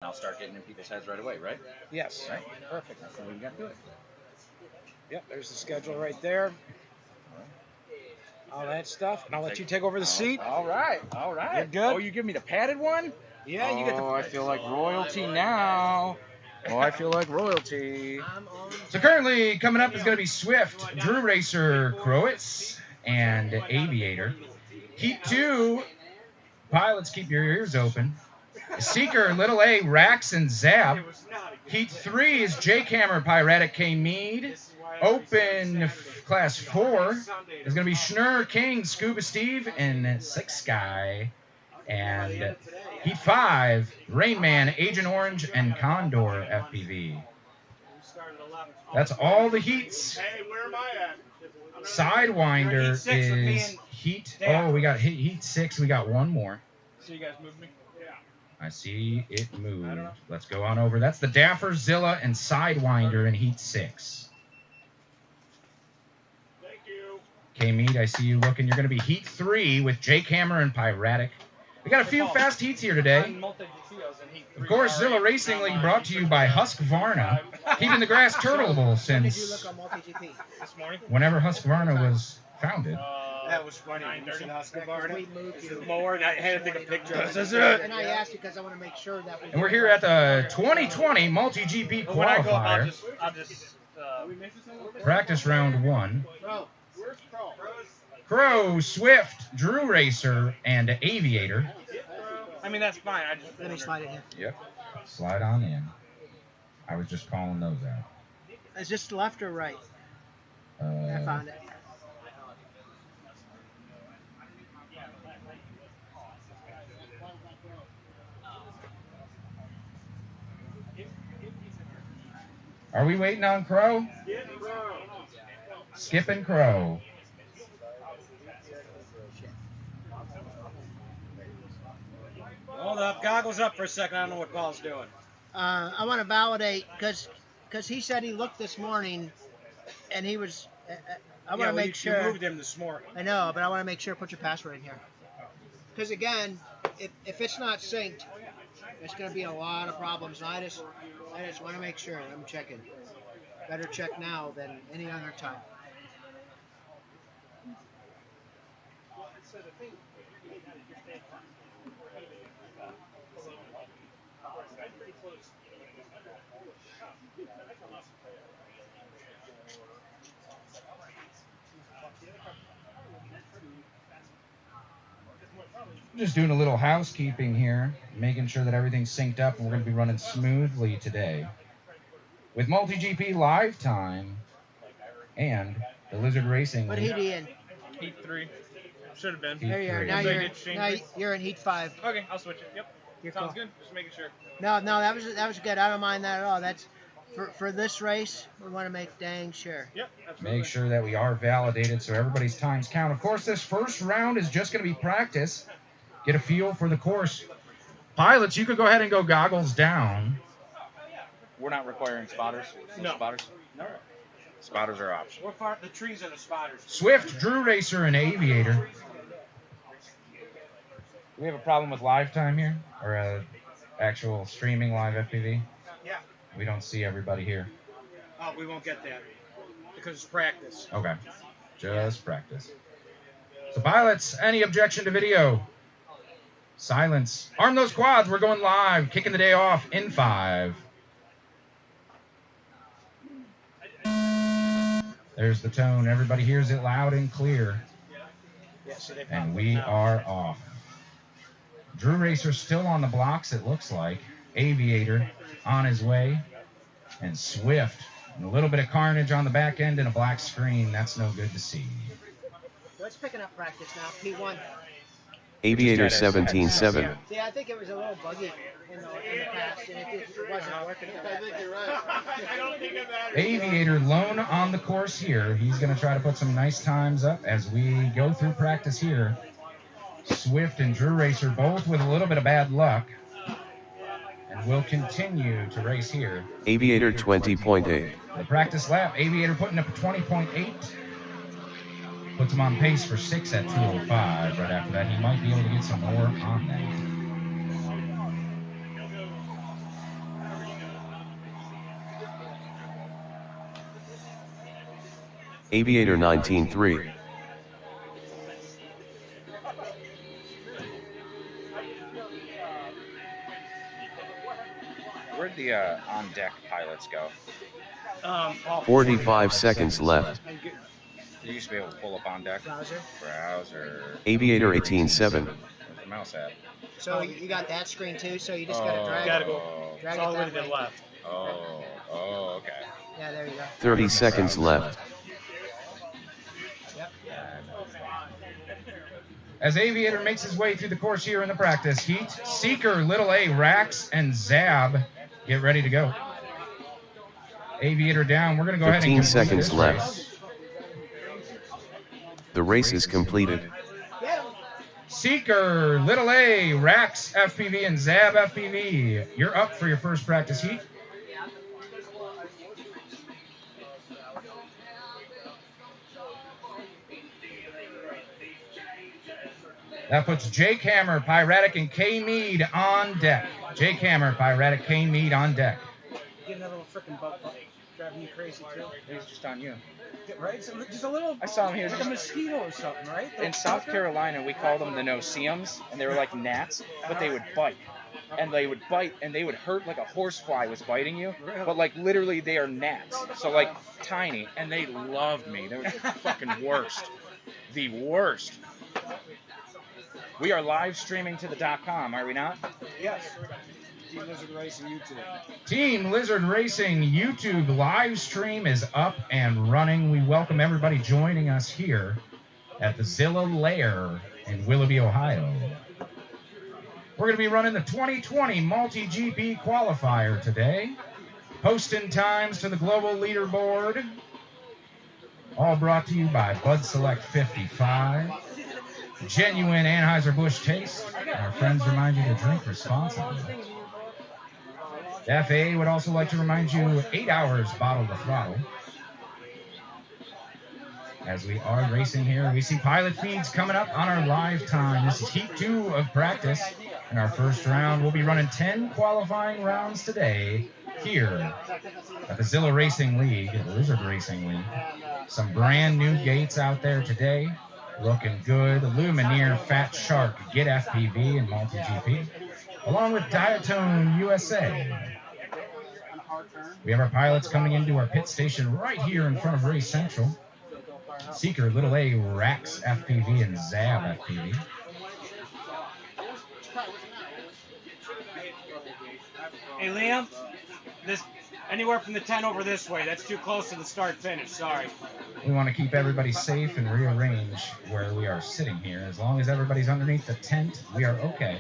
I'll start getting in people's heads right away, right? Yes. Right? Perfect. That's the way we got to do it. Yep, there's the schedule right there. All that stuff. And I'll let you take over the seat. All right. All right. You're good. Oh, you give me the padded one? Yeah, you get the. Oh, I feel like royalty now. Oh, I feel like royalty. So currently coming up is going to be Swift, Drew Racer, Crowitz, and Aviator. Heat 2, pilots, keep your ears open. Seeker, Little A, Rax, and Zap. Heat 3 is Jake Hammer, Piratic K. Mead. Open Class 4 is going to be Schnurr, King, Scuba Steve, and Six Sky. And Heat 5, Rain Man, Agent Orange, and Condor FPV. That's all the heats. Sidewinder is Heat. Oh, we got Heat 6. We got one more. So you guys moved me? Yeah. I see it moved. Let's go on over. That's the Daffer, Zilla, and Sidewinder in Heat 6. Thank you. K-Mead, I see you looking. You're going to be Heat 3 with Jake Hammer and Piratic. We got a few fast heats here today. Of course, Zilla Racing League brought to you by Husqvarna, keeping the grass turtleable since whenever Husqvarna was founded. That was funny. We moved you. Mower, and I had to take a picture. This is it. And I asked you because I want to make sure that we. And we're here at the 2020 Multi-GP qualifier. I'll just Practice round 1. Crow, Swift, Drew Racer, and Aviator. I mean, that's fine. Let me slide it in. Yep. Slide on in. I was just calling those out. Is this left or right? I found it. Are we waiting on Crow? Skipping Crow. Hold up. Goggles up for a second. I don't know what Paul's doing. I want to validate because he said he looked this morning, and he was. I want to make sure. You moved him this morning. I know, but I want to make sure. Put your password in here. Because again, if it's not synced, there's going to be a lot of problems. And I just want to make sure. I'm checking. Better check now than any other time. Just doing a little housekeeping here, making sure that everything's synced up, and we're going to be running smoothly today with Multi-GP Live Time and the Lizard Racing. What heat are you in? Heat 3. Should have been. There you are. Now you're in Heat 5. Okay, I'll switch it. Yep. You're Sounds cool. good. Just making sure. No, that was good. I don't mind that at all. That's for this race. We want to make dang sure. Yep. Absolutely. Make sure that we are validated so everybody's times count. Of course, this first round is just going to be practice. Get a feel for the course. Pilots, you could go ahead and go goggles down. We're not requiring spotters. No. Spotters? No. Spotters are optional. We're far, the trees are the spotters. Swift, Drew Racer, and Aviator. Do we have a problem with live time here? Or actual streaming live FPV? Yeah. We don't see everybody here. Oh, we won't get that because it's practice. Okay. Just practice. So pilots, any objection to video? Silence. Arm those quads. We're going live. Kicking the day off in 5. There's the tone. Everybody hears it loud and clear. And we are off. Drew Racer still on the blocks, it looks like. Aviator on his way. And Swift. And a little bit of carnage on the back end and a black screen. That's no good to see. Let's picking up practice now. P1. Aviator 17-7. See, I think it was a little buggy in the past, and it wasn't working. I think you're right. I don't think it matters. Aviator lone on the course here. He's going to try to put some nice times up as we go through practice here. Swift and Drew Racer both with a little bit of bad luck. And will continue to race here. Aviator 20.8. The practice lap, Aviator putting up a 20.8. Puts him on pace for 6 at 2:05. Right after that, he might be able to get some more on that. Aviator 19-3. Where'd the on deck pilots go? 45 seconds left. You used to be able to pull up on deck. Browser. Aviator 18-7. Where's the mouse at? So you got that screen too, so you just Oh. gotta drag Gotta it. go. Drag It's all it the way that to the way. left. Oh, okay. Yeah, there you go. 30 seconds left. Yep. As Aviator makes his way through the course here in the practice heat, Seeker, Little A, Rax, and Zab get ready to go. Aviator down. We're going to go ahead and 15 complete seconds this left. race. The race is completed. Seeker, Little A, Rax, FPV, and Zab, FPV. You're up for your first practice heat. That puts Jake Hammer, Pyratic, and K Mead on deck. Jake Hammer, Pyratic, K Mead on deck. Getting that little freaking bug driving you crazy too. He's just on you. Right? So just a little. I saw him here. Like a mosquito or something, right? In South Carolina, we called them the no-see-ums, and they were like gnats, but they would bite. And they would bite, and they would hurt like a horsefly was biting you. But like literally, they are gnats. So like tiny, and they loved me. They were the fucking worst. The worst. We are live streaming to the .com, are we not? Yes. Team Lizard Racing YouTube. Team Lizard Racing YouTube live stream is up and running. We welcome everybody joining us here at the Zilla Lair in Willoughby, Ohio. We're going to be running the 2020 Multi-GP qualifier today. Posting times to the global leaderboard. All brought to you by Bud Select 55. Genuine Anheuser-Busch taste. Our friends remind you to drink responsibly. The FAA would also like to remind you 8 hours bottle to throttle. As we are racing here, we see pilot feeds coming up on our live time. This is Heat 2 of practice. In our first round, we'll be running 10 qualifying rounds today here at the Zilla Racing League, the Lizard Racing League. Some brand new gates out there today. Looking good. Lumineer, Fat Shark, Get FPV, and Multi-GP. Along with Diatone USA. We have our pilots coming into our pit station right here in front of Race Central. Seeker, Little A, Rax, FPV, and Zab, FPV. Hey, Liam, this anywhere from the 10 over this way. That's too close to the start-finish. Sorry. We want to keep everybody safe and rearrange where we are sitting here. As long as everybody's underneath the tent, we are okay.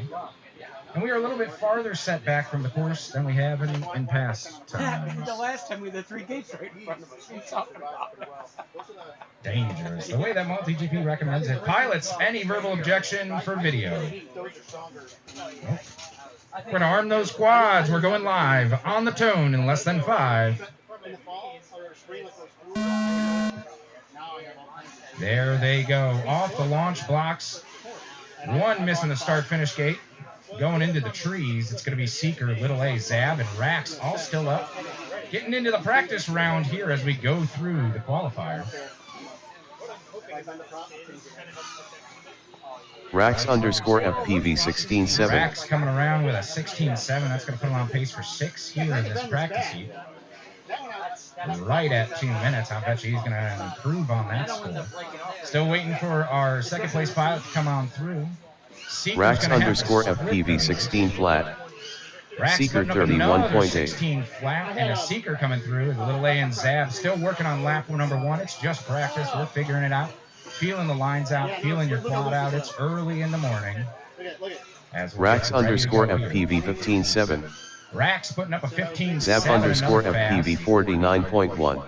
And we are a little bit farther set back from the course than we have in past times. The last time we had the 3 gates right in front of us. What are you talking about? Dangerous. The way that Multi-GP recommends it. Pilots, any verbal objection for video? Nope. We're going to arm those quads. We're going live on the tone in less than 5. There they go. Off the launch blocks. One missing the start-finish gate. Going into the trees, it's going to be Seeker, Little A, Zab, and Rax all still up. Getting into the practice round here as we go through the qualifier. Rax_FPV 16-7. Rax coming around with a 16-7. That's going to put him on pace for 6 here in this practice heat. Right at 2 minutes. I bet you he's going to improve on that score. Still waiting for our second place pilot to come on through. Rax_FPV 16 flat. Rax Seeker putting up another 31.8. 16 flat, and a Seeker coming through. The Little A and Zab still working on lap number 1. It's just practice. We're figuring it out. Feeling the lines out, feeling your quad out. It's early in the morning. Rax_FPV 15-7. Rax putting up a 15-7. Zab_FPV 49.1.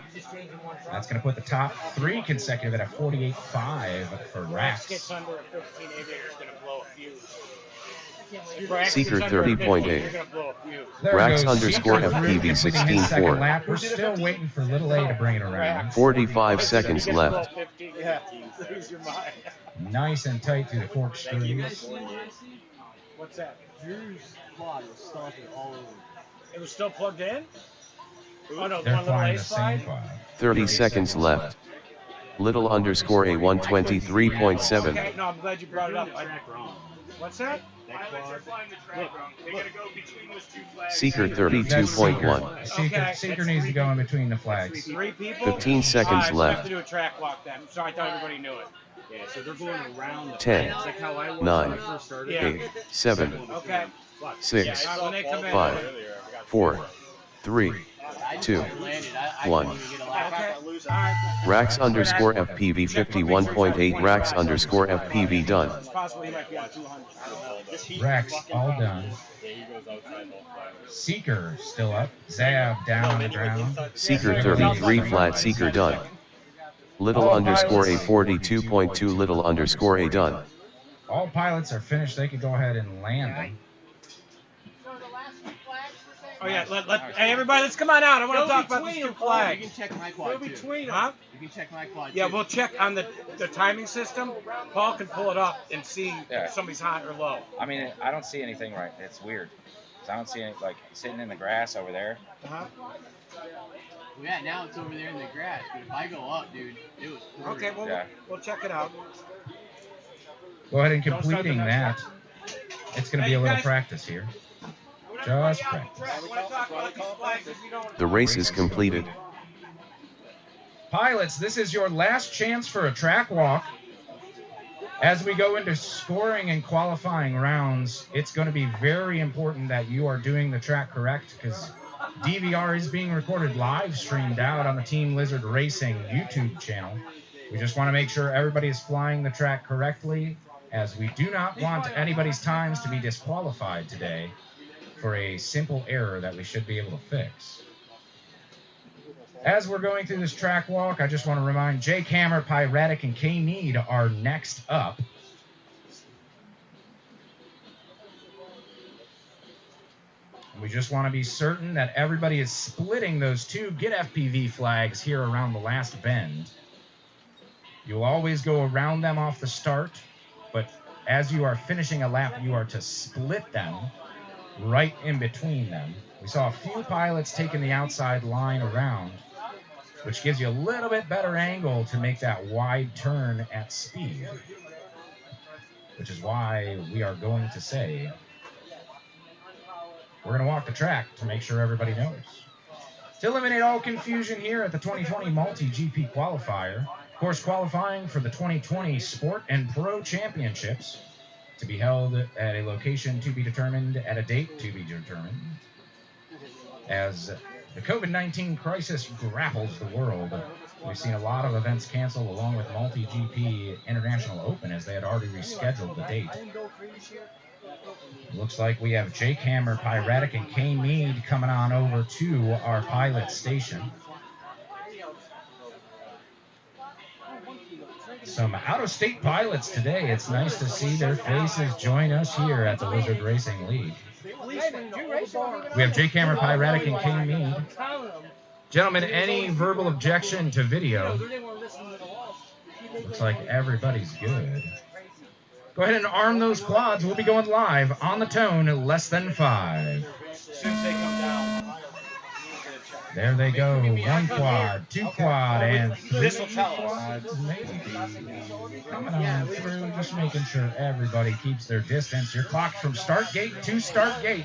That's going to put the top 3 consecutive at a 48.5 for Rax. Gets under a 15 aviator is going to blow a fuse. Seeker 30.8. You're going to blow a fuse. Rax_FPV 16-4. Lap. We're still waiting for Little A to bring it around. 45 seconds left. Yeah, lose your mind. Nice and tight through the corkscrews. What's that? It was still plugged in? Oh no, They're one little flying ace the same slide? quad. 30 seconds left. Little underscore A 123.7. Okay, no, I'm glad you brought it up. What's that? Seeker 32.1. Seeker needs to go in between the flags. 3 people? 15 seconds All right, we have left. to do a track walk then. Sorry, I thought everybody knew it. Yeah, so they're going around the 10, It's like how I was 9, when I first started. Yeah. 8, 7, Okay. 6, All right, when they come in. 5, 4, 3, 2, 1. Okay. All right. Rax underscore FPV 51.8. Rax underscore FPV done. It's possible he might be on 200. Rex, all done. Seeker still up. Zab down on the ground. Seeker 33 flat. Seeker done. Little underscore A 42.2. Little underscore A done. All pilots are finished. They could go ahead and land them. Oh yeah, hey everybody, let's come on out. I want to talk about these 2 You flags. can check my quad too. Huh? You can check my quad Yeah, too. we'll check on the timing system. Paul can pull it up and see if somebody's hot or low. I mean, I don't see anything right. It's weird. I don't see any, like, sitting in the grass over there. Uh-huh. Well, yeah, now it's over there in the grass. But if I go up, dude, it was. Okay, well, we'll check it out. Go ahead and completing that. It's going to be a little practice here. Just practice. The race is completed. Pilots, this is your last chance for a track walk. As we go into scoring and qualifying rounds, it's going to be very important that you are doing the track correct, because DVR is being recorded live streamed out on the Team Lizard Racing YouTube channel. We just want to make sure everybody is flying the track correctly, as we do not want anybody's times to be disqualified today for a simple error that we should be able to fix. As we're going through this track walk, I just want to remind Jake Hammer, Pyretic, and K Mead are next up. We just want to be certain that everybody is splitting those 2 Get FPV flags here around the last bend. You'll always go around them off the start, but as you are finishing a lap, you are to split them right in between them. We saw a few pilots taking the outside line around, which gives you a little bit better angle to make that wide turn at speed, which is why we are going to say we're going to walk the track to make sure everybody knows. To eliminate all confusion here at the 2020 Multi-GP Qualifier, of course, qualifying for the 2020 Sport and Pro Championships, to be held at a location to be determined at a date to be determined. As the COVID-19 crisis grapples the world, we've seen a lot of events canceled, along with Multi-GP International Open, as they had already rescheduled the date. Looks like we have Jake Hammer, Pyretic, and K Mead coming on over to our pilot station. Some out-of-state pilots today. It's nice to see their faces join us here at the Lizard Racing League. We have Jake Hammer, Pyretic, and K Mead. Gentlemen, any verbal objection to video? Looks like everybody's good. Go ahead and arm those quads. We'll be going live on the tone, less than 5. As soon as they come down. There they go. 1 quad, 2 quad, and 3 This will tell us. quads, maybe. Coming on through, just making sure everybody keeps their distance. You're clocked from start gate to start gate.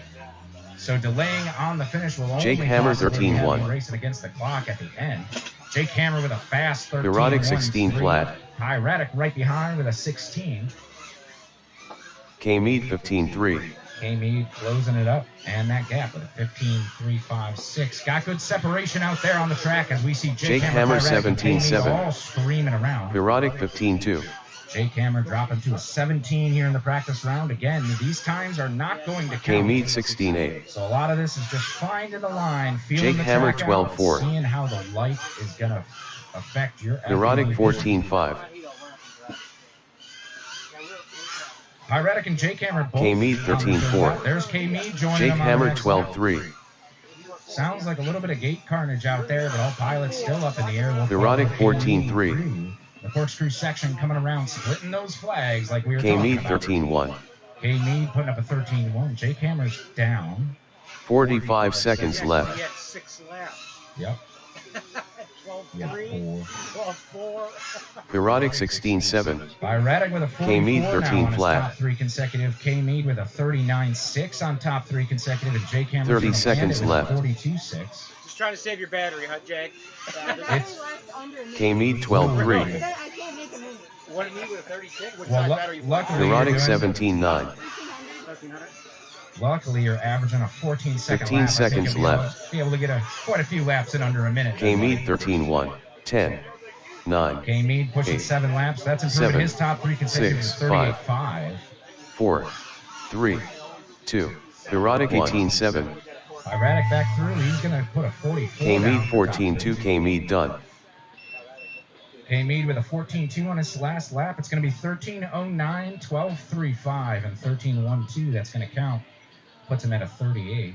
So delaying on the finish will only Jake Hammer possibly have 13-1. you racing against the clock at the end. Jake Hammer with a fast 13. Erotic 16 flat. Pyretic right behind with a 16. K Mead 15.3. K-Mead closing it up, and that gap with a 15.356. Got good separation out there on the track as we see Jake Hammer 17.7. all screaming around. Erotic 15.2. Jake Hammer dropping to a 17 here in the practice round. Again, these times are not going to count. K Mead 16.8. So a lot of this is just finding the line, feeling Jake the Hammer track out, 12.4. seeing how the light is going to affect your Erotic FPV. 14.5. Pyretic and Jake Hammer both. K Mead 13.4. There's K Mead joining Jake them on Hammer the next lap. 12.3. Sounds like a little bit of gate carnage out there, but all pilots still up in the air. Erotic 14.3. The corkscrew section coming around, splitting those flags like we were K talking Mead about. 13.1. K Mead putting up a 13.1. Jake Hammer's down. 45 seconds left. He had 6 laps. Yep. 12 You got 4. Four. Erotic 16-7. Byratic with a 44 K-Mead now 13 on his flat. top 3 consecutive. K-Mead with a 39.6 on top 3 consecutive. And Jake Cameron 30 seconds left. 42.6. Just trying to save your battery, huh, Jake? It's K-Mead 12-3. I can't make a move. What do you need with a 36? What well, size battery you want? luckily, Erotic you're doing- 17-9. luckily you're averaging a 14-second 15 lap. I think seconds you'll be left. Be able to get quite a few laps in under a minute. K-Mead 13-1. 10. 9. K-Mead pushing 8, 7 laps. That's improving 7, his top 3 consecutive 6, to 38.5. 4. 3. 2. Erotic 18-7. Byratic back through. He's going to put a 44 K-Mead down for top 14-2. K-Mead done. K-Mead with a 14.2 on his last lap. It's going to be 13.09, 12.35, and 13.12. That's going to count. Puts him at a 38.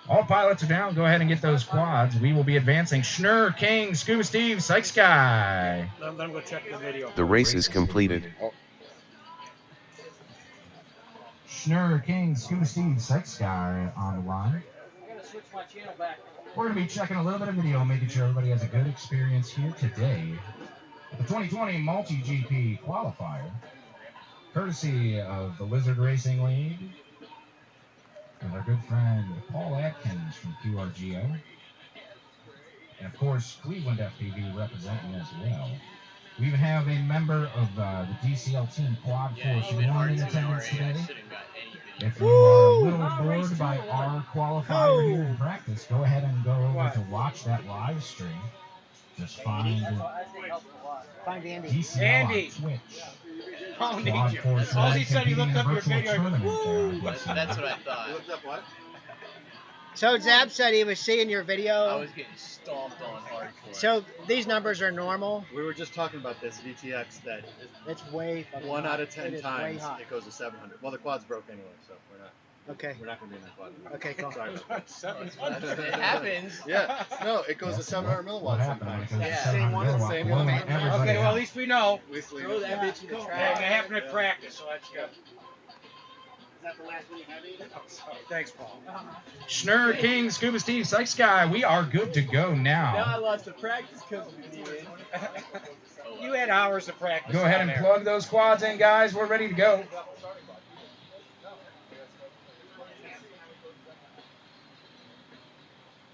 All pilots are down. Go ahead and get those quads. We will be advancing. Schnurr, King, Scuba Steve, Psych Sky. Let him go check the video. The race is completed. Schnurr, King, Scuba Steve, Psych Sky on the line. I gotta switch my channel back. We're going to be checking a little bit of video, making sure everybody has a good experience here today. The 2020 Multi-GP Qualifier, courtesy of the Lizard Racing League, with our good friend Paul Atkins from QRGO. And of course, Cleveland FPV representing as well. We even have a member of the DCL Team Quad Force who are in attendance today. If you are a little bored by our qualifier here in practice, go ahead and go over to watch that live stream. Just find Andy. DCL Andy. on Twitch. Oh, need Quad you. Force All he Live said, he competing looked in a up your virtual video. tournament there on That's DCL. what I thought. Looked up what? So Zab said he was seeing your I video. was getting stomped on hardcore. So these numbers are normal. We were just talking about this VTX that It's way fucking 1 hot. out of 10 It is way times hot. it goes to 700. Well, the quad's broke anyway, so we're not Okay. going to be in that quad. Okay, cool. Sorry about that. It happens. Yeah, no, it goes to 700 What milliwatts happened when it sometimes. goes to Yeah. 700 Same one, milliwatt, same blowing one. everybody Okay, well, out. at least we know. We sleep. Throw that bitch in the It trash. happened at practice, so that's good. Thanks, Paul. Schnurr, King, Scuba Steve, Psych Sky, we are good to go Now I now. lost the practice because of you. You had hours of practice. Go ahead down and there. plug those quads in, guys. We're ready to go.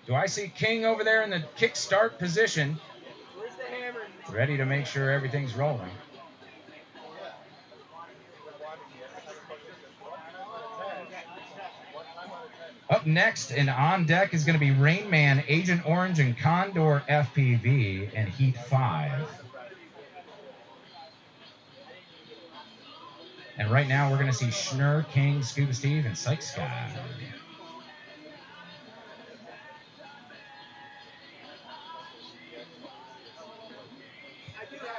Do I see King over there in the kickstart position? Where's the hammer? Ready to make sure everything's rolling. Up next and on deck is going to be Rain Man, Agent Orange, and Condor FPV in Heat 5. And right now we're going to see Schnurr, King, Scuba Steve, and Psych Sky.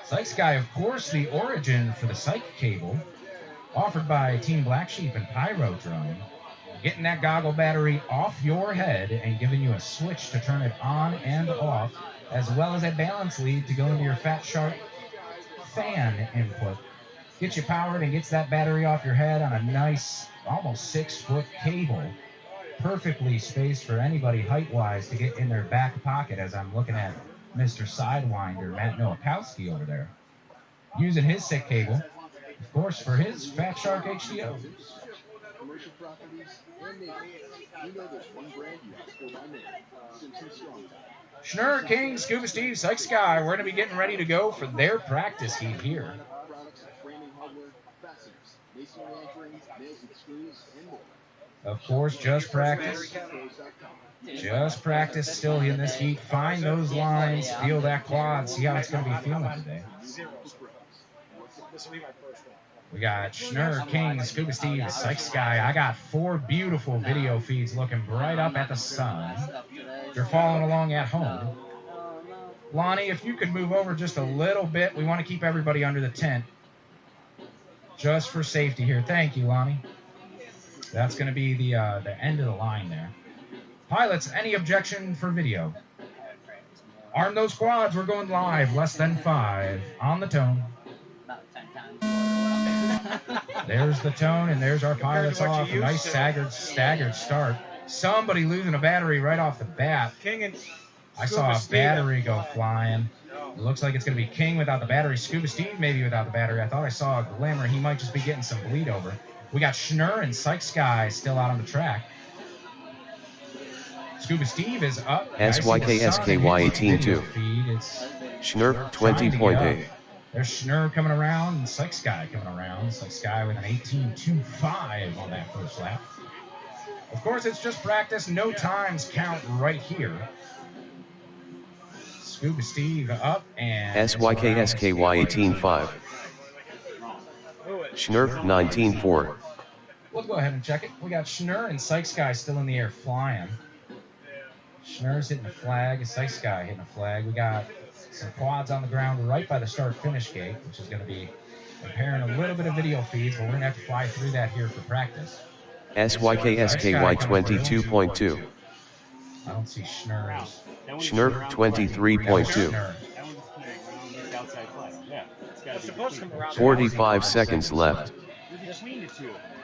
Psych Sky, of course, the origin for the Psych cable, offered by Team Black Sheep and Pyro Drone. Getting that goggle battery off your head and giving you a switch to turn it on and off, as well as a balance lead to go into your Fat Shark fan input. Gets you powered and gets that battery off your head on a nice, almost 6-foot cable. Perfectly spaced for anybody height-wise to get in their back pocket, as I'm looking at Mr. Sidewinder, Matt Nowakowski over there. Using his sick cable, of course, for his Fat Shark HDO. Commercial properties and neighborhoods. You know there's one brand you have to go by name. Simpson Strong Tie. Schnurr, King, Scuba Steve, Psych Sky, we're going to be getting ready to go for their practice heat here. Products, framing hardware, fasteners, masonry anchoring, nails and screws, and more. Of course, just practice. Just practice still in this heat. Find those lines, feel that quad, see how it's going to be feeling today. This will be my first one. We got Schnurr, King, Scuba Steve, Psych Sky. I got 4 beautiful video feeds looking right up at the sun. If you're following along at home. Lonnie, if you could move over just a little bit. We want to keep everybody under the tent. Just for safety here. Thank you, Lonnie. That's going to be the end of the line there. Pilots, any objection for video? Arm those quads. We're going live. Less than 5. On the tone. There's the tone, and there's our pilots off. A nice staggered start. Somebody losing a battery right off the bat. King and I saw a battery go flying. It looks like it's going to be King without the battery. Scuba Steve maybe without the battery. I thought I saw a glimmer. He might just be getting some bleed over. We got Schnurr and Psych Sky still out on the track. Scuba Steve is up. SYKSKY 18-2. Schnurr 20.8. There's Schnurr coming around and Psych Sky coming around. Psych Sky with an 18.25 on that first lap. Of course, it's just practice. No times count right here. Scuba Steve up and SYKSKY 18.5. Schnurr 19.4. We'll go ahead and check it. We got Schnurr and Psych Sky still in the air flying. Schnurr's hitting a flag, Psych Sky hitting a flag. We got some quads on the ground right by the start-finish gate, which is going to be comparing a little bit of video feeds, but we're going to have to fly through that here for practice. SYKSKY 22.2. I don't see Schnurr's. Schnurr 23.2. 45 seconds left.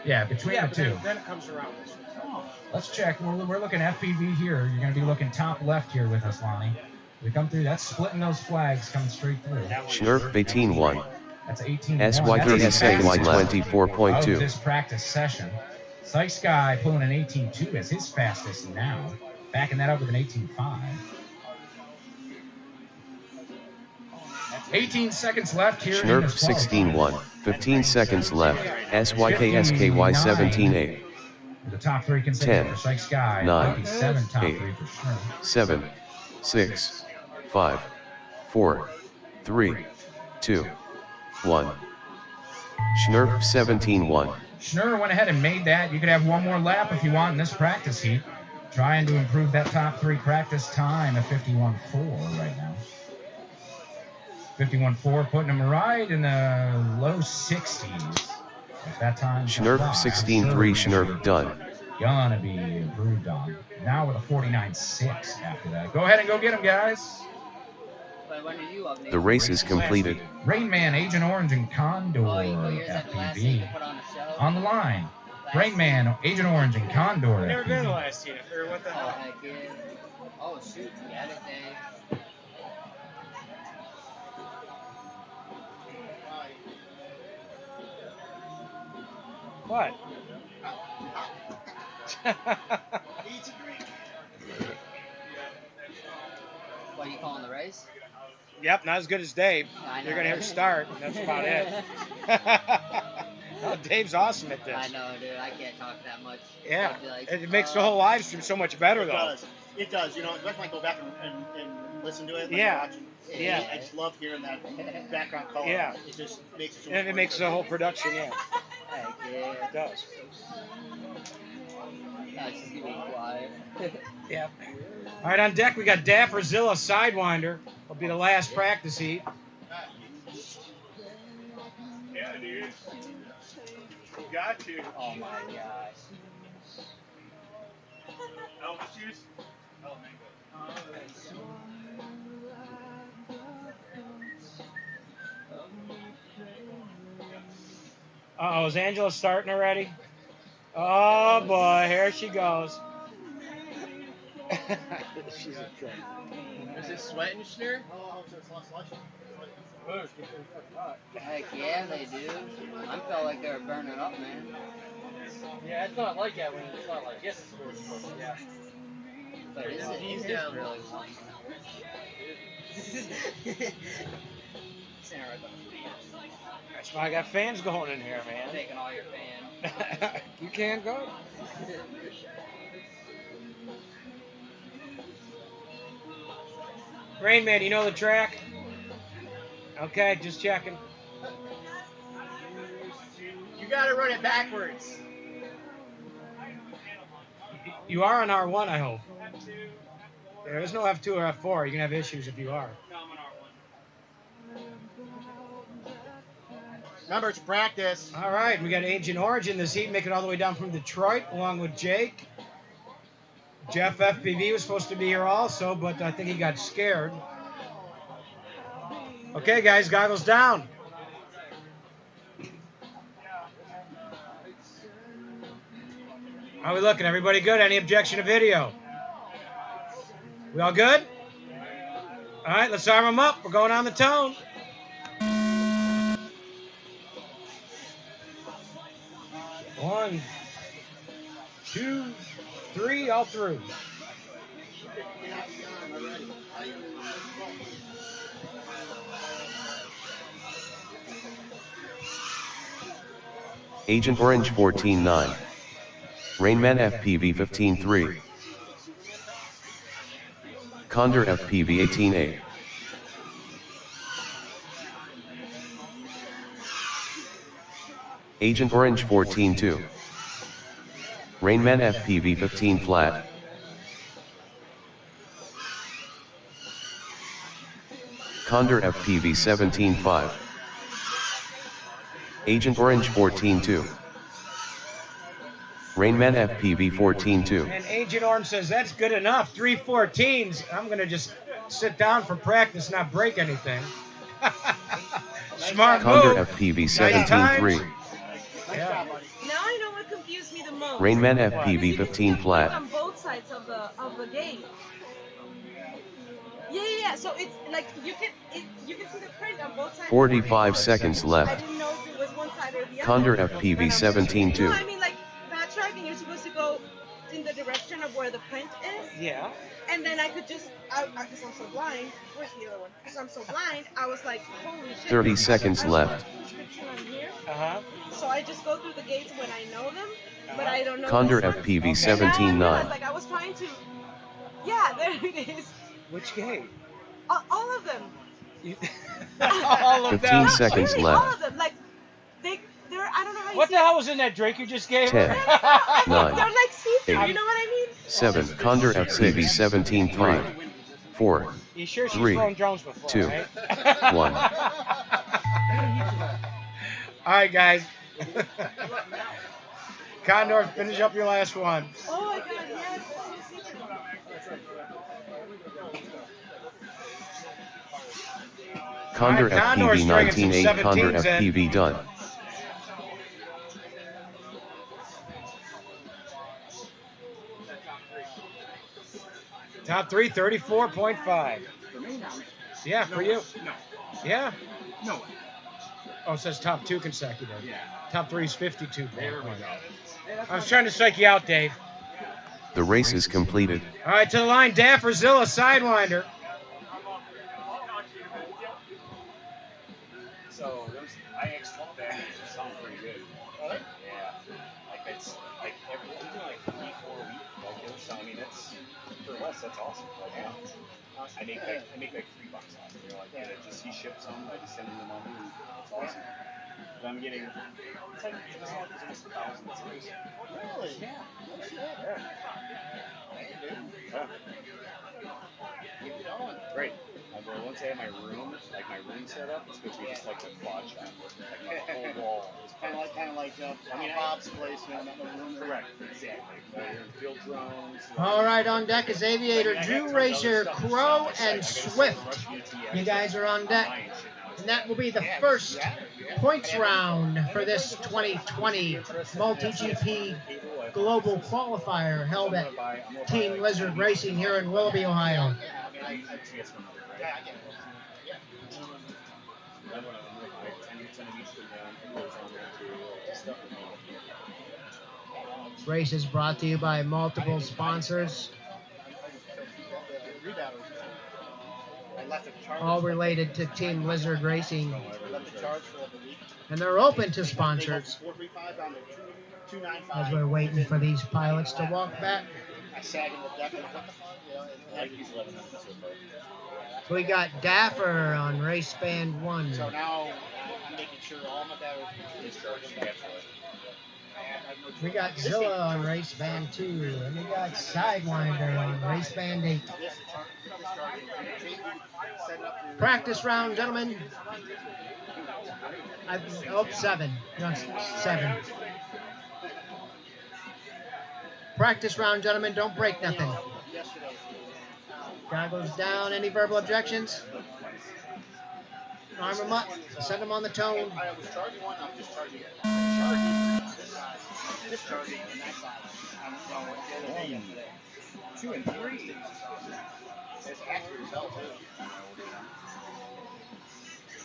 Yeah, between the two. Then it comes around. Let's check. We're looking FPV here. You're going to be looking top left here with us, Lonnie. We come through. That's splitting those flags coming straight through. Schnurr 18.1. That's 18. SYKSKY 24.2. This practice session. Psych Sky pulling an 18.2 as his fastest now. Backing that up with an 18.5. 18 seconds left here. Schnurr 16.1. 15 seconds left. SYKSKY 17.8. The top three consecutive for Psych Sky. 9, 7 top 8, three for Schnurr. 7, 6, 5, 4, 3, 2, 1. Schnurr 17.1. Schnurr went ahead and made that. You could have one more lap if you want in this practice heat. Trying to improve that top three practice time at 51.4 right now. 51.4, putting him right in the low 60s. At that time, Schnurr 16.3. Schnurr done. Gonna be improved on. Now with a 49.6 after that. Go ahead and go get him, guys. The race is completed. Rain Man, Agent Orange, and Condor FPV on the line. Rain Man, Agent Orange, and Condor. Never been the FPV. last year. Or what the hell? Oh, shoot. Yeah, Dave. What? What are you calling the race? Yep, not as good as Dave. I know. You're gonna hear start. That's about it. No, Dave's awesome at this. I know, dude. I can't talk that much. Yeah, I'd be like, it makes the whole live stream so much better, It though. does. It does. You know, especially when I go back and listen to it. Like Yeah. Watch it. Yeah. I just love hearing that background color. Yeah. It just makes it so And it makes the whole production, yeah. Heck yeah. It does. No, it's just gonna be quiet. Yeah. All right, on deck we got Dapperzilla Sidewinder. Will be the last practice heat. Yeah, dude. You got to. Oh my gosh. Elvis juice? Oh, Uh-oh, is Angela starting already? Oh, boy, here she goes. She's a trip. Is it sweating, Schnurr? Oh, it's less lush. Heck yeah, they do. I felt like they were burning up, man. Yeah, it's not like that when it's not like this. Yeah. But it is really fun. That's why I got fans going in here, man. Taking all your fans. You can't go. Rain Man, you know the track? Okay, just checking. You got to run it backwards. You are on R1, I hope. There is no F2 or F4. You're going to have issues if you are. Remember, it's practice. All right, we got Agent Orange in this heat, making it all the way down from Detroit, along with Jake. Jeff FPV was supposed to be here also, but I think he got scared. Okay, guys, goggles down. How are we looking? Everybody good? Any objection to video? We all good? All right, let's arm them up. We're going on the tone. One, two, three, all through. Agent Orange 14-9. Rainman FPV 15-3. Condor FPV 18-8. Agent Orange 14-2. Rainman FPV 15 flat. Condor FPV 17-5. Agent Orange 14-2. Rainman FPV 14-2. And Agent Orange says, that's good enough. 3 14s. I'm going to just sit down for practice, not break anything. Smart Condor move. FPV 17-3. Yeah. Now I know what confused me the most. Rainman FPV 15 flat. On both sides of the gate. Yeah. So it's like you can see the print on both sides. 45 seconds I left. didn't know if it was one side or the other. Condor FPV 17-2. No, I mean like backtracking, you're supposed to go in the direction of where the print is. Yeah. And then I could just, because I'm so blind. Where's the other one? Because I'm so blind, I was like, holy shit. 30 seconds left. Uh-huh. So I just go through the gates when I know them, but I don't know. Condor this one. FPV Now I realize, 17-9. like I was trying to. Yeah, there it is. Which gate? All of them. All of 15 them. seconds Really, left. all of them. Like they're. I don't know how you. What see the hell was in that drink you just gave 10, her? 9, They're like see-through. 8, You know what I mean? 7. Condor FPV 17-3. 4, You sure she's 3, flown drones before, 2, right? 1. All right, guys. Condor, finish up your last one. Oh my God, yes. Condor All right, Condor's FPV stringing some 19-8. Condor 17s in. FPV done. Top 3, 34.5. Yeah, for you. No. Yeah. No way. Oh, it says top 2 consecutive. Yeah. Top 3 is 52. There we go. I was trying to strike you out, Dave. The race is completed. All right, to the line, Dafferzilla, Sidewinder. So those IX-12 batteries sound pretty good. Yeah. Like it's like we do like 3-4 a week. Like those, so I mean that's for less. That's awesome. Like I make like $3 off. You know, like he ships them. I just send him the money. And it's awesome. But I'm getting it's like it's almost 1,000 series. Really? Yeah. Great. Once I have my room set up, it's going to be just like a quad shop. Like my whole wall is Kind of like Bob's place, you know, not no room. correct. Exactly. Field drones. All right, on deck is Aviator, Drew Racer, Crow, and Swift. You guys are on deck. And that will be the first points round for this 2020 Multi-GP Global Qualifier held at Team Lizard Racing here in Willoughby, Ohio. This race is brought to you by multiple sponsors, all related to Team Lizard Racing, and they're open to sponsors as we're waiting for these pilots to walk back. We got Daffer on race band 1. So now I'm making sure all my batteries is charged. We got Zilla on race band 2, and we got Sidewinder on race band 8. Practice round, gentlemen. 7. No, 7. Practice round, gentlemen. Don't break nothing. Goggles down. Any verbal objections? Arm them up. Send them on the tone. I was charging one, I'm just charging discharging on that side. 2 and 3. It's accurate as hell, too.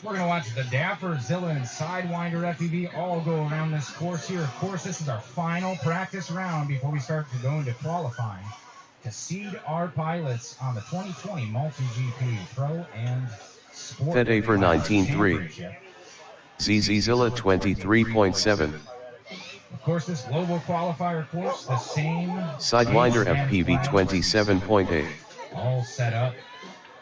We're going to watch the Dapper, Zilla, and Sidewinder FPV all go around this course here. Of course, this is our final practice round before we start to go into qualifying to seed our pilots on the 2020 Multi-GP Pro and Sport. Fed A for 19.3. ZZ Zilla 23.7. Of course, this global qualifier course, the same. Sidewinder FPV 27.8. All set up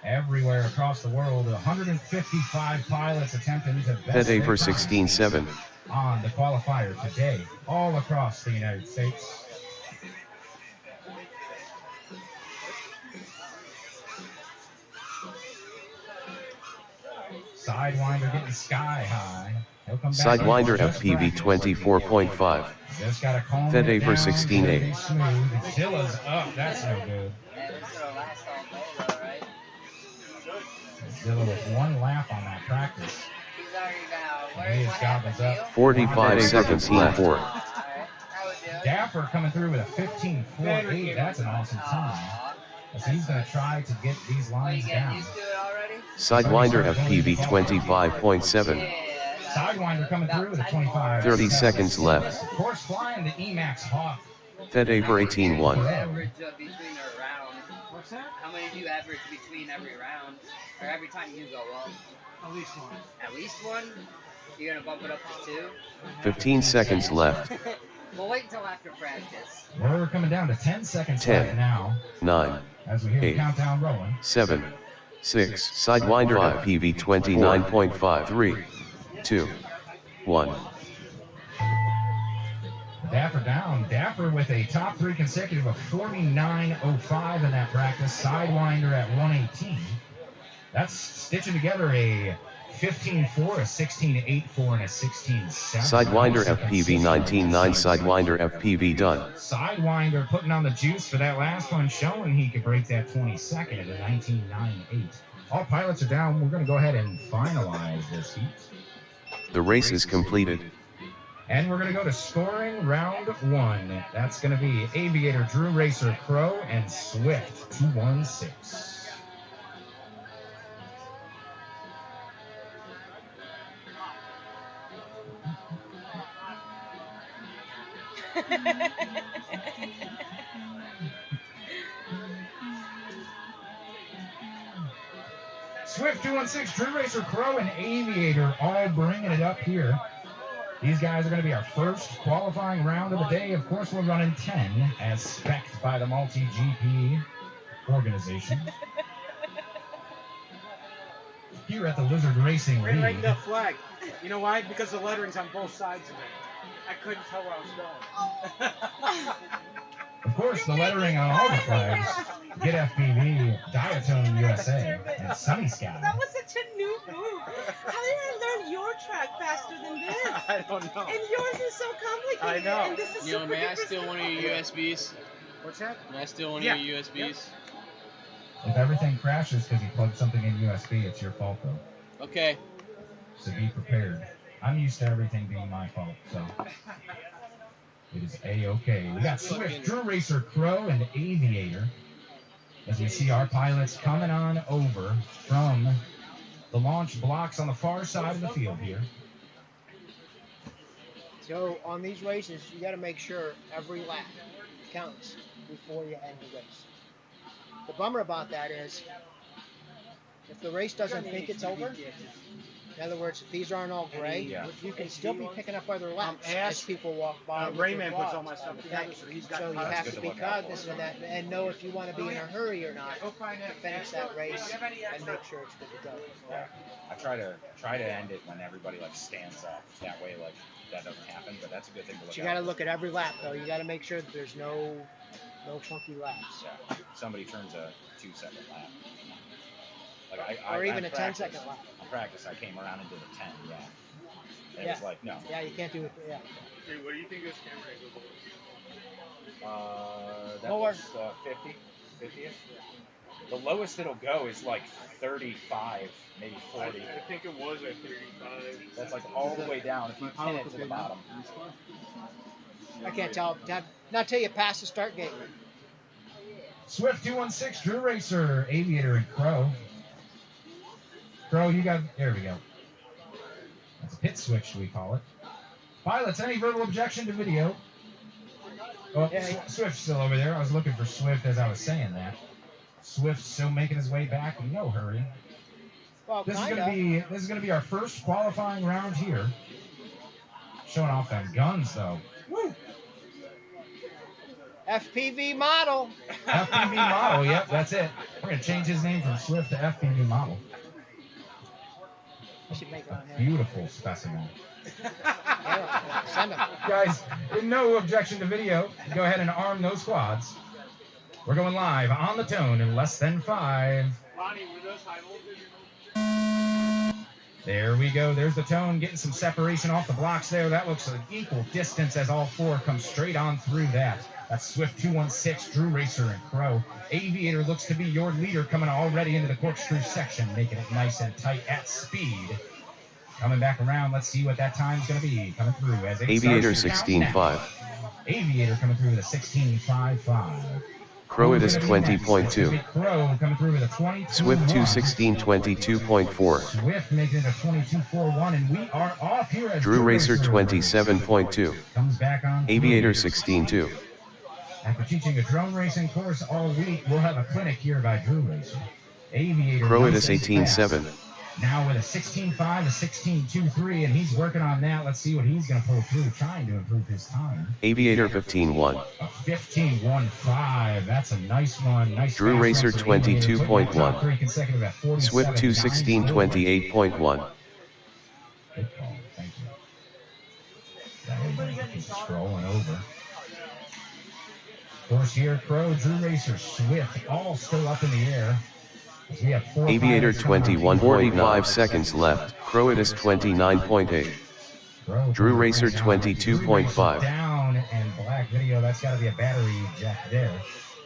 everywhere across the world. 155 pilots attempting to best Fed A for 16.7. on the qualifier today, all across the United States. Sidewinder getting sky high. He'll come back Sidewinder just FPV practice. 24.5. Just gotta calm Fed it A for down, 16.8. really smooth. Zilla's up. That's no good. Zilla with one lap on that practice. And he has goblins up. 45 seconds left. Dapper coming through with a 15.48. That's an awesome time. So he's going to try to get these lines down. Sidewinder FPV 25.7. Sidewinder coming through with a 25. 30 seconds left. Of course, flying the Emax Hawk. Fed A for 18.1. Average between a round. What's that? How many do you average between every round? Or every time you go up? At least one. At least one? You're gonna bump it up to 2? 15 seconds left. We'll wait until after practice. We're coming down to 10 seconds 10, left now. 9, As we hear 8, the countdown rolling. 7, 6. Sidewinder FPV 29.5. 3, 2, 1. Dapper down. Dapper with a top 3 consecutive of 49.05 in that practice. Sidewinder at 118. That's stitching together a 15.4, a 16.84, and a 16.7. Sidewinder FPV 19.9. Sidewinder FPV done. Sidewinder putting on the juice for that last one, showing he could break that 22nd at a 19.98. All pilots are down. We're going to go ahead and finalize this heat. The race is completed. And we're going to go to scoring round 1. That's going to be Aviator, Drew Racer, Crow, and Swift 216. Swift 216, Drew Racer, Crow, and Aviator all bringing it up here. These guys are going to be our first qualifying round of the day. Of course, we're running 10 as spec'd by the Multi-GP organization. Here at the Lizard Racing Right, right League. the flag. You know why? Because the lettering's on both sides of it. I couldn't tell where I was going. Of course, the lettering on all the flags. Get FPV, Diatone USA, and Sunny Sky. That was such a new move. How did I learn your track faster than this? I don't know. And yours is so complicated. I know. And this is Yo, super may I duper steal one of your USBs? What's that? May I steal one Yeah. of your USBs? If everything crashes because you plugged something in USB, it's your fault, though. Okay. So be prepared. I'm used to everything being my fault, so it is A-okay. We got Swift, Drew Racer, Crow, and Aviator. As we see our pilots coming on over from the launch blocks on the far side of the field here. So on these races, you got to make sure every lap counts before you end the race. The bummer about that is, if the race doesn't think it's over, in other words, if these aren't all gray, you can still be picking up other laps as people walk by. with Rayman their puts quads. all my stuff together, so he's got. So you have to be cognizant of that and know if you want to be in a hurry or not to finish that race and make sure it's good to go. Yeah. I try to end it when everybody like stands up. That way, like that doesn't happen. But that's a good thing to look But you out got to for. look at every lap though. You got to make sure that there's no funky laps. Yeah. Somebody turns a 2-second lap. Like Or even I a 10-second lap. On practice, I came around and did a 10. Yeah. And it was like no. Yeah, you can't do it. Yeah. Hey, what do you think this camera angle is? That Lower. was 50-ish. The lowest it'll go is like 35, maybe 40. I think it was at 35. That's like all the way down. If you pin it to the bottom. I can't tell. Not till you pass the start gate. Swift 216, Drew Racer, Aviator, and Crow. Crow, you got, there we go. That's a pit switch, we call it. Pilots, any verbal objection to video? Oh, yeah, Swift's still over there. I was looking for Swift as I was saying that. Swift's still making his way back. No hurry. Well, this is gonna be our first qualifying round here. Showing off them guns though. Woo! FPV model. FPV model. Yep, that's it. We're gonna change his name from Swift to FPV model. I should make it on here. Beautiful specimen. Send him. Guys, no objection to video. Go ahead and arm those quads. We're going live on the tone in less than 5. Bonnie, were those high voltage? There we go. There's the tone, getting some separation off the blocks there. That looks an equal distance as all 4 come straight on through that. That's Swift 216, Drew Racer, and Crow. Aviator looks to be your leader, coming already into the corkscrew section, making it nice and tight at speed. Coming back around, let's see what that time's going to be. Coming through as it Aviator 16.5. Aviator coming through with a 16.55. Crow it is 20.2. Crow coming through with a 22. Swift 216 22.4. Swift making it a 22.41, and we are off here at Drew Racer 27.2. Comes back on. Aviator 16.2. After teaching a drone racing course all week, we'll have a clinic here by Drew Racer. Aviator. Crow it is 18.7. Now with a 16.5, a 16.23, and he's working on that. Let's see what he's going to pull through, trying to improve his time. Aviator 15.1. A 15.15. That's a nice one. Nice. Drew Racer 22.1. Swift 216 28.1. Good call. Thank you. Scrolling over. Of course, here, Crow, Drew Racer, Swift, all still up in the air. We have 4 Aviator 21.45 seconds left. Crow it is 29.8. Drew Racer 22.5. Down and black video. That's got to be a battery eject there.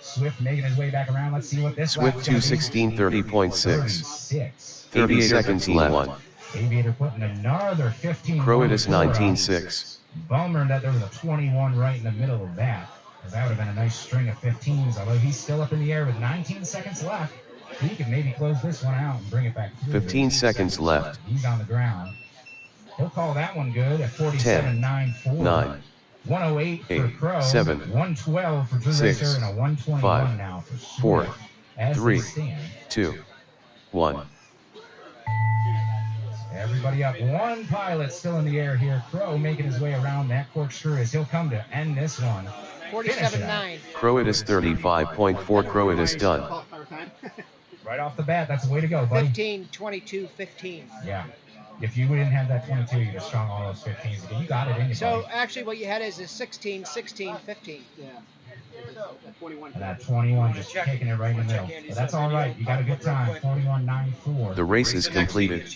Swift making his way back around. Let's see what this. Swift 216 30.6. 30 seconds left. Aviator putting another 15. Crow it is 19.6. Bummer that there was a 21 right in the middle of that. Because that would have been a nice string of 15s. Although he's still up in the air with 19 seconds left. He can maybe close this one out and bring it back through. 15 seconds left. He's on the ground. He'll call that one good at 47.94. 9. 108 for Crow. 7. 112 for Drew Racer and a 121 5, now for Swift. 4. 3. 2. 1. Everybody up. One pilot still in the air here. Crow making his way around that corkscrew as he'll come to end this one. 47.9. Crow it is 35.4. Crow it is done. Right off the bat, that's the way to go, buddy. 15, 22, 15. Yeah. If you didn't have that 22, you'd have strung all those 15s again. You got it in you, So buddy. actually what you had is a 16, 16, 15. Yeah. And that 21 just kicking it right in the middle. But that's all right. You got a good time. 41.94. The race is completed.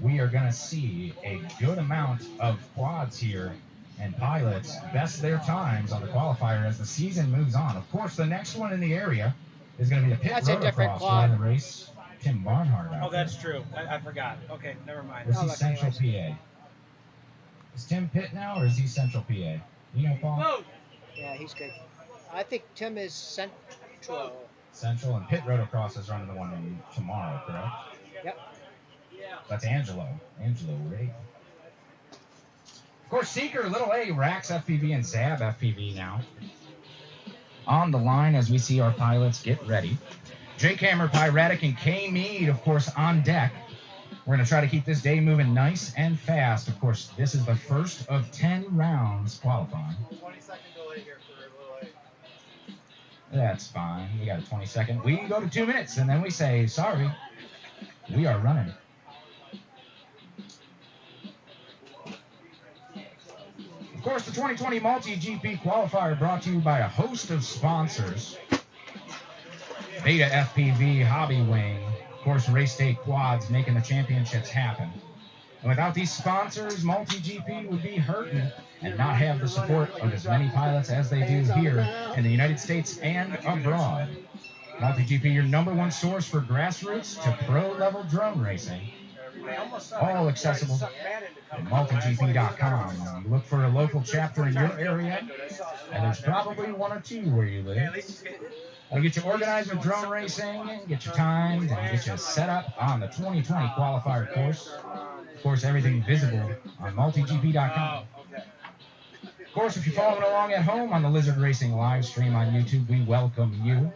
We are going to see a good amount of quads here and pilots best their times on the qualifier as the season moves on. Of course, the next one in the area is going to be the pit rotocross running the race. Tim Barnhart. Oh, that's true. I forgot. Okay, never mind. Is he Central PA? Is Tim pit now, or is he Central PA? You know, Paul? No. Yeah, he's good. I think Tim is Central. Central, and pit rotocross is running the one tomorrow, correct? Yep. That's Angelo. Angelo Ray. Of course, Seeker, Little A, Rax FPV, and Zab FPV now on the line as we see our pilots get ready. Jake Hammer, Pyratic, and K Mead, of course, on deck. We're going to try to keep this day moving nice and fast. Of course, this is the first of 10 rounds qualifying. 20-second delay here for Little A. That's fine. We got a 20-second. We go to 2 minutes, and then we say, sorry, we are running. Of course, the 2020 Multi-GP Qualifier brought to you by a host of sponsors. Beta FPV, Hobby Wing, of course, Race Day Quads making the championships happen. And without these sponsors, Multi-GP would be hurting and not have the support of as many pilots as they do here in the United States and abroad. Multi-GP, your #1 source for grassroots to pro-level drone racing. All accessible at multigp.com. You look for a local chapter in your area, and there's probably 1 or 2 where you live. We'll get you organized with drone racing, get you timed, and get you set up on the 2020 qualifier course. Of course, everything visible on multigp.com. Of course, if you're following along at home on the Lizard Racing live stream on YouTube, we welcome you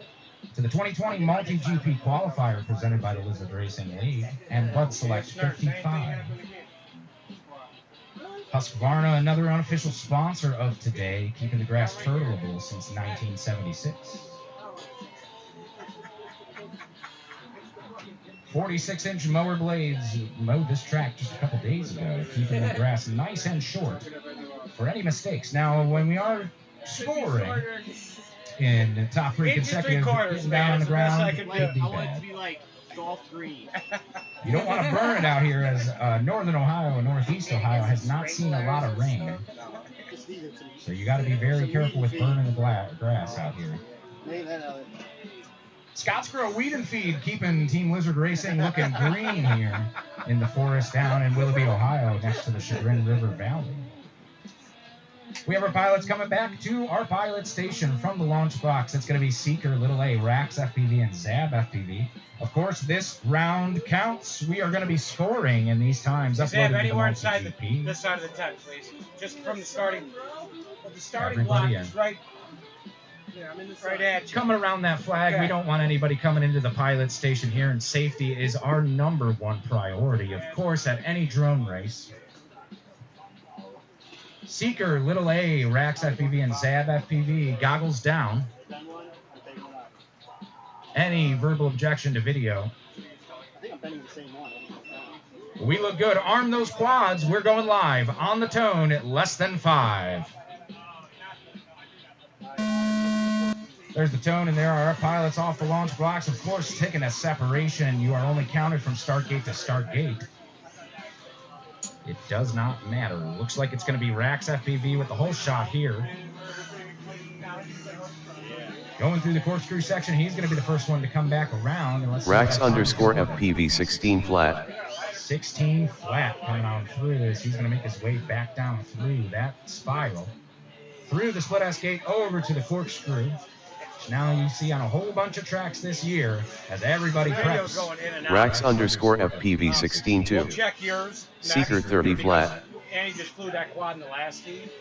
to the 2020 multi-GP qualifier presented by the Lizard Racing League and Bud Select 55. Husqvarna, another unofficial sponsor of today, keeping the grass turtleable since 1976. 46-inch mower blades mowed this track just a couple days ago, keeping the grass nice and short for any mistakes. Now, when we are scoring in top three consecutive, getting down on the ground, could be I want it bad. to be like golf green. You don't want to burn it out here, as northern Ohio and northeast Ohio has not seen a lot of rain. So you got to be very careful with burning the grass out here. Scottsboro Weed and Feed keeping Team Lizard Racing looking green here in the forest down in Willoughby, Ohio, next to the Chagrin River Valley. We have our pilots coming back to our pilot station from the launch box. It's going to be Seeker, Little A, Rax FPV, and Zab FPV. Of course, this round counts. We are going to be scoring in these times. Zab, anywhere inside this side of the tent, please. Just from the starting block is right. Yeah, I'm in the right at you. Coming around that flag, we don't want anybody coming into the pilot station here, and safety is our number one priority, of course, at any drone race. Seeker, Little A, Rax FPV, and Zab FPV, goggles down. Any verbal objection to video? We look good. Arm those quads. We're going live on the tone at less than 5. There's the tone, and there are our pilots off the launch blocks. Of course, taking a separation. You are only counted from start gate to start gate. It does not matter. Looks like it's going to be Rax FPV with the whole shot here. Going through the corkscrew section, he's going to be the first one to come back around. And Rax underscore FPV 16 flat. 16 flat coming on through this. He's going to make his way back down through that spiral. Through the split S gate over to the corkscrew. Now you see on a whole bunch of tracks this year as everybody preps. Rax underscore FPV 16 2. We'll check yours. Seeker 30 flat. Annie just flew that quad in the last heat,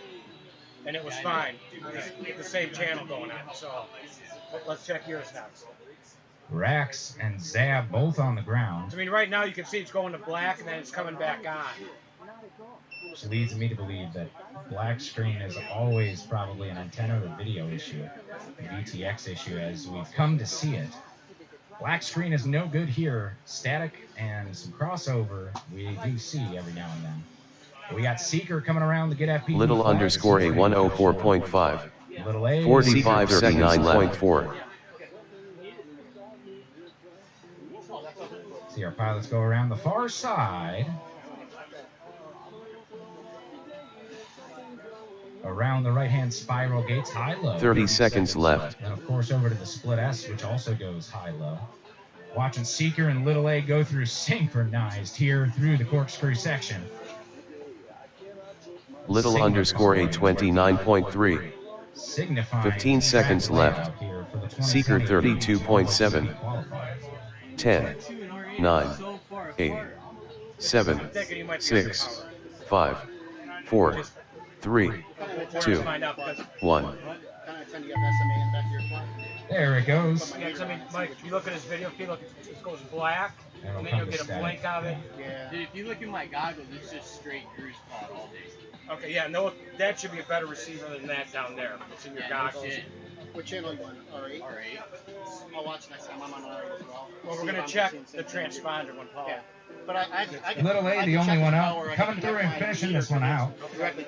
and it was fine. With the same channel going on. So let's check yours next. Rax and Zab both on the ground. I mean, right now you can see it's going to black, and then it's coming back on. Which leads me to believe that black screen is always probably an antenna or video issue, a VTX issue, as we've come to see it. Black screen is no good here. Static and some crossover we do see every now and then. We got Seeker coming around to get FPV. Little underscore A 104.5. Little A 4539.4. See our pilots go around the far side. Around the right-hand spiral gates, high-low. 30 seconds left. And, of course, over to the split S, which also goes high-low. Watching Seeker and Little A go through synchronized here through the corkscrew section. Little underscore A 29.3. 15 seconds left. Seeker 32.7. 10, 9, 8, 7, 6, 5, 4, 3, 2, 1. There it goes. Yeah, I mean, Mike, if you look at this video, if you look, it goes black, and then you'll get a blink of it. Yeah. Dude, if you look at my goggles, it's just straight cruise pod all day. Okay, yeah, no, that should be a better receiver than that down there. It's in your goggles. No shit. What channel you on? R8? R8. I'll watch next time. I'm on R8 as well. Well, we're going to check the transponder when Paul. Yeah. But I Little A, the only one out, coming through and finishing this one out.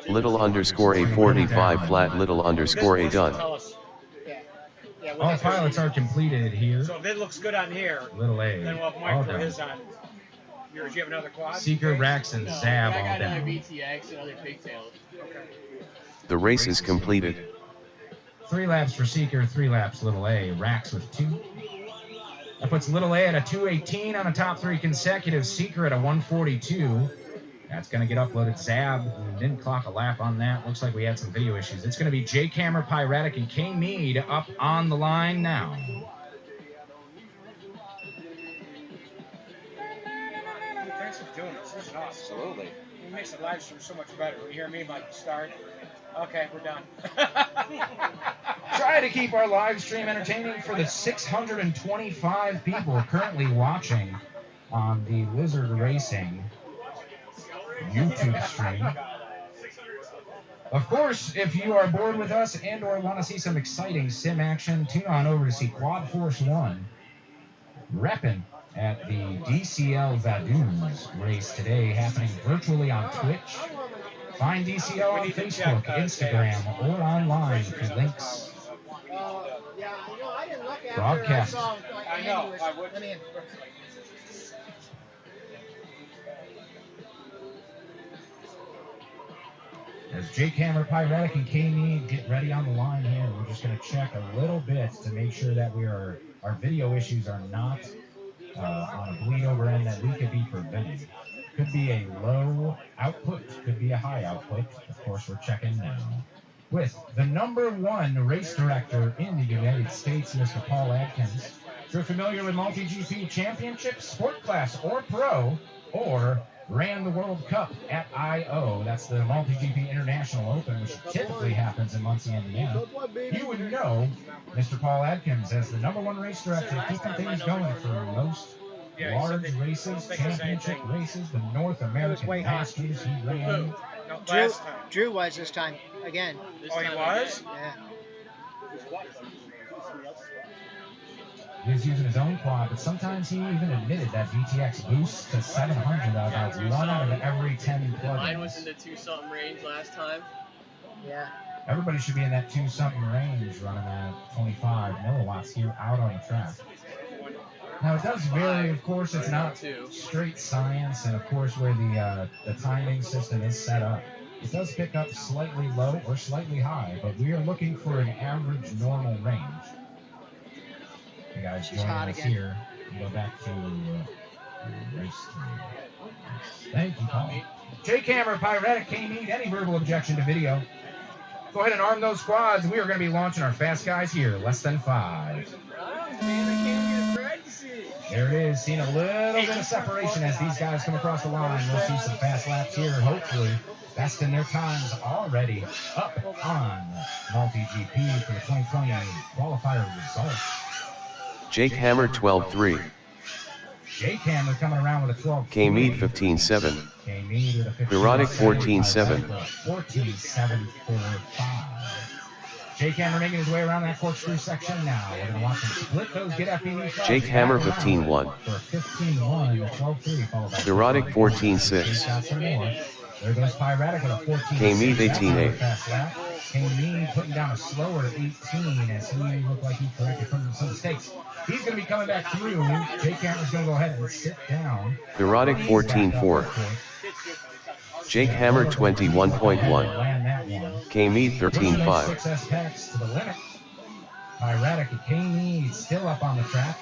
Little underscore A 45 flat. Little underscore A done. All pilots are completed here. So if it looks good on here, Little A, then we'll have Mike for his on yours. You have another quad? Seeker, Rax, and Zab all I got another down. VTX and other pigtails. Okay. The race is completed. 3 laps for Seeker, 3 laps Little A. Rax with 2. That puts Little A at a 218 on the top 3 consecutive. Seeker at a 142. That's going to get uploaded. Zab didn't clock a lap on that. Looks like we had some video issues. It's going to be Jake Hammer, Pyretic, and K Mead up on the line now. Thanks for doing this. This is awesome. Absolutely. It makes the live stream so much better. When you hear me, like, start. Okay, we're done. Try to keep our live stream entertaining for the 625 people currently watching on the Lizard Racing YouTube stream. Of course, if you are bored with us and or want to see some exciting sim action, tune on over to see Quad Force 1 repping at the DCL Vadoons race today, happening virtually on Twitch. Find DCL on Facebook, Instagram, or online through links. Yeah, you know, I didn't look after Broadcast. I saw, like, I know. Andy was, I would. I mean, As Jake Hammer, Pyretic, and K-Mead get ready on the line here, we're just going to check a little bit to make sure that our video issues are not on a bleed over end that we could be preventing. Could be a low output, could be a high output. Of course, we're checking now with the #1 race director in the United States, Mr. Paul Adkins. If you're familiar with multi-GP championship, sport class, or pro, or ran the World Cup at I.O., that's the multi-GP International Open, which typically happens in Muncie, Indiana, you would know Mr. Paul Adkins as the #1 race director, keeping things going for most large races, championship races, the North American Masters he ran. Drew was this time again. Oh, he was? Yeah. He was using his own quad, but sometimes he even admitted that VTX boosts to 700 out of 1 out of every 10 plugins. Mine was in the 2-something range last time. Yeah. Everybody should be in that 2-something range running at 25 milliwatts here out on the track. Now, it does vary, of course, it's not straight science, and of course, where the timing system is set up. It does pick up slightly low or slightly high, but we are looking for an average normal range. You guys joining us here. We'll go back to race 3. Thank you, Paul. Jake Hammer, Pyretic, K-Mead, any verbal objection to video? Go ahead and arm those squads. We are going to be launching our fast guys here, less than 5. There it is, seeing a little bit of separation as these guys come across the line. We'll see some fast laps here, hopefully besting their times already up on multi-GP for the 2020 qualifier results. Jake Hammer 12-3. Jake Hammer coming around with a 12. K-Mead 15-7. K-Mead with a 15. Erotic 14-7. 14-7-4-5. Jake Hammer making his way around that corkscrew section now. We're going to watch him split those get FPV. Jake Hammer 15-1. For 15-1, 12-3 followed by Erotic 14-6. got some more. There goes Pyretic with a 14. K-Mead 18-8. K-Mead putting down a slower 18 as he looked like he corrected from some mistakes. He's going to be coming back through. Jake Hammer's going to go ahead and sit down. Erotic 14-4. Jake Hammer 21.1. K-Mead 13-5. Success packs to the limit. Pyretic and K-Mead still up on the track.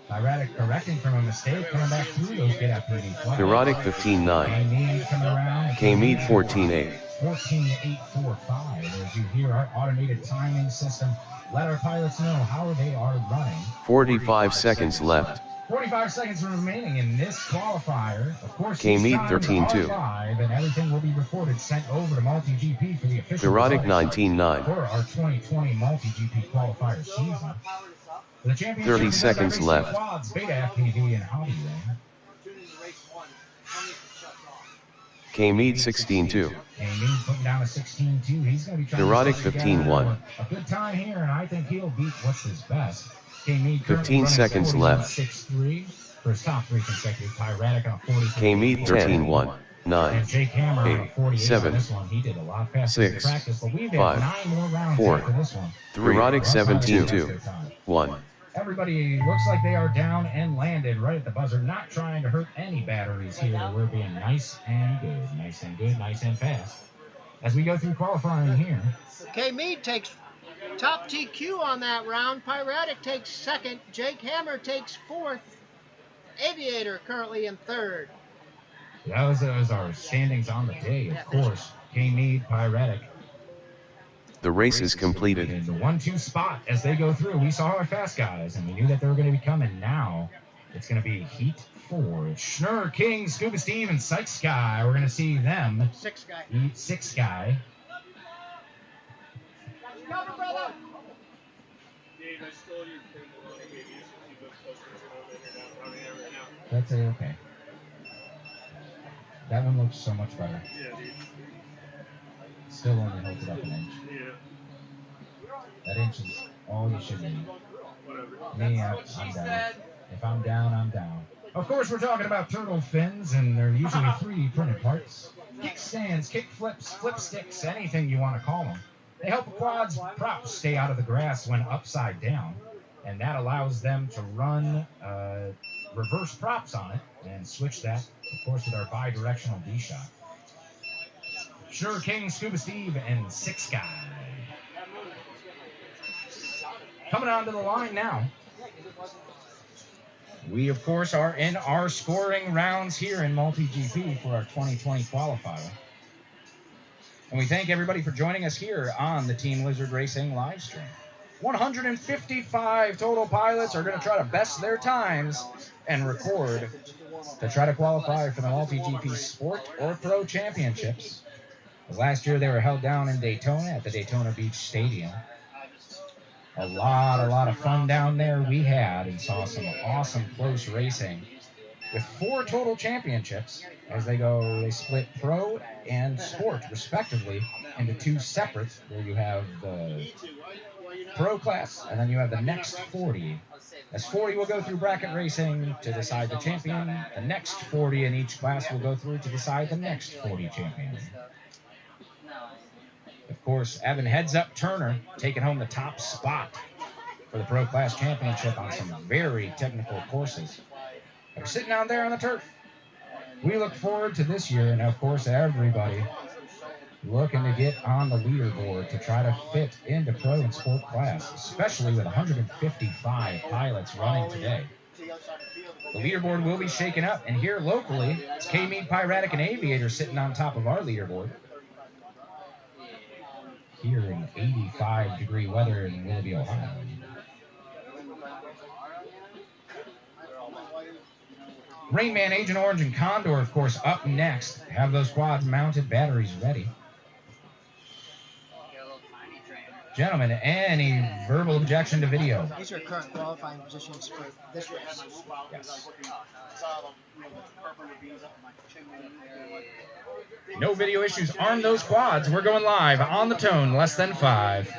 Pyretic correcting from a mistake, coming back through those get FPV flags. Erotic 15-9. K-Mead coming around. K-Mead 14-8. 14-8-4-5. As you hear our automated timing system, let our pilots know how they are running. 45 seconds left. 45 seconds remaining in this qualifier. Of course, K-Mead 13-2. Live, and everything will be recorded, sent over to MultiGP for the official Erotic results 19-9. for our 2020 MultiGP qualifier season. For the championship, 30 seconds left. Quads, Beta FPV, and Hobby Ring. K-Mead 16-2. K-Mead putting down a 16-2. He's going to be trying Erotic to 15-1. a good time here, and I think he'll beat what's his best. K-Mead 15 seconds left. 6-3 for his top 3 consecutive. Pyretic on a 40. K-Mead 13-1. 9. And Jake Hammer on a 48 7. on this one. He did a lot faster in 6. practice, but we've 5. had 9 more rounds 4. after this one. 3. Erotic 17-2. 1. Everybody looks like they are down and landed right at the buzzer, not trying to hurt any batteries here. We're being nice and good, nice and good, nice and fast. As we go through qualifying here. K-Mead takes top TQ on that round. Pyretic takes second. Jake Hammer takes fourth. Aviator currently in third. Those are our standings on the day, of course. K-Mead, Pyretic. The race is completed. In the 1-2 spot as they go through. We saw our fast guys, and we knew that they were going to be coming. Now it's going to be Heat 4. Schnurr, King, Scuba Steve, and Psych Sky. We're going to see them. Six guy. Heat 6 guy. Cover, brother. Dave, I stole your thing. Maybe you should keep those posters over here now. That's okay. That one looks so much better. Yeah, dude. Still only holds it up an inch. Yeah. That inch is all you should need. Whatever. Me, I'm down. If I'm down, I'm down. Of course, we're talking about turtle fins, and they're usually 3D printed parts. Kickstands, kick flips, flip sticks, anything you want to call them. They help the quads props stay out of the grass when upside down, and that allows them to run reverse props on it and switch that, of course, with our bi-directional D-shot. Sure, King, Scuba Steve, and 6 guy. Coming onto the line now. We, of course, are in our scoring rounds here in Multi-GP for our 2020 qualifier. And we thank everybody for joining us here on the Team Lizard Racing live stream. 155 total pilots are going to try to best their times and record to try to qualify for the Multi-GP Sport or Pro Championships. Last year they were held down in Daytona at the Daytona Beach Stadium. A lot of fun down there we had and saw some awesome close racing with 4 total championships as they split Pro and Sport respectively into 2 separate, where you have the Pro class and then you have the next 40. As 40 will go through bracket racing to decide the champion. The next 40 in each class will go through to decide the next 40 champion. Of course, Evan Heads Up Turner taking home the top spot for the Pro Class Championship on some very technical courses. They're sitting down there on the turf. We look forward to this year, and of course, everybody looking to get on the leaderboard to try to fit into Pro and Sport class, especially with 155 pilots running today. The leaderboard will be shaken up, and here locally, it's K-Mead, Pyretic, and Aviator sitting on top of our leaderboard. Here in 85-degree weather in Willoughby, Ohio. Rain Man, Agent Orange, and Condor, of course, up next. Have those quads mounted, batteries ready. Gentlemen, any verbal objection to video? These are current qualifying positions for this race. Yes. No video issues. Arm those quads. We're going live on the tone, less than 5.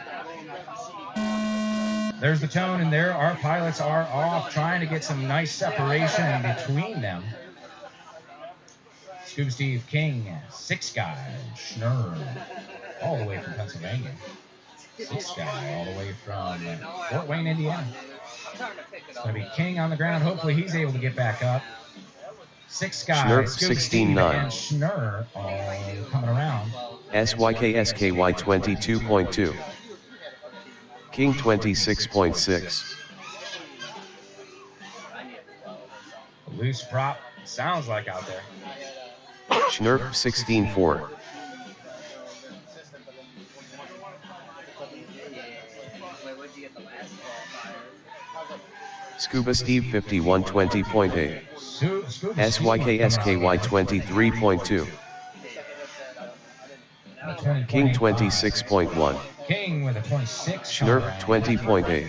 There's the tone, and there our pilots are off, trying to get some nice separation in between them. Scuba Steve, King, 6 guy, Schnurr, all the way from Pennsylvania. 6 guy, all the way from Fort Wayne, Indiana. It's going to be King on the ground. Hopefully he's able to get back up. 6 guy, Schnurr, Scuba 16-9. and Schnurr all coming around. SYKSKY 22.2. King 26.6. Loose prop, sounds like out there. Schnurr 16.4. Scuba Steve 5120.8. SYKSKY 23.2. King 26.1. King with a 26. Schnurr 20.8.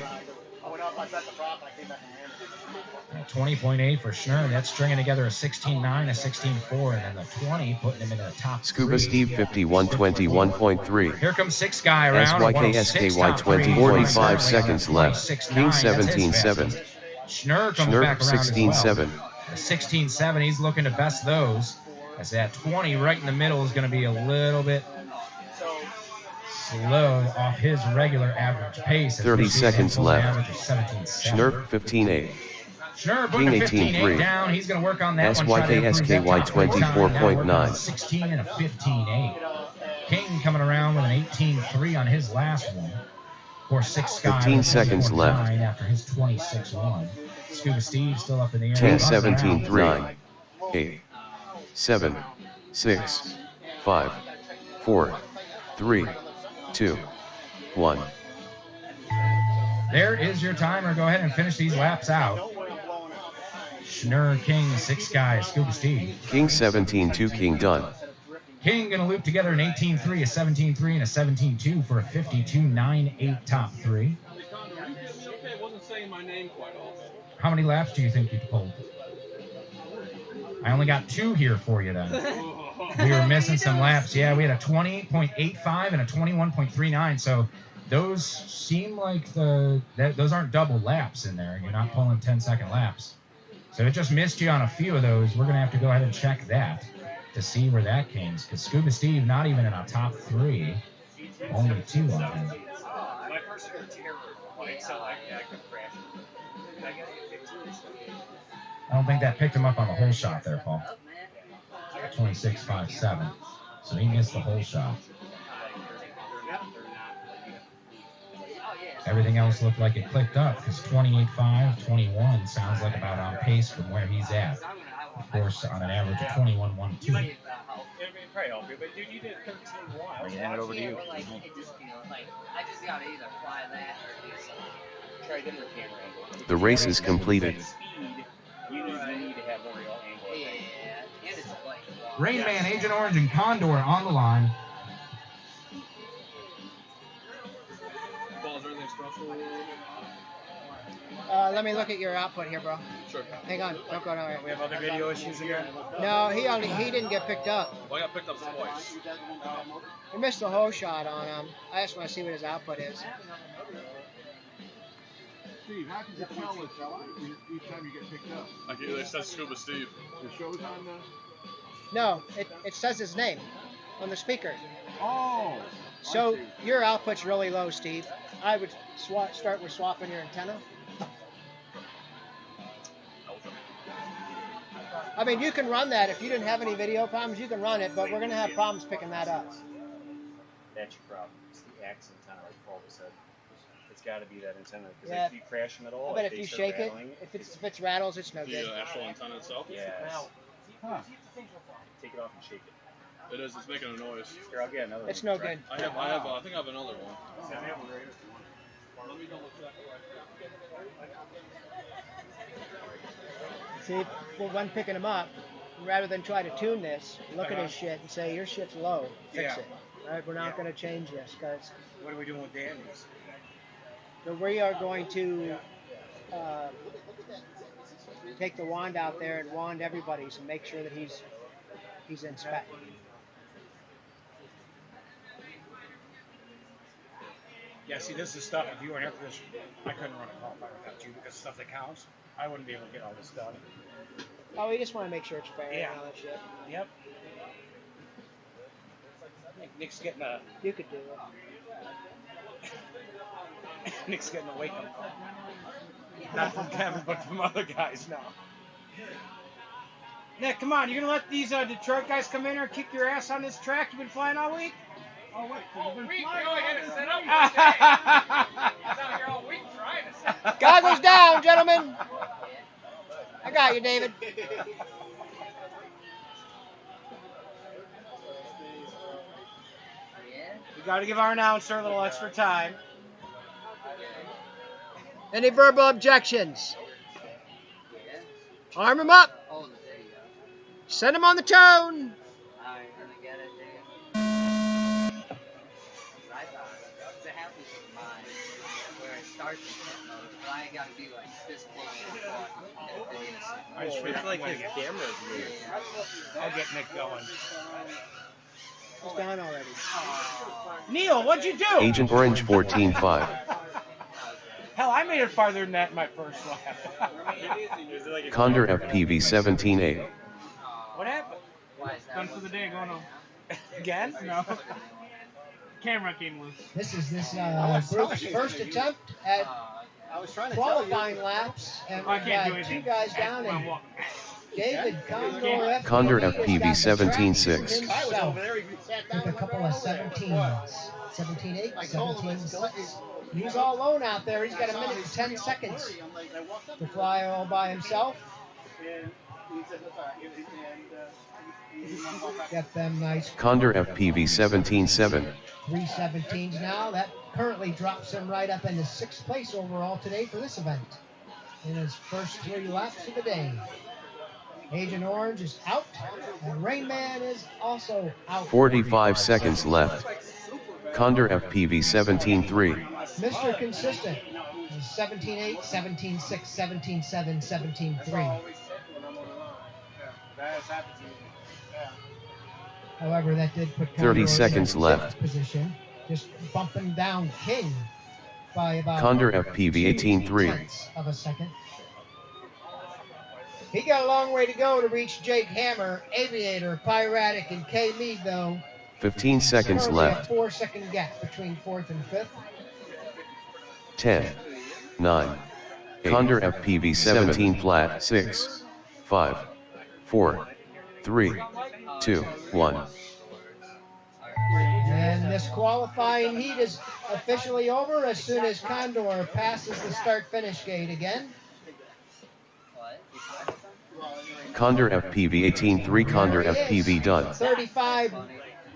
20.8 for Schnurr. That's stringing together a 16.9, a 16.4, and then the 20, putting him into the top Scuba 3. Steve 5121.3. Here comes 6 guy around. SYKSKY 20. 45 seconds left. King 17.7. Schnurr comes Schnurr back around 16.7. The 16.7, he's looking to best those. As that 20 right in the middle is going to be a little bit slow off his regular average pace. 30 seconds left. Schnurr 15.8. Schnurr putting a 15.8 down. He's going to work on that one. SYKSKY 24.9. 16 and a 15.8. King coming around with an 18.3 on his last one. Of course, 6 guy 15 seconds left. After his 26.1. Scuba Steve still up in the air. 10, 17, 3, 8. 7, 6, 5, 4, 3, 2, 1. There is your timer. Go ahead and finish these laps out. Schnurr, King, 6 guys. Scuba Steve. King 17-2, King done. King going to loop together an 18-3, a 17-3, and a 17-2 for a 52-9-8 top 3. How many laps do you think you pulled? I only got 2 here for you then. We were missing some laps. Yeah, we had a 20.85 and a 21.39. So those seem like those aren't double laps in there. You're not pulling 10-second laps. So it just missed you on a few of those. We're going to have to go ahead and check that to see where that came. Because Scuba Steve, not even in a top 3. Only 2 on him. My first year terror, like, so I could crash. I don't think that picked him up on the whole shot there, Paul. 26.57. So he missed the whole shot. Everything else looked like it clicked up because 28.5, 21 sounds like about on pace from where he's at. Of course, on an average of 21.12. Probably help you, but dude, you did 13.1. I'll hand it over to you. I just gotta either fly that or do something. Try different camera angle. The race is completed. You need to have more angle. Yeah, and it's like Rain Man, Agent Orange, and Condor on the line. Let me look at your output here, bro. Sure. Hang on. Don't go nowhere. We have other video issues again? No, he didn't get picked up. Well, I got picked up twice. We missed the whole shot on him. I just want to see what his output is. Steve, how can you tell us each time you get picked up? It says Scuba Steve. It shows on the... No, it says his name on the speaker. Oh! So your output's really low, Steve. I would start with swapping your antenna. I mean, you can run that. If you didn't have any video problems, you can run it, but we're going to have problems picking that up. That's your problem. It's the axe antenna, like Paul said. It's got to be that antenna. Because Yeah. if you crash them at all, I bet if you shake it, if it rattles, it's no good. The actual antenna itself? Yes. Huh. Take it off and shake it. It is. It's making a noise. Here, I'll get another It's one. no good. I think I have another one. Let me double check. See, when picking him up, rather than try to tune this, look at his shit and say, your shit's low. Fix it. All right, we're not going to change this, guys. What are we doing with Danny's? So we are going to take the wand out there and wand everybody's and make sure that he's in spec. Yeah, see, this is stuff, if you weren't here for this, I couldn't run a qualifier without you because stuff that counts, I wouldn't be able to get all this done. Oh, we just want to make sure it's fair Yeah. and all that shit. Yep. Nick's getting a... You could do it. Nick's getting a wake-up call. Not from Kevin, but from other guys now. Nick, come on, you going to let these Detroit guys come in here and kick your ass on this track you've been flying all week? Oh, wait. All week? You only had to set up one day. He's out here all week trying to set up. Goggles down, gentlemen. I got you, David. We got to give our announcer a little extra time. Any verbal objections? Arm him up. Send him on the tone. I just feel like his camera's weird. I'll get Nick going. He's done already. Neil, what'd you do? Agent Orange 14.5. Hell, I made it farther than that in my first lap. Condor FPV 17A. What happened? Done for the day, going home. Again? No. Camera came loose. This is this group's first attempt at qualifying laps, and we've got two guys down, and David Condor FPV 17.6. Took a couple of 17s. 17.8, 17.6. He's all alone out there. He's got a minute and 10 seconds to fly all by himself. Get them nice. Condor FPV 17-7. 317s now. That currently drops him right up into 6th place overall today for this event in his first 3 laps of the day. Agent Orange is out, and Rain Man is also out. 45 seconds left. Condor FPV 17-3. Mr. Consistent is 17-8, 17-6, 17-7, 17-3. However, that did put 30 seconds left. Position, just bumping down King by about Condor FPV 18-3 of a second. He got a long way to go to reach Jake Hammer, Aviator, Piratic, and K. Mead, though. 15 seconds left. A 4-second gap between 4th and 5th. 10, 9. Condor FPV 17 flat. 6, 5, 4, 3, 2, 1. And this qualifying heat is officially over as soon as Condor passes the start-finish gate again. Condor FPV 18-3. Condor FPV done.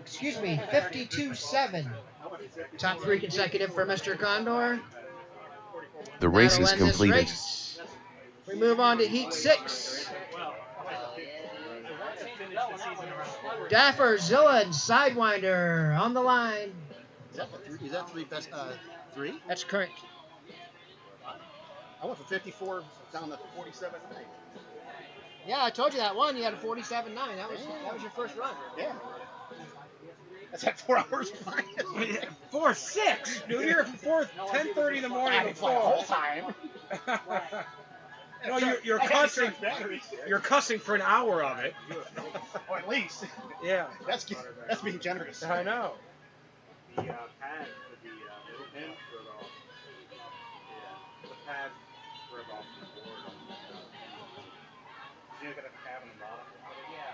52-7. Top 3 consecutive for Mr. Condor. The race is completed. We move on to Heat 6. Dapper, Zilla, and Sidewinder on the line. Is that 3 best 3? That's correct. I went from 54 down to 47.9. Yeah, I told you that one. You had a 47.9. That was your first run. Yeah. That's like 4 hours behind. 4-6. Dude, you're 10:30 in the morning before. The whole time. No, you're cussing. You're cussing for an hour of it. Or at least. Yeah. That's being generous. I know. The pad for the middle pin broke off. Yeah. The pad broke off the board. You got a tab on the bottom? Yeah.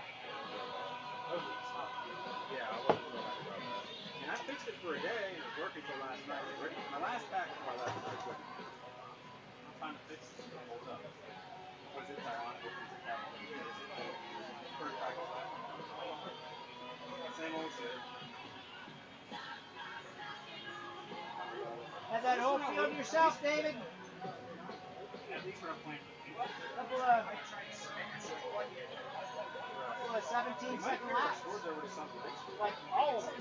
Yeah, I wasn't sure about that. And I fixed it for a day, and it was working until last night. My last pack was my last night. I'm trying to fix it to hold up. Was it ironic? First pack was last. Same old shit. Have that whole field yourself, David. At least we're playing. Couple of 17-second laps. Like all of them.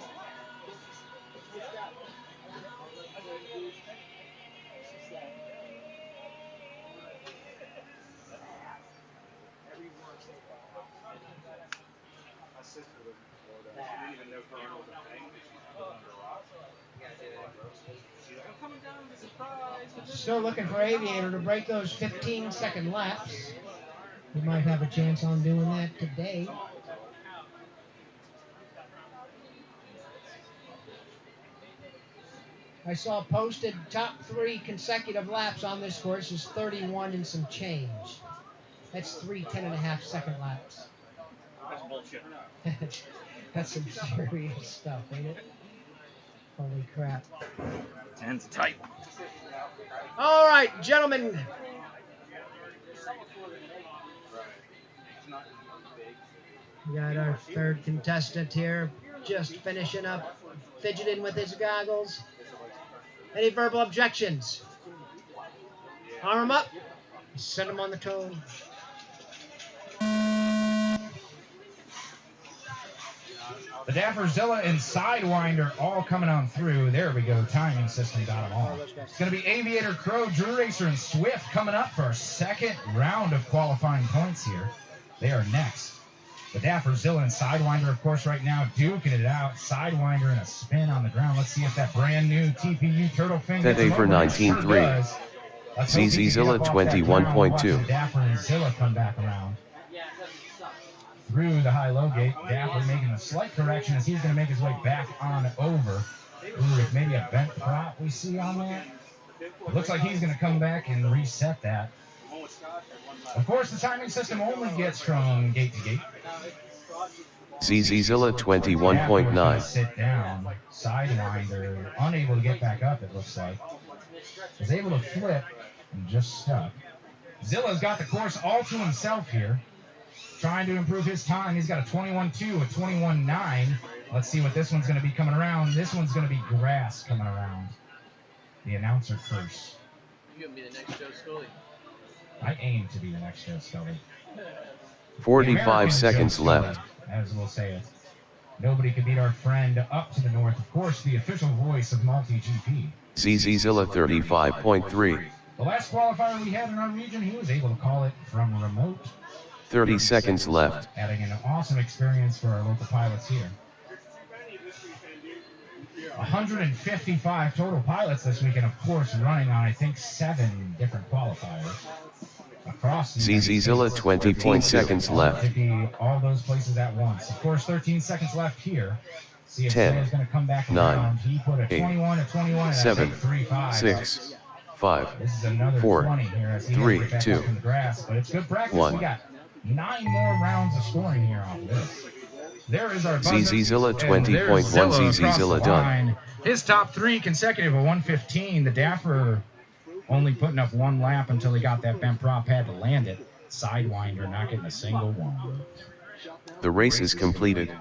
My sister was in Florida. She didn't even know Corona was a thing. She was under rocks. She's like, I'm coming down to surprise. Still looking for Aviator to break those 15-second laps. We might have a chance on doing that today. I saw posted top 3 consecutive laps on this course is 31 and some change. That's 3 10.5-second laps. That's bullshit. That's some serious stuff, ain't it? Holy crap. 10's tight. All right, gentlemen. We got our 3rd contestant here, just finishing up, fidgeting with his goggles. Any verbal objections? Arm up. Send him on the toe. The Dapper, Zilla, and Sidewinder all coming on through. There we go. Timing system got them all. It's going to be Aviator, Crow, Drew Racer, and Swift coming up for our 2nd round of qualifying points here. They are next. The Dapper, Zilla, and Sidewinder, of course, right now duking it out. Sidewinder in a spin on the ground. Let's see if that brand new TPU Turtle Fin That A for 19-3. ZZ Zilla 21.2. Dapper and Zilla come back around. Through the high-low gate, Dapper making a slight correction as he's going to make his way back on over. Ooh, maybe a bent prop we see on that. It looks like he's going to come back and reset that. Of course, the timing system only gets from gate to gate. ZZ Zilla 21.9. Sit down. Sidewinder, unable to get back up, it looks like. Was able to flip and just stuck. Zilla's got the course all to himself here. trying to improve his time. He's got a 21.2, a 21.9. Let's see what this one's going to be coming around. This one's going to be Grass coming around. The announcer first. You're going to be the next Joe Scully. I aim to be the next Joe Scully. 45 seconds left. As we'll say it. Nobody could beat our friend up to the north. Of course, the official voice of multi-GP. ZZZilla 35.3. The last qualifier we had in our region, he was able to call it from remote. 30 seconds left. Adding an awesome experience for our local pilots here. 155 total pilots this weekend, of course, running on, I think, 7 different qualifiers. Across ZZZilla 20 seconds left. To be all those places at once. Of course, 13 seconds left here. See if 10, Zilla's going to come back 9, around. He put a 21, a 21, and 7, a 3-5. 6, 5, This is another 4, 20 here as he 3, has to get back 2, up in the grass, but it's good practice. 1. We got 9 more rounds of scoring here off of this. There is our buzzer. ZZZilla And there's 20.1. Zilla across the ZZZilla done. line. His top 3 consecutive, a 115. The Dapper only putting up 1 lap until he got that bent prop pad to land it. Sidewinder, not getting a single one. The race is completed.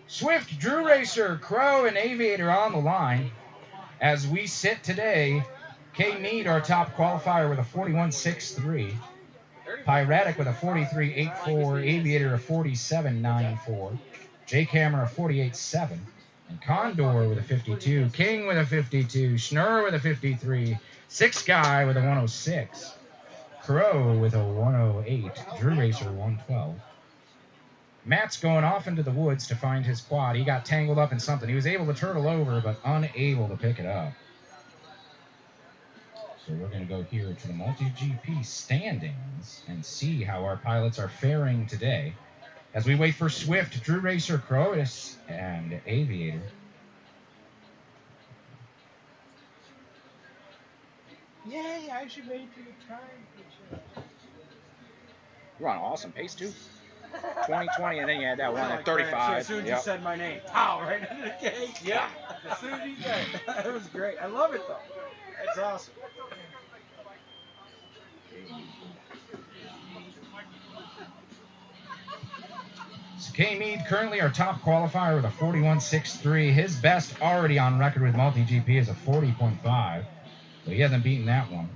Swift, Drew Racer, Crow, and Aviator on the line. As we sit today, K. Mead, our top qualifier, with a 41.63. Piratic with a 43.84. Aviator a 47.94. Jake Hammer a 48.7. And Condor with a 52. King with a 52. Schnurr with a 53. Six Guy with a 106. Crow with a 108. Drew Racer 112. Matt's going off into the woods to find his quad. He got tangled up in something. He was able to turtle over, but unable to pick it up. So we're going to go here to the multi-GP standings and see how our pilots are faring today. As we wait for Swift, Drew Racer, Crotus, and Aviator. Yay, I actually made it to the time. You're on an awesome pace, too. 2020, and then you had that one at 35. As soon as you said my name, pow, right into the cake. Yeah. As soon as you said it. It was great. I love it, though. It's awesome. K. Mead, currently our top qualifier with a 41.63. His best already on record with multi-GP is a 40.5. So he hasn't beaten that one.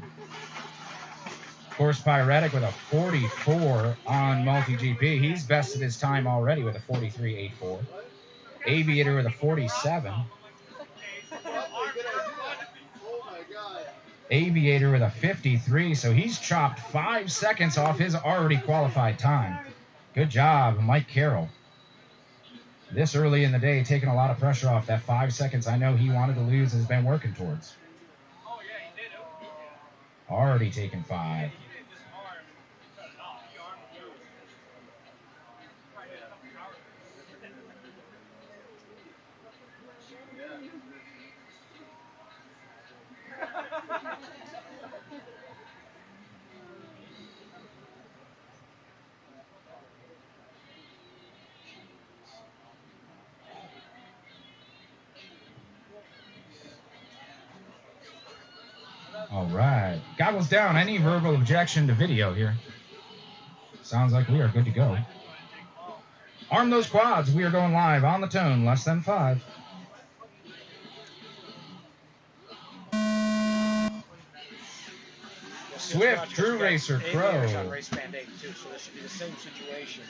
Of course, Pyretic with a 44 on multi-GP. He's bested his time already with a 43.84. Aviator with a 47. Aviator with a 53, so he's chopped 5 seconds off his already qualified time. Good job, Mike Carroll. This early in the day, taking a lot of pressure off. That 5 seconds I know he wanted to lose has been working towards. Already taken 5. All right. Goggles down. Any verbal objection to video here? Sounds like we are good to go. Arm those quads. We are going live on the tone. Less than 5. Swift, Drew Racer, Crow. On race band 8 too, so this should be the same situation.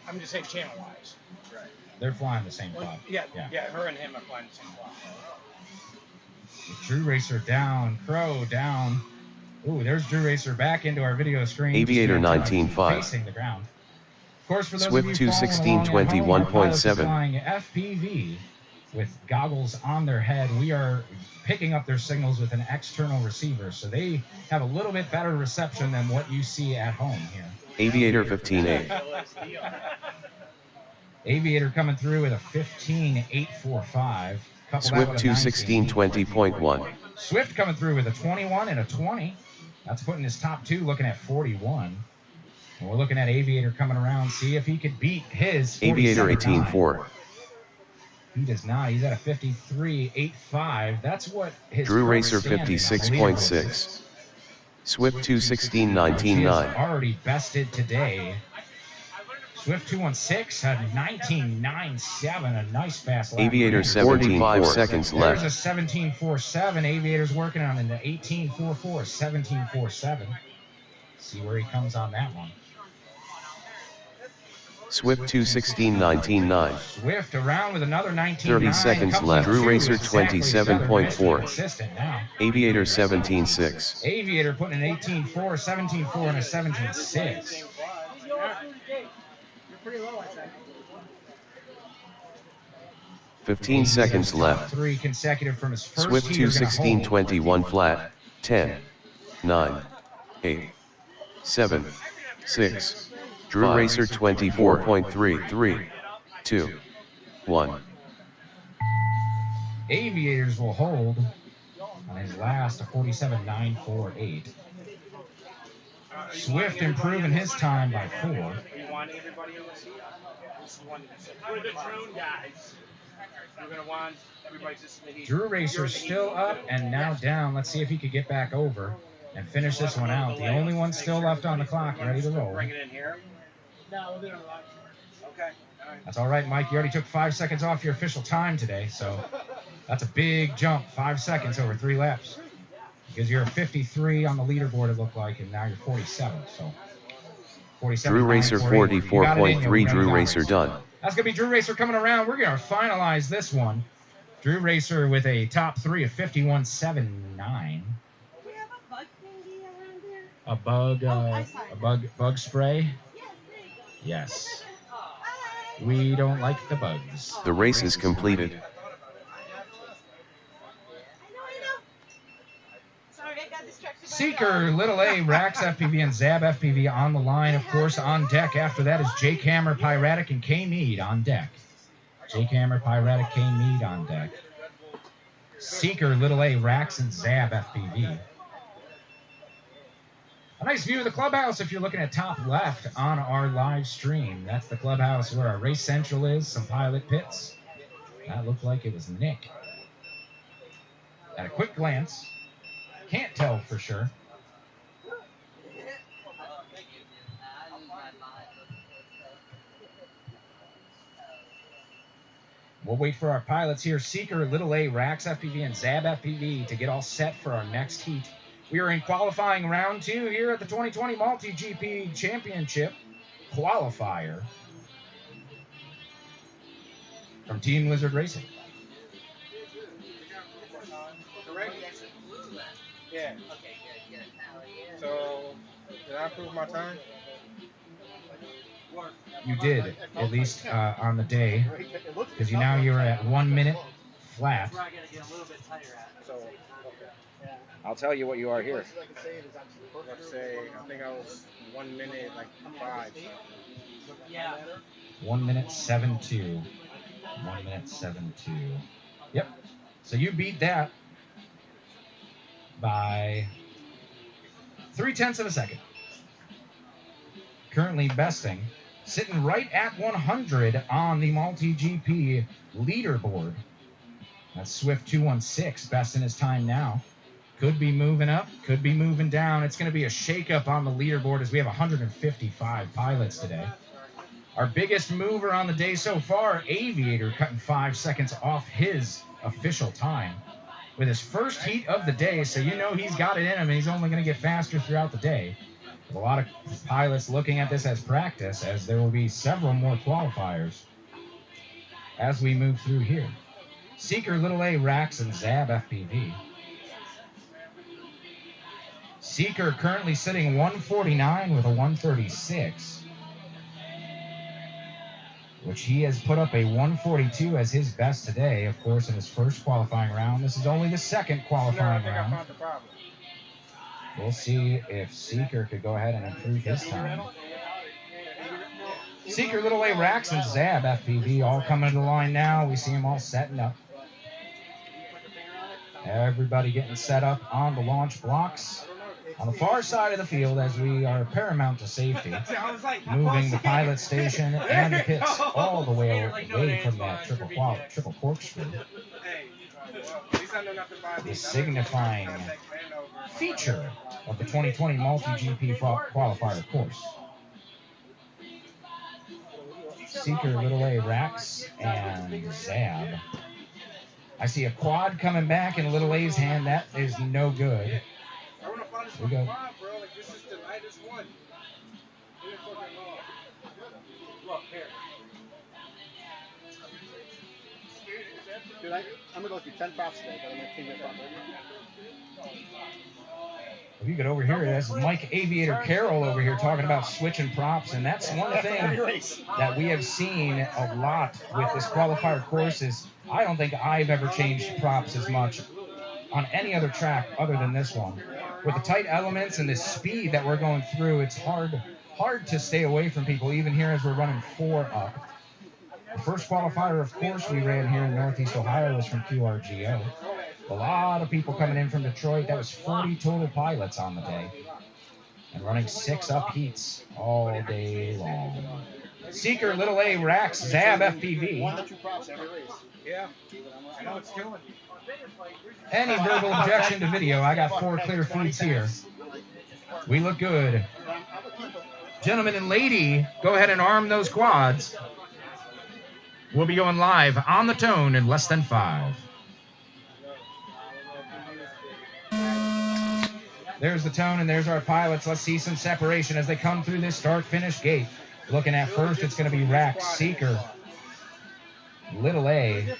I'm just saying channel-wise. Right. They're flying the same quad. Yeah, her and him are flying the same quad. Drew Racer down, Crow down. Ooh, there's Drew Racer back into our video screen. Aviator 19.5. Facing the ground. Of course, for those Swift of you 216.21.7. flying FPV with goggles on their head, we are picking up their signals with an external receiver, so they have a little bit better reception than what you see at home here. Aviator 15.8. Aviator coming through with a 15.845. Swift 216.20.1. Swift coming through with a 21 and a 20. That's putting his top two looking at 41. And we're looking at Aviator coming around, see if he could beat his Aviator 47.9. 18.4. He does not. He's at a 53.85. That's what his Drew current Racer standing is. 56.6. Swift 216.19.9. Already bested today. Swift 216 had 19.97, a nice fast lap. Aviator 45 seconds left. There's a 17.47. Aviator's working on an 18.44, 17.47. See where he comes on that one. Swift 216.19.9. Swift around with another 19.9. 30 seconds left. Drew Racer 27.4. Aviator 17.6. Aviator putting an 18.4, 17.4, and a 17.6. You're pretty low, I think. 15 seconds left. 3 consecutive from his first Swift 216.21 flat. 10, 9, 8, 7, 6. Drew Racer 24.3, 3, 2, 1. Aviators will hold on his last, a 47.948. Swift improving his time by 4. We want everybody in the seat. We're the drone guys. We're going to want everybody just in the heat. Drew Racer's still up and now down. Let's see if he could get back over and finish this one out. The only one still left on the clock, ready to roll. Bring it in here. No, we'll do it on live. Okay. All right. That's all right, Mike. You already took 5 seconds off your official time today, so that's a big jump, 5 seconds over 3 laps. Because you're 53 on the leaderboard, it looked like, and now you're 47. So 47. Drew Racer 44.3. Drew Racer done. That's going to be Drew Racer coming around. We're going to finalize this one. Drew Racer with a top 3 of 51.79. A bug, bug spray? Yes. We don't like the bugs. The race is completed. Seeker, Little A, Rax FPV, and Zab FPV on the line. Of course, on deck after that is Jake Hammer, Pyratic, and K Mead on deck. Jake Hammer, Pyratic, K Mead on deck. Seeker, Little A, Rax, and Zab FPV. A nice view of the clubhouse if you're looking at top left on our live stream. That's the clubhouse where our race central is, some pilot pits. That looked like it was Nick. At a quick glance, can't tell for sure. We'll wait for our pilots here, Seeker, Little A, Rax FPV, and Zab FPV to get all set for our next heat. We are in qualifying round 2 here at the 2020 Multi-GP Championship qualifier from Team Lizard Racing. Yeah. So, did I prove my time? You did, at least on the day, because now you're at 1 minute flat. I'll tell you what you are here. Let's say, I think I was 1 minute, like 5. Yeah. 1 minute 7.2. 1 minute 7.2. Yep. So you beat that by 0.3 of a second. Currently besting, sitting right at 100 on the multi-GP leaderboard. That's Swift 216, best in his time now. Could be moving up, could be moving down. It's going to be a shake-up on the leaderboard as we have 155 pilots today. Our biggest mover on the day so far, Aviator, cutting 5 seconds off his official time with his first heat of the day, so you know he's got it in him and he's only going to get faster throughout the day. With a lot of pilots looking at this as practice, as there will be several more qualifiers as we move through here. Seeker, Little A, Rax, and Zab FPV. Seeker currently sitting 149 with a 136, which he has put up a 142 as his best today, of course, in his first qualifying round. This is only the second qualifying round. We'll see if Seeker could go ahead and improve his time. Seeker, Little A, Rax, and Zab FPV all coming to the line now. We see them all setting up. Everybody getting set up on the launch blocks. On the far side of the field, as we are paramount to safety, moving the pilot station and the pits all the way away from that triple corkscrew. The signifying feature of the 2020 Multi-GP qualifier course. Seeker, Little A, Rax, and Zab. I see a quad coming back in Little A's hand. That is no good. We go. Dude, I'm gonna go through 10 props today, but I'm gonna team it up. If you could overhear it, that's Mike Aviator Carroll over here talking about switching props, and that's one thing that we have seen a lot with this qualifier course is I don't think I've ever changed props as much on any other track other than this one. With the tight elements and the speed that we're going through, it's hard to stay away from people, even here as we're running 4 up. The first qualifier, of course, we ran here in Northeast Ohio was from QRGO. A lot of people coming in from Detroit. That was 40 total pilots on the day. And running 6 up heats all day long. Seeker, Little A, Rax, Zab, FPV. 1 to 2 props every race. Yeah. I know it's killing you. Any verbal objection to video, I got 4 clear feeds here. We look good. Gentlemen and lady, go ahead and arm those quads. We'll be going live on the tone in less than 5. There's the tone, and there's our pilots. Let's see some separation as they come through this start-finish gate. Looking at first, it's going to be Rax, Seeker, Little A.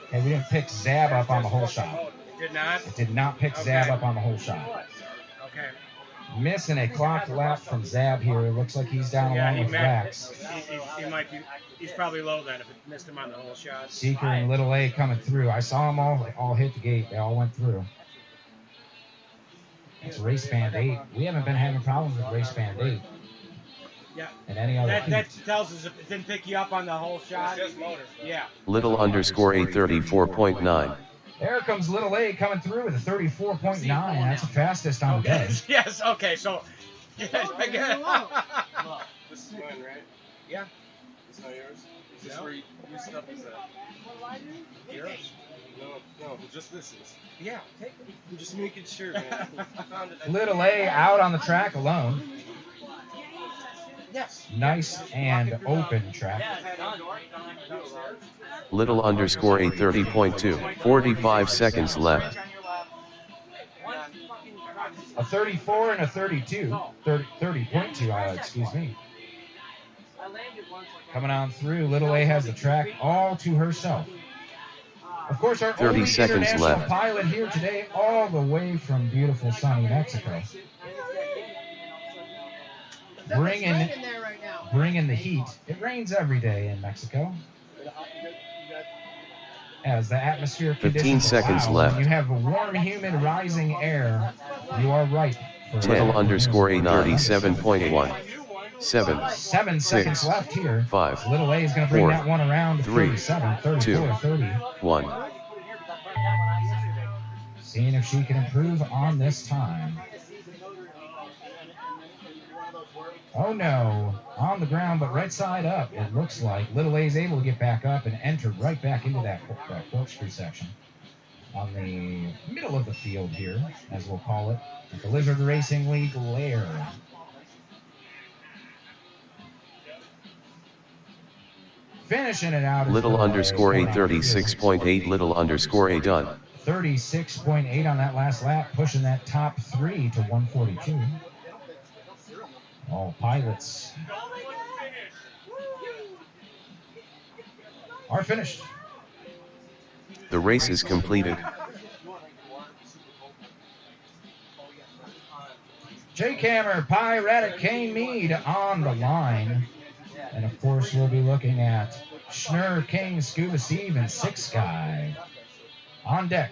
Okay, we didn't pick Zab up on the whole shot. Did not? It did not pick Zab up on the whole shot. Okay. Missing a clock lap from Zab here. It looks like he's down along with Rax. He might be. He's probably low then if it missed him on the whole shot. Seeker and Little A coming through. I saw them all hit the gate. They all went through. It's race band 8. We haven't been having problems with race band 8. Yeah. And any other that tells us if it didn't pick you up on the whole shot. It's just motors. Yeah. Little underscore a 34.9. There comes Little A coming through with a 34.9. That's the fastest on the day. Yes. Okay. So. Yes, again. This is mine, right? Yeah. It's not yours? Is this where your stuff is at? Yours? No, just this is. Yeah, take it. I'm just making sure, man. I found it. Little A out on the track alone. Yes. Nice and open track. Little underscore a 30.2. 45 seconds left. A 34 and a 32. 30.2, excuse me. Coming on through, Little A has the track all to herself. Of course, our 30 only seconds international left. pilot here today, all the way from beautiful sunny Mexico. Bringing the heat. It rains every day in Mexico. As the atmosphere 15 seconds allow, left. when you have a warm, humid, rising air, you are ripe. Little underscore a 37.1. 7 seconds left here. 5 Little A is going to bring 4 that one around to 3 37, 34, 2 30. 1. Seeing if she can improve on this time. Oh no, on the ground, but right side up. It looks like Little A is able to get back up and enter right back into that corkscrew section. On the middle of the field here, as we'll call it, at the Lizard Racing League lair. Finishing it out. Little underscore a 36.8. Little underscore a done. 36.8 on that last lap, pushing that top 3 to 142. All pilots are finished. The race is completed. Jake Hammer, Piratic Kane Mead on the line. And of course, we'll be looking at Schnurr, King, Scuba Steve, and Six Guy on deck.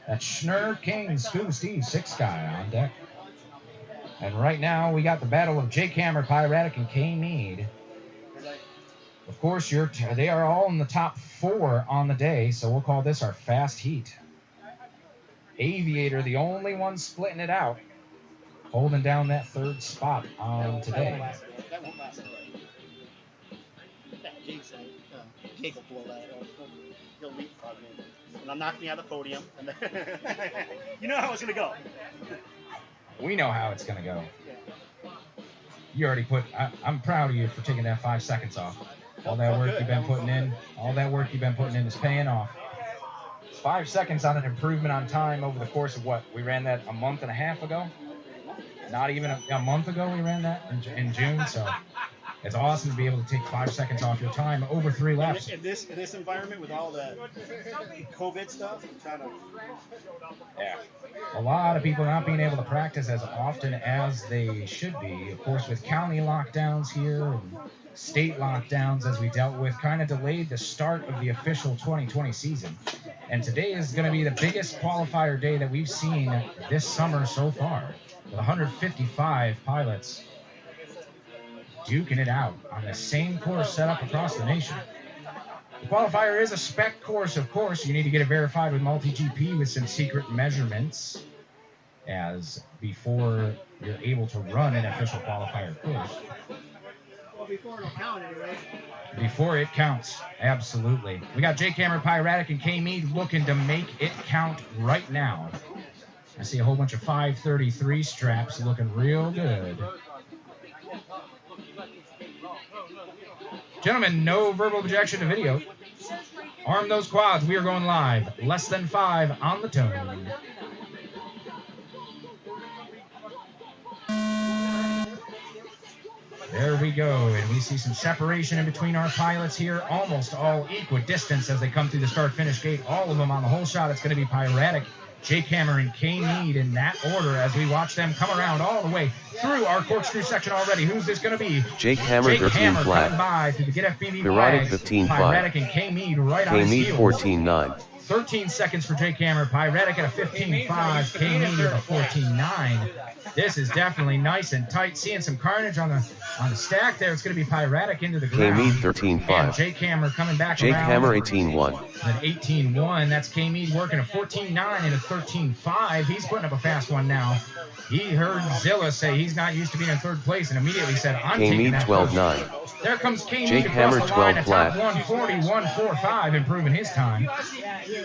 That's Schnurr, King, Scuba Steve, Six Guy on deck. And right now, we got the battle of Jake Hammer, Piratic, and Kane Mead. Of course, they are all in the top 4 on the day, so we'll call this our fast heat. Aviator, the only one splitting it out, holding down that third spot on today. That won't last. Yeah, Jake will blow that out. He'll leapfrog me. And I'll knock me out of the podium. And then you know how it's going to go. We know how it's going to go. You already I'm proud of you for taking that 5 seconds off. All that work you've been putting in is paying off. 5 seconds on an improvement on time over the course of what? We ran that a month and a half ago? Not even a month ago we ran that in June, so it's awesome to be able to take 5 seconds off your time over 3 laps. In this environment with all the COVID stuff, I'm trying to... Yeah. A lot of people not being able to practice as often as they should be. Of course, with county lockdowns here and state lockdowns as we dealt with, kind of delayed the start of the official 2020 season. And today is going to be the biggest qualifier day that we've seen this summer so far, with 155 pilots duking it out on the same course set up across the nation. The qualifier is a spec course, of course. You need to get it verified with multi-GP with some secret measurements as before you're able to run an official qualifier course. Well, before it'll count anyway. Before it counts, absolutely. We got Jake Hammer, Pyratic, and K Mead looking to make it count right now. I see a whole bunch of 533 straps looking real good. Gentlemen, no verbal projection to video. Arm those quads. We are going live. Less than 5 on the tone. There we go, and we see some separation in between our pilots here, almost all equidistant as they come through the start-finish gate. All of them on the whole shot. It's going to be Pyratic, Jake Hammer, and K Mead in that order as we watch them come around all the way through our corkscrew section already. Who's this going to be? Jake Hammer, 13 flat. By through the Get FPV Pyratic, 15 flat. Pyratic and K Mead right on his heels. 14.9. 13 seconds for Jake Hammer. Pyratic at a 15.5. K Mead at a 14.9. This is definitely nice and tight. Seeing some carnage on the stack there. It's going to be Pyratic into the ground. K Mead 13.5. And Jake Hammer coming back Jake around. Hammer 18.1. An 18.1. That's K Mead working a 14.9 and a 13.5. He's putting up a fast one now. He heard Zilla say he's not used to being in third place and immediately said, I'm taking that 12.9. There comes K Mead Jake Hammer 12 flat. 140.145, improving his time.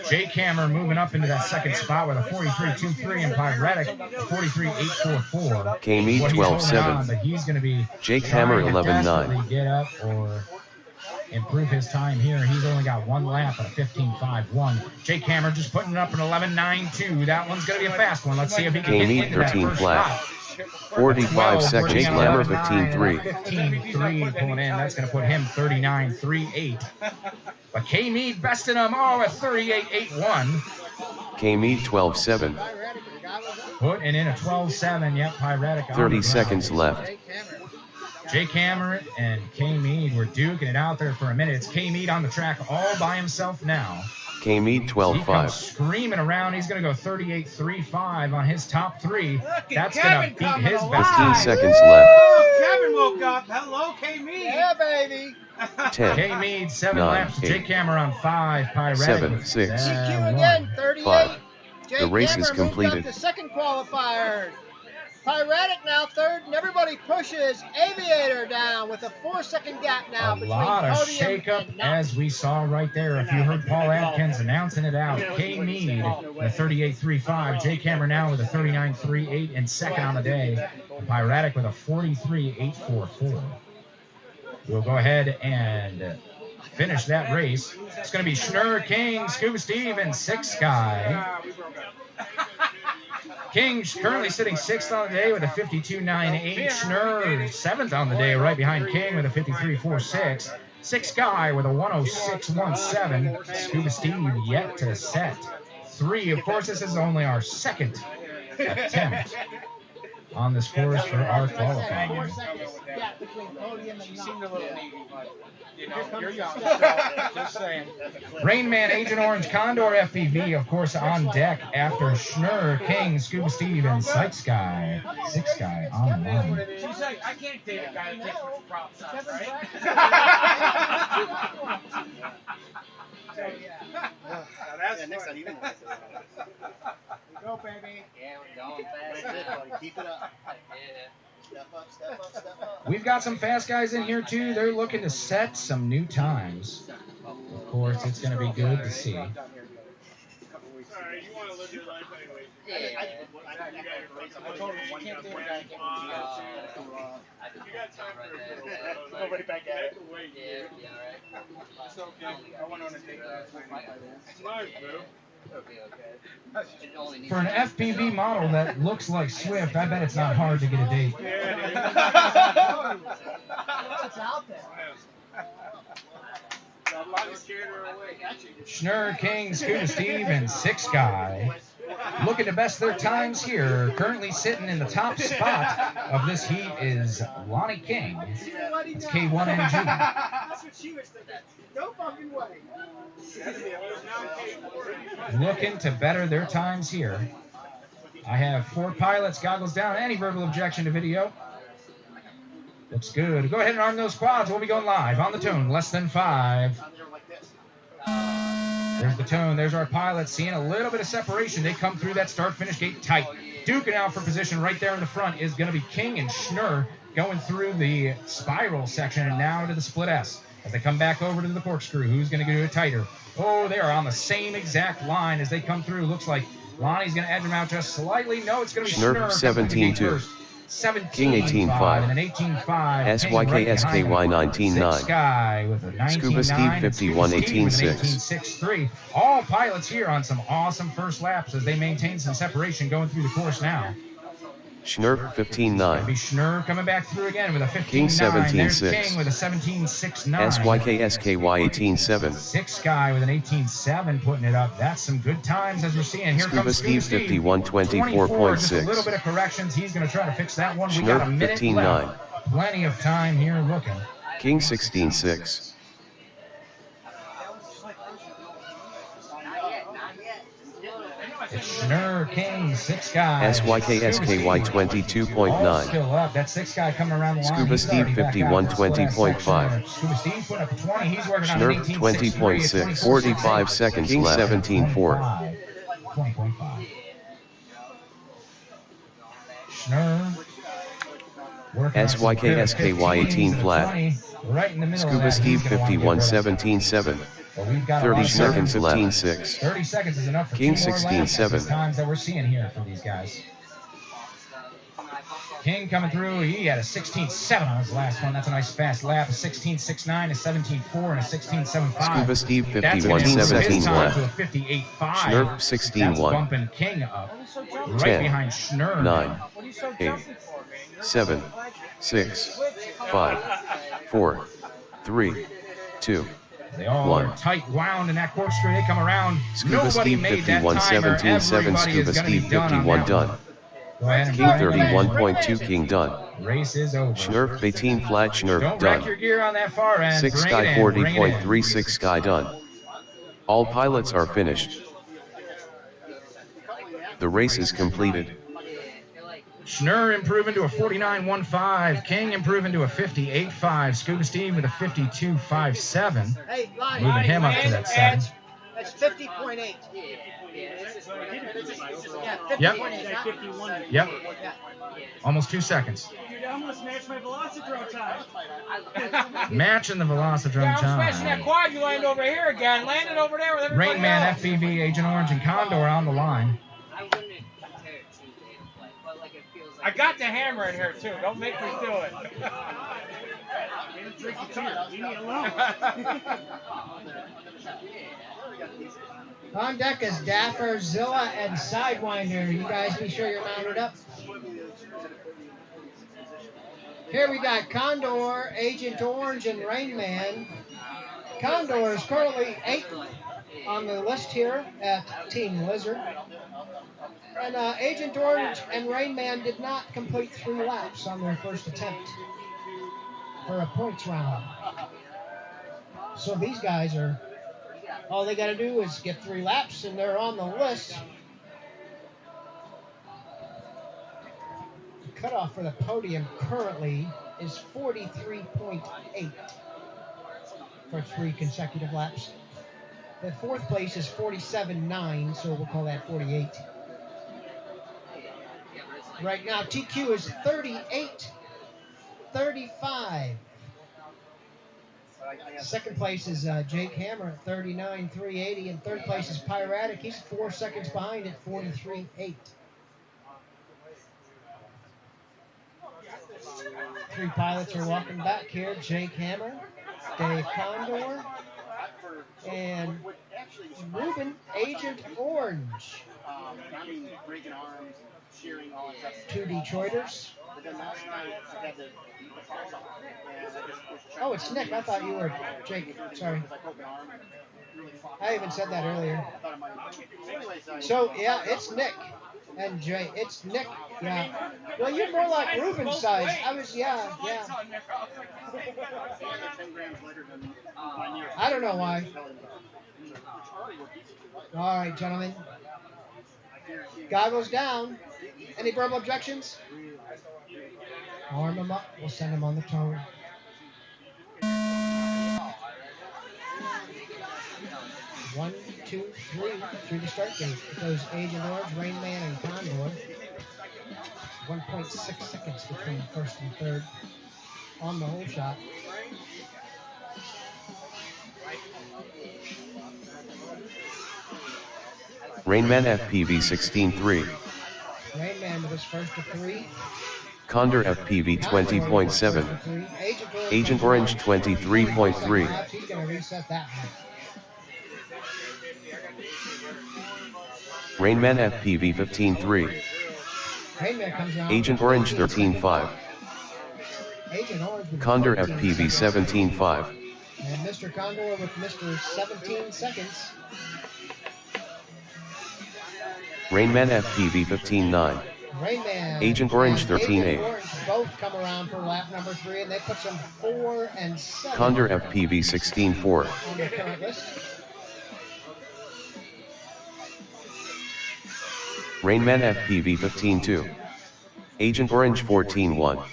Jake Hammer moving up into that second spot with a 43.23 and Pyratic 43.844. K Mead 12.7. But he's going to be Jake Hammer 11.9. Get up or improve his time here. He's only got 1 lap at a 15.51. Jake Hammer just putting it up an 11.92. That one's going to be a fast one. Let's see if he can K get Mead into that 13 first flat. spot. 45 seconds. Jake Hammer 15.3. 15.3. Pulling in. That's going to put him 39.38. But K Mead besting him at 38.81. K Mead 12.7. Putting in a 12.7. Yep, Pyratic. 30 seconds left. Jake Hammer and K Mead were duking it out there for a minute. It's K Mead on the track all by himself now. K Mead 12.5. Screaming around. He's going to go 38.35 on his top 3. That's going to beat his best. 15 seconds left. Oh, Kevin woke up. Hello, K Mead. Yeah, baby. 10. K Mead 7 9, laps. 8, Jake Hammer on 5. Pyratic 7, 6, DQ again. 38. 5. Jake The race Hammer is completed. moved up to second qualifier. Pyratic now third, and everybody pushes Aviator down with a 4-second gap now between lot of podium shakeup and not. as we saw right there. If you heard Paul Adkins announcing it out, K Mead with a 38.35, Jake Hammer now with a 39.38 and second on the day. Pyratic with a 43.844. We'll go ahead and finish that race. It's going to be Schnurr, King, Scuba Steve, and Six Sky. King currently sitting 6th on the day with a 52.98. Schnurr 7th on the day, right behind King with a 53.46. Six Sky with a 106.17. Scuba Steve yet to set 3. Of course, this is only our second attempt on this course for our qualifying. She seemed a little needy, but you know, you're young. So just saying. Rain Man, Agent Orange, Condor FPV, of course, on deck after Schnurr, King, Scuba Steve, and Sight Sky. Six Sky on one. She's like, I can't date a guy that takes much props out, right? Next time, even. Go That's it, buddy. Keep it up. Step up, step up, step up. We've got some fast guys in here too. They're looking to set some new times. Of course, it's going to be good to see. Sorry, you want to live your life anyway. I told him one can't do it. You got time for a little Go right back at it. Yeah, alright. So, I went on a date last night. Nice, bro. For an FPV model that looks like Swift, I bet it's not hard to get a date. What's out there? Schnurr, King, Scuba Steve, and Six Guy looking to best their times here. Currently sitting in the top spot of this heat is Lonnie King. It's K1NG. That's what she was thinking. No fucking way. Looking to better their times here. I have 4 pilots, goggles down, any verbal objection to video. Looks good. Go ahead and arm those quads. We'll be going live on the tone, less than 5. There's the tone. There's our pilots seeing a little bit of separation. They come through that start-finish gate tight. Duking out for position right there in the front is going to be King and Schnurr going through the spiral section and now to the split S. As they come back over to the corkscrew, who's going to do it tighter? Oh, they are on the same exact line as they come through. Looks like Lonnie's going to edge them out just slightly. No, it's going to be Schnurr 17-2. King 18-5. And an 18-5. SYKSKY 19-9. Scuba Steve 51-18-6. All pilots here on some awesome first laps as they maintain some separation going through the course now. Schnurr 15-9. Schnurr coming back through again with a 15-9. King 17-6. King with a 17-6-9. SYKSKY 18-7. Six Guy with an 18-7 putting it up. That's some good times as we're seeing. Here Scuba comes Steve 51-24.6. Just a little bit of corrections. He's going to try to fix that one. We got a minute 15-9. left. Plenty of time here looking. King 16-6. It's Schnurr, King, Six Guy. SYKSKY 22.9. Still up. That Six Guy coming around the line. Scuba Steve 51-20.5. Scuba Steve putting up a 20. He's working on Schnurr an 18.6. 45 seconds King left. 17.4. 20.5. Schnurr. SYKSKY 18 flat. Right in the middle. Scuba Steve 51-17-7. 30 seconds 15-6. 30 seconds is enough for King 16-7 times that we're seeing here for these guys. King coming through. He had a 16-7 on his last one. That's a nice fast lap. A 16-6-9, a 17-4, and a 16-7-5. Scuba Steve 51-17 left. Schnurr 16-1. Bumping King up. Right 10, behind Schnurr. 9, 8, 7, 6, 5, 4, 3, 2. They all are tight wound in that corkscrew. They come around. Scuba Steve 51-17-7. Scuba Steve 51 done. King 31.2. King done. Race is over. Schnurr 18 flat. Schnurr Don't done. wreck your gear on that far end. 6 Sky 40.36 Sky done. All pilots are finished. The race is completed. Schnurr improving to a 49.15. King improving to a 58.5. Scuba Steve with a 52.57. Hey, Lonnie. Moving him up to that 7. That's 50.8. Yep. 50.8. Yep. Almost 2 seconds. Dude, I almost matched my Velocitron time. Matching the Velocitron I'm smashing that time. quad. You land over here again. Landed over there with everybody Rain Man, else. FPV, Agent Orange, and Condor on the line. I got the hammer in here too. Don't make me do it. Drink your tears. Leave me alone. On deck is Dapper, Zilla, and Sidewinder. You guys be sure you're mounted up. Here we got Condor, Agent Orange, and Rain Man. Condor is currently 8th on the list here at Team Lizard. And Agent Orange and Rain Man did not complete 3 laps on their first attempt for a points round. So these guys are, all they got to do is get 3 laps and they're on the list. The cutoff for the podium currently is 43.8 for 3 consecutive laps. The 4th place is 47.9, so we'll call that 48. Right now, TQ is 38-35. Second place is Jake Hammer at 39-380, and third place is Pyratic. He's 4 seconds behind at 43-8. 3 pilots are walking back here. Jake Hammer, Dave Condor, and Ruben Agent Orange. 2 Detroiters. Oh, it's Nick. I thought you were Jake. Sorry. I even said that earlier. So, yeah, it's Nick and Jay. It's Nick. Yeah. Well, you're more like Ruben's size. I was, yeah. I don't know why. All right, gentlemen. Goggles down. Any verbal objections? Arm them up. We'll send them on the tone. One, two, three through the start gate. It goes Agent Orange, Rain Man, and Condor. 1.6 seconds between first and third on the whole shot. Rainman FPV 16.3. Rainman was first to 3. Condor FPV 20.7. Agent Orange 23.3. He's going to reset that one. Rainman FPV 15.3. Rainman comes out. Agent Orange 13.5. Agent Orange with Condor 13 FPV seconds. 17.5. And Mr. Condor with Mr. 17 seconds. Rainman FPV 15.9. Rainman Agent Orange and 13.8. Agent Orange both come around for lap number 3, and they put some 4 and 7 Condor FPV 16.4. on the current list. Rainman FPV 15.2. Agent Orange 14.1.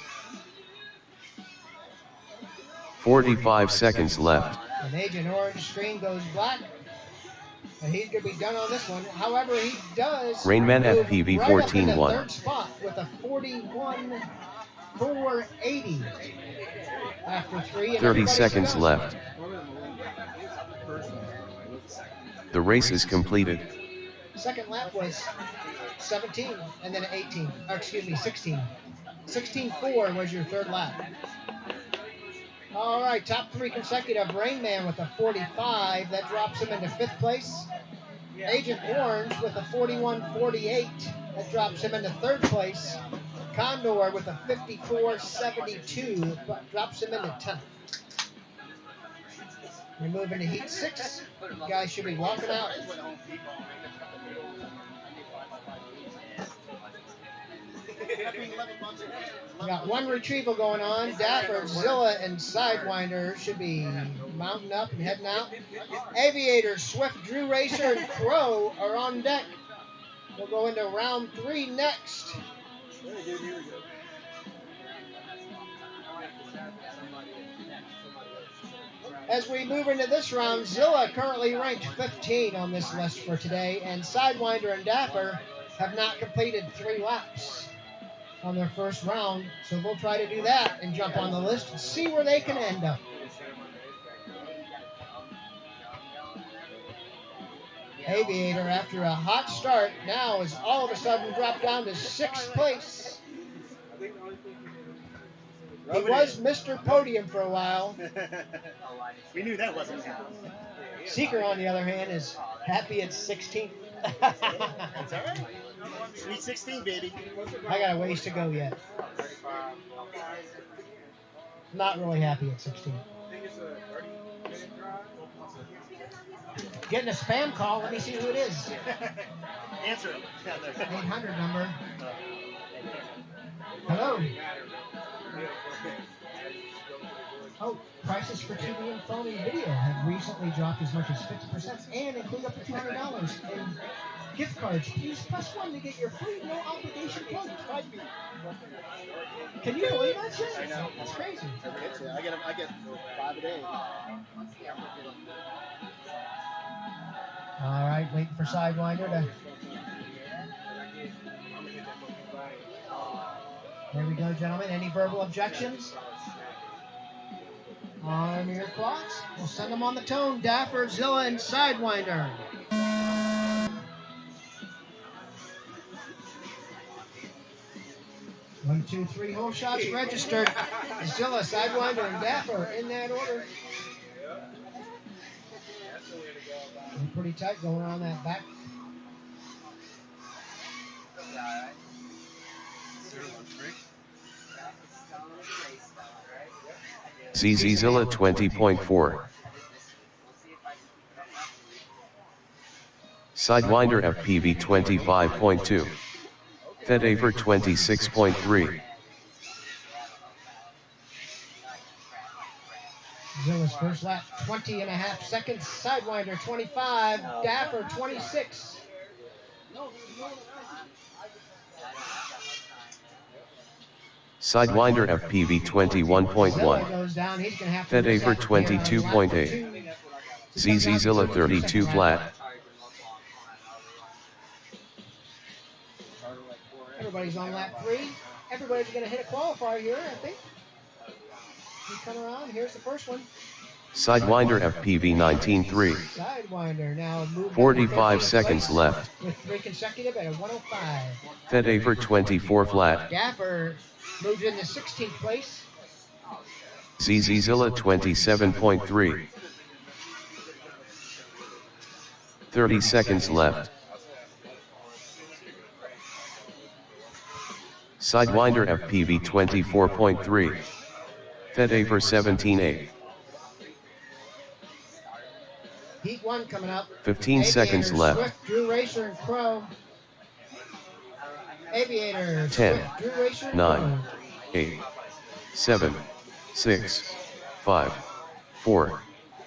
45 seconds left. And Agent Orange screen goes black. And he's going to be done on this one. However, he does Rainman move FPV right up into 14.1. third spot with a 41.480 after 3. And 30 everybody's seconds done. left. The race is completed. Second lap was 17 and then 18. Or excuse me, 16. 16.4 was your third lap. All right, top 3 consecutive. Rainman with a 45. That drops him into 5th place. Agent Orange with a 41.48. That drops him into 3rd place. Condor with a 54.72. Drops him into 10th. We move into heat 6. You guys should be walking out. We got one retrieval going on. Dapper, Zilla, and Sidewinder should be mounting up and heading out. Aviator, Swift, Drew Racer, and Crow are on deck. We'll go into round 3 next. As we move into this round, Zilla currently ranked 15 on this list for today, and Sidewinder and Dapper have not completed 3 laps on their first round, so we'll try to do that and jump on the list and see where they can end up. Aviator, after a hot start, now is all of a sudden dropped down to 6th place. He was Mr. Podium for a while. We knew that wasn't happening. Seeker, on the other hand, is happy at 16th. That's all right. Sweet 16, baby. I got a ways to go yet. Not really happy at 16. Getting a spam call. Let me see who it is. Answer it. 800 number. Hello. Oh, prices for TV and phone and video have recently dropped as much as 50% and include up to $200 in gift cards. Use +1 to get your free no obligation quote. Can you believe that shit? I know. That's crazy. I get 5 a day. All right, waiting for Sidewinder to There we go, gentlemen. Any verbal objections? On your clocks. We'll send them on the tone. Dapper, Zilla, and Sidewinder. 1, 2, 3 hole shots registered. Zilla, Sidewinder, and Dapper in that order. And pretty tight going on that back. ZZZilla 20.4. Sidewinder FPV 25.2. Fedaver 26.3. Zilla's first lap, 20.5 seconds. Sidewinder, 25. Dapper, 26. Sidewinder FPV 21.1. Fedaver 22.8. ZZZilla 32 flat. Everybody's on lap 3. Everybody's going to hit a qualifier here, I think. We come around. Here's the first one. Sidewinder FPV 19.3. Sidewinder now moving 45 seconds left. With 3 consecutive at a 105. Fedaver 24 flat. Dapper moved into 16th place. ZZZilla 27.3. 30 seconds left. Sidewinder FPV 24.3. Fedaver 17.8. Heat 1 coming up. 15 seconds left. Swift, Drew Racer, and Crow. Aviator, 10, Swift, Drew Racer, 9, 8, 7, 6, 5, 4,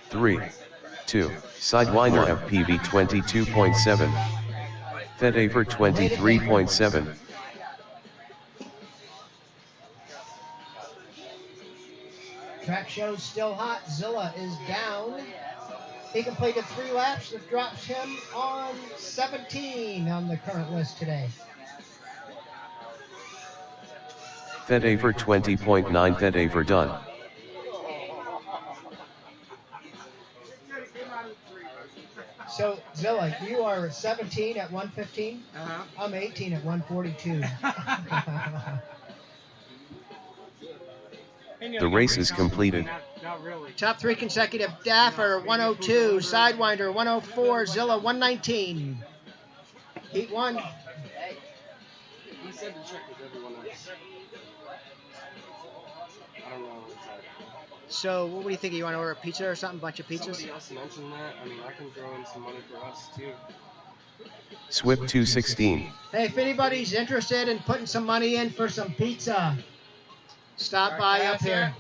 3, 2. Sidewinder FPV 22.7. Fedaver 23.7. Track show's still hot. Zilla is down. He completed 3 laps. That drops him on 17 on the current list today. Fedaver 20.9. Fedaver done. So, Zilla, you are 17 at 115. Uh-huh. I'm 18 at 142. The race is completed. Not really. Top 3 consecutive. Dapper 102, Sidewinder 104, Zilla 119. Heat 1. He said to check with everyone else. I don't know exactly. So, what do you think? You want to order a pizza or something? Bunch of pizzas? Somebody else mentioned that. I mean, I can throw in some money for us too. Swip 216. Hey, if anybody's interested in putting some money in for some pizza, stop by up here.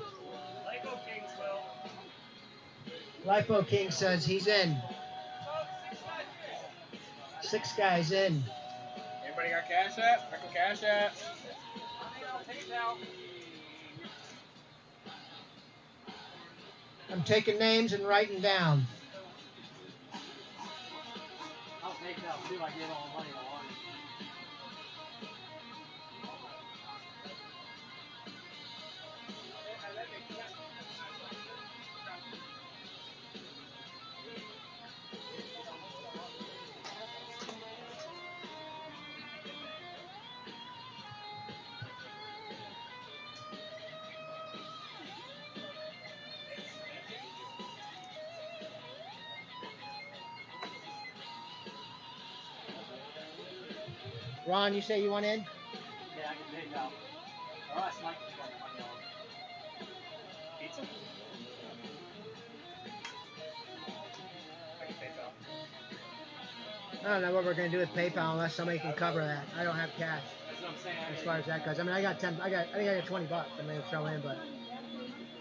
Lipo King says he's in. 6 guys in. Anybody got Cash App? I can Cash App. I'm taking names and writing down. I'll take that too. I get all the money I want. Ron, you say you want in? Yeah, I can pay now. Or else Mike can spend money on pizza. I can PayPal. I don't know what we're going to do with PayPal unless somebody can cover that. I don't have cash. That's what I'm saying. As far as that goes. I mean, I got 10. I think I got $20. I'm going to throw in, but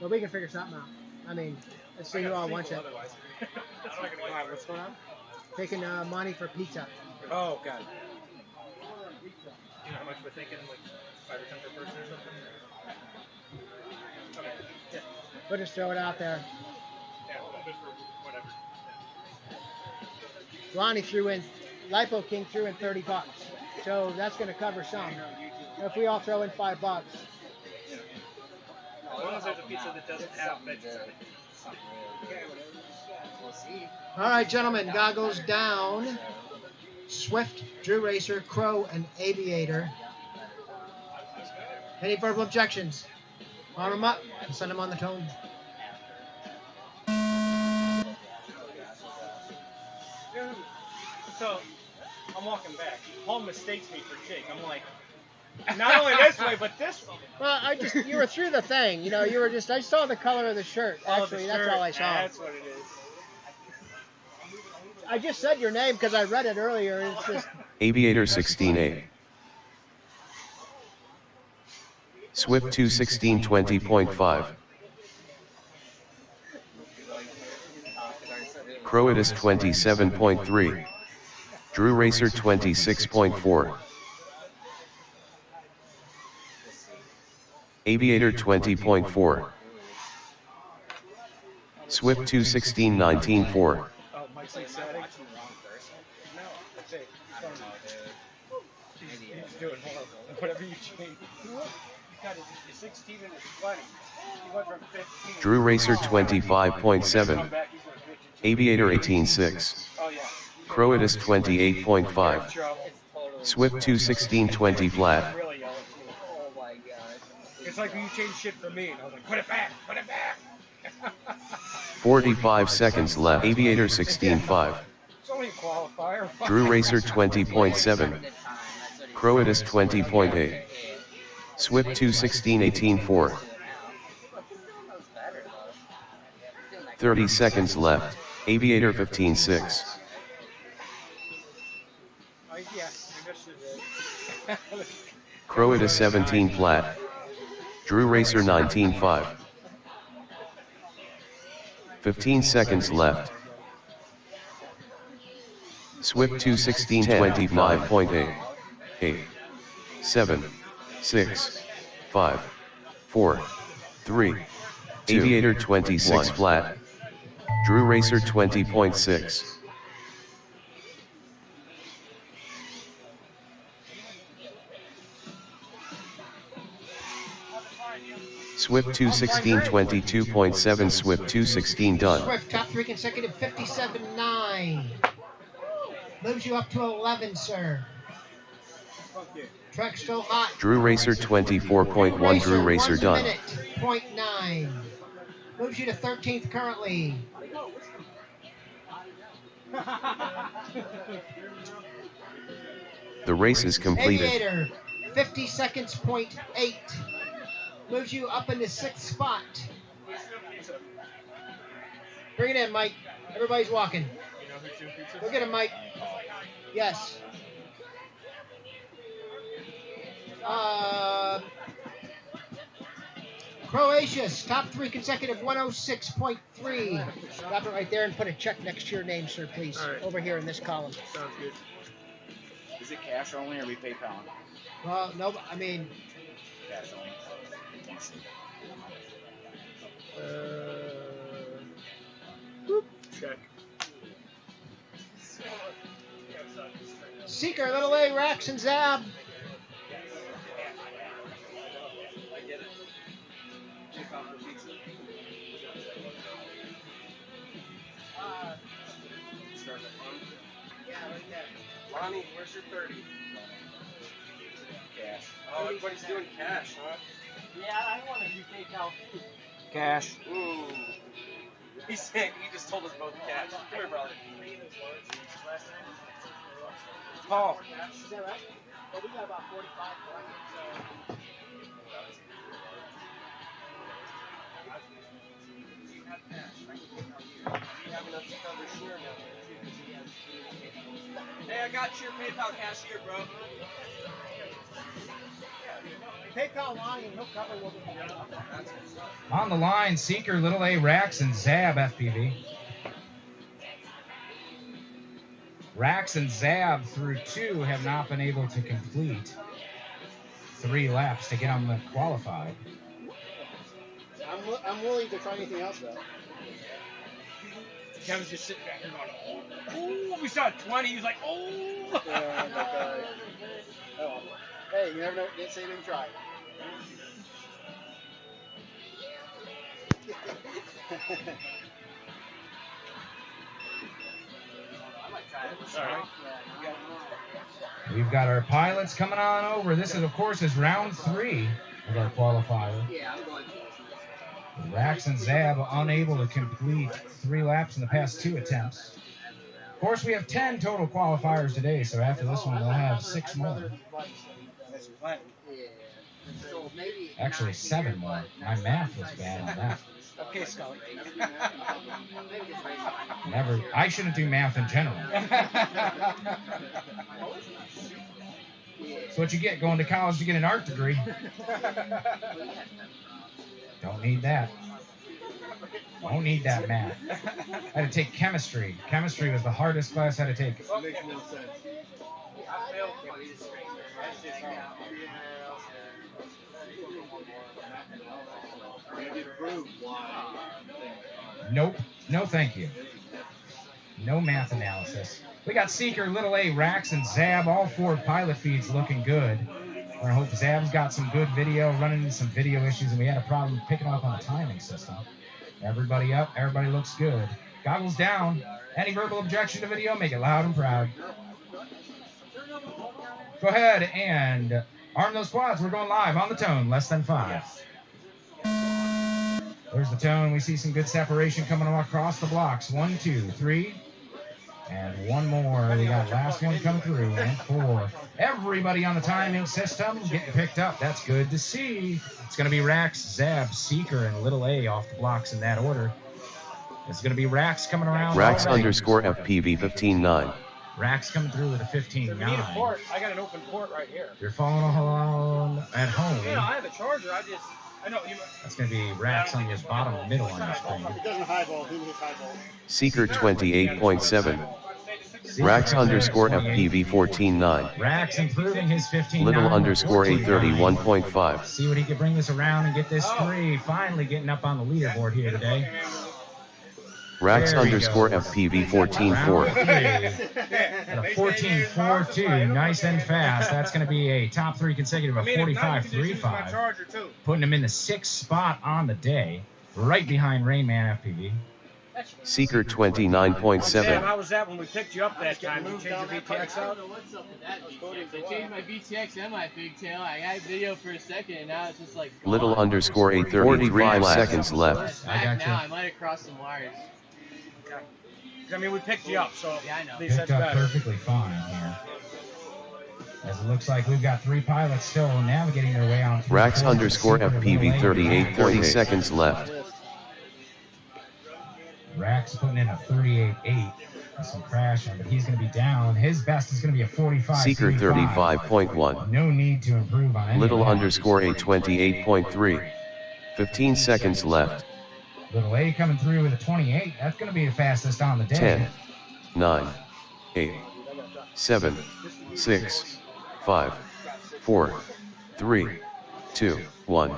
we can figure something out. I mean, let's see who all wants it. What's going on? Taking money for pizza. Oh, God. You know how much we're thinking, like 5 or 10 per person or something? Okay. Yeah. We'll just throw it out there. Yeah, just for whatever. Ronnie threw in, Lipo King threw in $30. So that's going to cover some. If we all throw in $5. As long as there's a pizza that doesn't have veggies. All right, gentlemen, goggles down. Swift, Drew Racer, Crow, and Aviator. Any verbal objections? Arm them up and send them on the tone. So, I'm walking back. Paul mistakes me for Jake. I'm like, not only this way, but this way. Well, you were through the thing. You know, I saw the color of the shirt. Actually, that's all I saw. That's what it is. I just said your name because I read it earlier. It's just Aviator 16A. Swift 21620.5. Croatus 27.3. Drew Racer 26.4. Aviator 20.4. Swift 21619.4. Doing horrible. Whatever you change. You got it 16 and 20. You went from 15. Drew Racer 25.7. Aviator 18.6. Croatus 28.5. Swift 21620 flat. It's like you changed shit for me, and I was like, put it back, put it back. 45 seconds left. Aviator 16.5. It's only a qualifier. Drew Racer 20.7. Croatus 20.8. Swift 21618.4. 30 seconds left. Aviator 15.6. Croatus 17 flat. Drew Racer 19.5. 15 seconds left. Swift 21625.8. 8. 7. 6. 5. 4. 3. Aviator 26 flat. Drew Racer 20.6. Swift 21622.7. Swift 216 done. Swift, top 3 consecutive 57.9. Moves you up to 11, sir. Track still hot. Drew Racer 24.1. Drew Racer done. 0.9. Moves you to 13th currently. The race is completed. Aviator, 50 seconds, 0.8. Moves you up into 6th spot. Bring it in, Mike. Everybody's walking. Go get him, Mike. Yes. Croatia's top 3 consecutive 106.3. Drop it right there and put a check next to your name, sir, please. Right. Over here in this column. Sounds good. Is it cash only or we PayPal? Well, no, I mean. Cash only. Check. Seeker, little A, Rax, and Zab. Lonnie, where's your 30? Cash. Oh, everybody's doing cash, huh? Yeah, I want to do PayPal. Cash. Ooh. He's sick. He just told us both cash. Come here, brother. Paul. Is that right? Well, we got about 45 left, so. You have cash. I can PayPal you. You have enough to cover Sheer now, too, because he has Hey, I got your PayPal cashier, bro. PayPal line and he'll cover what we can. On the line, Seeker, Little A, Rax, and Zab, FPV. Rax and Zab through 2 have not been able to complete 3 laps to get them qualified. I'm willing to try anything else, though. Kevin's just sitting back there going, oh, we saw 20. He was like, oh. Yeah, oh. Hey, you never know. Didn't say you didn't try. We've got our pilots coming on over. This is, of course, is round 3 of our qualifier. Yeah, I'm going to. Rax and Zab unable to complete 3 laps in the past 2 attempts. Of course, we have 10 total qualifiers today, so after this one, we'll have 6 more. Actually, 7 more. My math was bad on that. Okay, Scully. Never. I shouldn't do math in general. That's what you get going to college to get an art degree. Don't need that. Don't need that math. I had to take chemistry. Chemistry was the hardest class I had to take. That makes no sense. Nope. No thank you. No math analysis. We got Seeker, Little A, Rax, and Zab. All 4 pilot feeds looking good. I hope Zab's got some good video, running into some video issues, and we had a problem picking up on the timing system. Everybody up. Everybody looks good. Goggles down. Any verbal objection to video, make it loud and proud. Go ahead and arm those quads. We're going live on the tone, less than 5. There's the tone. We see some good separation coming across the blocks. 1, 2, 3. And 1 more. We got last one coming through. And 4. Everybody on the timing system getting picked up. That's good to see. It's going to be Rax, Zab, Seeker, and Little A off the blocks in that order. It's going to be Rax coming around. Rax underscore FPV 15.9. Rax coming through with a 15.9. We need a port. I got an open port right here. You're following along at home. Yeah, I have a charger. I know you. That's going to be Rax on your bottom middle on your screen. It doesn't highball. Who hits highball? Seeker 28.7. Rax underscore FPV 14.9. Rax improving his 15.9. Little underscore A 31.5. See what he can bring this around and get this 3. Finally getting up on the leaderboard here today. Rax underscore FPV 14.4. And a 14.42, nice and fast. That's going to be a top 3 consecutive of 45.35. Putting him in the 6th spot on the day, right behind Rainman FPV. Seeker 29.7. Sam, how was that when we picked you up that time? You changed your VTX out? They changed my VTX and my pigtail. I had video for a second, and now it's just like. Little underscore A 35 seconds left. I got you. Now I might have crossed some wires. I mean, we picked you up, so yeah, I know. Picked up perfectly fine here. As it looks like we've got 3 pilots still navigating their way on. Rax underscore FPV 38, 30 seconds left. Rax putting in a 38.8 with some crashing, but he's going to be down. His best is going to be a 45. Seeker 35.1. No need to improve on any Little of that. underscore A 28.3. 15 seconds left. Little A coming through with a 28. That's going to be the fastest on the day. 10, 9, 8, 7, 6, 5, 4, 3, 2, 1.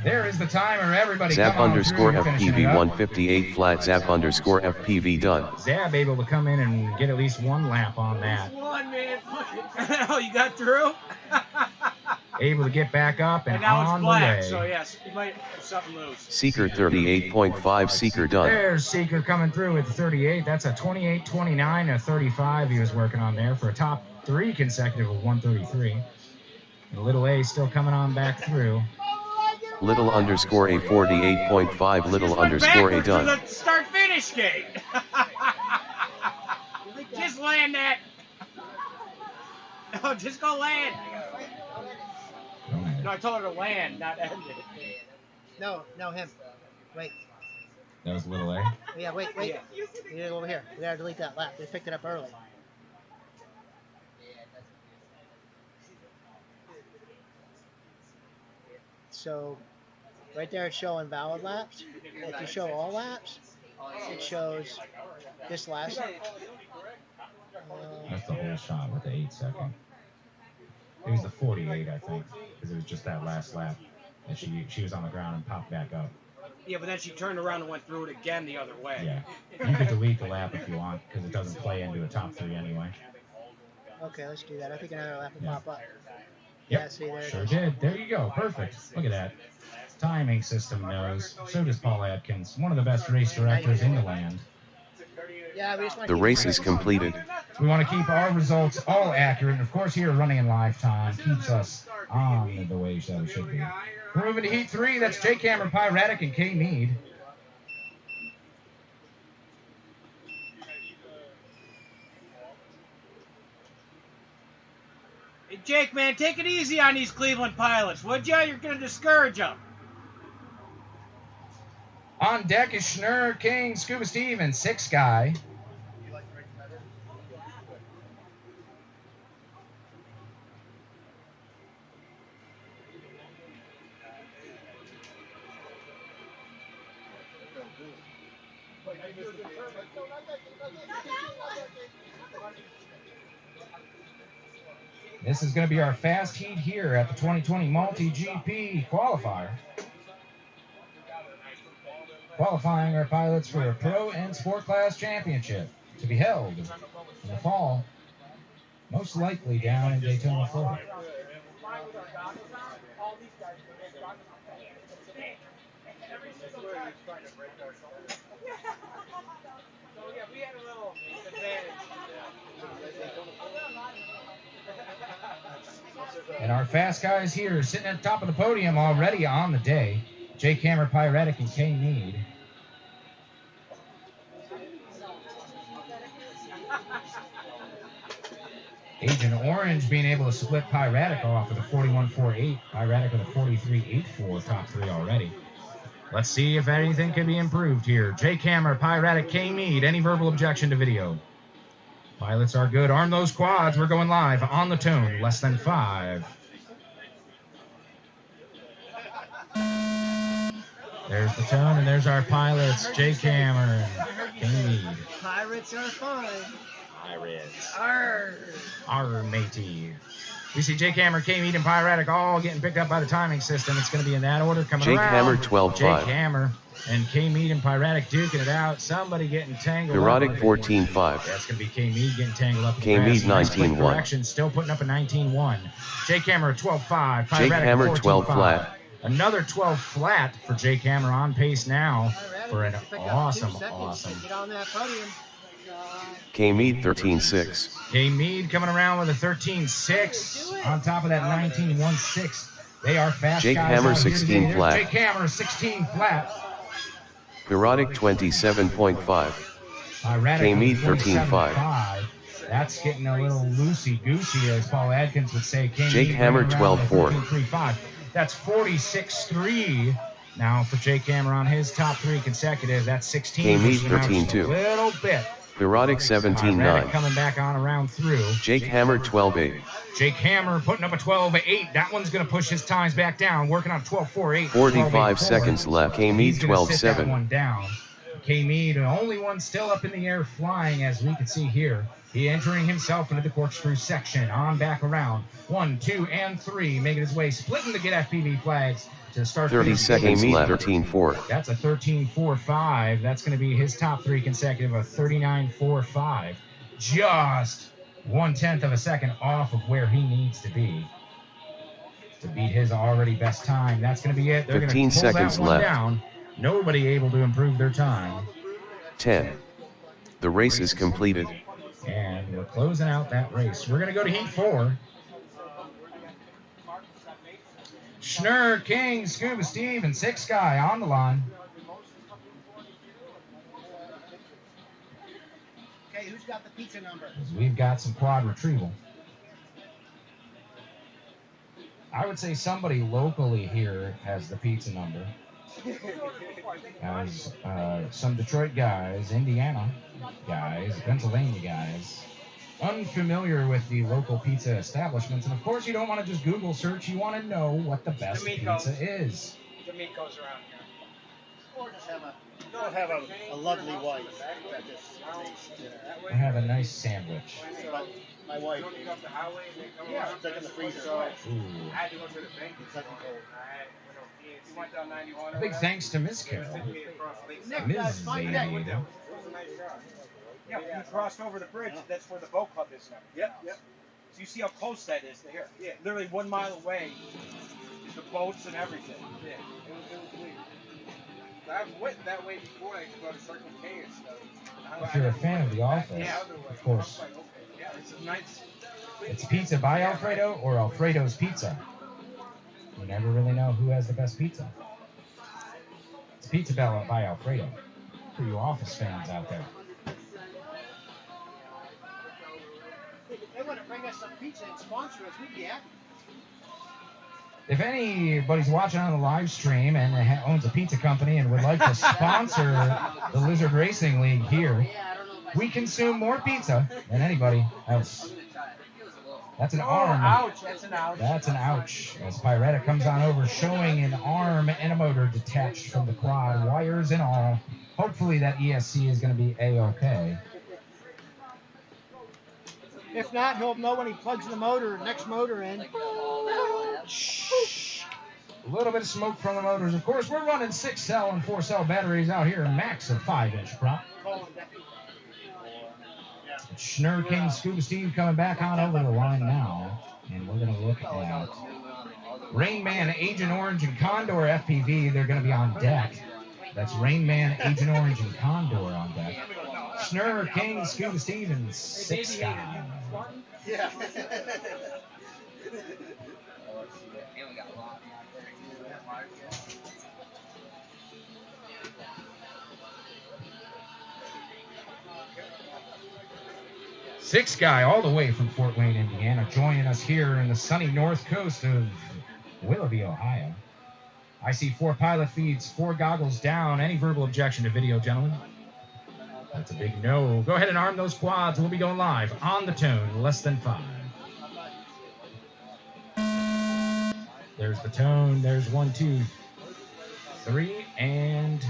There is the timer. Everybody Zap come on underscore through, finishing FPV it up. 158 flat Zap underscore FPV done. Zab able to come in and get at least 1 lap on that. Oh, you got through? Able to get back up and now on it's black, the way. so yes, you might have something loose. Seeker 38.5 Seeker done. There's Seeker coming through with 38. That's a 28, 29, a 35 he was working on there for a top 3 consecutive of 133. And Little A still coming on back through. Little underscore A 48.5 Little underscore A done. The start finish gate. Just land that. No, just go land. No, I told her to land, not end it. No, him. Wait. That was Little A? Yeah, wait. You need it over here. We gotta delete that lap. They picked it up early. So, right there it's showing valid laps. If you show all laps, it shows this last lap. That's the whole shot with the 8 second. It was the 48, I think, because it was just that last lap. And she was on the ground and popped back up. Yeah, but then she turned around and went through it again the other way. Yeah. You can delete the lap if you want, because it doesn't play into a top 3 anyway. Okay, let's do that. I think another lap will pop up. Yep, Yeah, see, there it sure is. did. There you go. Perfect. Look at that. Timing system knows. So does Paul Adkins, one of the best race directors in the land. Yeah, we just want The race is completed. We want to keep our results all accurate, and of course here running in live time keeps us on the way that we should be. We're moving to Heat 3. That's Jake Cameron, Pyratic, and Kay Mead. Hey, Jake, man, take it easy on these Cleveland pilots, would ya? You're going to discourage them. On deck is Schnurr, King, Scuba Steve, and Six Guy. This is going to be our fast heat here at the 2020 Multi-GP qualifier. Qualifying our pilots for a Pro and Sport Class Championship to be held in the fall, most likely down in Daytona, Florida. And our fast guys here sitting at the top of the podium already on the day. Jake Hammer, Pyretic, and Kay Mead. Agent Orange being able to split Pyretic off with a 41.48. Pyretic with a 43.84 top 3 already. Let's see if anything can be improved here. Jake Hammer, Pyretic, Kay Mead. Any verbal objection to video? Pilots are good. Arm those quads. We're going live on the tone. Less than 5. There's the tone, and there's our pilots, Jake Hammer and Kay Mead. Pirates are fun. Pirates. Arr. Arr, matey. We see Jake Hammer, Kay Mead, and Pyretic all getting picked up by the timing system. It's going to be in that order coming Jake around. Hammer 12.5. Jake Hammer and Kay Mead and Pyretic duking it out. Somebody getting tangled Pyretic up. 14.5. That's going to be Kay Mead getting tangled up. Kay Mead 19.1. Correction, still putting up a 19.1. Jake Hammer 12.5. Jake Hammer 12 flat. Another 12 flat for Jake Hammer, on pace now for an awesome. Get on that podium. Kay Mead 13.6. Kay Mead coming around with a 13.6 on top of that 19.16. They are fast Jake guys Hammer out here 16 today. flat. Jake Hammer 16 flat. Pyretic 27.5. Kay Mead 13.5. That's getting a little loosey-goosey, as Paul Adkins would say. Jake Hammer 12.4. That's 46.3 now for Jake Hammer on his top 3 consecutive. That's 16. Kay Mead 13.2. A little bit. Pyretic 17.9. Coming back on around through. Jake Hammer 12.8. Jake Hammer putting up a 12.8. That one's going to push his times back down, working on 12.48. 45 seconds left. Kay Mead 12.7. One down. Kay Mead, the only one still up in the air flying, as we can see here. He entering himself into the corkscrew section. On back around. 1, 2, and 3. Making his way, splitting to get FPV flags to start. 30 seconds left. 13.4. That's a 13.45. That's going to be his top 3 consecutive, a 39.45. Just 1/10 of a second off of where he needs to be to beat his already best time. That's going to be it. They're 15 pull seconds that one left. Down. Nobody able to improve their time. 10. The race is completed. And we're closing out that race. We're going to go to Heat 4. Schnurr, King, Scuba Steve, and Six Guy on the line. Okay, who's got the pizza number? We've got some quad retrieval. I would say somebody locally here has the pizza number. As some Detroit guys, Indiana guys, Pennsylvania guys, unfamiliar with the local pizza establishments. And of course, you don't want to just Google search. You want to know what the best pizza is. The meat goes around here. Or just have a I have a lovely wife that just makes dinner. I have a nice sandwich. So my wife, yeah, it's like in the freezer. Ooh. I had to go to the bank. It's like cold. You went down 91. Big thanks to Miss Carol. Ms. Aviator. Yeah, you crossed over the bridge. That's where the boat club is now. Yep. So you see how close that is to here. Yeah. Literally 1 mile away is the boats and everything. Yeah. It was weird. I've went that way before. I used to go to Circle K and stuff. If you're a fan of The Office, of course, Yeah, it's a nice. it's pizza by Alfredo or Alfredo's Pizza. You never really know who has the best pizza. It's Pizza Bella by Alfredo for you Office fans out there. If they want to bring us some pizza and sponsor us, we'd be happy. If anybody's watching on the live stream and owns a pizza company and would like to sponsor the Lizard Racing League here, we consume more pizza than anybody else. That's an arm. Ouch. That's an ouch. That's an ouch. As Pyretta comes on over, showing an arm and a motor detached from the quad, wires and all. Hopefully that ESC is going to be A-okay. If not, he'll know when he plugs the next motor in. A little bit of smoke from the motors. Of course, we're running 6-cell and 4-cell batteries out here, max of 5-inch prop. Schnurr King Scuba Steve coming back on over the line now. And we're going to look at Rain Man, Agent Orange, and Condor FPV. They're going to be on deck. That's Rain Man, Agent Orange, and Condor on deck. Schnurr King Scuba Steve and 6 Guy. Yeah. Six Guy all the way from Fort Wayne, Indiana, joining us here in the sunny north coast of Willoughby, Ohio. I see 4 pilot feeds, 4 goggles down. Any verbal objection to video, gentlemen? That's a big no. Go ahead and arm those quads. We'll be going live on the tone, less than 5. There's the tone. There's 1, 2, 3, and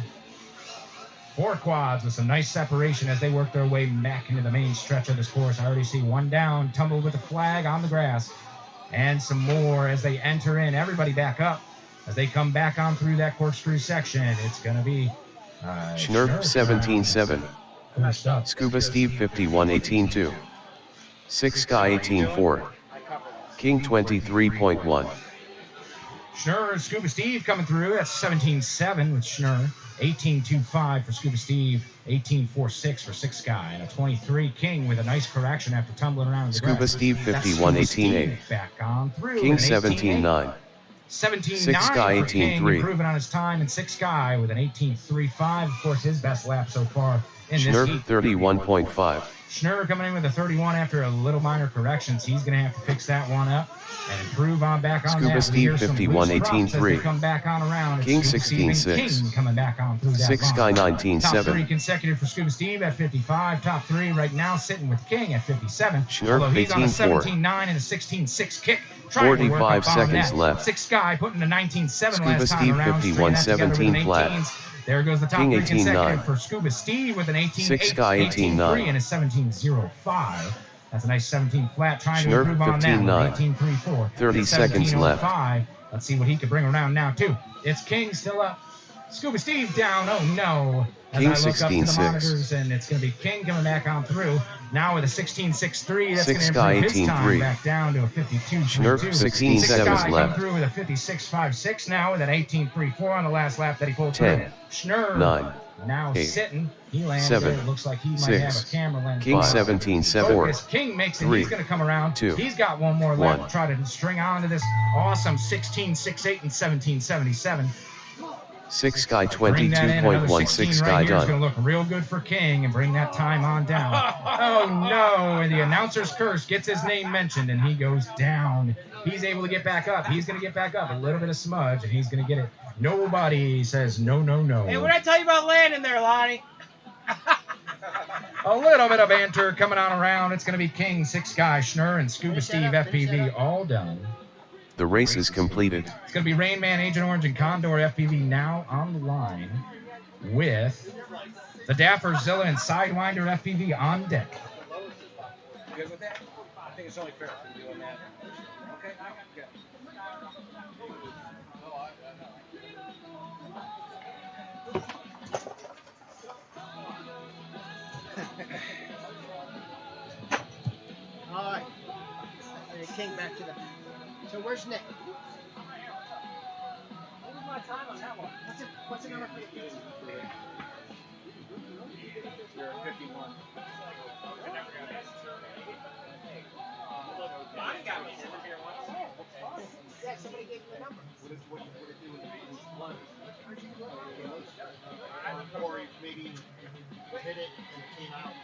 4 quads with some nice separation as they work their way back into the main stretch of this course. I already see 1 down, tumbled with a flag on the grass, and some more as they enter in. Everybody back up as they come back on through that corkscrew section. It's going to be Schnurp 17-7. Scuba Steve 51-18-2. 6 Guy 18-4. King 23.1. Schnurr and Scuba Steve coming through. That's 17-7 with Schnurr. 18-2-5 for Scuba Steve. 18-4-6 for 6 Guy. And a 23 King with a nice correction after tumbling around the Scuba grass. Steve 51-18-8. Back on through. King 17-9. 17-9 6 Guy for King, 18-3. improving on his time, and 6 Guy with an 18-3-5. Of course, his best lap so far in this Schnurp heat. 31.5. Schnurr coming in with a 31 after a little minor corrections. He's going to have to fix that one up and improve on back on Scuba that. Steve 51-18-3. Come back on around. King Scuba Steve and 16-6. King coming back on through that 6 Guy line. Top 3 19-7. consecutive for Scuba Steve at 55. Top 3 right now sitting with King at 57. Schnurr Although he's on a 18-4. 17-9 and a 16-6 kick. Trying to work 45 up on seconds that. left. 6 Guy putting a 19-7 Scuba last time Steve around. 51-17 flat. There goes the top King 3 consecutive 18-9. for Scuba Steve with an 18-8, 6 Guy 18-3 18-9. and a 17-0-5. That's a nice 17 flat. Trying to Schnurr improve on that. 15-9. 18-3-4. 30 seconds left. 17-05. Let's see what he can bring around now, too. It's King still up. Scuba Steve down. Oh, no. As King I look up to the 16-6. monitors, and it's going to be King coming back on through. Now with a 16-6-3. That's going 6 to Guy improve his time 18-3. back down to a 52-3-2. Schnurr 16 6 seconds Guy left. come through with a 56-5-6 now with an 18-3-4 on the last lap that he pulled 10, through. Schnurr 9, now 8, sitting. He lands 7, it. It looks like he might 6, have a camera lens. King 5. 17-7. Focus. King makes it. 3, He's going to come around. 2, He's got one more lap 1. to try to string on to this awesome 16-6-8 and 17-77. 6 Guy Bring that in, another 22.1. 16 6 right Guy here is going done. to look real good for King and bring that time on down. Oh, no. And the announcer's curse gets his name mentioned, and he goes down. He's able to get back up. He's going to get back up. A little bit of smudge, and he's going to get it. Nobody says no, no, no. Hey, what did I tell you about landing there, Lonnie? A little bit of banter coming on around. It's going to be King, 6 Guy, Schnurr, and Scuba Steve FPV all done. The race is completed. It's going to be Rain Man, Agent Orange, and Condor FPV now on the line. with the Dapper Zilla and Sidewinder FPV on deck. Good with that? I think it's only fair if we're doing that. Okay, good. All right. And it came back to the. So where's Nick? What was my time on that one? What's the number for the pizza? You're 51. Mine got me sitting here once. Yeah, somebody gave me the number. Or maybe hit it and it came out.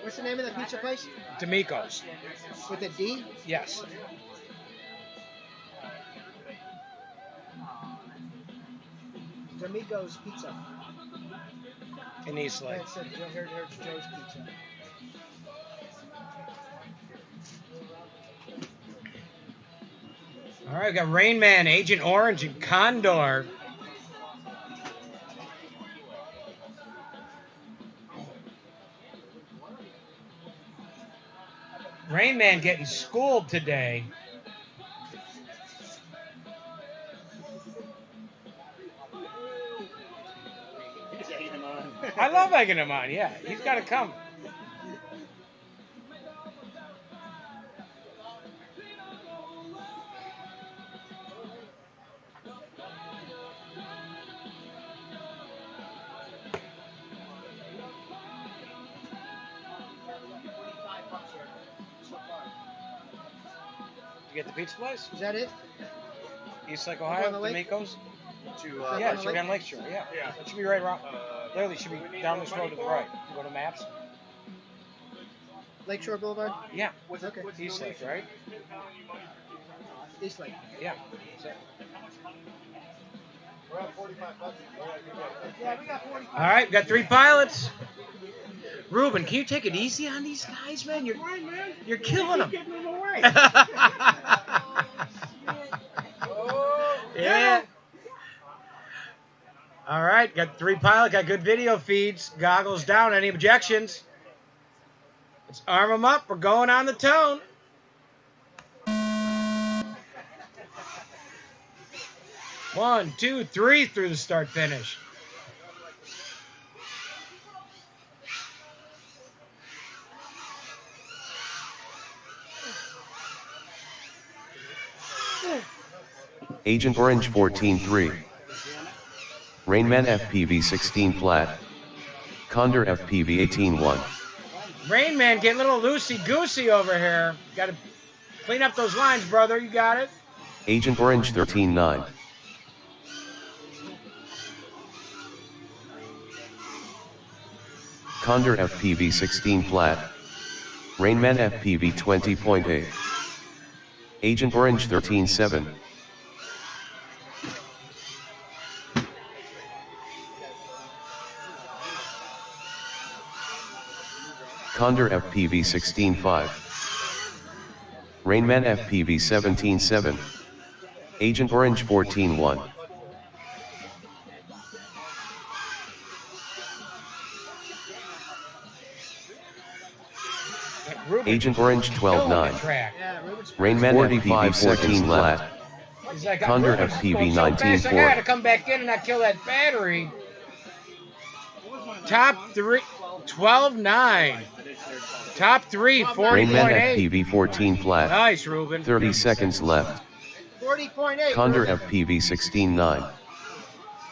What's the name of the pizza place? D'Amico's. With a D? Yes. D'Amico's Pizza. In Eastlake. That's it. Here's Joe's Pizza. All right, we got Rain Man, Agent Orange, and Condor. Rain Man getting schooled today. I love egging him on, yeah. He's got to come. You get the pizza place? Is that it? Eastlake, on Ohio, the lake? D'Amico's? Yeah, it should be on Lakeshore, yeah. It should be right around. Literally, it should be down this road to the right. You go to maps. Lakeshore Boulevard? Yeah. Okay. Eastlake, right? Eastlake. Yeah. We're at 45 bucks. Yeah, we got 45. All right, we got 3 pilots. Ruben, can you take it easy on these guys, man? You're killing them. Yeah. All right, got 3 pilots, got good video feeds. Goggles down. Any objections? Let's arm them up. We're going on the tone. One, two, three through the start finish. Agent Orange 14-3. Rainman FPV 16 flat. Condor FPV 18-1. Rain Man getting a little loosey-goosey over here. Got to clean up those lines, brother. You got it. Agent Orange 13-9. Condor FPV 16 flat. Rainman FPV 20.8. Agent Orange 13-7. Condor FPV 16.5. Rainman FPV 17.7. Agent Orange 14.1. Agent Orange 12.9. Rainman FPV 14 flat. Condor FPV 19.4. I gotta come back in and not kill that battery. Top 3, 12.9. Top 3, 40.8. Rainman FPV 14 flat. Nice, Ruben. 30 seconds left. 40.8. Condor FPV 16.9.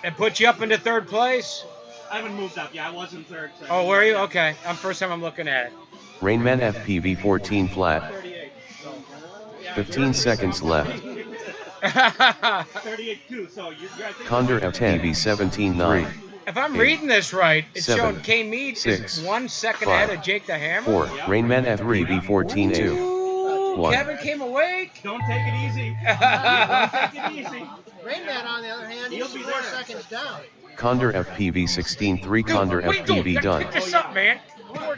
That put you up into 3rd place? I haven't moved up. Yeah, I was in 3rd. So Oh, were you? Okay. First time I'm looking at it. Rainman FPV 14 flat. 15 seconds left. 38-2. So you guys. Condor FPV 17.9. If I'm reading this right, it's 7, showing K Mead is 1 second 5, ahead of Jake the Hammer. 4. Rainman FPV 14.2. 1. Kevin came awake. Don't take it easy. Don't take it easy. Rain Man, on the other hand, he's 4 seconds down. Condor FPV 16.3. Condor FPV done. Pick this up, man.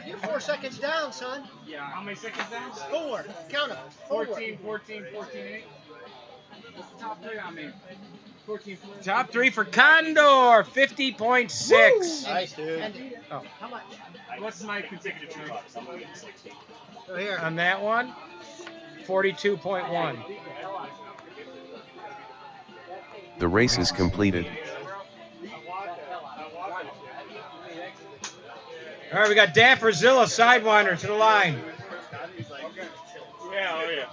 You're 4 seconds down, son. Yeah, how many seconds down? 4. Count them. 4. 14, 14, 14, 8. What's the top 3 on me? Top 3 for Condor, 50.6. Nice, dude. Oh. How much? What's my consecutive turn? Oh, here. On that one, 42.1. The race is completed. All right, we got Dapperzilla Sidewinder to the line. Yeah, oh yeah.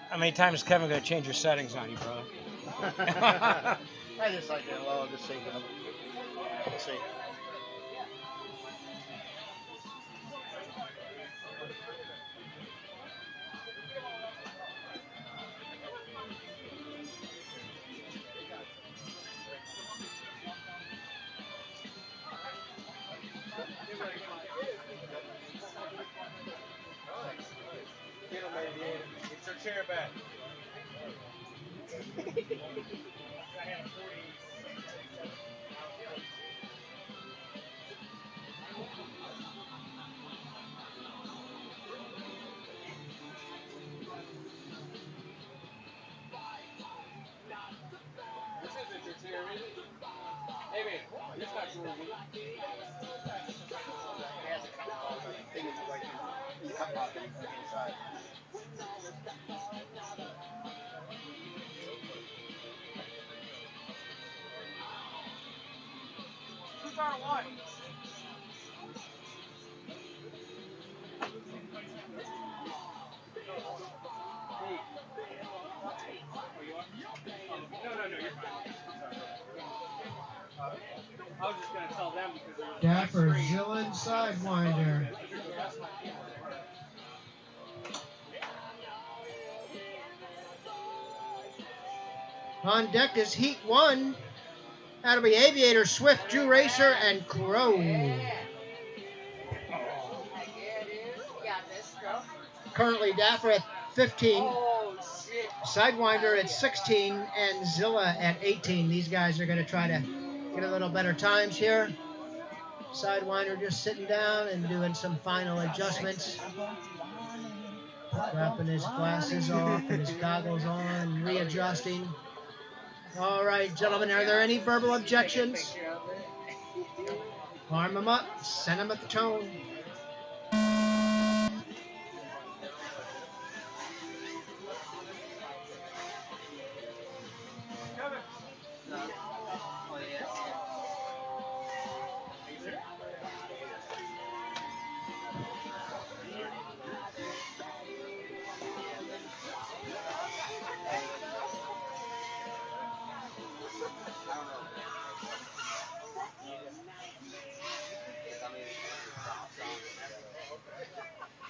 How many times is Kevin going to change your settings on you, brother? I just like it. Well, I'll just save them. Let's see. Get your chair back. This isn't your chair, is it? Hey, man, it's not yours, is it? Who's on one? No, you're fine. I was just going to tell them because Dapperzilla Sidewinder. On deck is Heat 1. That'll be Aviator, Swift, Drew Racer, and Crow. Currently Dapper at 15. Sidewinder at 16 and Zilla at 18. These guys are going to try to get a little better times here. Sidewinder just sitting down and doing some final adjustments. Wrapping his glasses off and his goggles on, readjusting. All right, gentlemen, are there any verbal objections? Arm them up, send them at the tone.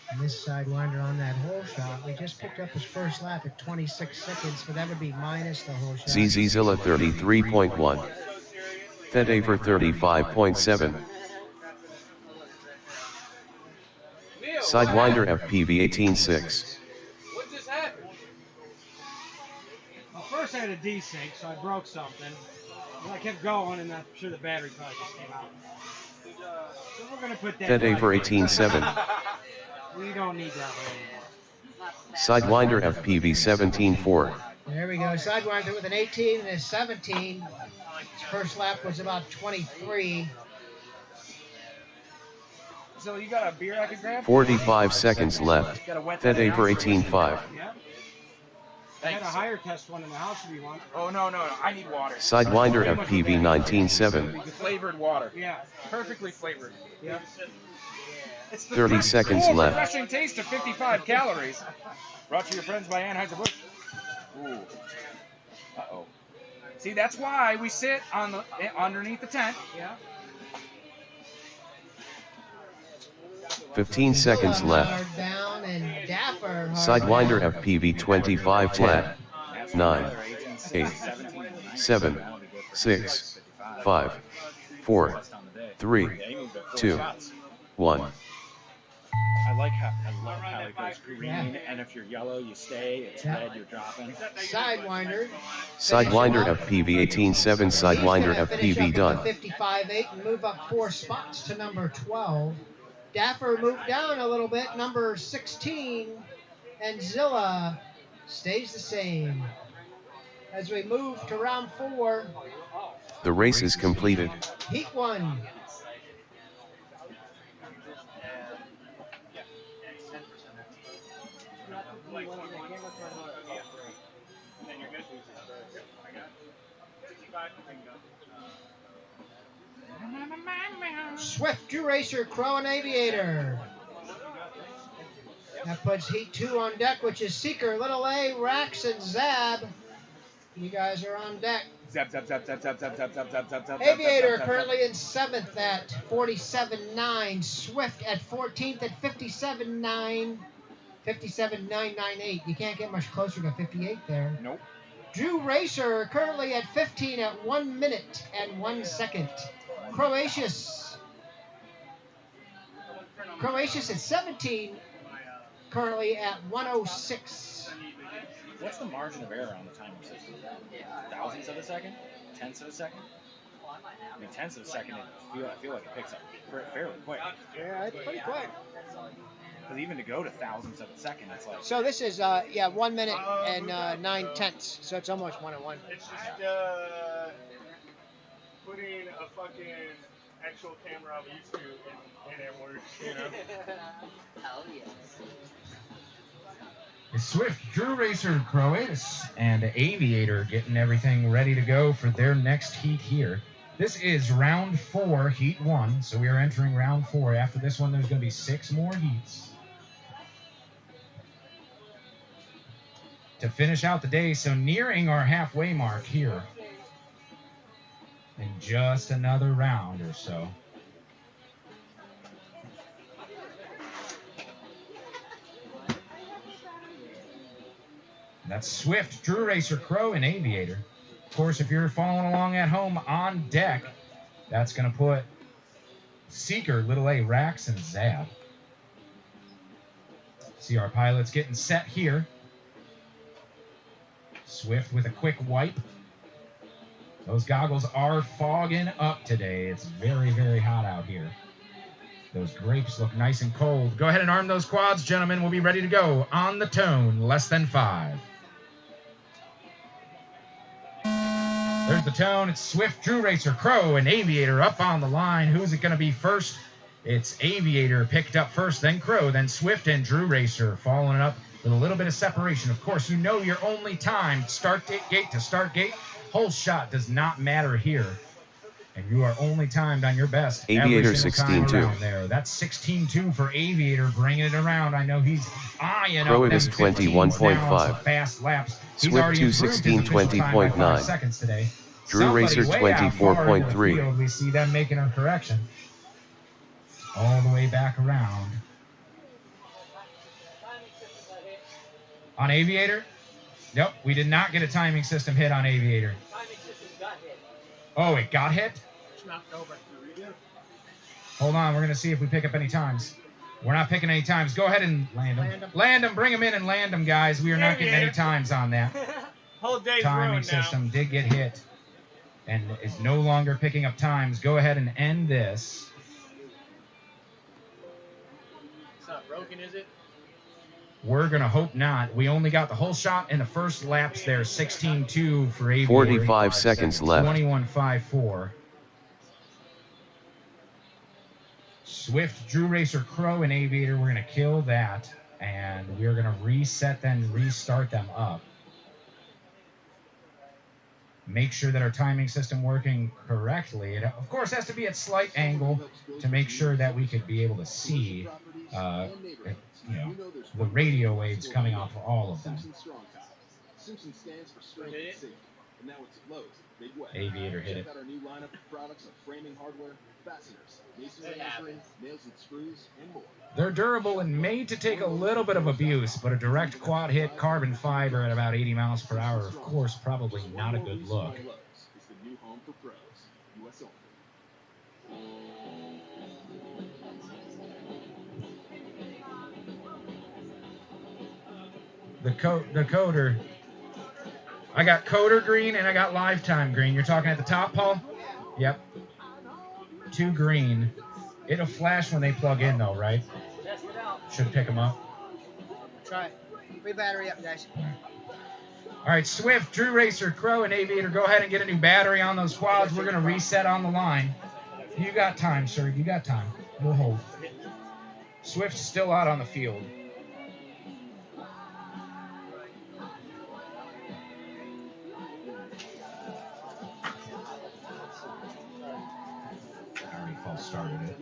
And this Sidewinder on that hole shot, we just picked up his first lap at 26 seconds, so that would be minus the hole shot. ZZ Zilla 33.1. Thet A for 35.7. Sidewinder FPV 18.6. What just happened? Well, first I had a desync, so I broke something. And I kept going, and I'm sure the battery probably just came out. So we're going to put that. Thet A for 18.7. We don't need that anymore. Sidewinder FPV 17.4. There we go. Sidewinder with an 18 and a 17. His first lap was about 23. So you got a beer I could grab? 45 seconds left. Thet A for 18.5. Yep. I had a higher test one in the house if you want. Oh, no. I need water. Sidewinder FPV 19.7. Flavored water. Yeah. Perfectly flavored. Yep. 30 seconds left. Refreshing taste of 55 calories. Brought to your friends by Anheuser-Busch. Ooh. Uh-oh. See, that's why we sit on the underneath the tent. Yeah. 15 seconds left. Down and Dapper. Sidewinder FPV 25 flat. 9, 8, 7, 6, 5, 4, 3, 2, 1. I love how it goes green, and if you're yellow, you stay. It's red, you're dropping. Sidewinder. Sidewinder FPV 18-7, Sidewinder FPV done. 55-8 and move up 4 spots to number 12. Dapper moved down a little bit, number 16. And Zilla stays the same. As we move to round 4. The race is completed. Heat 1. Swift, Drew Racer, Crow, and Aviator. That puts Heat 2 on deck, which is Seeker, Little A, Rax, and Zab. You guys are on deck. Zap, zap, zap, zap, zap, zap, zap, zap, zap, zap, zap. Aviator currently in 7th at 47.9. Swift at 14th at 57.9. 57.998. You can't get much closer to 58 there. Nope. Drew Racer currently at 15 at 1 minute and 1 second. Croatius at 17, currently at 106. What's the margin of error on the timing system? Thousandths of a second? Tenths of a second? I mean, tenths of a second, I feel like it picks up fairly quick. Yeah, it's pretty quick. Because even to go to thousandths of a second, it's like... So this is, 1 minute and 9 tenths. So it's almost 1 and 1. It's just putting a fucking actual camera I'm used to and it works, you know? Hell yes. Swift, Drew Racer, Croatus, and Aviator getting everything ready to go for their next heat here. This is round 4, heat 1, so we are entering round 4. After this one, there's going to be 6 more heats to finish out the day, so nearing our halfway mark here in just another round or so. That's Swift, Drew Racer, Crow, and Aviator. Of course, if you're following along at home on deck, that's going to put Seeker, Little A, Rax, and Zab. See our pilots getting set here. Swift with a quick wipe. Those goggles are fogging up today. It's very, very hot out here. Those grapes look nice and cold. Go ahead and arm those quads, gentlemen. We'll be ready to go on the tone, less than 5. There's the tone. It's Swift, Drew Racer, Crow, and Aviator up on the line. Who's it going to be first? It's Aviator picked up first, then Crow, then Swift and Drew Racer following up with a little bit of separation. Of course, you know your only time, start gate to start gate. Whole shot does not matter here. And you are only timed on your best. Aviator 16-2. There. That's 16-2 for Aviator, bringing it around. I know he's eyeing Crow up them 21.5. fast laps. Swift 216 20.9. Seconds today. Drew Racer 24.3. We see them making a correction. All the way back around. On Aviator? Nope, we did not get a timing system hit on Aviator. Oh, it got hit? It's knocked over. Hold on, we're going to see if we pick up any times. We're not picking any times. Go ahead and land them. Land them, bring them in and land them, guys. We are not getting any times on that. Whole day's Timing ruined now. system did get hit and is no longer picking up times. Go ahead and end this. It's not broken, is it? We're going to hope not. We only got the whole shot in the first laps there. 16-2 for Aviator. 45 seconds left. 21.54. Swift, Drew Racer, Crow, and Aviator. We're going to kill that. And we're going to reset them, restart them up. Make sure that our timing system working correctly. It, of course, has to be at slight angle to make sure that we could be able to see the radio waves coming off of all of them. Aviator hit it. They're durable and made to take a little bit of abuse, but a direct quad hit carbon fiber at about 80 miles per hour, of course, probably not a good look. the coder. I got coder green and I got lifetime green. You're talking at the top, Paul? Yep. 2 green. It'll flash when they plug in, though, right? Test it out. Should pick them up. Try it. Free battery up, guys. All right, Swift, Drew Racer, Crow, and Aviator, go ahead and get a new battery on those quads. We're going to reset on the line. You got time, sir. You got time. We'll hold. Swift's still out on the field. I already false started it.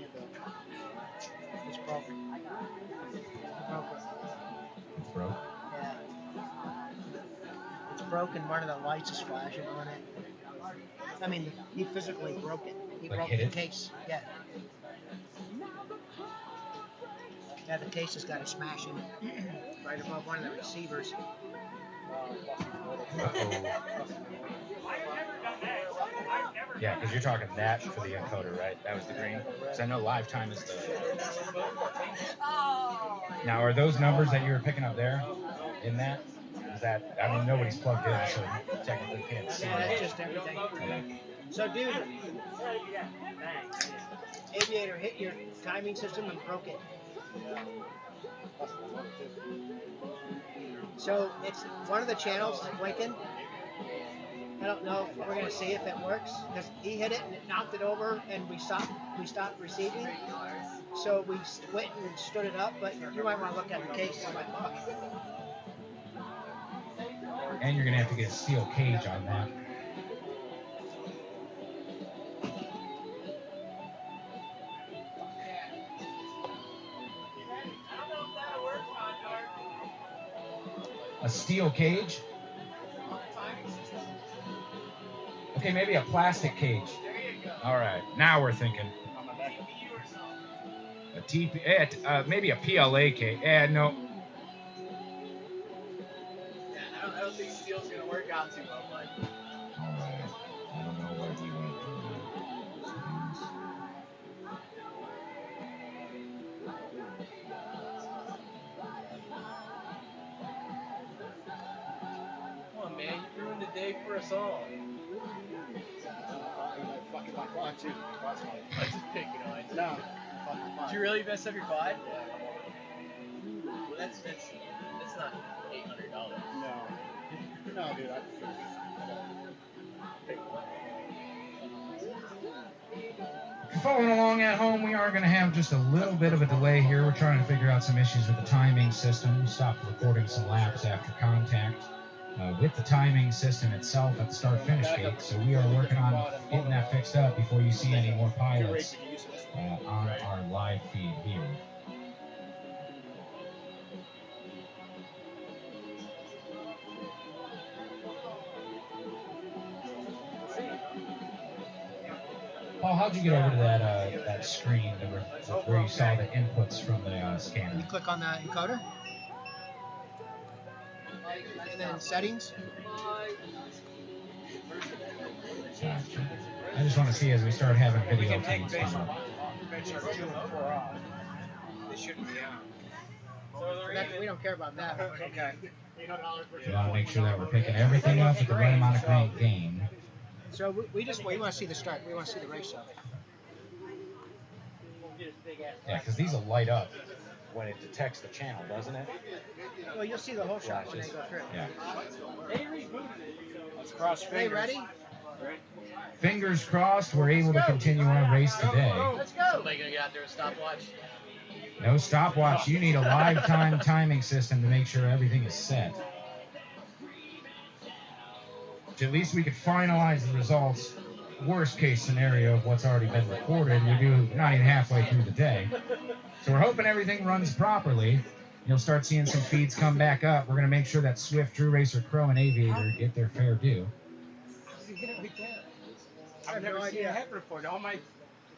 It's broken. It's broke. Yeah. It's broken. One of the lights is flashing on it. I mean, he physically broke it. He Like broke hit the it? case. Yeah. Yeah, the case has got a smash in it. Right above one of the receivers. Yeah, because you're talking that for the encoder, right? That was the green. Because I know lifetime is the. Now, are those numbers that you were picking up there in that? Is that? I mean, nobody's plugged in, so technically can't see. Yeah, that's just everything. Okay. So, dude, Aviator hit your timing system and broke it. So it's one of the channels is blinking. I don't know if we're going to see if it works because he hit it and it knocked it over and we stopped receiving. So we went and stood it up, but you might want to look at the case. And you're going to have to get a steel cage on that. A steel cage? Okay, maybe a plastic cage. All right, now we're thinking. A TP, maybe a PLA cage. No. I don't think steel's gonna work out too well, but. All right, I don't know what we went through. Come on, man, you ruined the day for us all. Fucking my quad too. I just picking on you. No. Did you really mess up your quad? Well, that's not $800. No, dude. If you're following along at home, we are going to have just a little bit of a delay here. We're trying to figure out some issues with the timing system. We stopped recording some laps after contact with the timing system itself at the start-finish gate. So we are working on getting that fixed up before you see any more pilots on our live feed here. Paul, how'd you get over to that screen where you saw the inputs from the scanner? You click on the encoder. And then settings. I just want to see as we start having video feeds come up. They shouldn't be on. We don't care about that. Okay. We want to make sure that we're picking everything up at the right amount of gain. So we want to see the start. We want to see the race of it. Yeah, because these will light up when it detects the channel, doesn't it? Well, you'll see the whole shot when they go through. Yeah. Let's cross fingers. Hey, ready? Fingers crossed, we're able to continue our race today. Let's go. Somebody gonna get out there with a stopwatch? No stopwatch. You need a lifetime timing system to make sure everything is set. At least we could finalize the results. Worst case scenario of what's already been recorded. We do not even halfway through the day. So we're hoping everything runs properly. You'll start seeing some feeds come back up. We're going to make sure that Swift, Drew Racer, Crow, and Aviator get their fair due. I've never seen a head report. All my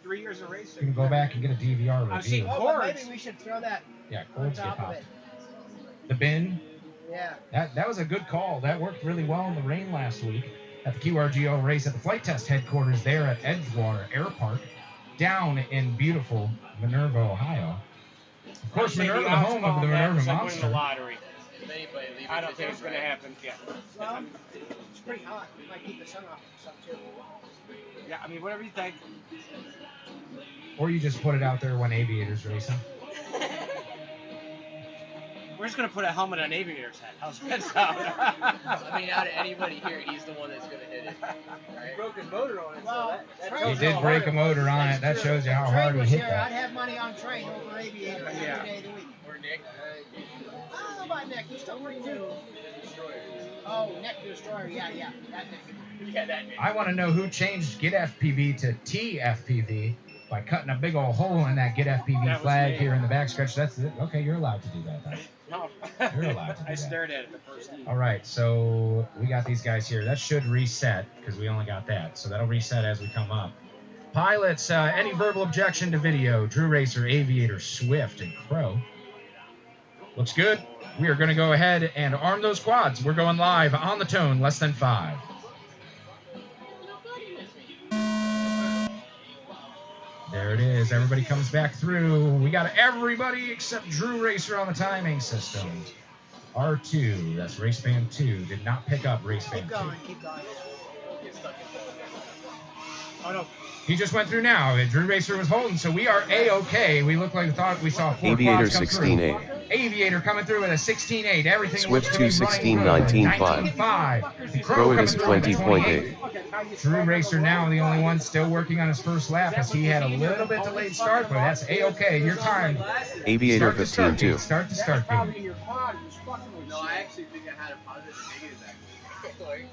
3 years of racing. You can go back and get a DVR review. I've seen Oh, but cords. maybe we should throw that Yeah, on cords get top of popped. it. The bin. Yeah. That was a good call. That worked really well in the rain last week at the QRGO race at the flight test headquarters there at Edgewater Air Park, down in beautiful Minerva, Ohio. Of course, Minerva, the home of the Minerva Like winning Monster. the lottery. with anybody. Leave I don't think it's going to happen. Yeah. Well, it's pretty hot. It might keep the sun off and stuff too. Yeah, I mean, whatever you think. Or you just put it out there when Aviator's racing. We're just going to put a helmet on Aviator's head. How's that sound? I mean, out of anybody here, he's the one that's going to hit it. Right? Broke his motor on it. Well, He did break a motor on it. That shows you how hard he hit I'd that. have money on Train over Aviator every day of the week. Or Nick. I don't know about Nick. He's still pretty new. Oh, Nick the Destroyer. Yeah, that Nick. Yeah, that Nick. I want to know who changed Get FPV to TFPV by cutting a big old hole in that Get FPV flag here in the backstretch. That's it. Okay, you're allowed to do that. Then. No. You're allowed to do I that. stared at it the first time. All right, so we got these guys here. That should reset because we only got that. So that'll reset as we come up. Pilots, any verbal objection to video? Drew Racer, Aviator, Swift, and Crow. Looks good. We are going to go ahead and arm those quads. We're going live on the tone, less than 5. There it is. Everybody comes back through. We got everybody except Drew Racer on the timing system. R2, that's race band 2, did not pick up race band 2. Keep going. Oh, no. He just went through now. Drew Racer was holding, so we are A-OK. We look like we thought we saw 4 Aviator quads come through. 16.8. Aviator coming through with a 16.8. Everything Swift looks to 2 be running 16 good. 19.5. Crow Crow coming is through with a 20.8. Drew Racer now the only one still working on his first lap as he had a little bit delayed start, but that's A-OK. Your time. Aviator Start to 15.2. start, baby. No, I actually think I had a positive and negative actually.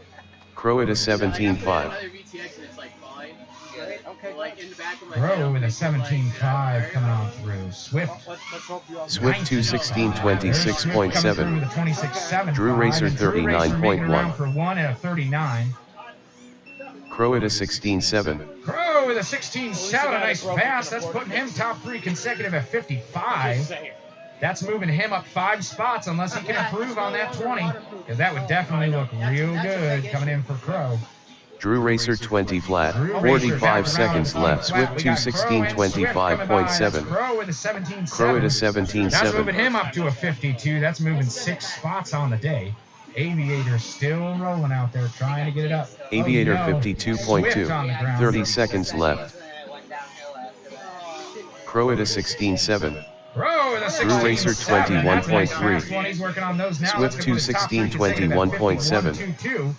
Crow at a 17.5. Another VTX and it's like fine. Okay. Like in the back of my head, Crow I'm with a thinking, like, 17.5 coming on through. Swift. Swift 2 16 Coming through with a 26.7. 26.7. Drew Racer Drew Racer making around 39.1. for 1 at a 39. Crow at a 16.7. Crow with a 16.7, a nice pass. That's putting him top 3 consecutive at 55. That's moving him up 5 spots unless he can improve on that 20, because that would definitely look real good coming in for Crow. Drew Racer 20 flat. 45 seconds left. Swift 2 16 25.7. Crow with a 17.7. Crow at a That's moving 17.7. him up to a 52. That's moving 6 spots on the day. Aviator still rolling out there trying to get it up. Aviator Oh, no. Swift on the 52.2. ground. 30 seconds left. Crow at a 16.7. Crow with a Drew Racer 16.7. That's a nice 21.3. fast one. He's working on those now. Swift That's gonna put his top 2 16 three consecutive at 21.7. 51.22.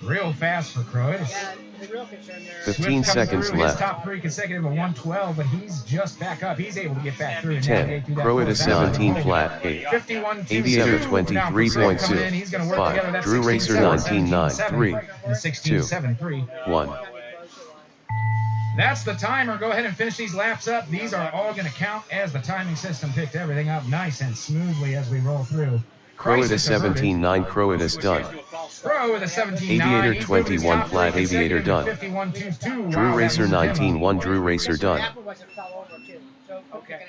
Real fast for Crow. Yeah, the real concern there. 15 Swift coming seconds through, his left. top 3 consecutive at 112, but he's just back up. He's able to get back through and 10. navigate through that Crow at a course. 17 flat. 8. 51.22. Aviator Now for Swift coming in, he's gonna work 23.2. together 5. that Drew Racer 16.7, 19.9. 3. and 16.73. 1. That's the timer. Go ahead and finish these laps up. These are all going to count as the timing system picked everything up nice and smoothly as we roll through. Crow at a Crisis averted. 17.9. Crow at is done. Crow with a 17.9. Aviator He's 21 moving flat. top three Aviator done. consecutive at 51.22. Drew Wow, Racer that moves him up. 19.1. Drew Racer done. Apple wasn't fell over too. So okay.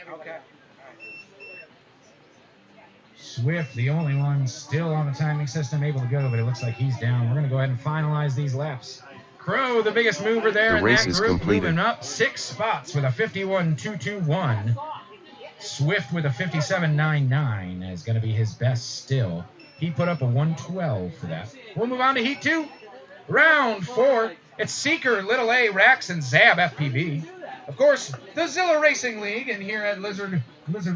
Swift, the only one still on the timing system, able to go, but it looks like he's down. We're going to go ahead and finalize these laps. Crow, the biggest mover there The in race that is group, completed. moving up 6 spots with a 51.221. Swift with a 57.99 is going to be his best still. He put up a 112 for that. We'll move on to Heat 2. Round 4. It's Seeker, Little A, Rax, and Zab FPV. Of course, the Zilla Racing League, and here at Lizard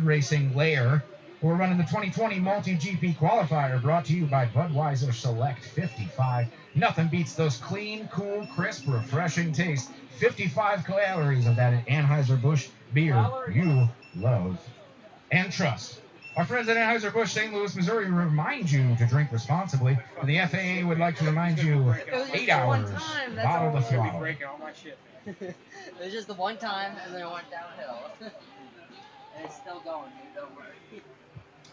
Racing Lair, we're running the 2020 Multi-GP Qualifier, brought to you by Budweiser Select 55. Nothing beats those clean, cool, crisp, refreshing taste. 55 calories of that Anheuser-Busch beer you love and trust. Our friends at Anheuser-Busch St. Louis, Missouri remind you to drink responsibly. And the FAA would like to remind you 8 hours, bottle to throttle. Breaking all my shit. It was just the one time, and then it went downhill. And it's still going, dude. Don't worry.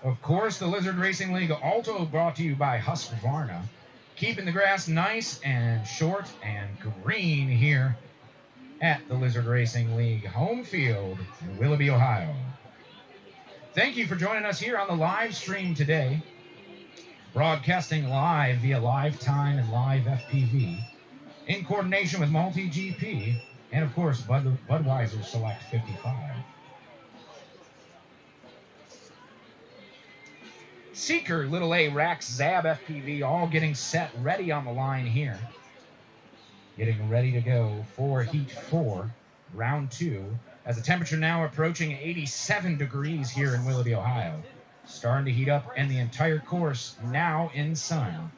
Of course, the Lizard Racing League also brought to you by Husqvarna. Keeping the grass nice and short and green here at the Lizard Racing League home field in Willoughby, Ohio. Thank you for joining us here on the live stream today. Broadcasting live via Live Time and Live FPV in coordination with Multi-GP and, of course, Budweiser Select 55. Seeker, Little A, Rax, Zab, FPV, all getting set, ready on the line here. Getting ready to go for Heat 4, Round 2, as the temperature now approaching 87 degrees here in Willoughby, Ohio. Starting to heat up, and the entire course now in sun.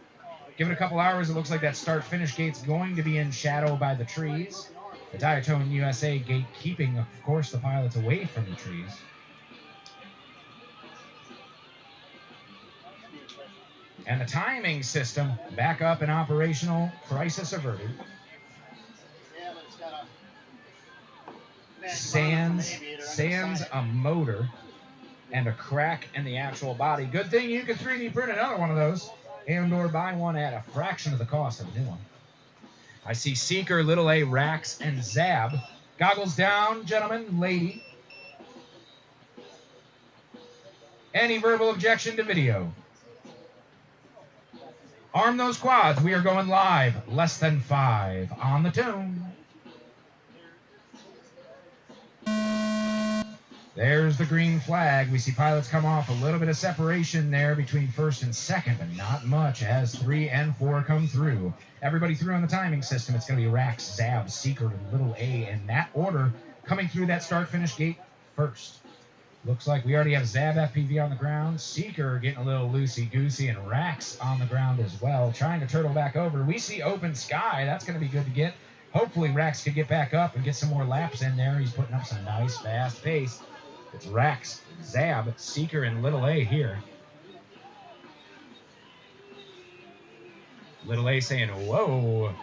Give it a couple hours, it looks like that start-finish gate's going to be in shadow by the trees. The Diatone USA gate keeping, of course, the pilots away from the trees. And the timing system back up and operational, crisis averted. Sans a motor and a crack in the actual body. Good thing you can 3D print another one of those and or buy one at a fraction of the cost of a new one. I see Seeker, Little A, Rax, and Zab. Goggles down, gentlemen, lady. Any verbal objection to video? Arm those quads. We are going live. Less than 5 on the tune. There's the green flag. We see pilots come off. A little bit of separation there between first and second, but not much as 3 and 4 come through. Everybody through on the timing system. It's going to be Rax, Zab, Seeker, and Little A in that order coming through that start-finish gate first. Looks like we already have Zab FPV on the ground. Seeker getting a little loosey-goosey, and Rax on the ground as well, trying to turtle back over. We see open sky. That's going to be good to get. Hopefully Rax can get back up and get some more laps in there. He's putting up some nice, fast pace. It's Rax, Zab, Seeker, and Little A here. Little A saying, whoa.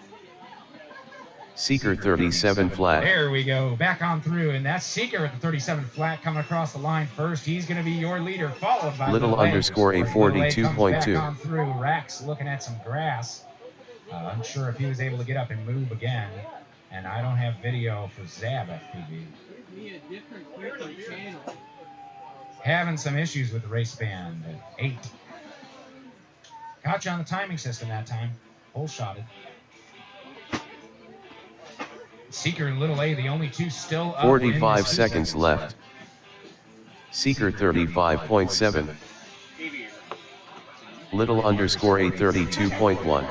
Seeker 37 flat. There we go. Back on through, and that's Seeker at the 37 flat coming across the line first. He's going to be your leader, followed by Little underscore a 42.2. Back on through. Rax looking at some grass. Unsure if he was able to get up and move again. And I don't have video for Zab FPV. Having some issues with the race band at 8. Caught you on the timing system that time. Full shotted. Seeker and Little A, the only two still up. 45 seconds left. Seeker 35.7. Little underscore a 32.1.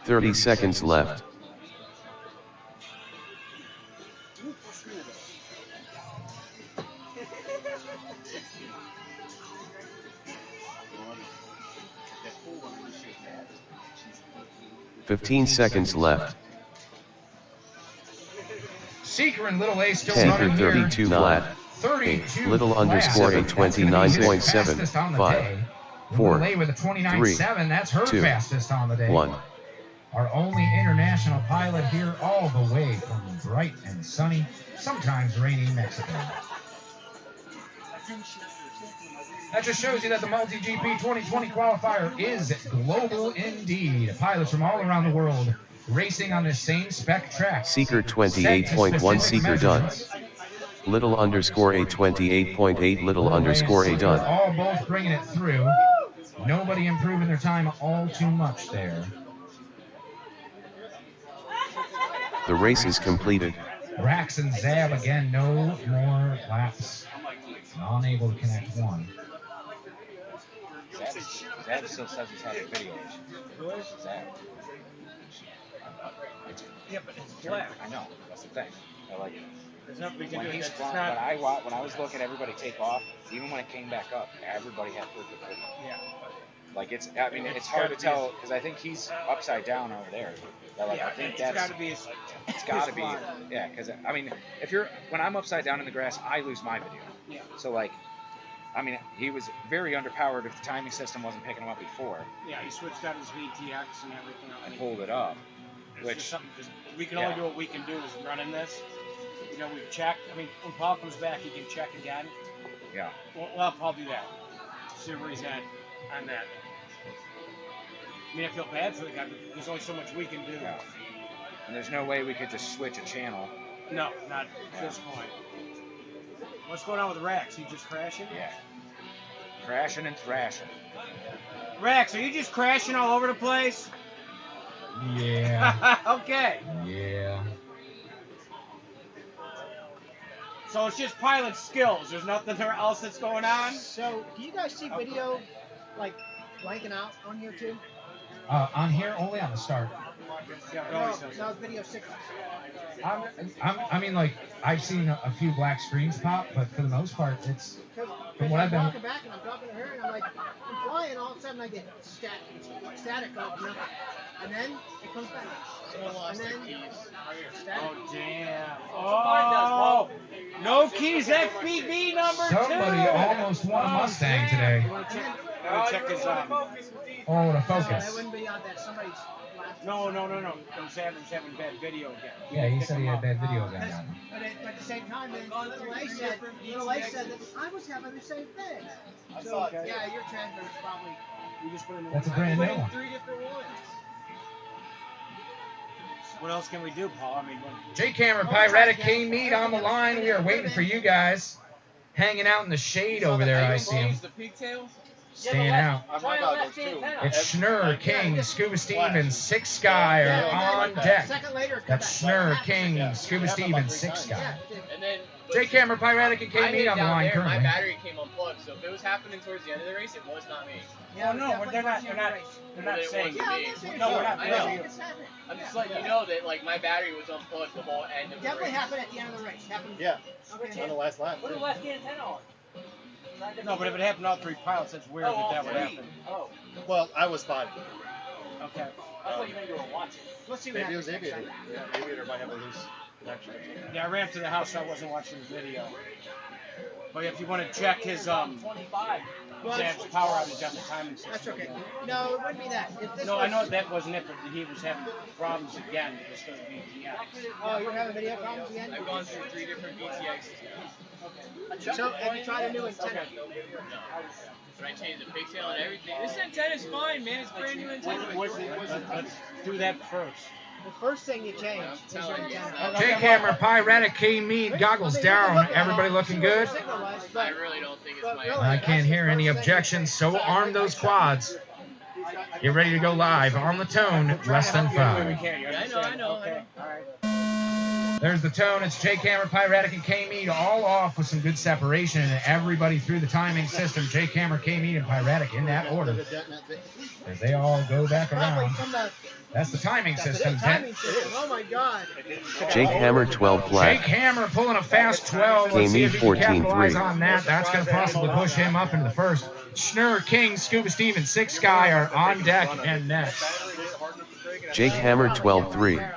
30 seconds left. $15 seconds left. Seeker and Little A still Seeker running here. 32 flat. 32 Little underscore a 29.7. 5, 4, Little A with a 29.7. That's her 2, fastest on the day. 1. Our only international pilot here, all the way from bright and sunny, sometimes rainy Mexico. That just shows you that the Multi-GP 2020 qualifier is global indeed. Pilots from all around the world racing on the same spec track. Seeker 28.1. Seeker done. Little underscore a 28.8. Little underscore a done. All both bringing it through. Nobody improving their time all too much there. The race is completed. Rax and Zab again, no more laps. Unable to connect one. Zab still says he's having video issues. Zab. Yeah, but it's black. I know. That's the thing. I like it. There's nothing we can When do. he's It's flying, not. when I was looking at everybody take off, even when it came back up, everybody had perfect video. Yeah. Like it's hard to tell because I think he's upside down over there. But like, Yeah, I think it's that's got to be. it's got to be. Yeah, because I mean, when I'm upside down in the grass, I lose my video. Yeah. So like, I mean, he was very underpowered if the timing system wasn't picking him up before. Yeah, he switched out his VTX and everything. And pulled it up. It's Which just something. We can only do what we can do is running this. You know, we've checked. I mean, when Paul comes back, he can check again. Yeah. We'll have Paul do that. See where he's at on that. I mean, I feel bad for the guy, but there's only so much we can do. Yeah. And there's no way we could just switch a channel. No, not at this point. What's going on with Rax? He just crashing? Yeah. Crashing and thrashing. Rax, are you just crashing all over the place? Yeah. Okay. Yeah. So it's just pilot skills. There's nothing else that's going on. So, do you guys see video, like, blanking out on here too? On here, only on the start. No, video 6. I mean, like, I've seen a few black screens pop, but for the most part, it's from what I've been. I'm walking back and I'm talking to her and I'm like, I'm flying, all of a sudden I get static off nothing. And then it comes back. And then static. Oh, damn. Oh, no keys, FPV number 2. Somebody almost won a Mustang today. Check his Oh, the focus. That wouldn't be on that. Somebody's. No. He's having bad video again. Yeah, he said he had bad video again. But at the same time, then Little A said that I was having the same thing. So, yeah, your transfer is probably. You just put in That's a brand new one. 3 different ones. What else can we do, Paul? I mean, J Camera, Piratic, K-Mead on the line. We are waiting for you guys. Hanging out in the shade over there, I see him. The pigtails? Staying out. It's Schnurr, King, Scuba Steve, and Six Sky are on deck. That's Schnurr, King, Scuba Steve, and Six Sky. And then J Camera, Piratic, and K-Mead on the line there, my currently. battery came unplugged, so if it was happening towards the end of the race, it was not me. Yeah, no, they're not saying. No, we're not. I know. I'm just letting you know that like my battery was unplugged the whole end of the race. Definitely happened at the end of the race. Happened. Yeah. Okay. On the last lap. What did the last antenna on? No, but if it happened to all 3 pilots, that's weird that would happen. Oh. Well, I was spotted. Okay. I thought you meant you were watching. Let's see what Maybe it happens. was Aviator. Yeah, Aviator might have a loose connection. Yeah, I ran up to the house, so I wasn't watching the video. But if you want to check his power outage on the timing system. That's okay. No, it wouldn't be that. If this No, was, I know that wasn't it, but he was having problems again because of VTX. Oh, you're having video problems again? I've gone through 3 different VTX systems. Okay. So, have you tried a new antenna? No. Should I change the pigtail and everything? This antenna's fine, man. It's brand new antenna. Let's do that first. The first thing you change is your antenna. J Camera, Piratic, K-Mead, goggles down. Everybody looking good? I really don't think it's my I can't hear any objections, so arm those quads. Get ready to go live on the tone, less than 5. Yeah, I know. Okay, all right. There's the tone. It's J Camera, Piratic, and K-Mead all off with some good separation. And everybody through the timing system. J Camera, K-Mead, and Piratic in that order. As they all go back around. That's the timing system. Oh my God. Jake Hammer 12 flat. Jake Hammer pulling a fast 12. Let's see if he can 14-3. capitalize on that. That's going to possibly push him up into the first. Schnurr, King, Scuba Steve, and Six Sky are on deck and next. Jake Hammer 12-3.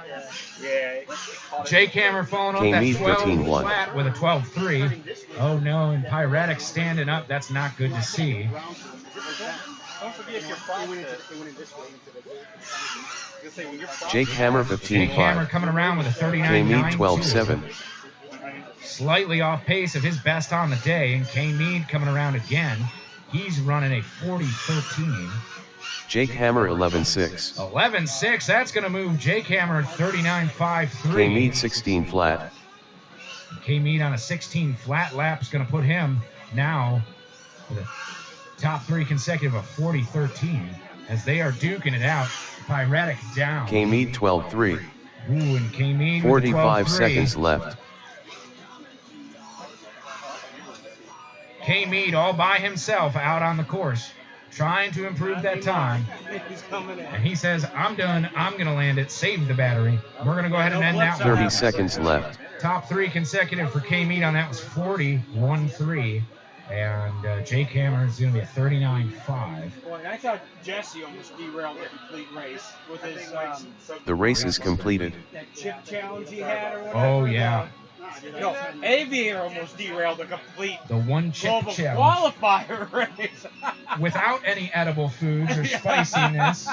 Jake Hammer falling off that 12 flat with a 12-3. Oh no, and Piratic standing up. That's not good to see. Don't forget your Jake Hammer 15 Jake Hammer 5. coming around with a 39.92. K-Mead 12-7. Slightly off pace of his best on the day, and K-Mead coming around again. He's running a 40.13. Jake Hammer 11-6. 11.6. That's going to move Jake Hammer 39.53. K-Mead 16 flat. K-Mead on a 16 flat lap is going to put him now with a top 3 consecutive of 40.13 as they are duking it out. Piratic down. K-Mead 12-3. Ooh, and K-Mead 45 with 12.3. seconds left. K-Mead all by himself out on the course, trying to improve that time. And he says, I'm done. I'm going to land it. Save the battery. We're going to go ahead and end that 30 one. seconds left. Top 3 consecutive for K-Mead on that was 40.13. And Jake Hammer is going to be a 39.5. Boy, I thought Jesse almost derailed the complete race with his The race is completed. that chip challenge he had or whatever. Oh, yeah. No, Aviator almost derailed the complete The one chip global challenge. qualifier race. Without any edible foods or spiciness.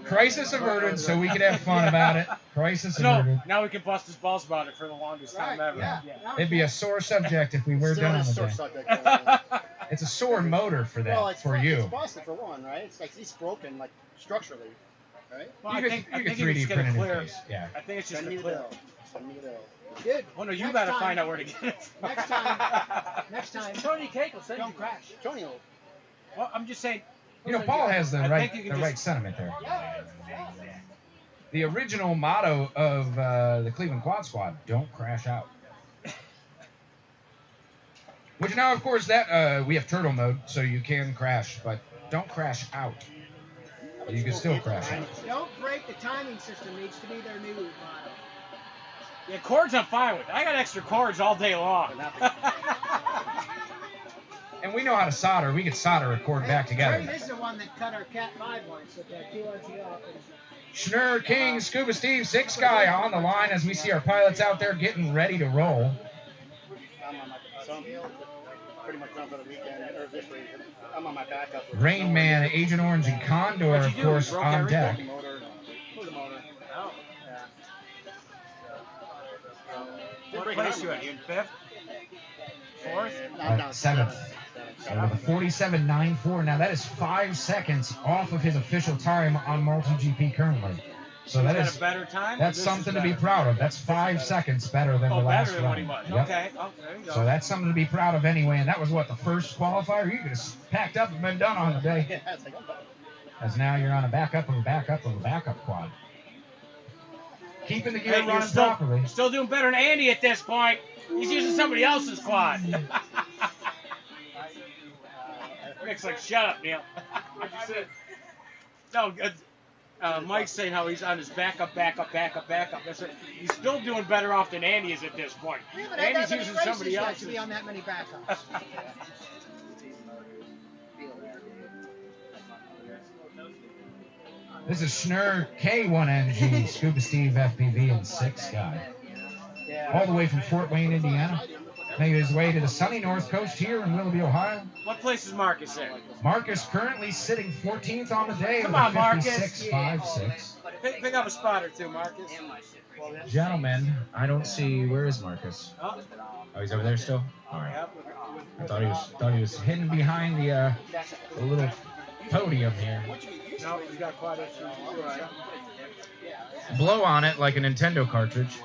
Crisis averted so we could have fun about it. Crisis averted. No, now we can bust his balls about it for the longest time ever. Yeah. It'd be a sore subject if we were done with it. It's a sore motor for that, Well, it's for It's you. busted for one, right? It's like he's broken, like structurally, right? Well, You I could- think you I could think he was 3D gonna print it in clear. case, yeah. I think it's just Send a me the clear. bill. Send me the bill. Good. Oh no, you Next got to time- find out where to get it. Next time. Tony Cake will send you Don't crash. Tony will. Well, I'm just saying. You know, Paul has the I right think you can just- sentiment there. The original motto of the Cleveland Quad Squad: "Don't crash out." Which now, of course, that we have turtle mode, so you can crash, but don't crash out. You can still crash out. Don't break the timing system. Needs to be their new motto. Yeah, cords I'm fine with. I got extra cords all day long. And we know how to solder. We could solder a cord back together. This is the one that cut our Cat 5 lines with that QRT off. Schnurr, King, Scuba Steve, 6 guy on the line as we see our pilots out there getting ready to roll. Pretty much done for the weekend, or this week. I'm on my backup. Rain Man, Agent Orange, and Condor, of course, on deck. What place you at? You in 5th? 4th? 7th. So with a 47.94. Now that is 5 seconds off of his official time on MultiGP currently. So that is a better time? That's something to be proud of. That's 5 seconds better than the last better than run. what he was. Yep. Okay. Oh, there you go. So that's something to be proud of anyway. And that was what, the first qualifier? You could have packed up and been done on the day. As now you're on a backup of a backup of a backup quad. Keeping the gear running properly. You're still doing better than Andy at this point. He's using somebody else's quad. Rick's like, shut up, Neil. No, Mike's saying how he's on his backup. That's right. He's still doing better off than Andy is at this point. Yeah, but Andy's using somebody else's. To be on that many backups. This is Schnurr, K1NG, Scuba Steve, FPV, and 6 guy. All the way from Fort Wayne, Indiana. Making his way to the sunny North Coast here in Willoughby, Ohio. What place is Marcus in? Marcus currently sitting 14th on the day. Come on, Marcus. 56.56. Pick up a spot or two, Marcus. Gentlemen, I don't see. Where is Marcus? Oh, he's over there still. All right. I thought he was hidden behind the little podium here. No, he's got quad issues. Blow on it like a Nintendo cartridge.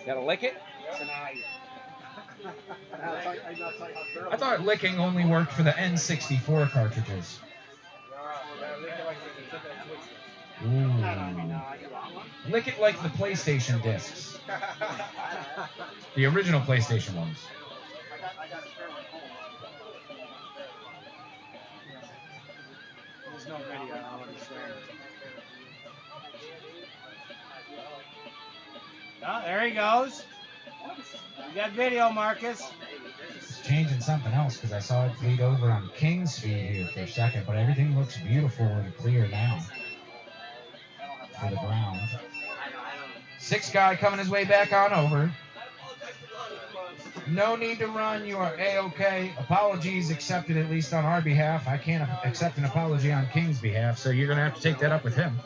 Gotta lick it? I thought licking only worked for the N64 cartridges. Ooh. Lick it like the PlayStation discs. The original PlayStation ones. There's no video, I understand. Oh, there he goes. You got video, Marcus. It's changing something else because I saw it bleed over on King's feed here for a second, but everything looks beautiful and clear now for the ground. 6 guy coming his way back on over. No need to run. You are A-OK. Apologies accepted, at least on our behalf. I can't accept an apology on King's behalf, so you're going to have to take that up with him.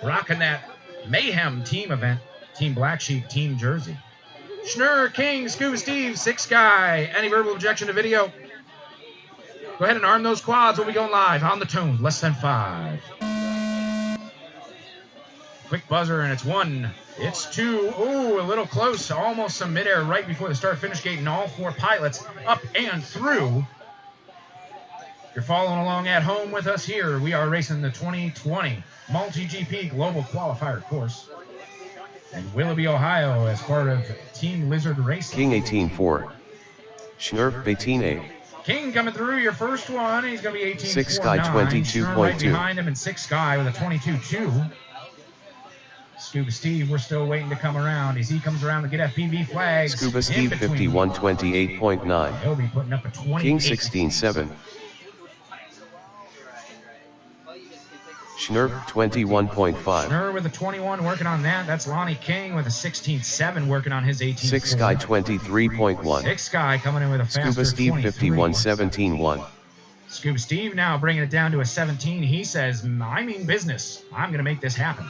Rocking that Mayhem team event. Team Black Sheep, Team Jersey. Schnurr, King, Scuba Steve, 6 guy. Any verbal objection to video? Go ahead and arm those quads. We'll be going live on the tune. Less than 5. Quick buzzer, and it's 1. It's 2. Ooh, a little close. Almost some midair right before the start-finish gate, and all 4 pilots up and through. You're following along at home with us here. We are racing the 2020 MultiGP Global Qualifier course in Willoughby, Ohio, as part of Team Lizard Racing. King 18-4. Schnurr 18-8. King coming through, your first one. He's going to be 18-4. 6 guy 22.2. Right behind him, and 6 guy with a 22-2. Scuba Steve, we're still waiting to come around. As he comes around to get FPV flags. Scuba Steve 51-28.9. He'll be putting up a 28. King 16-7. Schnurr 21.5. Schnurr with a 21 working on that. That's Lonnie King with a 16.7 working on his 18. 6 guy 23.1. 6 guy coming in with a faster Scuba Steve 51-17-1. Scuba Steve now bringing it down to a 17. He says, I mean business. I'm going to make this happen.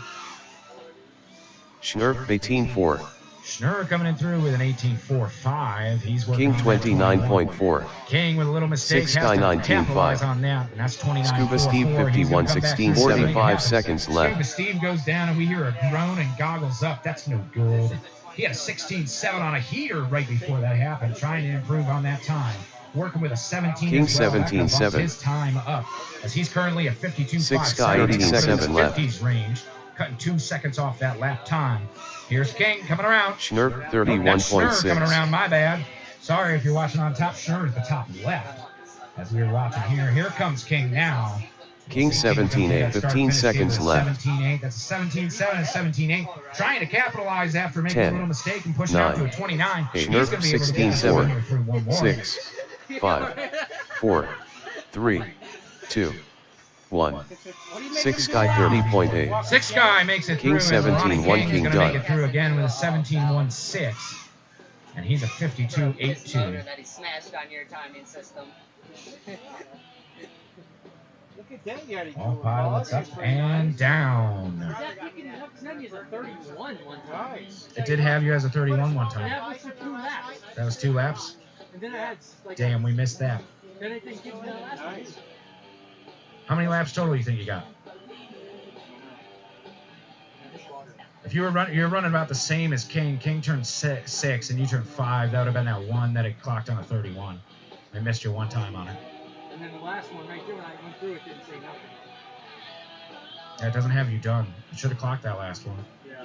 Schnurr 18-4. Schnurr coming in through with an 18.45. He's working King 29.4. King with a little mistake. 6 guy 19.5. on that, and that's 29. Scuba Steve 51-16. 45 seconds left. Scuba Steve goes down, and we hear a groan and goggles up. That's no good. He had a 16.7 on a heater right before that happened, trying to improve on that time. Working with a 17. King as well. 17.7. His time up, as he's currently a 52.5. 6 guy 87 left. 50s range. cutting 2 seconds off that lap time. Here's King coming around. Schnurr, That's Schnurr coming 31.6. around, my bad. Sorry if you're watching on top. Schnurr at the top left. As we were watching here, here comes King now. King 17.8, 15 seconds left. 17.8, that's a 17.7 and 17.8. Trying to capitalize after making 10, a little mistake and pushing out to a 29. Schnurr, 16.7, 6, 5, 4, 3, 2, 1. 6 guy 30.8. 6 guy makes it King through. 17.1, King Gonna make done. it through again with a 17.16. And he's a 52.82. That he smashed on your timing system. Look at that, you already All pilots up and down. It did have you as a 31 one time. That was for 2 laps. That was 2 laps? And then I had like. Damn, we missed that. Then I think give me the last one. How many laps total do you think you got? If you were you're running about the same as King. King turned 6 and you turned 5. That would have been that one that it clocked on a 31. I missed you one time on it. And then the last one right there when I went through it didn't say nothing. Yeah, it doesn't have you done. It should have clocked that last one. Yeah.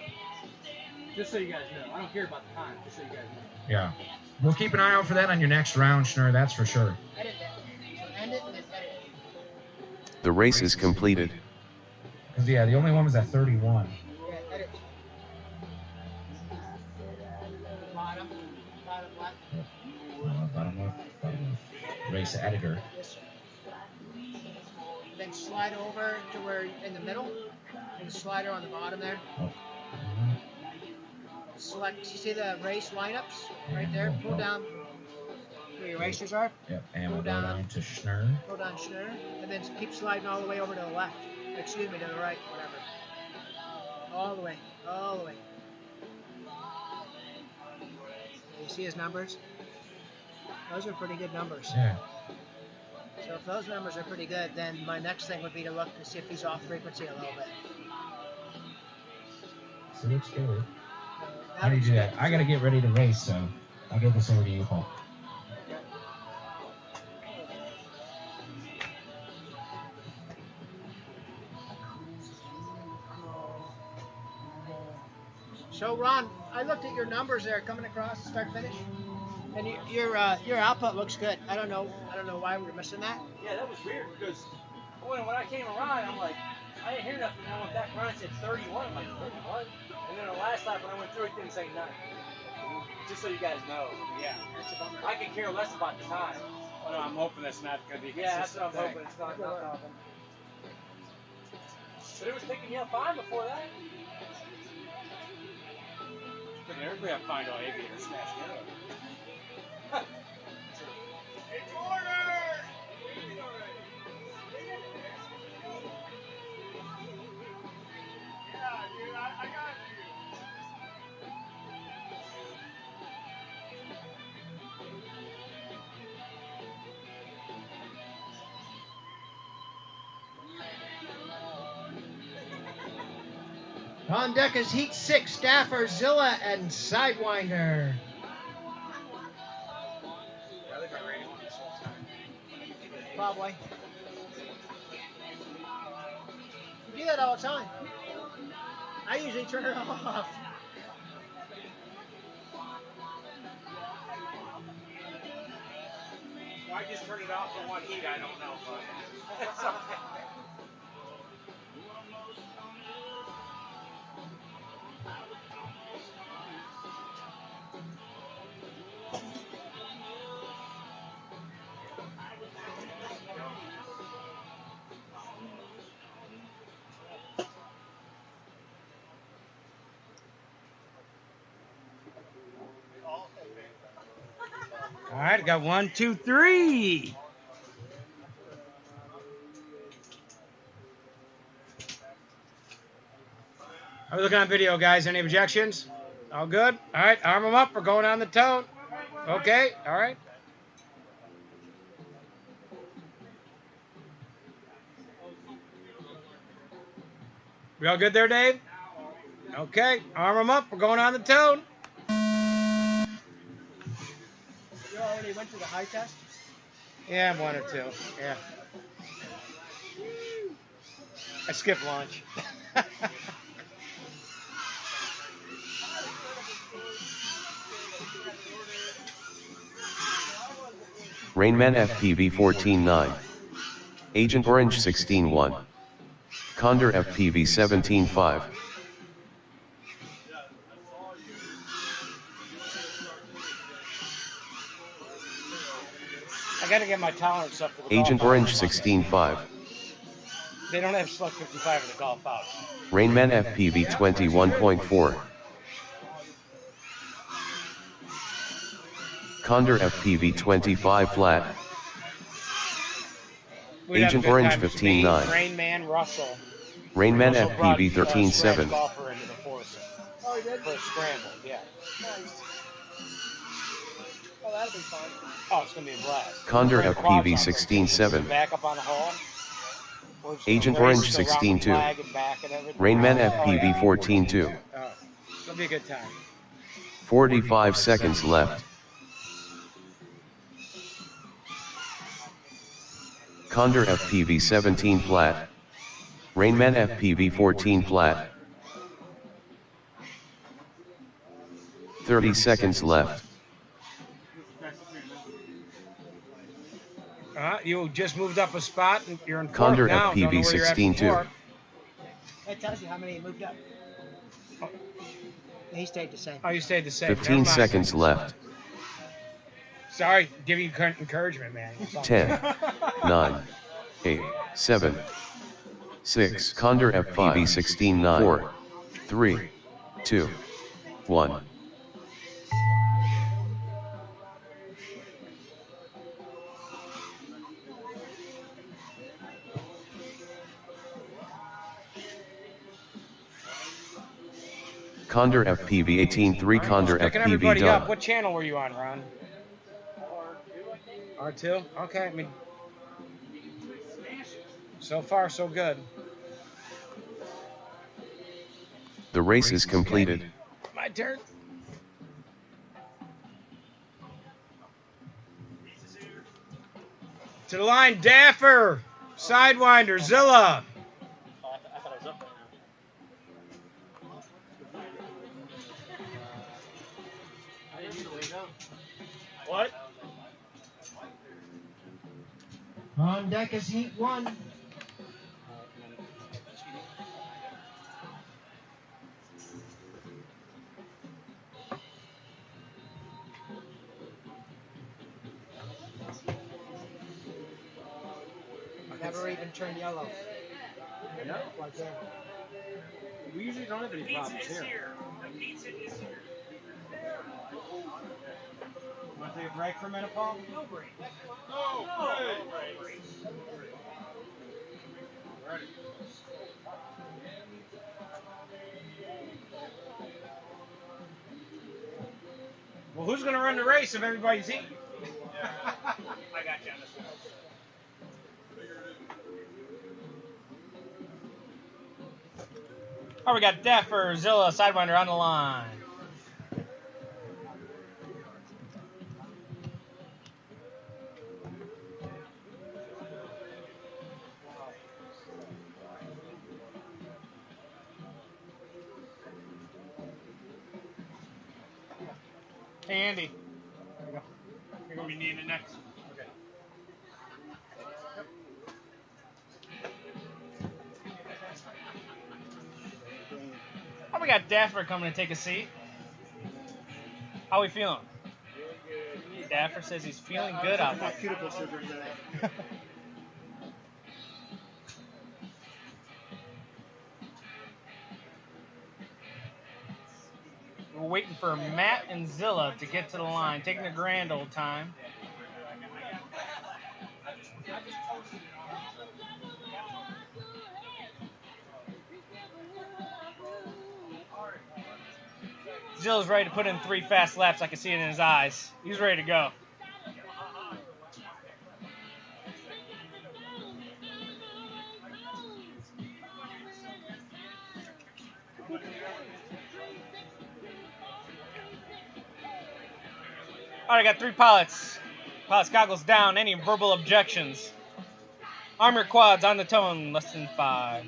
Just so you guys know. I don't care about the time, just so you guys know. Yeah. We'll keep an eye out for that on your next round, Schnurr, that's for sure. Edit that. End it and then edit it. The race is completed. Because, yeah, the only one was at 31. Yeah, edit. Bottom left. Bottom left. Race editor. Yes, sir. Then slide over to where in the middle, and the slider on the bottom there. Oh. Select. You see the race lineups right there? Pull down where your racers are. Yep, and we'll go down to Schnurr. Pull down Schnurr, and then keep sliding all the way over to the left. Excuse me, to the right, whatever. All the way, all the way. You see his numbers? Those are pretty good numbers. Yeah. So if those numbers are pretty good, then my next thing would be to look to see if he's off frequency a little bit. So looks good. How do you do that? I gotta get ready to race, so I'll give this over to you, Paul. So Ron, I looked at your numbers there coming across start finish, and your output looks good. I don't know why we're missing that. Yeah, that was weird because when I came around, I'm like, I didn't hear nothing. And I went back around and said 31. I'm like, 31? And then the last lap when I went through it didn't say nothing. Just so you guys know. Yeah. I could care less about the time. Well, no, I'm hoping that's not going to be Yeah, that's consistent what I'm hoping. It's not nothing. But it was picking you up fine before that. But everybody I find out aviator smash me up. It's order! Yeah, dude, I got you. On deck is Heat 6, Staffer, Zilla, and Sidewinder. Probably. You do that all the time. I usually turn it off. Why just turn it off for one heat? I don't know, but it's okay. All right, got 1, 2, 3. Are we looking on video, guys? Any objections? All good? All right, arm them up. We're going on the tote. Okay, all right. We all good there, Dave? Okay, arm them up. We're going on the tote. You already went through the high test? Yeah, 1 or 2. Yeah. I skipped lunch. Rainman FPV 14-9. Agent Orange 16-1. Condor FPV 17-5. I gotta get my tolerance up for the Agent golf Orange house. 16-5. They don't have Slug 55 in the golf house. Rainman FPV 21.4. Condor FPV 25 flat. We'd have a Agent good Orange time. 15-9. Rain Man Russell. Rainman Russell brought, FPV 13-7. Scratch Golfer into the force. Oh, he did? For a scramble, yeah. Nice. Oh, that'll be fun. Oh, it's gonna be a blast. Condor Bring FPV quads on. 16-7. Back up on the hull. We're just Agent gonna race Orange around the 16-2. flag and back and everything. Rainman Oh, FPV yeah. 14-2. Oh, it'll be a good time. 45 seconds left. Condor FPV 17 flat. Rainman FPV 14 flat. 30 seconds left. You just moved up a spot and you're in fourth Condor now. Don't know FPV where you're at 16-2. before. That tells you how many moved up. He stayed the same. Oh, you stayed the same. 15 Never mind. seconds left. Sorry, give you encouragement, man. 10, 9, 8, 7, 6. Condor FPV 16-9. 4, 3, 2, 1. Condor FPV 18-3. Condor Picking FPV everybody up. done. What channel were you on, Ron? R2? Okay, I mean, so far so good. The race is completed. My turn. To the line, Daffer, Sidewinder, Zilla. Oh, I thought I was up right now. I didn't need to lay down. What? On deck is Heat 1. Never even turned yellow. I know. Like that. We usually don't have any problems here. Want to take a break for a minute, Paul? No break. No break. Well, who's going to run the race if everybody's eating? I got you on this one. Oh, we got Daffer, Zilla, Sidewinder on the line. Hey, Andy. There we go. You're going to be needing it next. Okay. Oh, we got Daffer coming to take a seat. How we feeling? Daffer says he's feeling good out there. Cuticle surgery today. We're waiting for Matt and Zilla to get to the line, taking a grand old time. Zilla's ready to put in 3 fast laps. I can see it in his eyes. He's ready to go. All right, I got 3 pilots. Pilots goggles down. Any verbal objections? Arm your quads on the tone. Less than 5.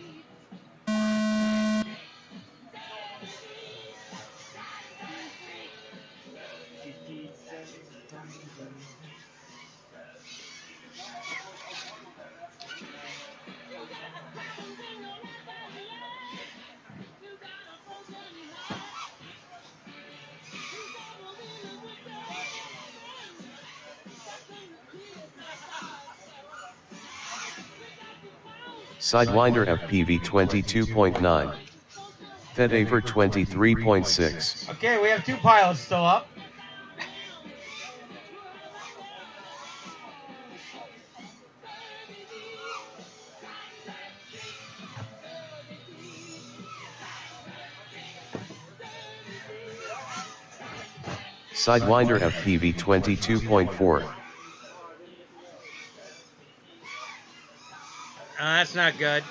Sidewinder FPV 22.9. Thedaver 23.6. Okay, we have 2 pilots still up. Sidewinder FPV 22.4. That's not good.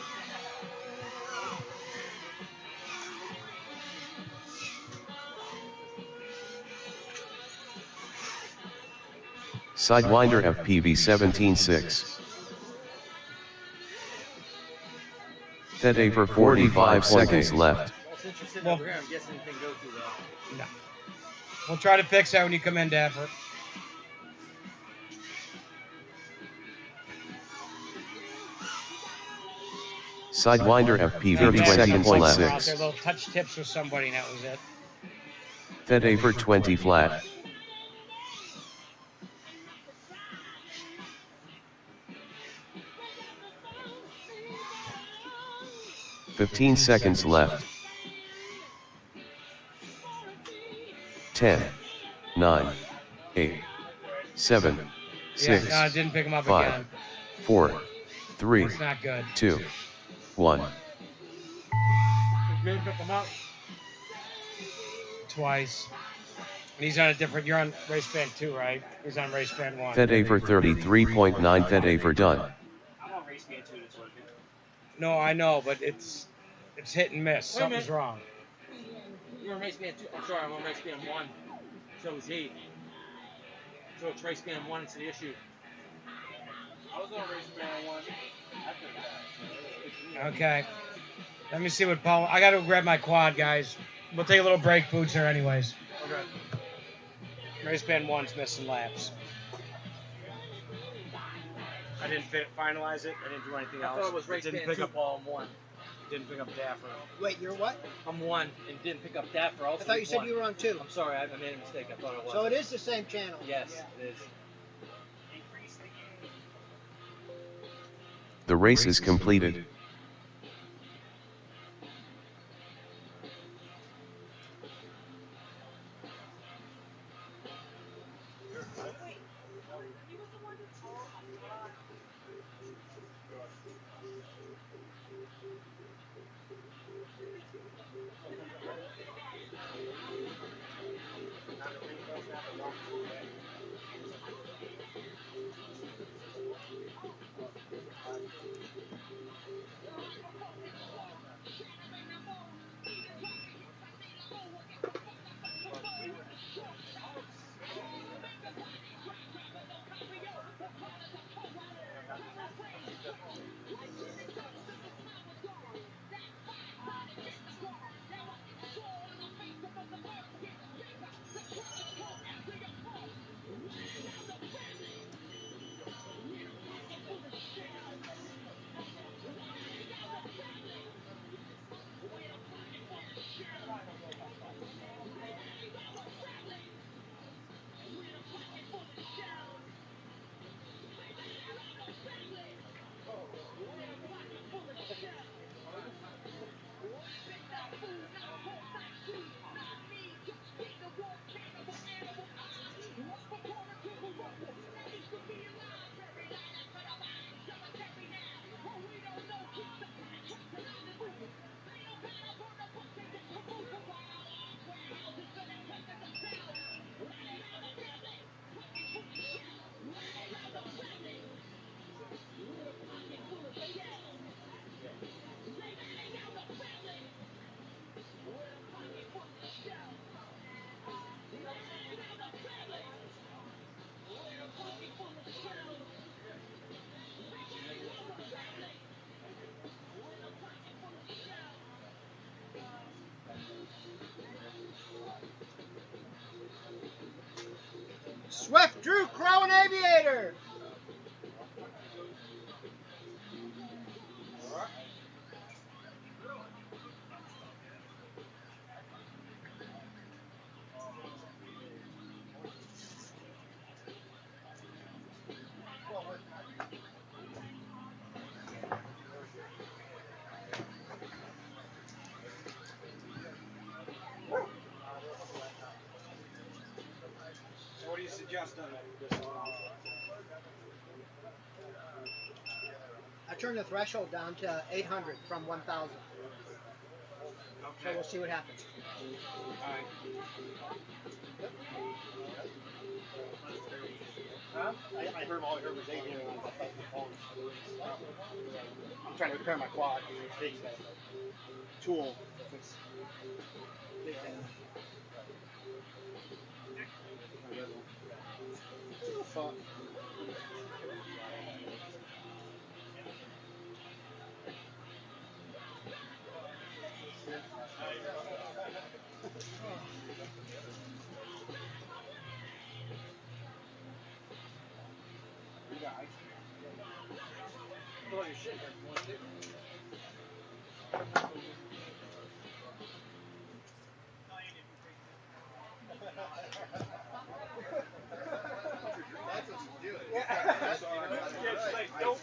Sidewinder FPV 17.6. Thedaver 45 seconds left. Well, no. We'll try to fix that when you come in, Dapper. Sidewinder FPV 30 seconds left. Their little touch tips with somebody, and that was it. Thedaver 20 flat. "15 seconds left. 10, 9, 8, 7, 6, Yeah, no, I didn't pick him up 5, again. 4, 3, It's not good. 2, 1. Didn't pick him up. Twice. And he's on a different, you're on race band 2, right? He's on race band 1. Thedaver 33.9. Thedaver done. I'm on race band 2 that's working. No, I know, but it's hit and miss. Wait a Something's minute. wrong. You're on race band 2. I'm sorry, I'm on race band 1. So is he. So it's race band 1, it's the issue. I was on race band 1. Okay. Let me see what Paul, I got to grab my quad, guys. We'll take a little break, Boots, here anyways. Okay. Race band 1's missing laps. I didn't finalize it. I didn't do anything I else. thought it was race didn't band pick 2, up. Paul. I'm 1. Didn't pick up Dapper. Wait, you're what? I'm 1 and didn't pick up Dapper. I thought you said you were on 2. I'm sorry, I made a mistake. I thought it was. So it is the same channel. Yes, it is. The race is completed. Swift, Drew, Crow, and Aviator. just done that. I turned the threshold down to 800 from 1,000. So we'll see what happens. Alright. Huh? I heard all I heard was 800 on the phone. I'm trying to repair my quad. It's big tool. If it's big oh, fuck. You got ice cream. Put all your shit there if you want to. That's what you do. It's like, don't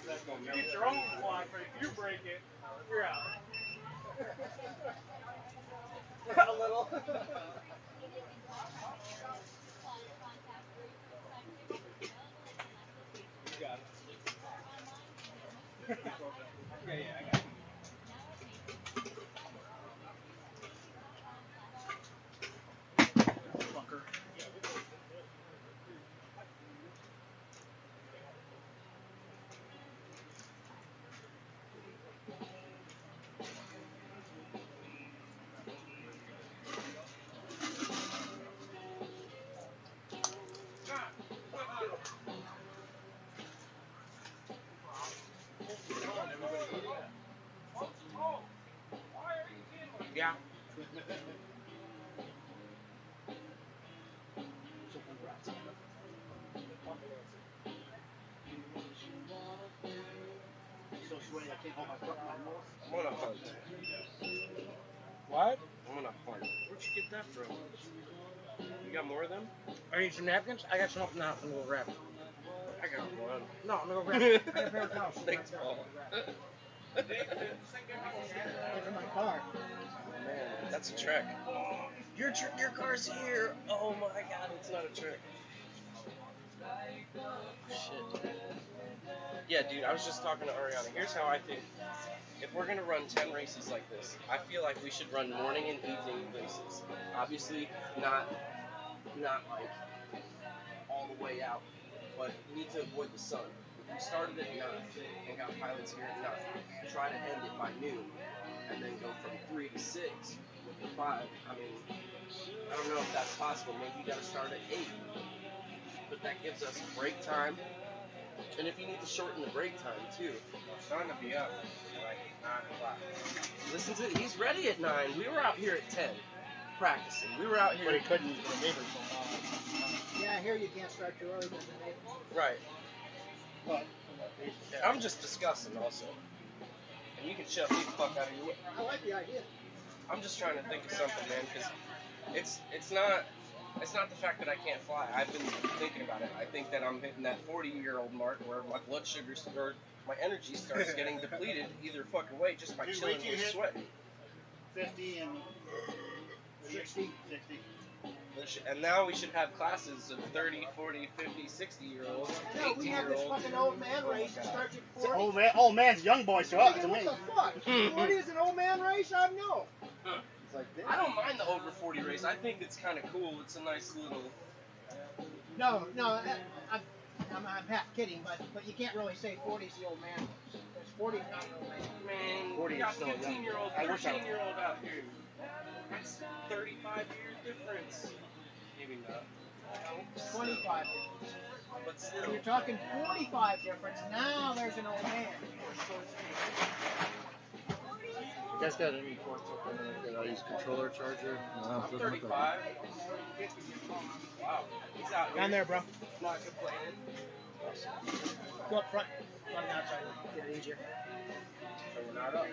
you get your own quad, but if you break it, you're out. A little. You got it. Yeah, I got it. Fucker. Yeah. So sweaty, I can't hold my foot in my nose. I'm gonna hunt. What? I'm gonna hunt. Where'd you get that from? You got more of them? Are you some napkins? I got some up now. I'm gonna go grab them. I got one. No, I'm gonna go grab them. I got a pair of towels. Thanks, Paul. Look at my car. Man, that's a trick. Your car's here. Oh my god, it's not a trick. Shit. Yeah, dude, I was just talking to Ariana. Here's how I think. If we're gonna run 10 races like this, I feel like we should run morning and evening races. Obviously, not like all the way out, but we need to avoid the sun. If we started at 9 and got pilots here at 9, try to end it by noon, and then go from 3 to 6 with the 5. I mean, I don't know if that's possible. Maybe you gotta start at 8. But that gives us break time. And if you need to shorten the break time too. It's starting to be up. Like 9 o'clock. Listen to he's ready at 9. We were out here at 10 practicing. We were out here. But he couldn't get a neighbor so Yeah, here you can't start too early. Because the neighbors. Right. But I'm just discussing also. And you can shove me the fuck out of your way. I like the idea. I'm just trying to think of something, man, because it's not the fact that I can't fly. I've been thinking about it. I think that I'm hitting that 40-year-old mark where my blood sugar or my energy starts getting depleted either fucking way just by Dude, chilling wait till and you hit sweating. 50 and 60. And now we should have classes of 30, 40, 50, 60-year-olds, No, we have this 18-year-olds. fucking old man race that starts at 40. Old man's young boy, so What to the me. fuck? 40 is an old man race? I know. I don't mind the over 40 race. I think it's kind of cool. It's a nice little. No, I'm half kidding, but you can't really say 40 is the old man race. Because 40 is not an old man. Man, 40 we is got still young. 15-year-old, I wish I was- 13-year-old out here. That's 35 years difference. Maybe not. 25. But still. When you're talking 45 difference, now there's an old man. You guys got any ports open that I use controller charger? No, I'm doesn't look like 35. Wow. He's out here. Down there, bro. Not complaining. Go up front. On the outside. Get it easier. So we're not up.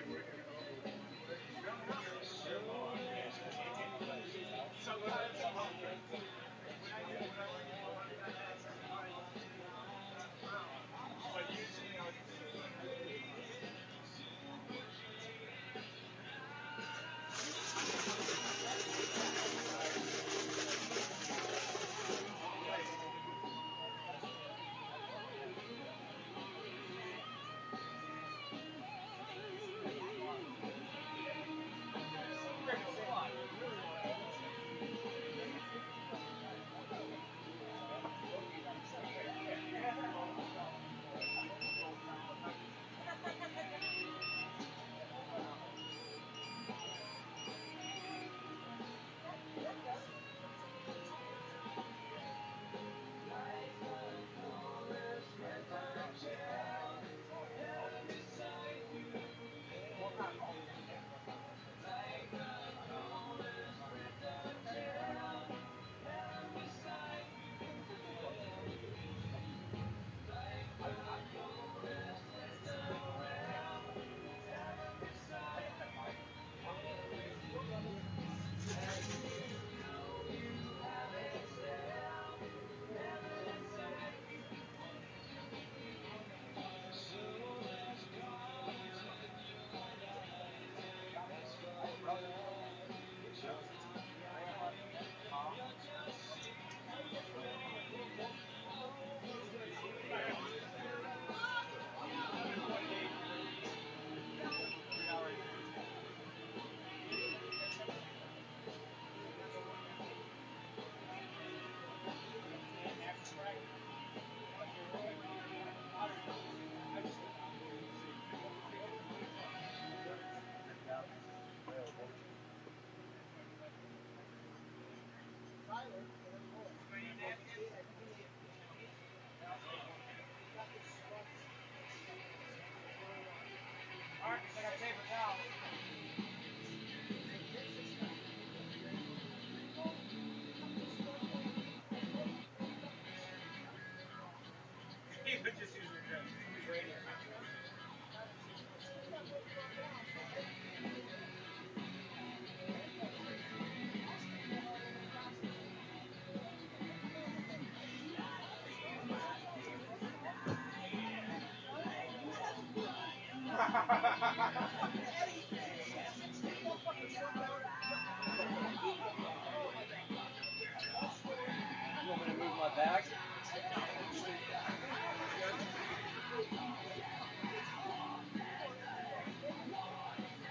You want me to move my bag?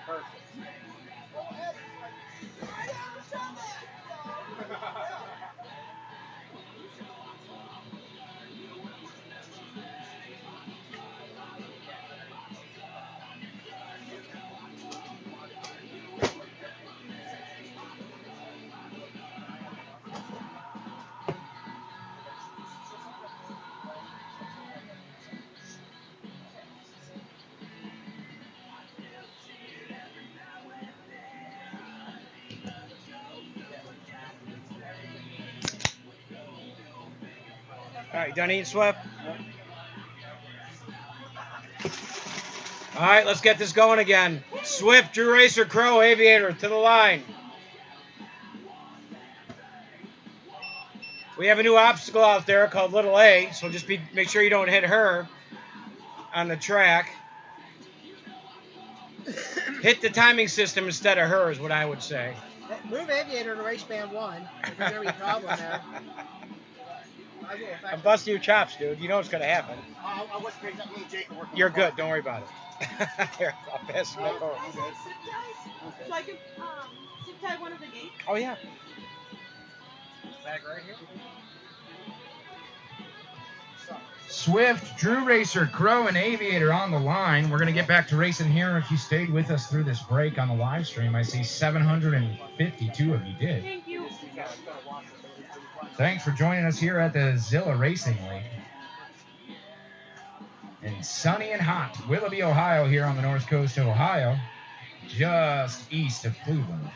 Perfect. All right, done eating, Swift? All right, let's get this going again. Swift, Drew Racer, Crow, Aviator, to the line. We have a new obstacle out there called Little A, so just make sure you don't hit her on the track. Hit the timing system instead of her is what I would say. Move Aviator to race band 1. If there's any problem there. I'm busting your chops, dude. You know what's going to happen. I was picked up me and Jake working. You're good. Don't worry about it. Here, I'll pass you my phone. So I can zip tie one of the gates? Oh, yeah. Bag right here. Swift, Drew Racer, Crow, and Aviator on the line. We're going to get back to racing here. If you stayed with us through this break on the live stream, I see 752 of you did. Thank you. Thanks for joining us here at the Zilla Racing League. In sunny and hot Willoughby, Ohio, here on the north coast of Ohio, just east of Cleveland.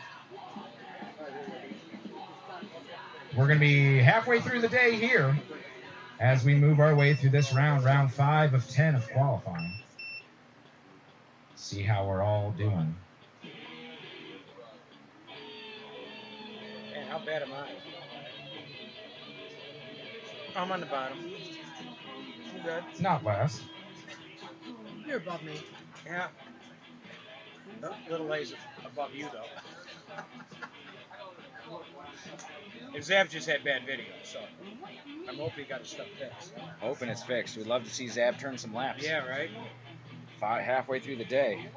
We're going to be halfway through the day here as we move our way through this round 5 of 10 of qualifying. See how we're all doing. Man, how bad am I? I'm on the bottom. You good? Not last. You're above me. Yeah. Little A's above you, though. And Zav just had bad video, so I'm hoping he got his stuff fixed. Hoping it's fixed. We'd love to see Zav turn some laps. Yeah, right? Halfway through the day.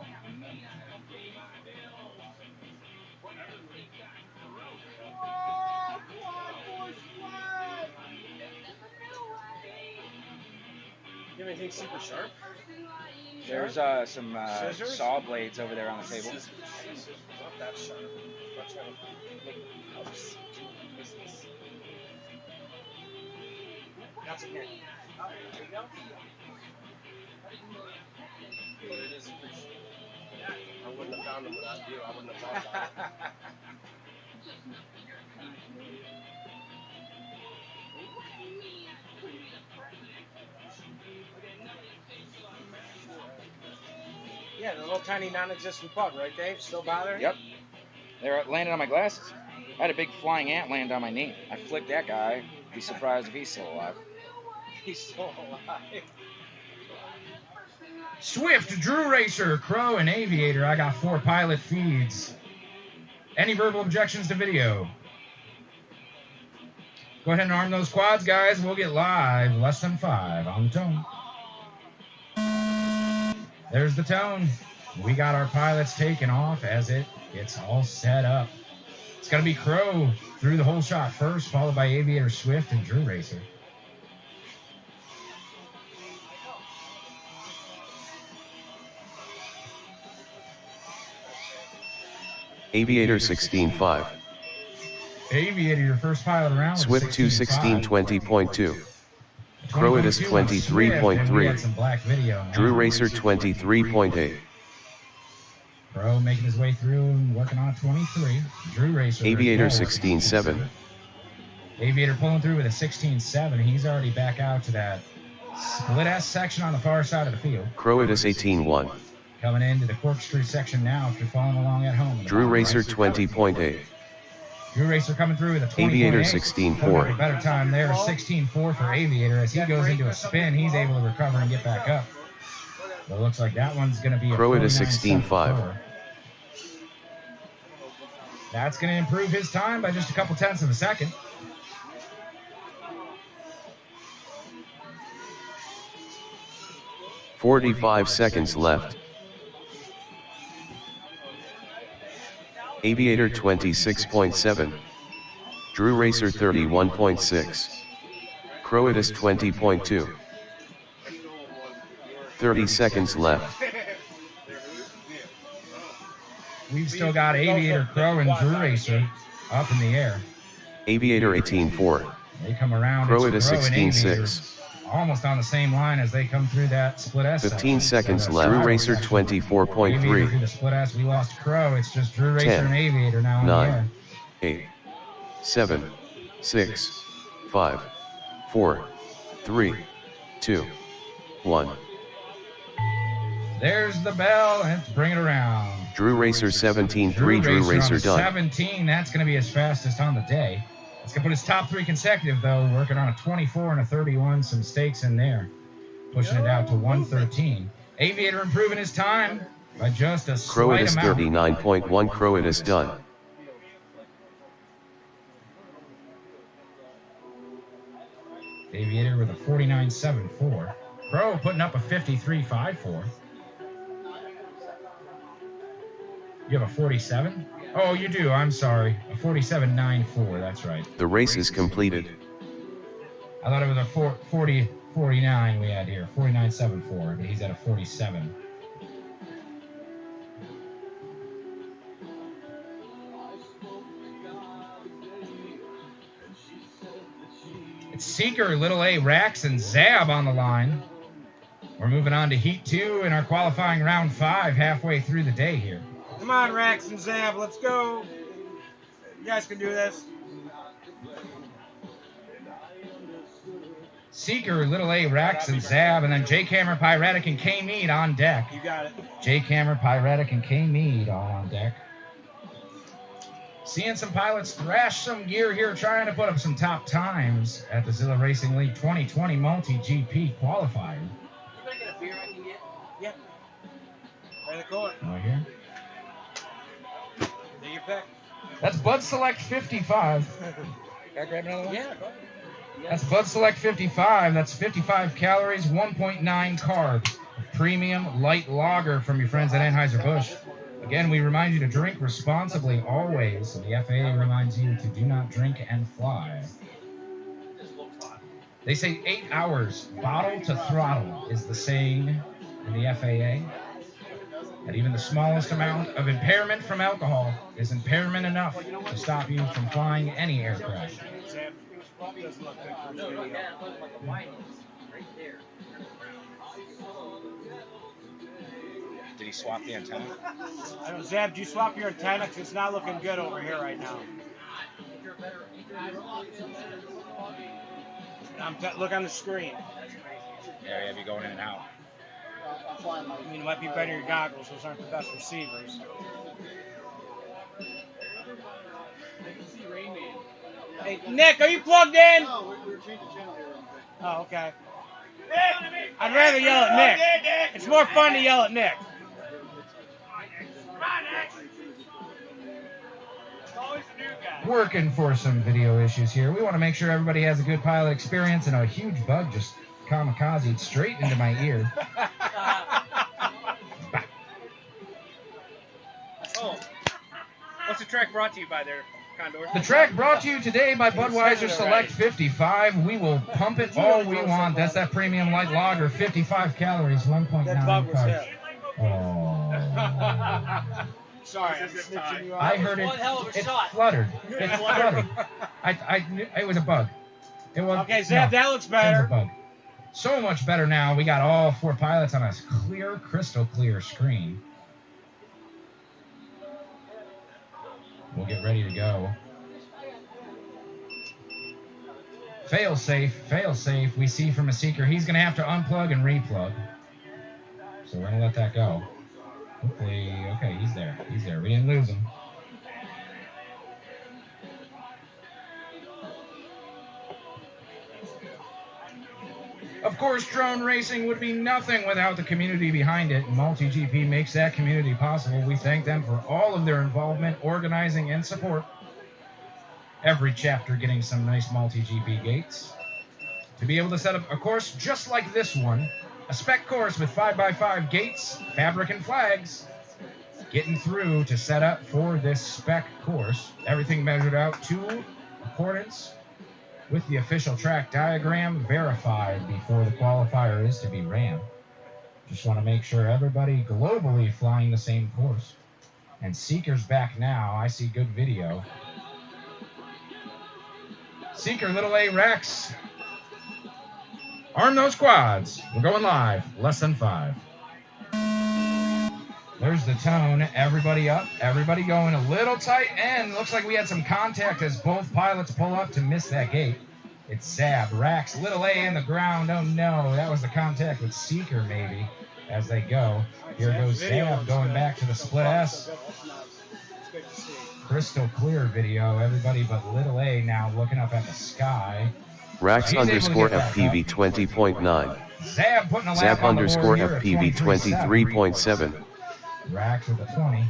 You have anything super sharp? There's some saw blades over there on the table. Not that sharp. That's gonna make helps. That's okay. There you go. But it is appreciated. I wouldn't have found them without you. I wouldn't have thought about it. Yeah, the little tiny non-existent bug, right, Dave? Still bothering? Yep. They landed on my glasses. I had a big flying ant land on my knee. I flicked that guy. Be surprised if he's still alive. He's still alive. Swift, Drew Racer, Crow, and Aviator. I got 4 pilot feeds. Any verbal objections to video? Go ahead and arm those quads, guys. We'll get live. Less than 5 on the tone. There's the tone. We got our pilots taking off as it gets all set up. It's going to be Crow through the whole shot first, followed by Aviator, Swift, and Drew Racer. Aviator 16.5. Aviator, your first pilot around. Swift 216.20.2. Croatus 23.3. Drew Racer 23.8. Crow making his way through and working on 23. Drew Racer. Aviator 16-7. Aviator pulling through with a 16-7. He's already back out to that split S section on the far side of the field. Croatus 18-1. Coming into the corkscrew section now after following along at home. Drew Racer 20.8. Drew Racer coming through with a 20.8. Aviator 16-4. A better time there, 16-4 for Aviator. As he goes into a spin, he's able to recover and get back up. So it looks like that one's going to be a Croatus 16-5. That's going to improve his time by just a couple tenths of a second. .45 seconds left. Aviator 26.7. Drew Racer 31.6. Croatus 20.2. 30 seconds left. We've still got Aviator, Crow, and Drew Racer up in the air. Aviator 18-4. They come around. Croatus 16-6. Almost on the same line as they come through that split S. 15 seconds left. Drew Racer 24.3. Through the split S, we lost Crow. It's just Drew Racer 10, and Aviator now in the air. 9, 8, 7, 6, 5, 4, 3, 2, 1. There's the bell. Let's bring it around. Drew Racer 17-3. Drew Racer done. 17. That's going to be his fastest on the day. It's going to put his top 3 consecutive, though, working on a 24 and a 31. Some mistakes in there. Pushing it out to 113. Aviator improving his time by just a slight Croatus amount. 39.1. Croatus done. Aviator with a 49.74. Crow putting up a 53.54. You have a 47? Oh, you do. I'm sorry. A 47.94. That's right. The race is completed. I thought it was a 49 we had here. 49.74. But he's at a 47. It's Seeker, Little A, Rax, and Zab on the line. We're moving on to Heat 2 in our qualifying round 5 halfway through the day here. Come on, Rax and Zab, let's go. You guys can do this. Seeker, Little A, Rax, and Zab, and then Jake Hammer, Pyretic, and K Mead on deck. You got it. Jake Hammer, Pyretic, and K Mead all on deck. Seeing some pilots thrash some gear here, trying to put up some top times at the Zilla Racing League 2020 Multi-GP qualifier. Can I get a beer I can get? Yeah. Right in the corner. Right here. Do your pick. That's Bud Select 55. Can I grab another one? Yeah, go ahead. That's Bud Select 55. That's 55 calories, 1.9 carbs. Premium light lager from your friends at Anheuser-Busch. Again, we remind you to drink responsibly always. The FAA reminds you to do not drink and fly. They say 8 hours, bottle to throttle, is the saying in the FAA. And even the smallest amount of impairment from alcohol is impairment enough to stop you from flying any aircraft. Did he swap the antenna? I don't, Zab, do you swap your antenna? 'Cause it's not looking good over here right now. Look on the screen. Yeah, yeah, be going in and out. I mean, it might be better your goggles. Those aren't the best receivers. Hey, Nick, are you plugged in? No, we're changing channel here. Oh, okay. I'd rather yell at Nick. It's more fun to yell at Nick. Working for some video issues here. We want to make sure everybody has a good pilot experience, and a huge bug just kamikazed straight into my ear. Oh, what's the track brought to you by there, Condor? The track brought to you today by Budweiser Select 55. We will pump it all we want. That's that premium light lager, 55 calories, 1.9 carbs. Oh. Sorry, I'm snitching you out. I heard it. It fluttered. It fluttered. I knew it was a bug. It was. Okay, Zab, that looks better. It was a bug. So much better now. We got all 4 pilots on a clear, crystal clear screen. get ready to go. Fail safe, fail safe. We see from a Seeker, he's going to have to unplug and replug. So we're going to let that go. Hopefully, okay, he's there. He's there. We didn't lose him. Of course, drone racing would be nothing without the community behind it. Multi-GP makes that community possible. We thank them for all of their involvement, organizing, and support. Every chapter getting some nice multi-GP gates. To be able to set up a course just like this one, a spec course with 5x5 gates, fabric, and flags. Getting through to set up for this spec course. Everything measured out to accordance with the official track diagram, verified before the qualifier is to be ran. Just want to make sure everybody globally flying the same course. And Seeker's back now. I see good video. Seeker, little A, Rex. Arm those quads. We're going live. Less than 5. There's the tone. Everybody up. Everybody going a little tight. And looks like we had some contact as both pilots pull up to miss that gate. It's Zab. Rax, little A in the ground. Oh, no. That was the contact with Seeker, maybe, as they go. Here goes Zab going back to the split S. Crystal clear video. Everybody but little A now looking up at the sky. Rax underscore FPV 20.9. Zab putting a lap Zab on the underscore board here at FPV 23.7. Rax with a 20.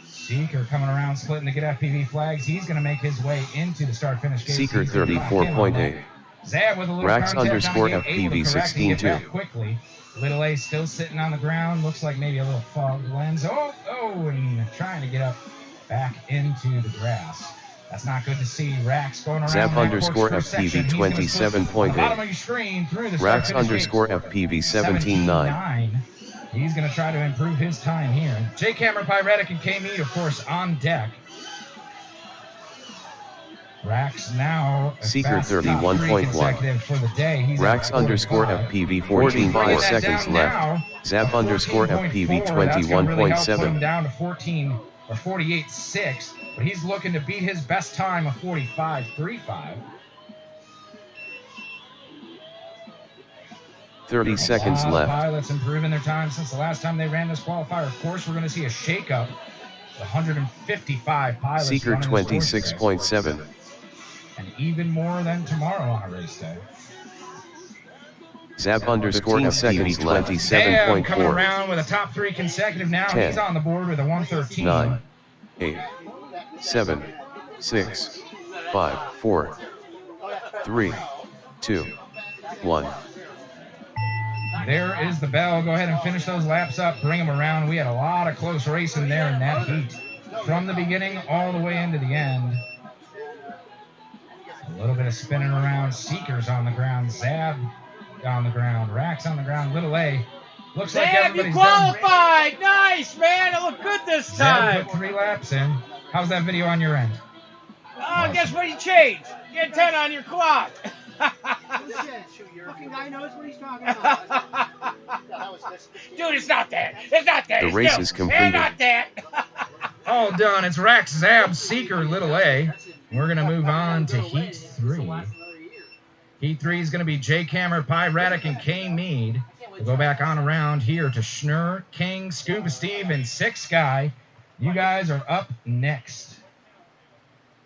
Seeker coming around, splitting to get FPV flags. He's going to make his way into the start-finish gate. Seeker 34.8. Zab with a little Rax contact underscore on the gate, FPV 16.2. quickly. Little A still sitting on the ground. Looks like maybe a little fog lens. Oh, and trying to get up back into the grass. That's not good to see. Rax going around. Zap underscore FPV 27.8. Rax underscore FPV 17.9. He's going to try to improve his time here. Jake Hammer, Pyretic, and K-Mead, of course, on deck. Rax now Seeker 31.1. Rax underscore FPV 14.4 seconds left. Zap underscore FPV 21.7. Down to 14 or 48.6, but he's looking to beat his best time of 45.35. 30 seconds left. Pilots improving their time since the last time they ran this qualifier. Of course, we're going to see a shakeup. 155 pilots. Seeker 26.7. And even more than tomorrow on a race day. Zap underscore FPV 27.4. Coming around with a top 3 consecutive now. 10, he's on the board with a 113. 9, 8, 7, 6, 5, 4, 3, 2, 1. There is the bell. Go ahead and finish those laps up. Bring them around. We had a lot of close racing there in that heat. From the beginning all the way into the end. A little bit of spinning around. Seekers on the ground. Zab on the ground. Rax on the ground. Little A. Looks like everybody's you qualified. Done. Nice, man. It looked good this time. Zab put 3 laps in. How's that video on your end? Oh, guess what you changed? Get 10 on your clock. Fucking guy knows what he's talking about. Dude, it's not that. It's not that. The it's race no, is completed. It's not that. All done. It's Rax, Zab, Seeker, Little A. We're going to move on to Heat 3. Heat 3 is going to be Jake Hammer, Pyretic, and K-Mead. We'll go back on around here to Schnur, King, Scuba Steve, and Six Sky. You guys are up next.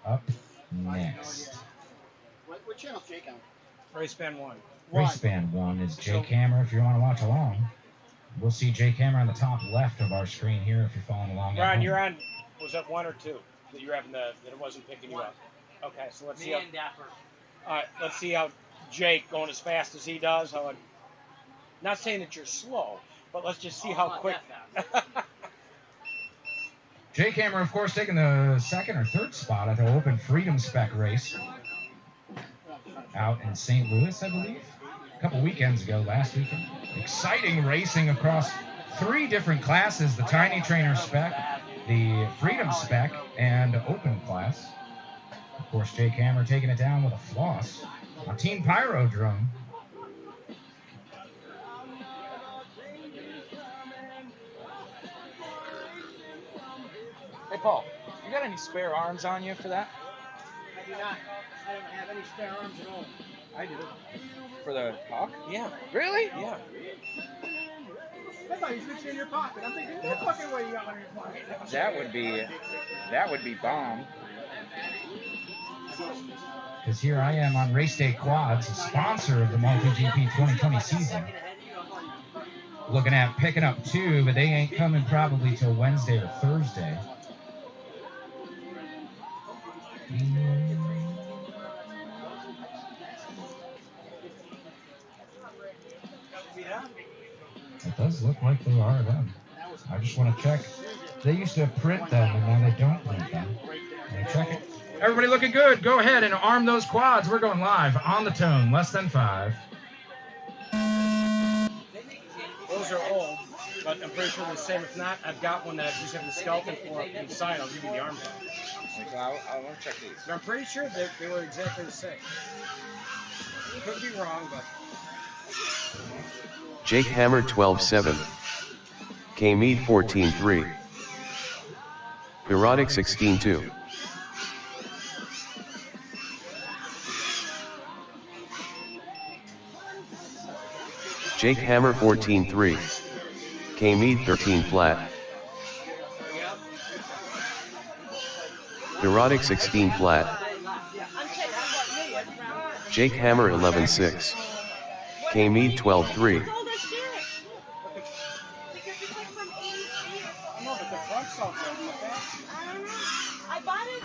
Up next. What channel's Jake on? Race Band 1. Race Band 1 is Jake Hammer if you want to watch along. We'll see Jake Hammer on the top left of our screen here if you're following along. Ron, you're on, was that 1 or 2 that you're having that it wasn't picking you up? Okay, so let's see how, all right, let's see how Jake going as fast as he does. Not saying that you're slow, but let's just see how quick. Jake Hammer, of course, taking the 2nd or 3rd spot at the Open Freedom Spec race out in St. Louis, I believe, a couple weekends ago, last weekend. Exciting racing across 3 different classes, the Tiny Trainer Spec, the Freedom Spec, and Open class. Of course, Jake Hammer taking it down with a floss. A Team Pyro drone. Paul, you got any spare arms on you for that? I do not. I don't have any spare arms at all. I do. For the Hawk? Yeah. Really? Yeah. I thought you reached in your pocket. I'm thinking, no fucking way you got one in your pocket. That would be bomb. Because here I am on Race Day Quads, sponsor of the MultiGP 2020 season. Looking at picking up 2, but they ain't coming probably till Wednesday or Thursday. It does look like they are them. I just want to check. They used to print them, and now they don't print them. Let me check it. Everybody looking good. Go ahead and arm those quads. We're going live on the tone, less than 5. Those are old, but I'm pretty sure they're the same. If not, I've got one that I just have the skeleton for inside. I'll give you the arms on. I want to check these. But I'm pretty sure they were exactly the same. Could be wrong, but... Jake Hammer 12-7. K-Mead 14-3. Erotic 16-2. Jake Hammer 14-3. K-Mead 13 flat. Erotic 16 flat. Jake Hammer 11-6. K-Mead 12-3.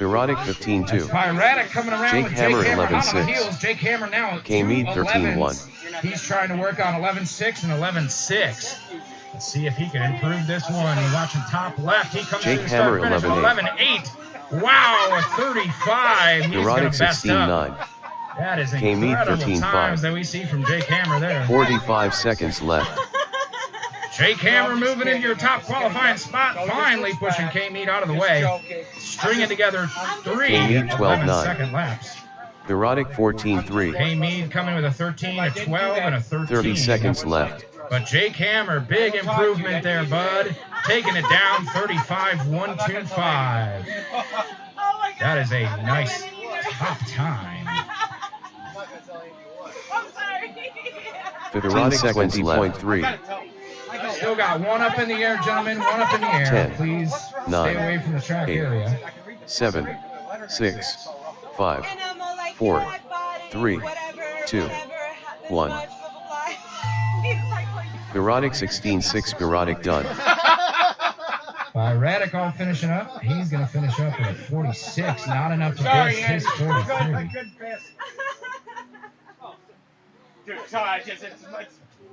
Erotic 15-2. Piratic coming around Jake with Hammer Jake Hammer hot on the 11-6. heels. Jake Hammer now at K-Mead 13-1. 11s. He's trying to work on 11-6 and 11-6. Let's see if he can improve this one. You're watching top left. He comes Jake to the start Hammer finish 11-8. 11-8. Wow, a 35. He's Erotic going to best 16-9. up. That is K-Mead incredible 13-5. times that we see from Jake Hammer there. 45 seconds left. Jake Hammer moving into your top qualifying spot, finally pushing K-Mead out of the way. Stringing together 3 K-Mead 12-9. 11-second laps. Erotic 14-3. K-Mead coming with a 13, a 12, and a 13. 30 seconds left. But Jake Hammer, big improvement there, bud. Taking it down 35-125. That is a nice top time. Erotic 20.3. Still got one up in the air, gentlemen. One up in the air. 10, Please 9, stay away from the track 8, area. 7, 6, 5, 4, 3, 2, 1. Erotic 16-6. Erotic done. By Radical finishing up, he's going to finish up with a 46. Not enough to pass his 43.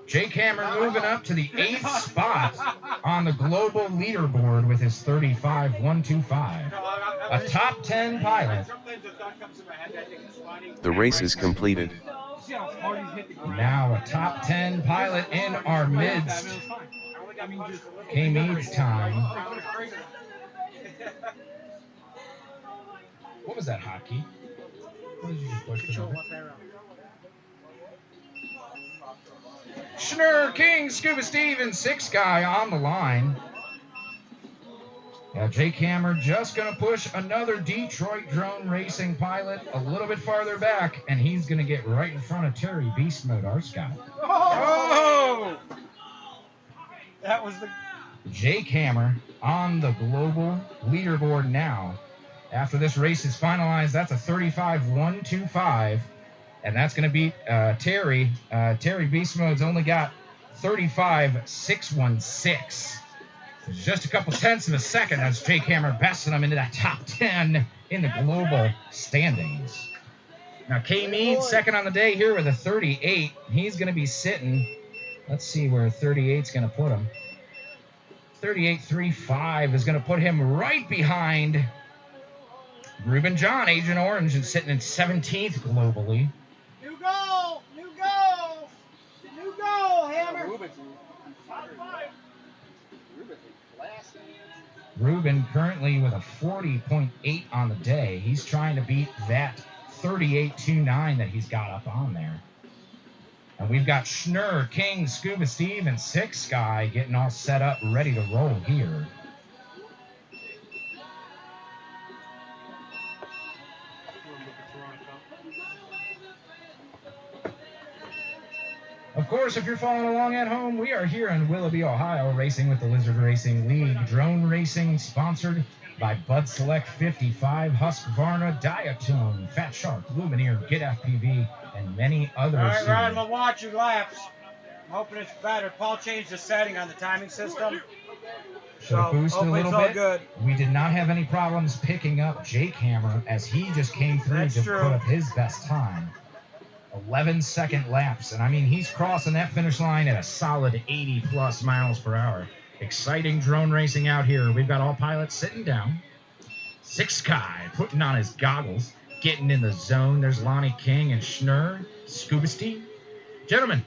Jake Hammer moving up to the 8th spot on the global leaderboard with his 35-125. A top 10 pilot. The race is completed. Now a top 10 pilot in our midst. K-Mead's time. What was that hotkey? What did you just push? Control up arrow. Schnurr King, Scuba Steve, and 6 guy on the line. Now Jake Hammer just going to push another Detroit drone racing pilot a little bit farther back, and he's going to get right in front of Terry Beast Mode, our scout. Oh! That was the... Jake Hammer on the global leaderboard now. After this race is finalized, that's a 35-125. And that's going to beat Terry. Terry Beast Mode's only got 35-616. It's just a couple tenths of a second. That's Jake Hammer besting him into that top 10 in the global standings. Now, K-Mead, second on the day here with a 38. He's going to be sitting. Let's see where 38's going to put him. 38.35 is going to put him right behind Ruben John, Agent Orange, and sitting in 17th globally. New goal! New goal! New goal, Hammer! Ruben currently with a 40.8 on the day. He's trying to beat that 38.29 that he's got up on there. And we've got Schnurr, King, Scuba Steve, and 6 guy getting all set up, ready to roll here. course, if you're following along at home, we are here in Willoughby, Ohio, racing with the Lizard Racing League. Drone racing sponsored by Bud Select 55, Husqvarna, Diatone, Fat Shark, Lumineer, Get FPV, and many others. All right, here. Ryan, we'll watch your laps. I'm hoping it's better. Paul changed the setting on the timing system. Should have boosted a hopefully little it's all bit. good. We did not have any problems picking up Jake Hammer as he just came through That's to true. put up his best time. 11-second laps, and I mean, he's crossing that finish line at a solid 80+ miles per hour. Exciting drone racing out here. We've got all pilots sitting down. Six Sky putting on his goggles, getting in the zone. There's Lonnie King and Schnurr, Scuba Steve. Gentlemen,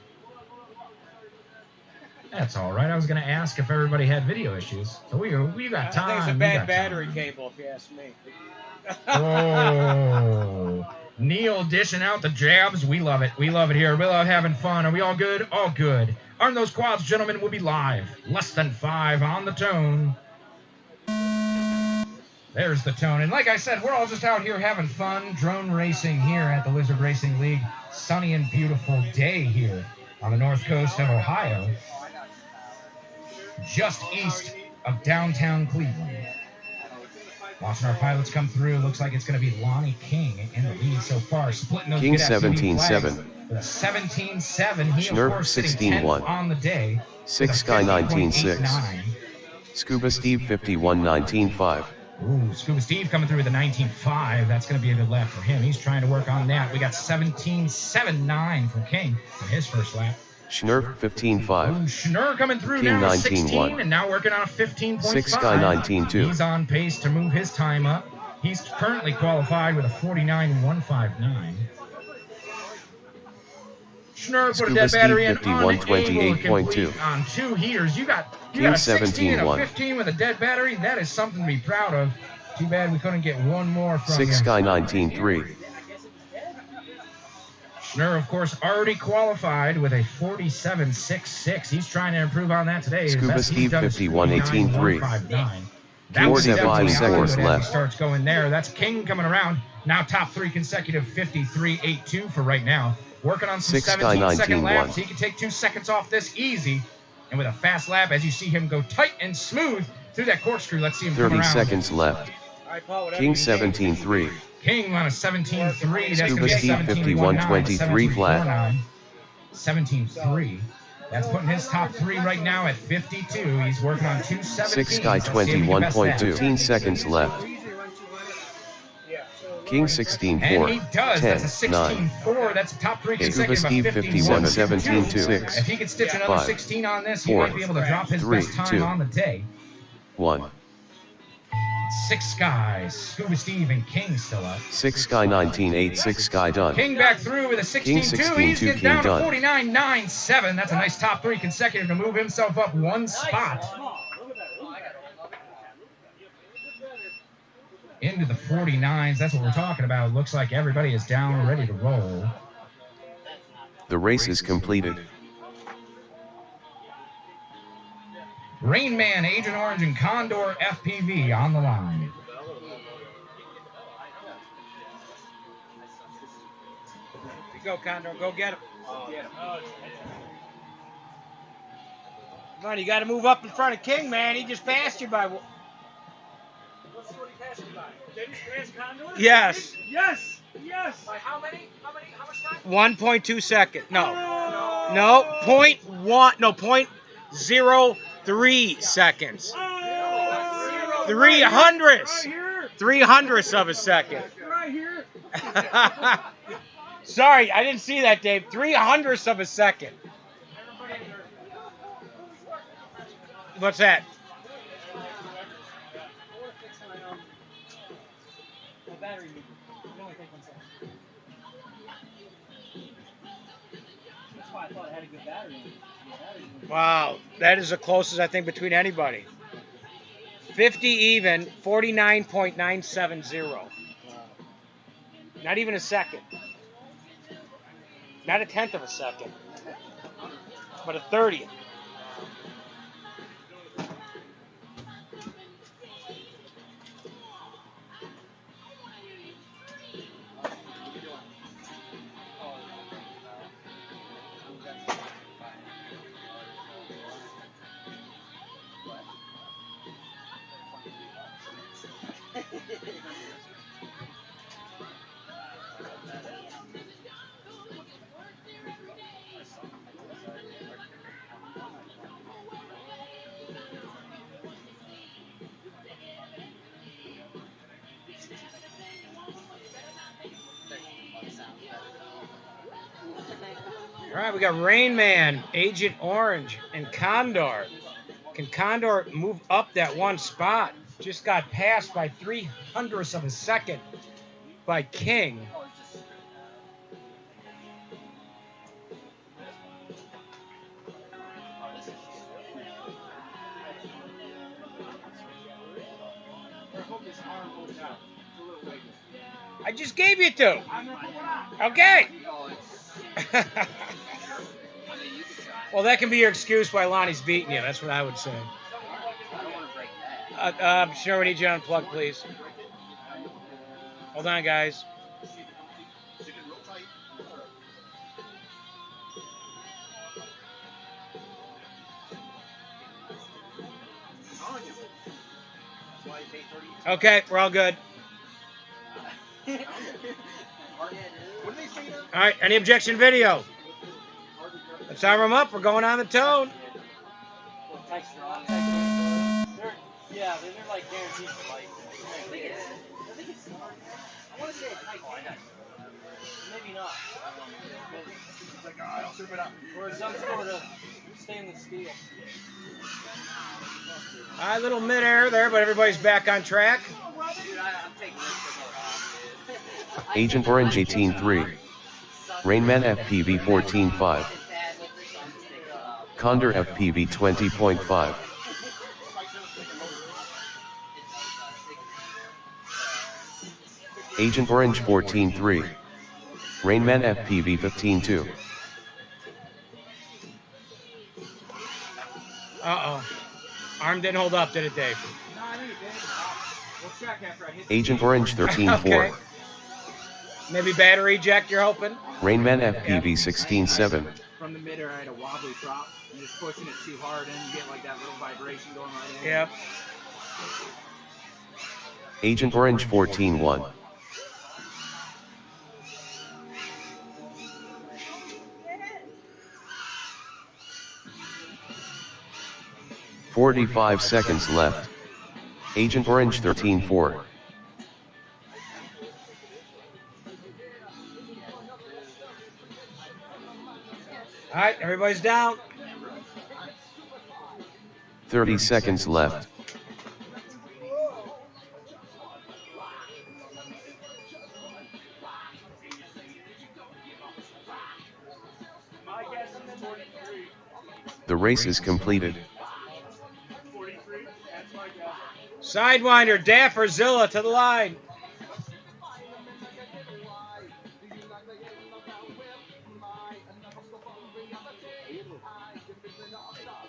that's all right. I was going to ask if everybody had video issues. So we got time. I think it's a bad battery cable, if you ask me. Oh, Neil dishing out the jabs. We love it. We love it here. We love having fun. Are we all good? All good. Arm those quads, gentlemen. We'll be live. Less than 5 on the tone. There's the tone. And like I said, we're all just out here having fun. Drone racing here at the Lizard Racing League. Sunny and beautiful day here on the north coast of Ohio. Just east of downtown Cleveland. Watching our pilots come through, looks like it's going to be Lonnie King in the lead so far, splitting those King good FPV 17-7. flags with a 17-7. He, Schnurr of course, sitting 10th 16-1. on the day. Six Sky 19-6. Scuba Steve 51-19-5. Ooh, Scuba Steve coming through with a 19.5. That's going to be a good lap for him. He's trying to work on that. We got 17.79 from King for his first lap. Schnurr 15-5. Schnurr coming through King now, 19-1. 16, and now working on a 15.5. Six Sky 19-2. He's on pace to move his time up. He's currently qualified with a 49.159. Schnurr put a dead battery in on it, able to complete on 2 heaters. You got a 16 and a 15 with a dead battery. That is something to be proud of. Too bad we couldn't get one more from Six you. Sky 19-3. Schnurr, of course, already qualified with a 47.66. He's trying to improve on that today. Scuba Steve 51-18-3. 45 seconds left. He starts going there. That's King coming around. Now top 3 consecutive 53.82 for right now. Working on some 17-second laps. He can take 2 seconds off this easy. And with a fast lap, as you see him go tight and smooth through that corkscrew, let's see him come 30 around. seconds left. King 17-3. King on a 17.3. That's Scuba Steve 51-23 flat. 17.3. That's putting his top 3 right now at 52. He's working on 217. Six Sky 21.2. 15 seconds left. King 16-4. And he does. 10, That's a 9. 16.4. That's a top 3 Scuba consecutive Steve of 51-17-2. 6. If he could stitch another 5, 16 on this, he 4, might be able to drop his 3, best time 2, on the day. 1. Six Skies, Scuba Steve and King still up. Six Sky 19-8. Six Sky done. King back through with a 16-2. King He's 16-2, getting King down to done. 49.97. That's a nice top 3 consecutive to move himself up 1 spot. Into the 49s. That's what we're talking about. It looks like everybody is down, ready to roll. The race is completed. Rain Man, Agent Orange, and Condor FPV on the line. You go, Condor. Go get him. Come on, you got to move up in front of King, man. He just passed you by. What's what he passed you by? Did he pass Condor? Yes. Yes. Yes. By how many? How much time? 1.2 seconds. No. No. 0.1. No. 0.03 seconds. 300ths. 300ths of a second. Right here. Sorry, I didn't see that, Dave. 300ths of a second. What's that? Wow, that is the closest I think between anybody. 50 even, 49.970. Not even a second. Not a tenth of a second, but a 30th. All right, we got Rain Man, Agent Orange, and Condor. Can Condor move up that one spot? Just got passed by 0.03 of a second by King. I just gave you 2. Okay. Well, that can be your excuse why Lonnie's beating you. That's what I would say. Sure, we need you to unplug, please. Hold on, guys. Okay, we're all good. All right, any objection video? Let's arm them up. We're going on the tone. Yeah, they're like guaranteed to fight. I want to say it's maybe not. Or some sort of stainless steel. All right, little mid-air there, but everybody's back on track. Agent Orange 18-3. Rainman FPV 14.5. Condor FPV 20.5. Agent Orange 14-3. Rainman FPV 15.2. Uh-oh. Arm didn't hold up, did it, Dave? Agent Orange 13-4. Okay. Maybe battery eject, you're hoping? Rainman FPV 16.7. From the midair, I had a wobbly prop. You're just pushing it too hard in, you get like that little vibration going right in. Yep. Agent Orange 14-1. "45 seconds left. Agent Orange 13-4. All right, everybody's down. 30 seconds left. The race is completed. Sidewinder, Dapper, Zilla to the line.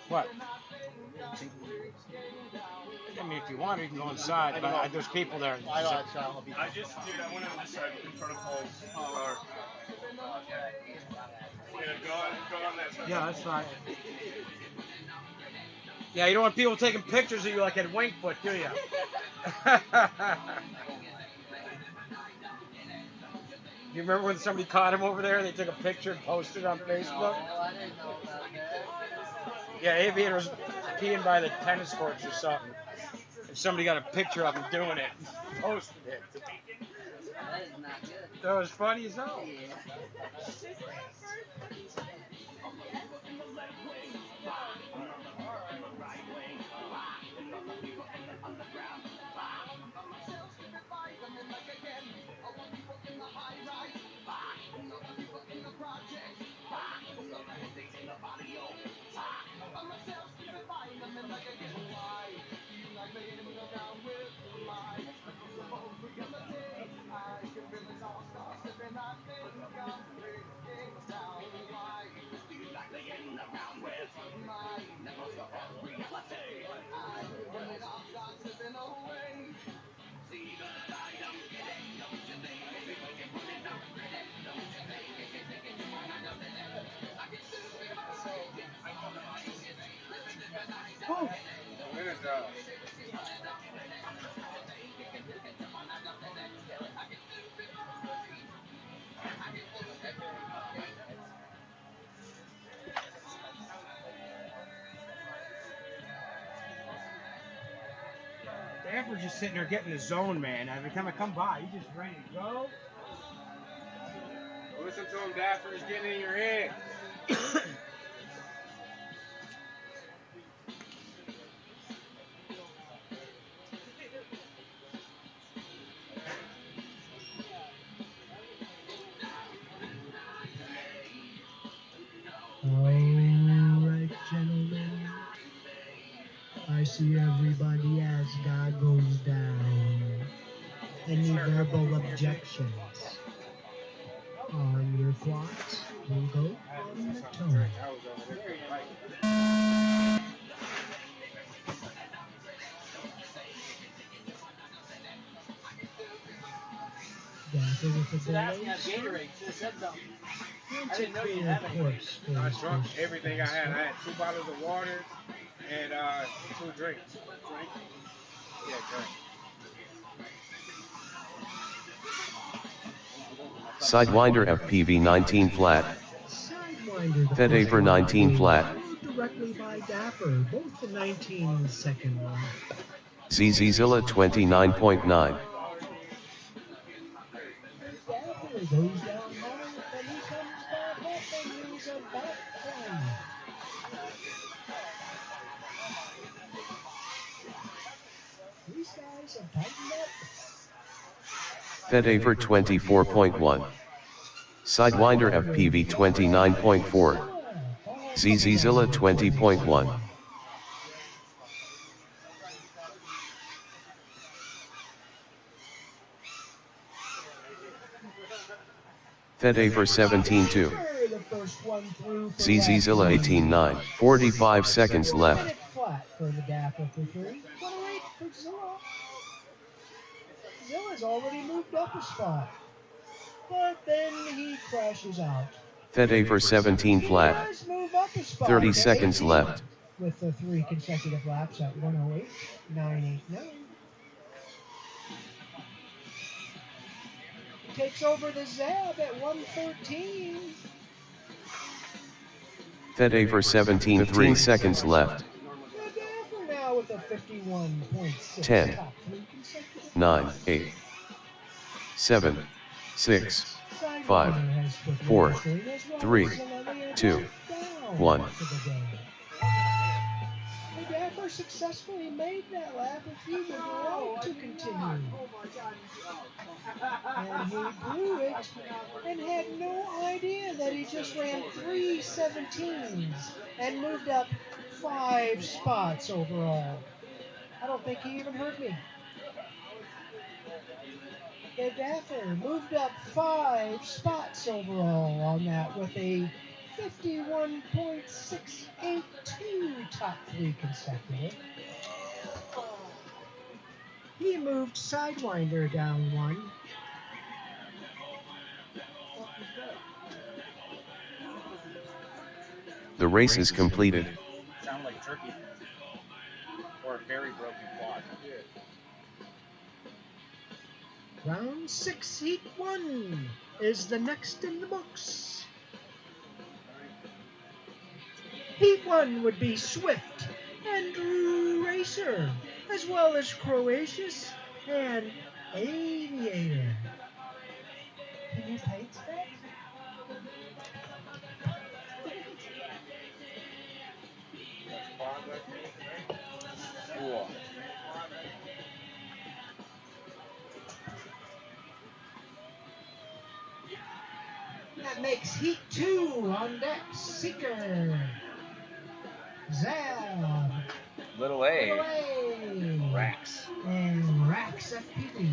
What? I mean, if you want, you can go inside, but there's people there. I just, dude, I went on this side in front of Paul's car. Yeah, go on that side. Yeah, that's fine. Yeah, you don't want people taking pictures of you like at Winkfoot, do you? You remember when somebody caught him over there and they took a picture and posted it on Facebook? Yeah, Aviator was peeing by the tennis courts or something. And somebody got a picture of him doing it and posted it. That was funny as hell. We're just sitting there getting the zone, man. Every time I come by, he's just ready to go. Listen to him, Dapper. He's getting in your head. Alright, gentlemen. I see everybody as God goes down. Any verbal objections on your clocks will go on the tone. Dapper with the Asking that delays. Gatorade. Should have said something. Wants I didn't know a you clear have any. course for I this drunk first everything I had. stop. I had 2 bottles of water and 2 drinks. Yeah, drink. Sidewinder FPV 19 flat. Sidewinder, the Fed first Aver one 19 through, flat. followed directly by Dapper, both the 19-second one. ZZZilla 29.9. Dapper goes down high, and he comes back up, and he's about done. These guys have tightened up. Fed Aver 24.1. Sidewinder FPV 29.4. ZZZilla 20.1. Fed Aver 17.2. The first one through for ZZZilla 18.9. 45 seconds left. Minute flat for the Dapper for 3. 28 for Zilla. Zilla's already moved up a spot. But then he crashes out. Fed Aver 17 He flat. does move up a spot 30 to seconds 18 left. With the 3 consecutive laps at 108.989. Takes over the Zab at 113. Fed Aver 17. 3 seconds left. The Dapper now with a 51.6. 10, top 3 consecutive 9, laps. 8, 7, 6, Sidewinder 5, has put 4, Wilson as well 3, as Olivia 2, down 1. for the day. The Dapper successfully made that lap if he would like to continue. And he blew it and had no idea that he just ran 3 17s and moved up 5 spots overall. I don't think he even heard me. The Dapper moved up 5 spots overall on that with a 51.682 top 3 consecutive. He moved Sidewinder down 1. The race is completed. Sound like turkey. Or a very broken quad. Round 6, Heat 1 is the next in the books. Heat 1 would be Swift and Drew Racer, as well as Croatius and Aviator. Can you paint that? Cool. That makes Heat 2 on deck. Seeker, Zab, Little A. Little A, Rax. and Rax FPV.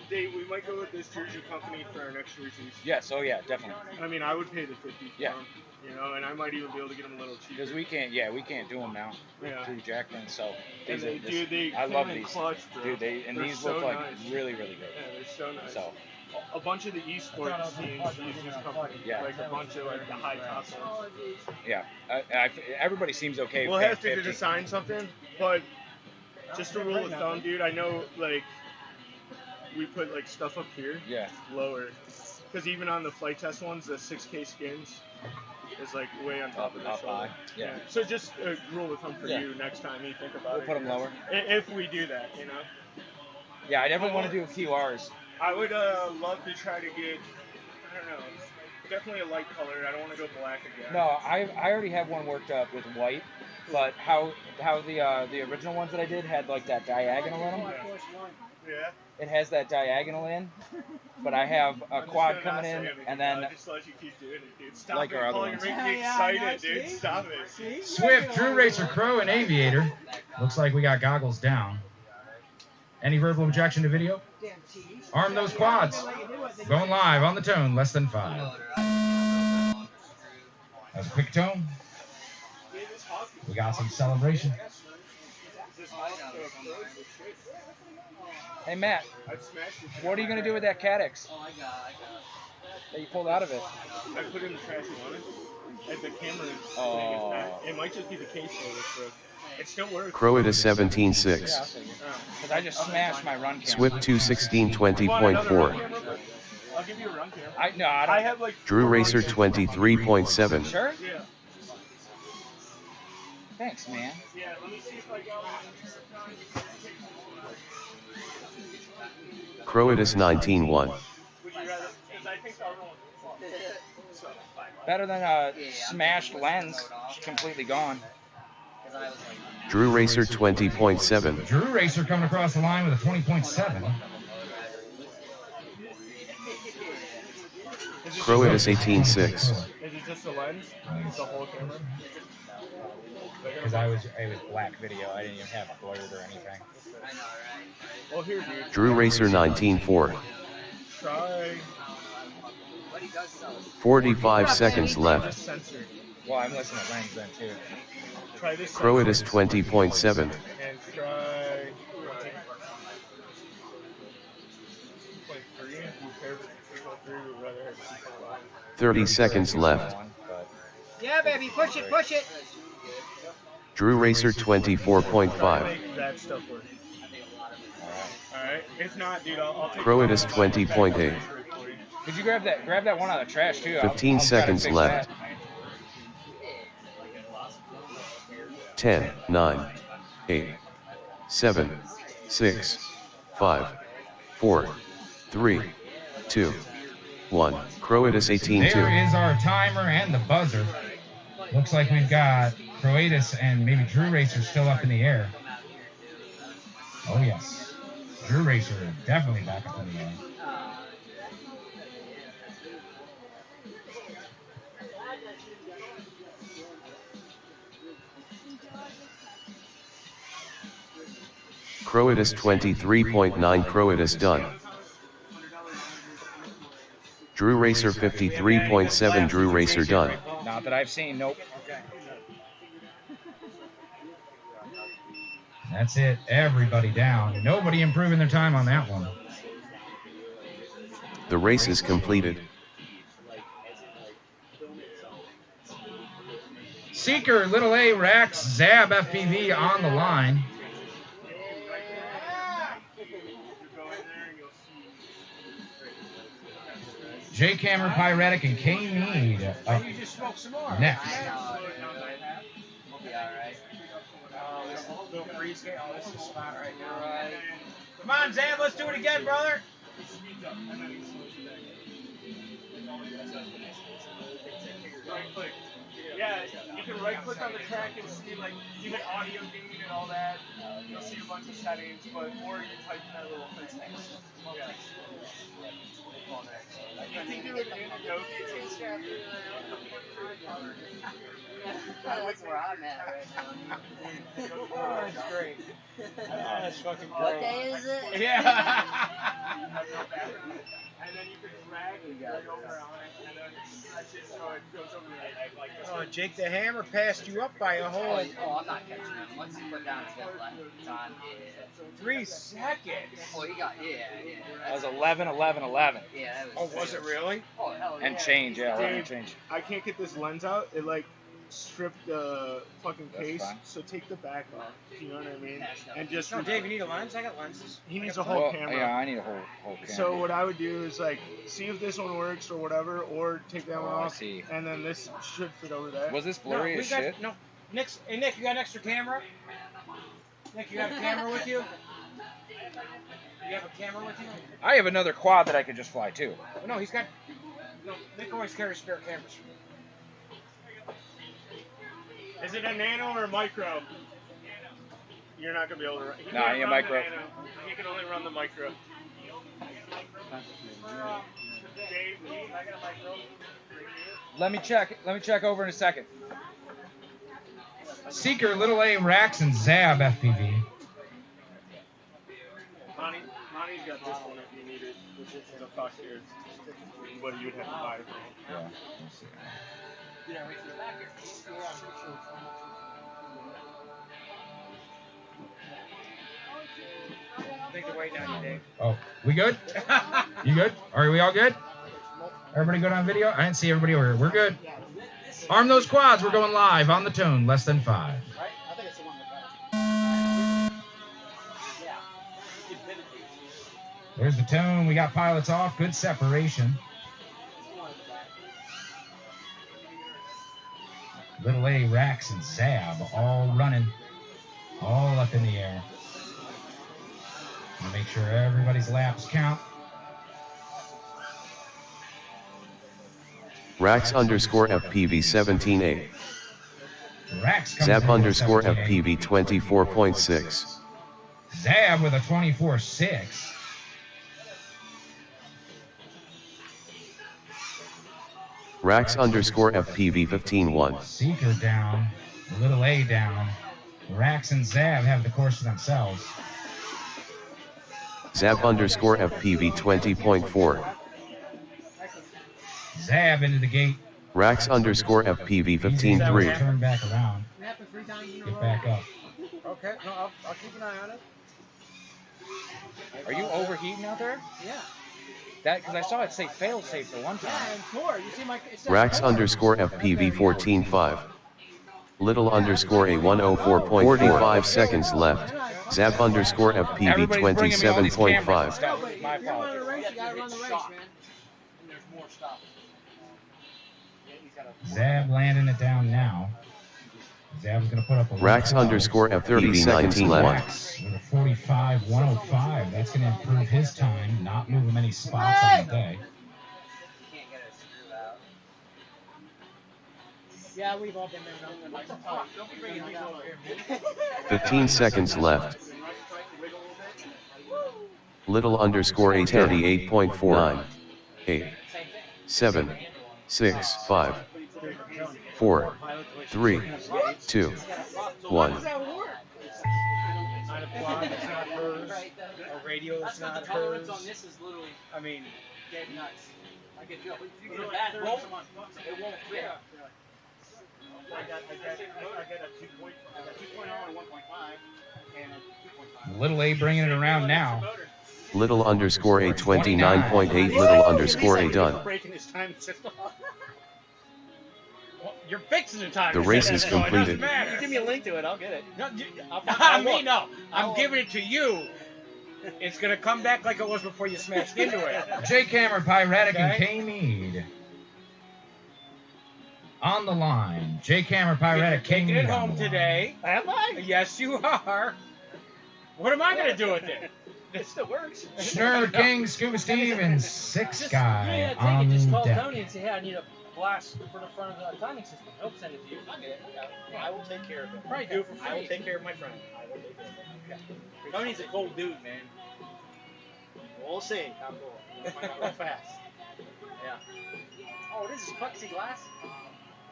Dave, we might go with this jersey company for our next jerseys. Yes, oh yeah, definitely. I mean, I would pay the 50 Yeah. for 'em, you know, and I might even be able to get them a little cheaper. Because we can't do them now Yeah. through Jackman. So And these they, are, this, dude, they I came love in these. clutch, bro. Dude, they're They're look like nice. really, really good. Yeah, they're so nice. So A bunch of the esports teams use this company. Yeah. Like a bunch of like the high top ones. yeah, everybody seems okay. We'll paying have to 50. design something, but just a rule of thumb, dude. I know, like, we put like stuff up here. Yeah. Lower. Because even on the flight test ones, the 6K skins is like way on top of the shoulder. high. Yeah. So just a rule of thumb for Yeah. you next time you think about We'll it. put 'em you know? lower. If we do that, you know. Yeah, I definitely want to do a few R's. I would love to try to get, I don't know, definitely a light color. I don't want to go black again. No, I already have one worked up with white, but how the original ones that I did had like that diagonal in them. Yeah. It has that diagonal in, but I have a quad coming in, and then I just let you keep doing it, dude. Stop like it, our other Paul, ones. you're making me excited, dude. Stop it. Swift, Drew Racer, Crow, and Aviator. Looks like we got goggles down. Any verbal objection to video? Arm those quads. Going live on the tone, less than 5. That was a quick tone. We got some celebration. Hey Matt, what are you gonna do with that Cadix that you pulled out of it? I put it in the trash on it. And the camera Oh. thing is back. It might just be the case though. It still works. Croatus 17.6. Because I just smashed my run camera. Swift 216.20.4. I'll give you a run camera. I don't. I have like Drew Racer 23.7. Sure? Yeah. Thanks, man. Yeah, let me see if I got one. Croatus 19.1. Would you rather? Because I think I'll roll. Better than a smashed lens, completely gone. Drew Racer 20.7. Drew Racer coming across the line with a 20.7. Croatus 18.6. Is it just the lens? It's the whole camera? Because it was black video. I didn't even have it blurred or anything. Well, here, dude. Drew Racer 19.4. Try. 45 seconds left. Well, I'm listening to lens then too. Try this. Croatus 20.7. And try. 30 seconds left. Yeah, baby, push it, push it. Drew Racer 24.5. Make that stuff work. Alright, if not, dude, I'll take Croatus 20.8. Could you grab that one out of the trash too? 15 seconds left. 10, 9, 8, 7, 6, 5, 4, 3, 2, 1. Croatus 18.2. There is our timer and the buzzer. Looks like we've got Croatus and maybe Drew Racer still up in the air. Oh, yes. Drew Racer definitely back up in the air. Croatus 23.9. Croatus done. Drew Racer 53.7. Drew Racer done. Not that I've seen, nope. That's it. Everybody down. Nobody improving their time on that one. The race is completed. Seeker, Little A, Rax, Zab, FPV on the line. Jake Hammer, Pyretic, and K Mead up next. Come on, Zab, let's do it again, brother. Yeah, you can right click on the track and see like even audio gain and all that. You'll see a bunch of settings, but or you type in that little thing. Yeah. You can do it in Adobe too. That's where I'm at right now. Oh, that's great. That's fucking great. What day is it? Yeah. And then you can drag and go over on it, and then that's it, so it goes over there. Oh, Jake the Hammer passed you up by a whole Oh, I'm not catching him. Once you put down his head left time, 3 seconds. Oh, he got, yeah. That was 11, 11, 11. Yeah, that was. Oh, was it really? Oh, hell yeah. And change, yeah, 11 Dude, change. I can't get this lens out. It like strip the fucking That's case. fine. So take the back off. You know what I mean? And just. No, Dave, you need a lens? I got lenses. He needs I a got whole Well, camera. yeah, I need a whole camera. So what I would do is like see if this one works or whatever, or take that one Oh, I off, see. and then this should fit over there. Was this No, blurry we as got, shit? no. Hey, Nick, you got an extra camera? Nick, you got a camera with you? You have a camera with you? I have another quad that I could just fly too. Oh, no, he's got. No, Nick always carries spare cameras. Is it a nano or a micro? You're not gonna be able to run. Nah, He yeah, can't run micro. the nano. He can only run the micro. Dave, I got a micro. Let me check over in a second. Seeker, Little A, Rax, and Zab FPV. Monty's got this one if you need it, which is the fuck here. But you'd have to buy it. Yeah, we'll see. I think they're waiting on you, Dave. Oh, we good? You good? Are we all good? Everybody good on video? I didn't see everybody over here. We're good. Arm those quads. We're going live on the tone. Less than 5. I think it's the one that There's the tone. We got pilots off. Good separation. Little A, Rax, and Zab all running. All up in the air. Gonna make sure everybody's laps count. Rax underscore FPV 17A. Rax comes Zab in with underscore 17A. FPV 24.6. Zab with a 24.6. Rax underscore FPV 15.1. Seeker down. Little A down. Rax and Zab have the course to themselves. Zab underscore FPV 20.4. Zab into the gate. Rax underscore FPV Easy that way, 15.3. turn back around. Get back up. Okay, no, I'll keep an eye on it. Are you overheating out there? Yeah. That because I saw it say fail safe for one time. Yeah, and core. You see my. It says Rax core. underscore FPV 14.5. Little underscore A 104.4. 45 seconds left. Zab underscore FPV Everybody's bringing me all these cameras and 27.5. stuff. No, but My you're running a fault. race, you gotta run the race, man. And there's more stuff. Zab landing it down now. Zab's going to put up a Rax underscore FPV 19 left. Rax with a 45.105. That's going to improve his time, not move him any spots on the day. Yeah, we've all been there. What the fuck? Don't be bringing these over here, man. 15 seconds left. Little underscore A 38.49. 8. 7. 6. 5. 4. 3. 2. 1. Not a quad that's not hers. A radio that's not hers. Tolerance on this is literally I mean, dead nuts. I get you. If you get a bad roll, it won't fit. I got a 2.0 and 1.5 and a 2.5. Little A bringing it around now. Little underscore A 29.8. Little underscore A done. Breaking his time system. you're fixing the time. The race is so it completed. doesn't matter. You give me a link to it, I'll get it. No, I'll no. I'm look. giving it to you. It's gonna come back like it was before you smashed into it. Jake Hammer, Pyretic, and Okay. K Mead. On the line. Jake Hammer, Pyretic, K Taking Mead. it on home the line. today. Am I? Yes, you are. What am I gonna do with it? It still works. Schnurr, King, Scuba Steve, and Six Guy Yeah, take on it. Just call deck. Tony and say, hey, I need a blast for the front of the timing system. He'll send it to you. I'll get it. I will take care of it. Probably do it for free. I will take care of my friend. I will take care of it. Okay. Tony's a cold dude, man. We'll see. How cool. We'll find out real fast. Yeah. Oh, this is plexiglass?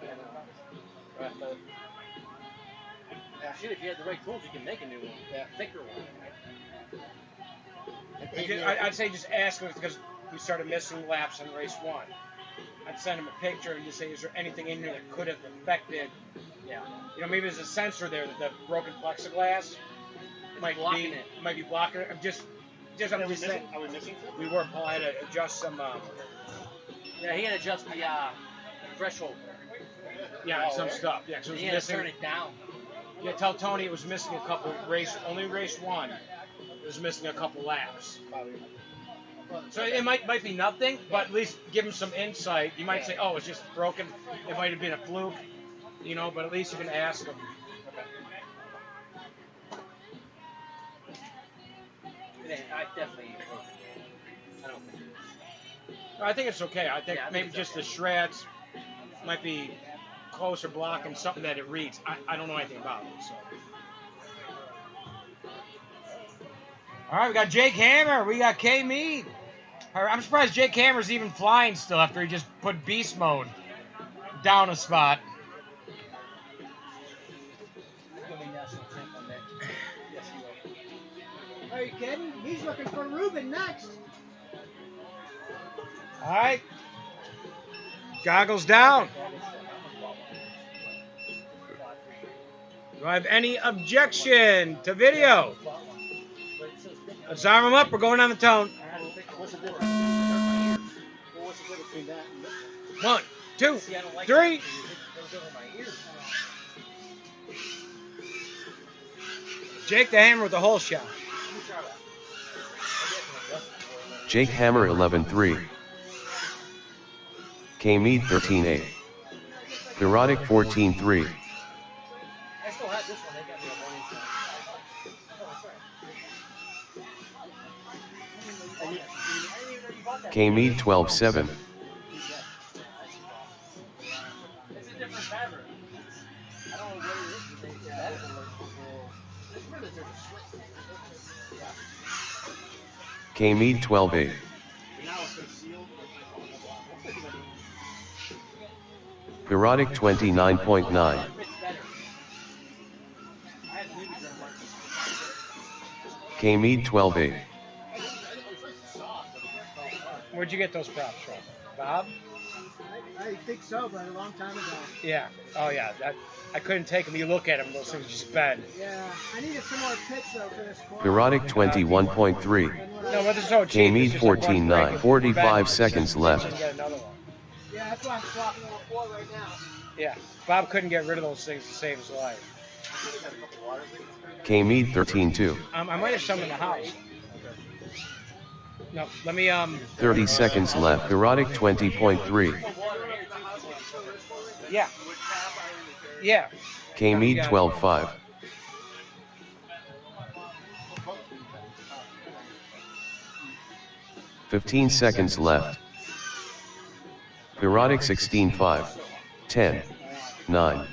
Yeah, no. Shit, if you had the right tools, you can make a new one. Yeah. Thicker one. I'd say just ask him because we started missing laps in race 1. I'd send him a picture and just say, is there anything in there that could have affected? Yeah. You know, maybe there's a sensor there that the broken plexiglass might blocking be it. Might be blocking it. I'm just Are we saying. missing? Are we missing something? We were. Paul had to adjust some. Yeah, he had to adjust the threshold. Yeah, some stuff. Yeah, so it was You had to missing. turn it down. Yeah, tell Tony it was missing a couple only race one. It was missing a couple laps. So it might be nothing, but at least give him some insight. You might say, oh, it's just broken. It might have been a fluke, you know, but at least you can ask him. I definitely. I don't think. I think it's okay. I think Yeah, I think maybe it's just okay. the shreds might be closer blocking something that it reads. I don't know anything about it. So. All right, we got Jake Hammer. We got K Mead. I'm surprised Jake Hammer's even flying still after he just put beast mode down a spot. Are you kidding? He's looking for Ruben next. All right. Goggles down. Do I have any objection to video? Let's arm them up. We're going on the tone. What's the difference? What's the difference between that and this? 1, 2, 3. Jake the Hammer with the whole shot. Jake Hammer 11-3. K Mead 13-8. Erotic 14-3. I still had this one. They got me a 1 inch. Oh, that's right. K Mead 12-7. It's a different fabric. I don't know what it is, but they that is it's really different. K Mead 12-8. Erotic 29.9. K Mead 12-8. Where'd you get those props from? Bob? I think so, but a long time ago. Yeah. Oh, yeah. I couldn't take them. You look at them, those things just bend. Yeah, I needed some more pits though for this course. Erotic 21.3. No, but it's so cheap. K Mead It's just like one 14-9. break. 45 seconds left. Get another one. Yeah, that's why I'm swapping number 4 right now. Yeah. Bob couldn't get rid of those things to save his life. K Mead 13-2. I might have some in the house. No, let me 30 seconds left. Erotic 20.3. Yeah. Yeah. K Mead 12-5. $15 seconds left. Erotic 16-5. 10, 9,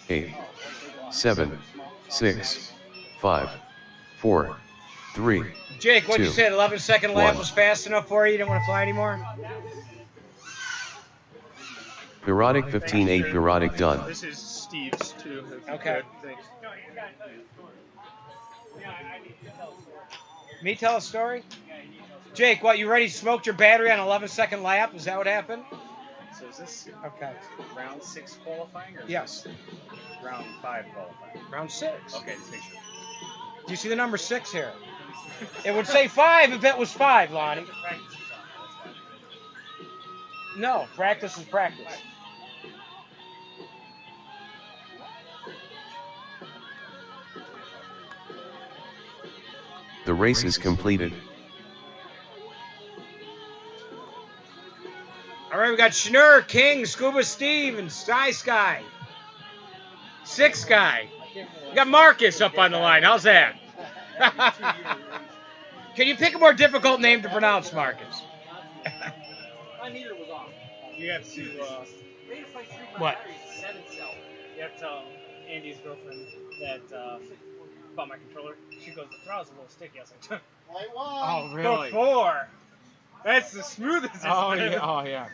8, 7, 6, 5, 4, 3. Jake, what'd you 2, say? 11-second lap 1. was fast enough for you? You didn't want to fly anymore? Erotic 15-8. Erotic done. This is Steve's too. Okay. Thanks. Me tell a story? Jake, what, you already smoked your battery on 11-second lap? Is that what happened? So is this Okay. round 6 qualifying or is Yes. this round 5 qualifying? Round 6. Okay, just make sure. Do you see the number 6 here? It would say 5 if it was 5, Lonnie. No, practice is practice. The race is completed. All right, we got Schnur, King, Scuba Steve, and Sky. 6 guy. We got Marcus up on the line. How's that? Can you pick a more difficult name to pronounce, Marcus? My meter was off. You have to. What? You have to tell Andy's girlfriend that about my controller. She goes, the throttle's a little sticky. I was like, Oh, really? Before. That's the smoothest. Oh, yeah. Oh, yeah.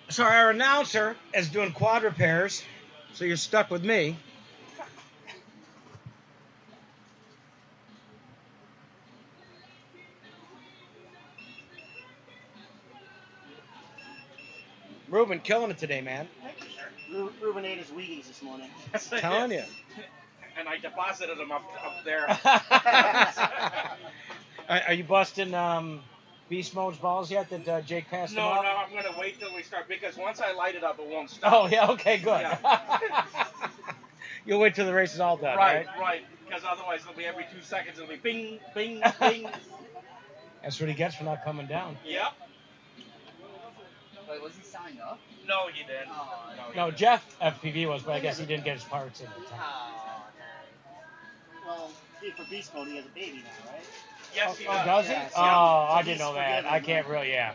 So our announcer is doing quad repairs, so you're stuck with me. Ruben, killing it today, man. Ruben ate his Wheaties this morning. Telling you. And I deposited them up there. Are you busting Beast Mode's balls yet that Jake passed No, him up? no, I'm going to wait till we start because once I light it up, it won't stop. Oh, yeah, okay, good. Yeah. You'll wait till the race is all done, right? Right. Because otherwise it'll be every 2 seconds. It'll be bing, bing, bing. That's what he gets for not coming down. Yep. Wait, was he signed up? No, he didn't. No, Jeff FPV was, but I guess he didn't get his parts in the time. Well, for Beast Mode, he has a baby now, right? Yes, he Oh, does. does he? Yes, Oh, yeah. I didn't know that. I can't really, yeah.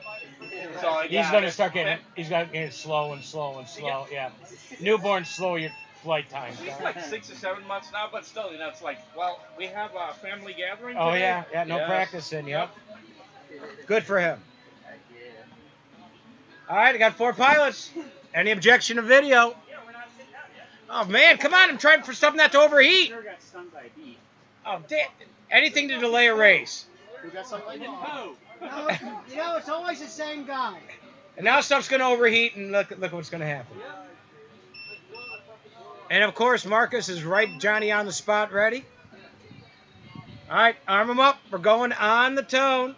So, He's yeah, going to start getting, he's going to get slow and slow and slow, yeah. Newborn, slow your flight time. He's like 6 or 7 months now, but still, you know, it's like, well, we have a family gathering Oh, today. yeah, no practicing, yep. Good for him. All right, I got 4 pilots. Any objection to video? Oh, man, come on. I'm trying for something not to overheat. Sure got stung by a bee. Oh, damn. Anything to delay a race. Who got stung by a bee? Who? You know, it's always the same guy. And now stuff's going to overheat, and look what's going to happen. And, of course, Marcus is right, Johnny on the spot, ready. All right, arm him up. We're going on the tone.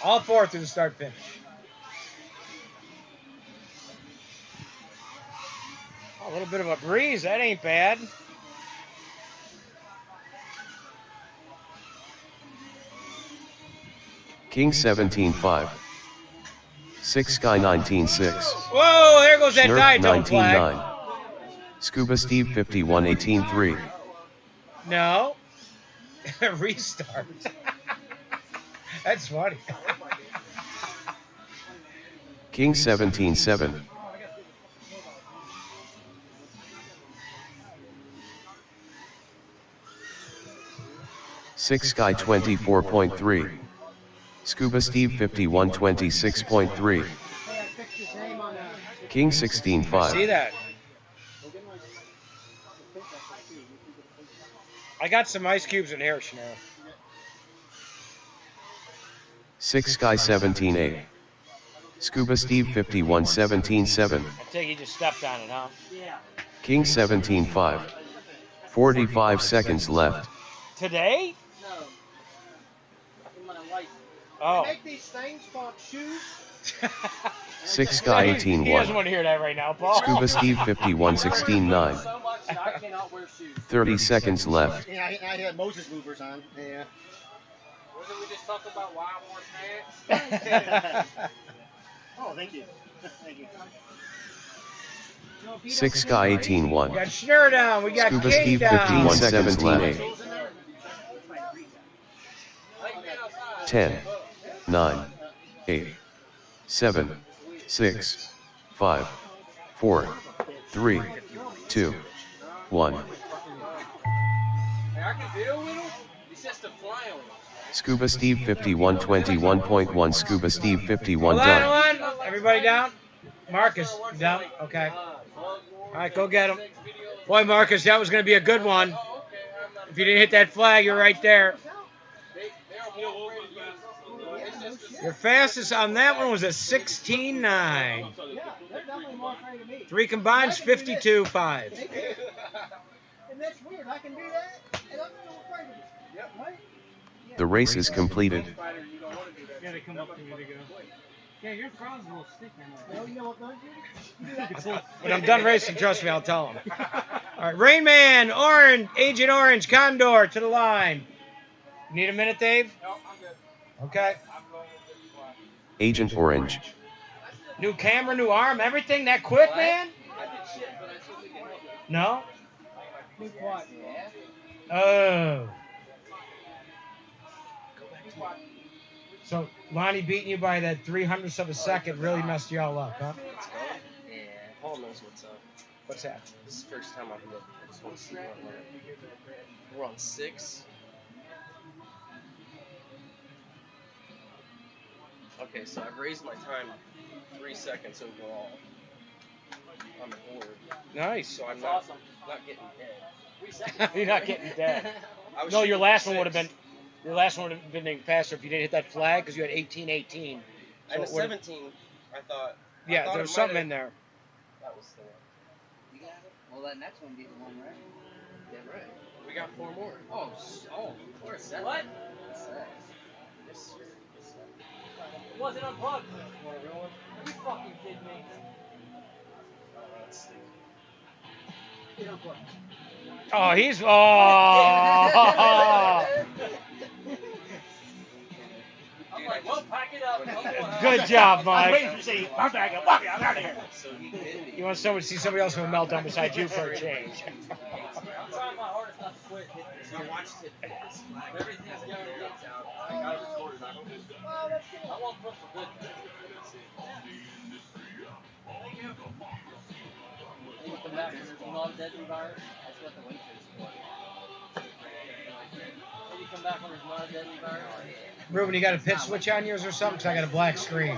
All 4 through the start finish. A little bit of a breeze. That ain't bad. King 17.5. 6 Sky 19.6. Whoa, there goes that Schnurp diatone flag. 19.9. Scuba Steve 51 18.3. No. Restart. That's funny. King 17.7. 6 Sky 24.3. Scuba Steve 5126.3. King 16.5. See that? I got some ice cubes in here, Chanel. 6 Sky 17.8. Scuba Steve 5117.7. I think he just stepped on it, huh? King 17.5. 45 seconds left. Today? No. Oh. They make these things called shoes. 6 Sky He doesn't 18.1. want to hear that right now, Paul. Scuba Steve 5116.9. 30 seconds left. Yeah, I had Moses movers on. Yeah. Wasn't we just talking about why I wore pants? Oh, thank you. Thank you. 6 Sky 18.1. We got Schnur down. We got Scuba King Steve down. 5117.8. 10, 9, 8, 7, 6, 5, 4, 3, 2, 1. Hey, I can deal with him. It's just a fly on him. Scuba Steve 5121.1. Scuba Steve 51 Hold on, done. hold on. Everybody down? Marcus, you down? Okay. All right, go get him. Boy, Marcus, that was going to be a good one. If you didn't hit that flag, you're right there. Your fastest on that one was a 16.9. Yeah, they're definitely more afraid of me. 3 combines, 52.5. And that's weird. I can do that, and I'm still afraid of it. Yep. Right? The race is completed. Yeah, they come up to me to go. Yeah, your frog's a little sticky. Well, you know what, don't you? When I'm done racing, trust me, I'll tell him. All right, Rain Man, Orange, Agent Orange, Condor to the line. Need a minute, Dave? No, I'm good. Okay. Agent Orange. New camera, new arm, everything that quick, man? I did shit, but I still think it helped. No? Be quiet. Oh. So Lonnie beating you by that 300th of a second really messed you all up, huh? Let's go. Yeah, Paul knows what's up. What's that? This is the first time I've looked. I just want to see what we're on 6. Okay, so I've raised my time 3 seconds overall on the board. Nice. So I'm not getting dead. 3 seconds. You're not getting dead. I was No, your shooting last for one would have 6. been. The last one would have been faster if you didn't hit that flag because you had 18-18. I had a 17, I thought. Yeah, there was something in there. That was the one. You got it? Well, that next one be the one, right? Yeah, right. We got 4 more. Oh, of course. What? Yes, sir. It wasn't unplugged. Are you fucking kidding me? Get unplugged. Oh, he's. Oh! I'm like, well, pack it up. Good job, Mike. I'm waiting for you to say, I'm back up. Fuck it, I'm out of here. You want someone to see somebody else with a meltdown beside you for a change. I'm trying my hardest not to quit. So I watched it. Everything's going out. I got it recorded. I won't put for good. They will come back and there's not a deadly virus. That's what the winter is for. Maybe come back when there's not a deadly virus. Ruben, you got a pit switch on yours or something? Because I got a black screen.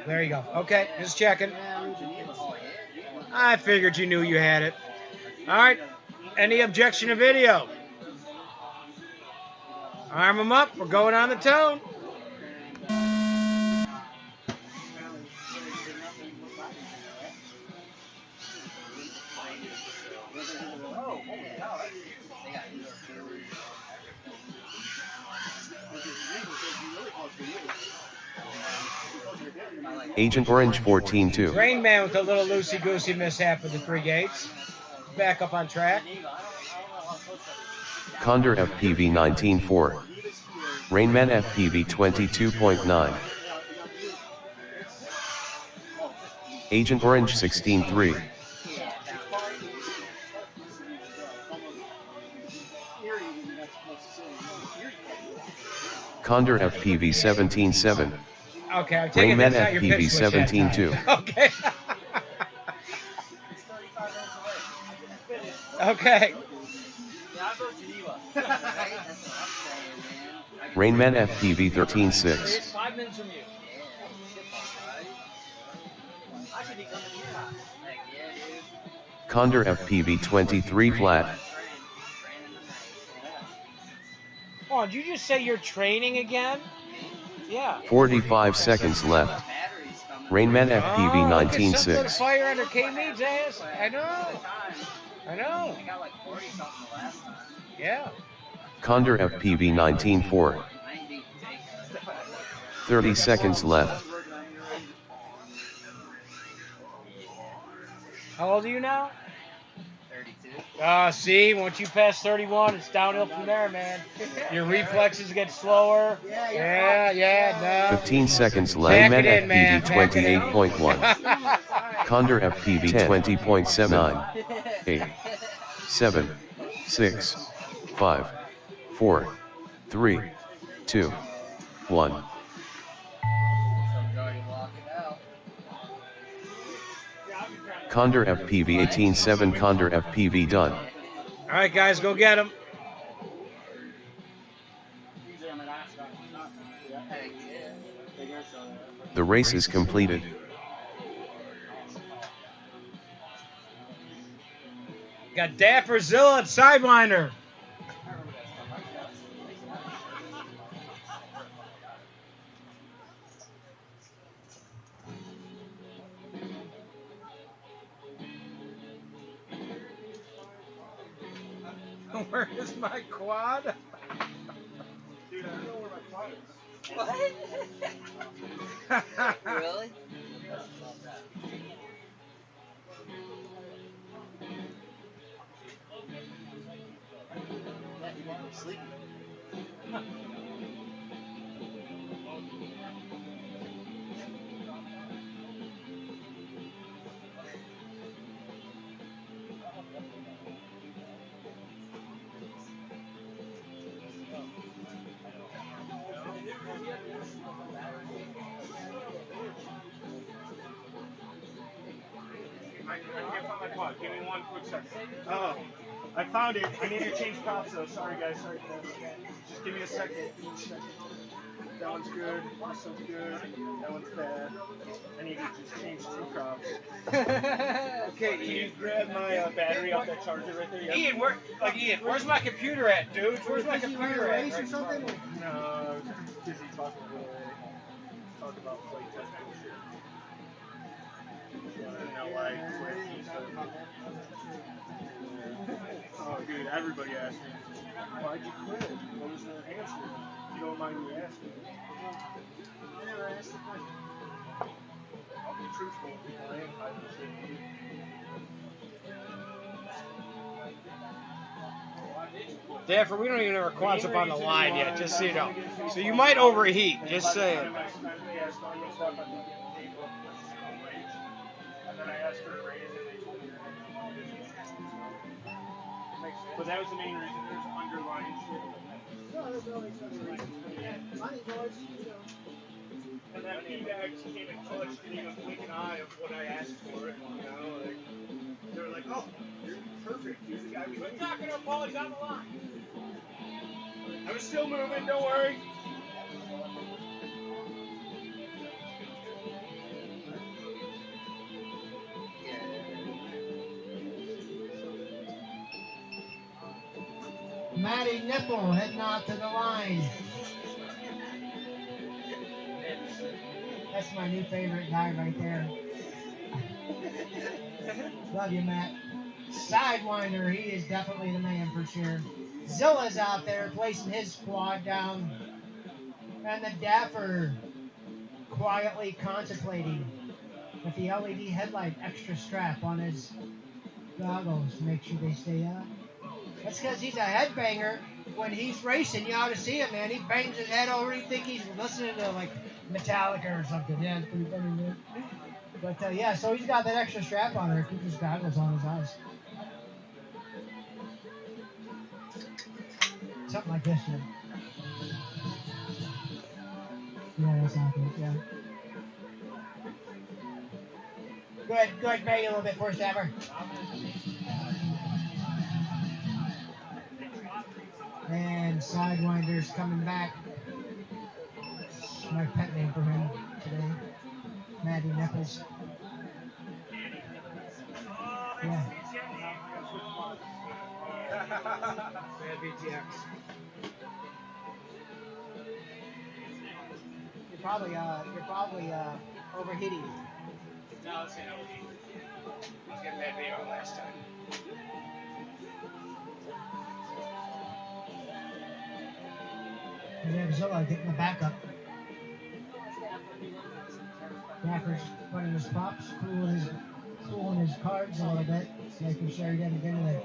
There you go. Okay, just checking. I figured you knew you had it. All right. Any objection to video? Arm them up. We're going on the tone. Agent Orange 14-2. Rain Man with a little loosey-goosey mishap with the 3 gates. Back up on track. Condor FPV 19-4. Rainman FPV 22.9. Agent Orange 16-3. Condor FPV 17-7. Okay, I'm taking Rainman that's not your FPV pitch switch that 17-2. Okay. Okay. Rainman FPV 13-6. 5 minutes from you. Condor FPV 23 flat. Oh, did you just say you're training again? Yeah. 45 seconds left. Rainman FPV 19-6. Fire under K-Mead's ass. I know. I know. Yeah. Condor FPV 19-4. 30 seconds left. How old are you now? 32. See, once you pass 31, it's downhill from there, man. Your reflexes get slower. Yeah, no. 15 seconds left. Rainman FPV 28.1. Condor FPV 20.79. 8, 7, 6, 5, 4, 3, 2, 1. Condor FPV 18.7. Condor FPV done. All right, guys, go get him. The race is completed. Got Dapper Zilla at Sideliner. Where is my quad? Dude, I don't know where my quad is. What? Really? Sleep. I can't find my quad. Give me 1 quick second. Oh, I found it. I need to change props though. Sorry guys. Sorry. Give me a second. Give me a second. That one's good. This one's good. That one's bad. I need to just change two props. Okay, Ian, grab my battery off that charger right there. Ian, where's my computer at, dude? Where's my computer at? Race or something? No, I was busy talking about play testing. I don't know why I quit and stuff. Oh, dude, everybody asked me, why'd you quit? What was the answer? You don't mind me asking. I never asked the question. I'll be truthful. I am hiding shit. Dapper, we don't even know our quads up on the line yet, just so you know. So you might overheat, just saying. And then I asked for a raise and they told me but that was the main reason. There's underlying shit. No, there's always other reasons. Money goes, you know. And that feedback came in clutch, didn't even blink an eye of what I asked for. You know, like, they were like, oh, you're perfect. You're the guy we need. Talking to Paul, he's on the line. I'm still moving, don't worry. Matty Nipple heading out to the line. That's my new favorite guy right there. Love you, Matt. Sidewinder, he is definitely the man for sure. Zilla's out there placing his quad down. And the Dapper quietly contemplating with the LED headlight extra strap on his goggles to make sure they stay up. That's because he's a headbanger. When he's racing, you ought to see him, man. He bangs his head over. You think he's listening to, like, Metallica or something. Yeah, it's pretty funny, man. But, yeah, so he's got that extra strap on there to keep his goggles on his eyes. Something like this, yeah. Yeah, that's not good, yeah. Go ahead, bang a little bit for us, Dapper. And Sidewinder's coming back. My pet name for him today. Matty Nipples. Yeah. Bad BTX. You're probably overheating. No, it's not overheating. I was getting bad video last time. And then Zilla getting the backup. Dapper's running his pops, cooling his cards a little bit, making sure he doesn't get into the.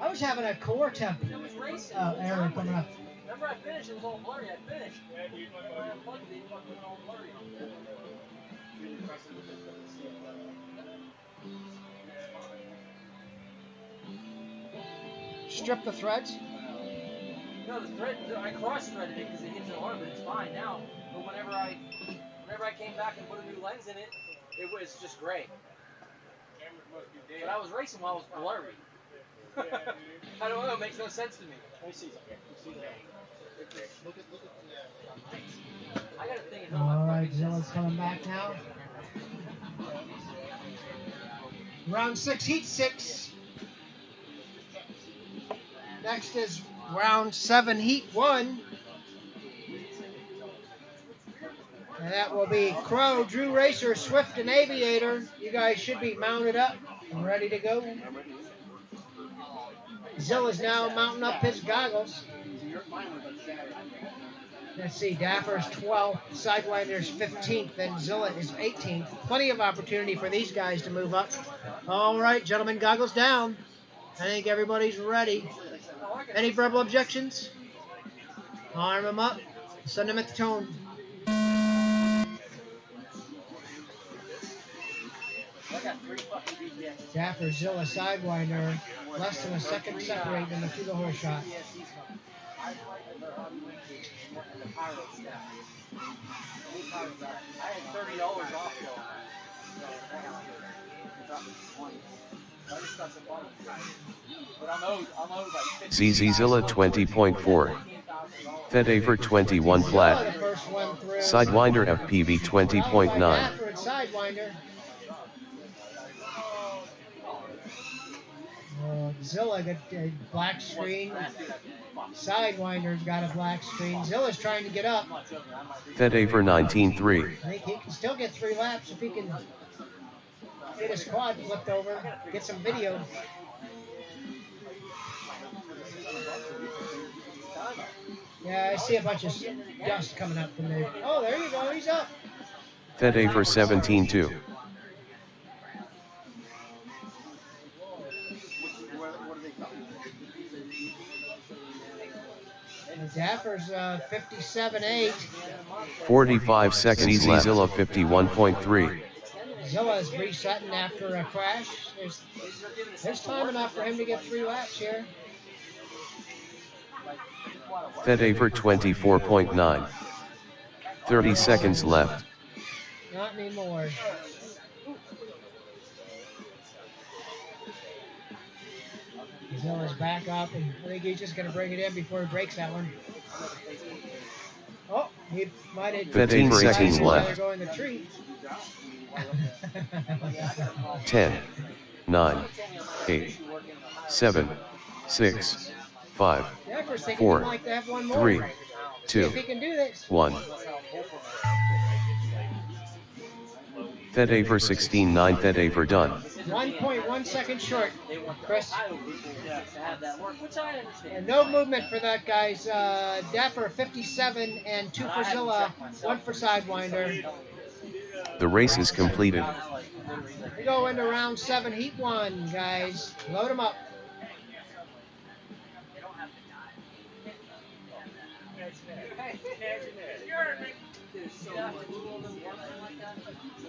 I was having a core temp error coming up. Remember I finished, it was all blurry. I finished. Yeah, dude, I unplugged it, it was all blurry. Strip the threads? No, the thread, I cross-threaded it because it hits an arm, but it's fine now. But whenever I came back and put a new lens in it, it was just gray. But I was racing while it was blurry. I don't know, it makes no sense to me. Let me see something. I got a thing in All right, Zilla's coming back now. Round 6, heat 6. Next is round 7, heat 1. And that will be Crow, Drew Racer, Swift, and Aviator. You guys should be mounted up and ready to go. Zilla's now mounting up his goggles. Let's see, Dapper's 12th, Sidewinder's 15th, and Zilla is 18th. Plenty of opportunity for these guys to move up. All right, gentlemen, goggles down. I think everybody's ready. Any verbal objections? Arm them up. Send them at the tone. Dapper, Zilla, Sidewinder, less than a second separate them through the whole shot. I had $30 off ZZZilla 20.4. Fedaver 21 flat. The first one through. Sidewinder FPV 20.9. Dapper and Sidewinder. Zilla got a black screen. Sidewinder's got a black screen. Zilla's trying to get up. Fedaver 19.3. I think he can still get 3 laps if he can get his quad flipped over, get some video. Yeah, I see a bunch of dust coming up from there. Oh, there you go, he's up. Fedaver 17.2. Dapper's 57.8. 45 seconds left. Zilla 51.3. Zilla's resetting after a crash. There's time enough for him to get 3 laps here. Fedaver 24.9. 30 seconds left. Not anymore. Zilla's back up, and I think he's just going to bring it in before he breaks that one. Oh, he might have 15 seconds left. Go in the tree. 10, 9, 8, 7, 6, 5, 4, 3, 2, 1. Fedaver 16.9. Fedaver done. 1.1 seconds short, Chris. And no movement for that, guys. Dapper 57 and 2 for Zilla, 1 for Sidewinder. The race is completed. We go into round 7, heat 1, guys. Load them up.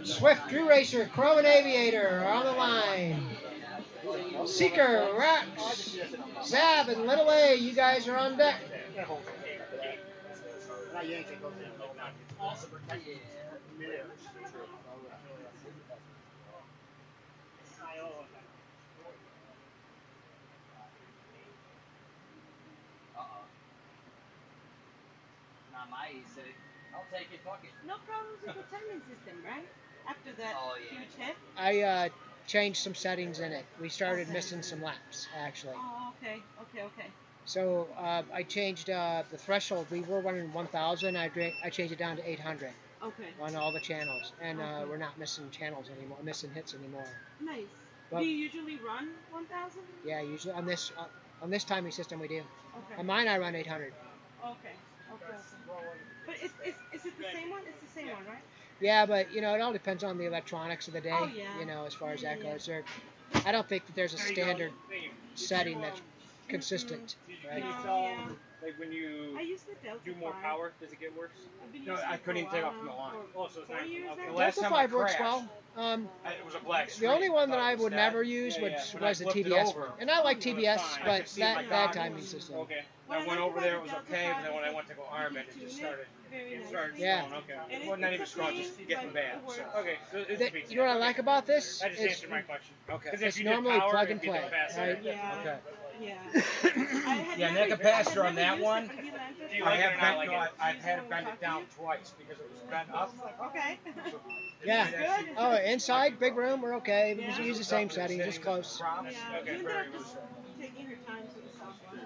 Swift, Drew Racer, Crow and Aviator are on the line. Seeker, Rax, Zab, and Little A, you guys are on deck. Not my E6. I'll take it, fuck it. No problems with the timing system, right? After that huge hit? I changed some settings in it. We started missing some laps, actually. Oh, okay. So I changed the threshold. We were running 1,000. I changed it down to 800. Okay. On all the channels, and we're not missing channels anymore, missing hits anymore. Nice. But, do you usually run 1,000? Yeah, usually on this timing system we do. Okay. On mine I run 800. Okay. But is it the same one? It's the same one, right? Yeah, but it all depends on the electronics of the day. Oh, yeah. As far as that goes. I don't think that there's a standard setting that's consistent. Right? Like when you I used the Delta do more 5. power, does it get worse? No, I couldn't even take off from the line. Oh, so it's not. Okay. The last Delta time I 5 works crashed, well. it was a black screen. The only one that I would never use was the TBS one. And I like TBS, but that timing system. Okay. I went over there, it was okay, but then when I went to go arm it, it just started. Yeah. Going, okay. Well, not even strong, just getting bad. So, okay. So You know what I like about this? I just answered my question. Okay. It's normally plug and play. Right? Yeah. Okay. Yeah. Yeah, Capacitor on that one. I've had to bend it down twice because it was bent up. Okay. Yeah. Oh, inside, big room, we're okay. We just use the same setting, just close. Yeah. Okay. You ended up just taking her time to the south one.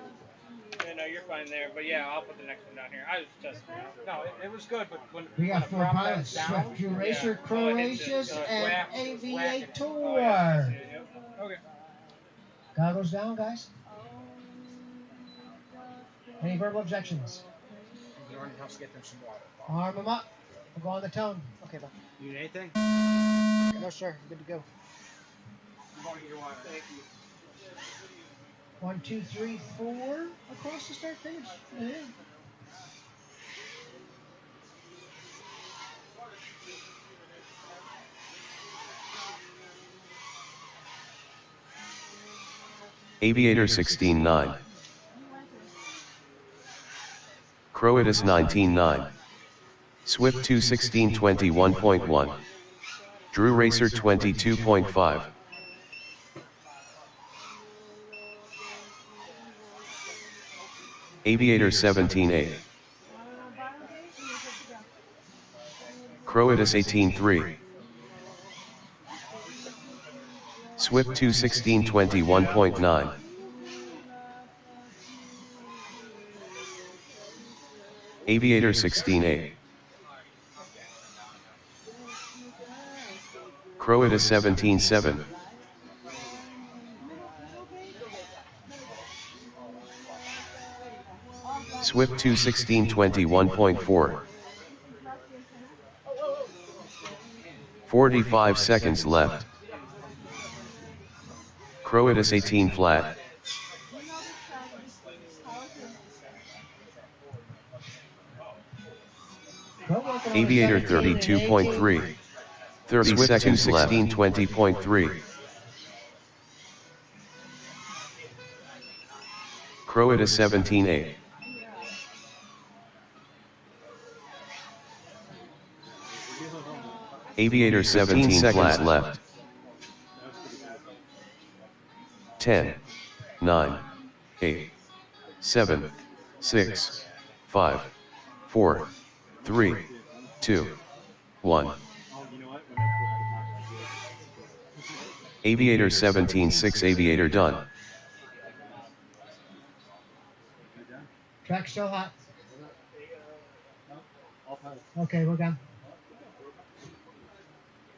Yeah, no, you're fine there. But yeah, I'll put the next one down here. I was just no, it was good, but when We got 4 pilots: Swift, Drew Racer, Croatius, and Aviator. Okay. Goggles down, guys. Any verbal objections? Get them some water. Arm them up. We'll go on the tone. Okay, bud. You need anything? No, sir. Good to go. Thank you. 1, 2, 3, 4 across the start finish. Yeah. Aviator 16.9. Croatus 19.9. Swift 2 16.21.1. Drew Racer 22.5. Aviator 17A. Croatus 18-3. Swift 216-21.9. Aviator 16A. Croatus 17-7. Swift 216-21.4. 45 seconds left. Croatus 18 flat. Aviator 32.3. 30 Swift seconds left. 20.3. Croatus 17A. Aviator 17 seconds left. 10, 9, 8, 7, 6, 5, 4, 3, 2, 1. Aviator 17-6 Aviator done. Track still hot. Okay, we're done.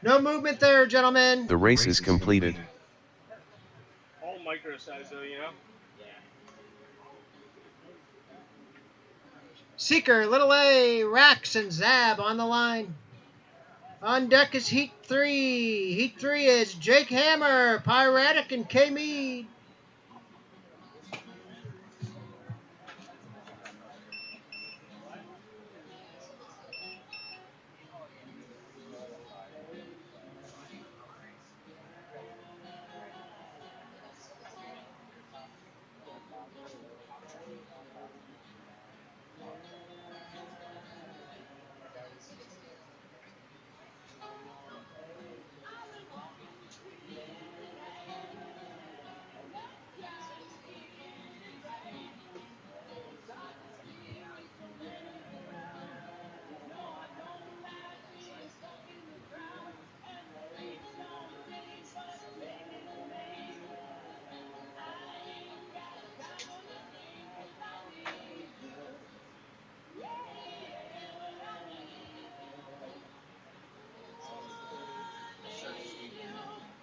No movement there, gentlemen. The race is completed. All micro size though, you know? Seeker, Little A, Rax, and Zab on the line. On deck is Heat 3. Heat 3 is Jake Hammer, Piratic, and K Mead.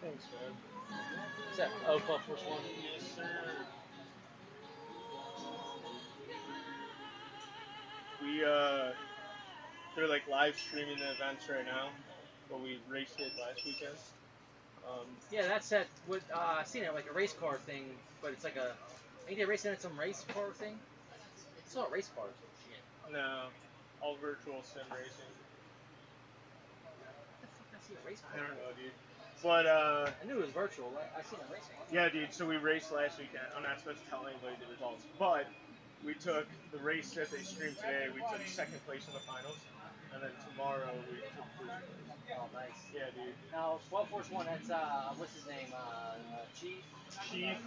Thanks, man. Is that Oakland first one? Yes, sir. They're like live streaming the events right now, but we raced it last weekend. Yeah, that's that. What I seen it like a race car thing, but it's like a. Ain't they racing at some race car thing? It's not race cars. No, all virtual sim racing. I see a race car. I don't know, dude. But I knew it was virtual. I seen a race car. Yeah, dude. So we raced last weekend. I'm not supposed to tell anybody the results, but we took the race that they streamed today. We took second place in the finals, and then tomorrow we took first place. Oh, nice. Yeah, dude. Now, 12 Force 1, that's, what's his name? Chief? Chief,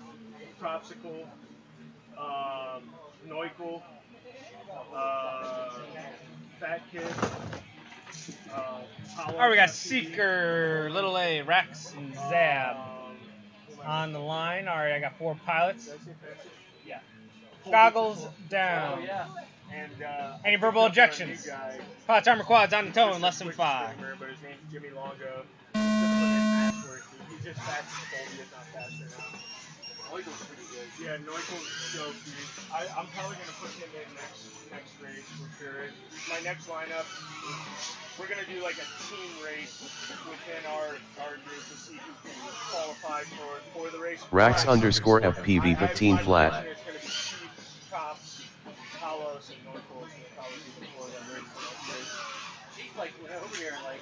Propsicle, Neukel, Fat Kid, All right, we got Seeker, Little A, Rex, and Zab on the line. All right, I got 4 pilots. Yeah. Goggles down. Oh, yeah. And, any verbal objections? Pilots, armor quads on the tone, less than 5. But his name's Jimmy Longo. He's just fast as Colby, if not faster now. Neukel's pretty good. Yeah, Neukel's so good. I'm probably going to put him in next race for sure. My next lineup, we're going to do like a team race within our group to see who can qualify for the race. Rax underscore FPV 15 flat. It's going to be Chief, Cops, Palos, and Neukel. Before that race. Chief, like, went over here and, like,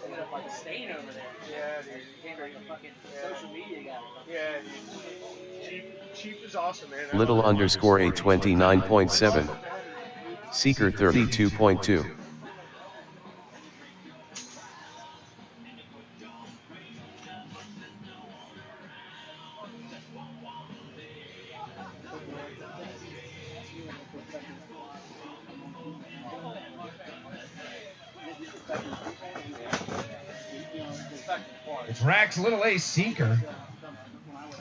ended up, like, staying over there. Yeah, dude. He became, like, a fucking social media guy. Yeah, dude. Chief is awesome, man. Little underscore A 29.7. Seeker 32.2. It's Rax Little A Seeker.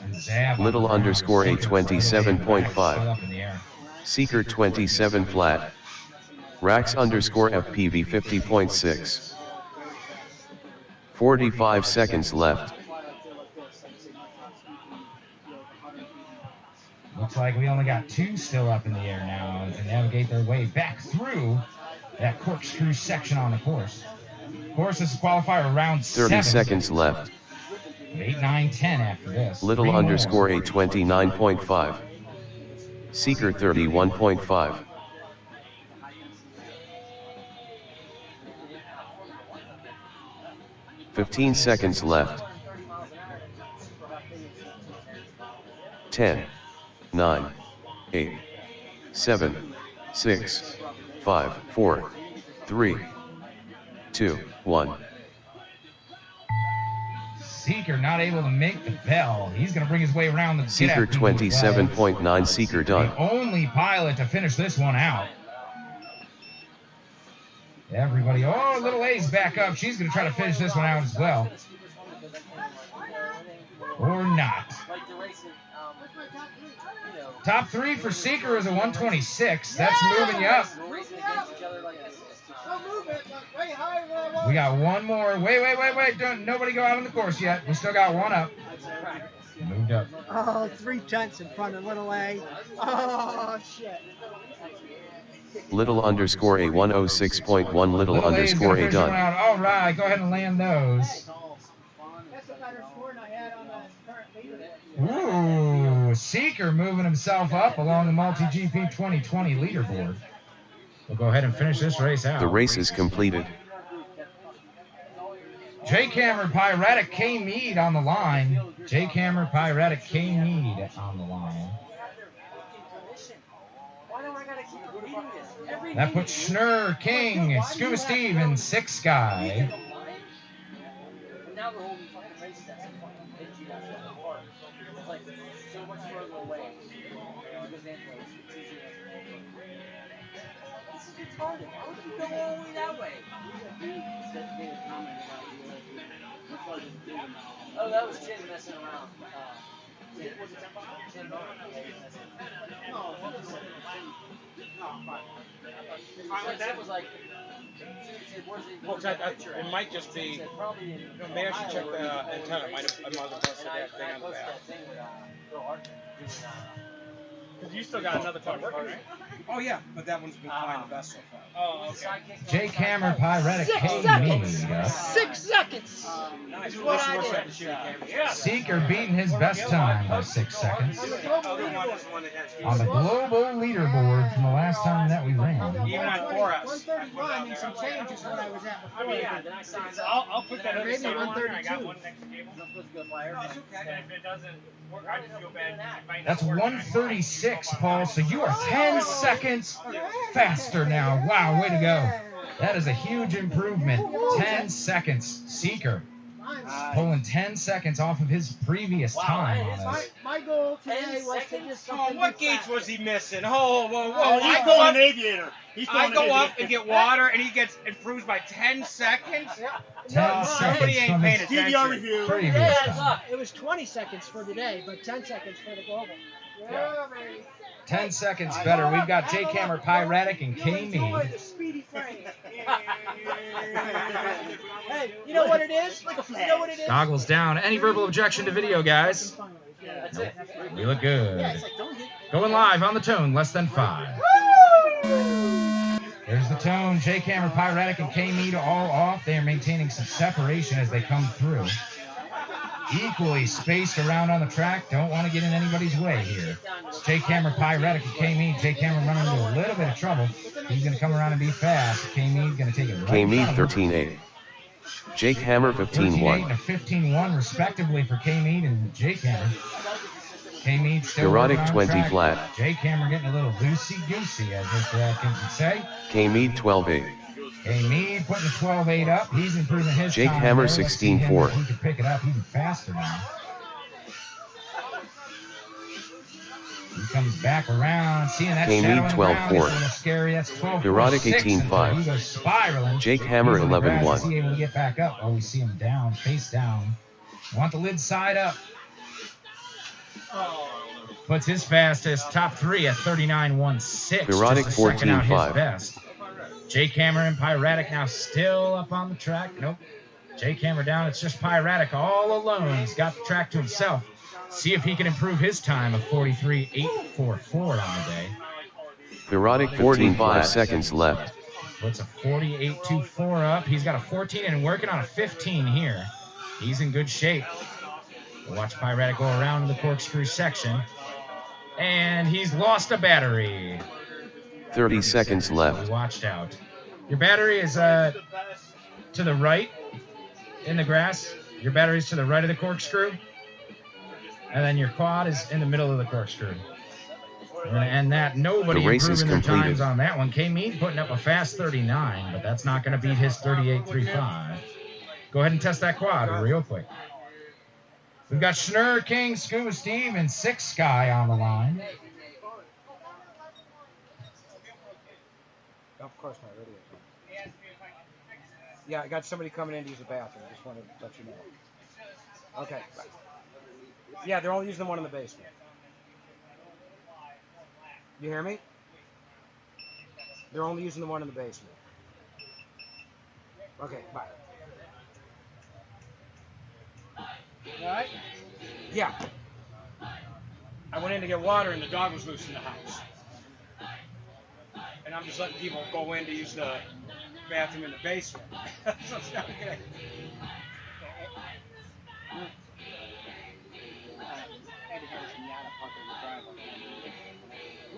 And Zab Little underscore a 27.5. Up in the air. Seeker 27 flat. Rax underscore FPV 50.6. 45 seconds left. Looks like we only got 2 still up in the air now as they navigate their way back through that corkscrew section on the course. Of course, this is qualifier round 7. 30 seconds left. 8, 9, 10 after this. Little underscore a 29.5. Seeker 31.5. "15 seconds left. 10, 9, 8, 7, 6, 5, 4, 3, 2, 1. Seeker not able to make the bell. He's going to bring his way around the Seeker 27.9. Seeker done. The only pilot to finish this one out. Everybody, oh, Little A's back up. She's going to try to finish this one out as well. Or not. Top 3 for Seeker is a 126. That's moving you up. We got one more. Wait. Don't nobody go out on the course yet. We still got one up. Moved up. Oh, 3 tenths in front of Little A. Oh, shit. Little underscore a 106.1. Little underscore a done. All right, go ahead and land those. Ooh, Seeker moving himself up along the Multi-GP 2020 leaderboard. We'll go ahead and finish this race out. The race is completed. Jake Hammer, Pyretic, K. Mead on the line. Jake Hammer, Pyretic, K. Mead on the line. That puts Schnurr, King, Scuba Steve, and Six Sky. Oh, that was Chin messing around. It was like. Well, it might just be. Maybe I should check the antenna. I might have busted that thing on the back. Because you still got another phone working, right? Oh, yeah, but that one's been fine the best so far. Oh, okay. Jake Hammer, Pyretic, K. Mead. 6 seconds. Nice. What I did. Seeker beating his best time by 6 seconds. On the global leaderboard from the last time that we ran. Even on 4S. 131 and some change is what I was at before. Yeah, then I signed up. I'll put that Maybe 132. I got one next cable. That's okay. If it doesn't work, I just feel bad. That's 136, Paul. So you are 10 seconds faster now. Wow, way to go. That is a huge improvement. 10 seconds. Seeker pulling 10 seconds off of his previous time on us. My goal today was to just. Oh, what gates was he missing? Oh, whoa. He's going an aviator. I go up and get water, and he gets improved by 10 seconds? 10 seconds. Somebody ain't paying attention. DVR review. Previous time. It was 20 seconds for today, but 10 seconds for the global. Yeah, baby. 10 seconds better. We've got Jake Hammer, Pyretic, and K. Mead. Hey, you know what it is? You know what it is? Goggles down. Any verbal objection to video, guys? Nope. We look good. Going live on the tone, less than 5. There's the tone. Jake Hammer, Pyretic, and K. Mead all off. They are maintaining some separation as they come through. Equally spaced around on the track. Don't want to get in anybody's way here. It's Jake Hammer, Pyretic, and K. Mead. Jake Hammer running into a little bit of trouble. He's going to come around and be fast. K. Mead going to take it right. K. Mead 13.8. Jake Hammer 15.1. 13.8 and a 15.1 respectively for K. Mead and Jake Hammer. K. Mead still Erotic on 20 track. flat. Jake Hammer getting a little loosey-goosey, as Mr. Atkins would say. K. Mead 12.8. K. Mead putting the 12.8 up. He's improving his Jake time Hammer there. Let's see 16.4. He can pick it up even faster now. He comes back around, seeing that Kane shadow lead on the ground. 12-4. It's a little scary. That's 12-4. Erotic 6 until 18-5. he goes spiraling. Jake Hammer Easily grabs. 11-1. Is he able to get back up? Oh, we see him down, face down. Want the lid side up. Puts his fastest top 3 at 39.16. Erotic just a second out his 14-5. best. Jake Hammer and Piratic now still up on the track. Nope. Jake Hammer down. It's just Piratic all alone. He's got the track to himself. See if he can improve his time of 43.844 on the day. Erotic 15 seconds left. Puts a 48.24 up. He's got a 14 and working on a 15 here. He's in good shape. We'll watch Piratic go around to the corkscrew section. And he's lost a battery. 30 seconds left. We watched out. Your battery is to the right in the grass. Your battery is to the right of the corkscrew. And then your quad is in the middle of the corkscrew. We're going to end that. Nobody The race is improving their completed. times on that one. K-Mead putting up a fast 39, but that's not going to beat his 38.35. Go ahead and test that quad real quick. We've got Schnurr, King, Scuba Steve, and Six Sky on the line. Of course not. Radio. Yeah, I got somebody coming in to use the bathroom. I just wanted to let you know. Okay. Bye. Yeah, they're all using the one in the basement. You hear me? They're only using the one in the basement. Okay, bye. All right? Yeah. I went in to get water and the dog was loose in the house. And I'm just letting people go in to use the bathroom in the basement. So it's not okay. Eddie Harrison, you had a puck in the driveway.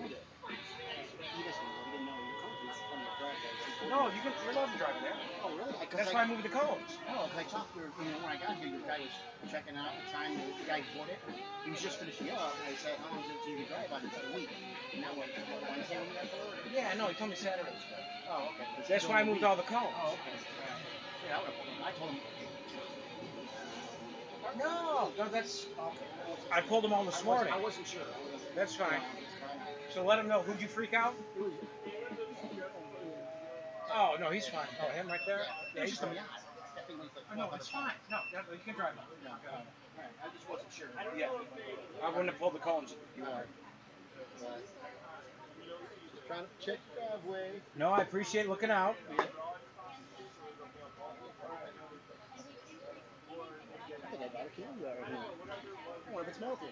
He doesn't know. He didn't know you were coming. He's from the driveway. No, you're allowed to drive there. Oh, really? That's why I moved the cones. No, because I talked to when I got here, the guy was checking out the time the guy bought it. He was just finishing up. I said, how long is it till you drive? I said, a week. And that was Wednesday when you got delivered? Yeah, no, he told me Saturday. Oh, okay. That's why I moved all the cones. Oh, okay. Yeah, I told him. No, that's okay. I pulled them all this morning. I wasn't sure. That's fine. So let him know. Who'd you freak out? Oh, no, he's fine. Oh, him right there? Yeah, he's fine. Oh, no, it's fine. No, you can drive him. No, I just wasn't sure. yeah. I wouldn't have pulled the cones if you weren't. Just trying to check the driveway. No, I appreciate looking out. I think I got a candy right here. I wonder if it's melted.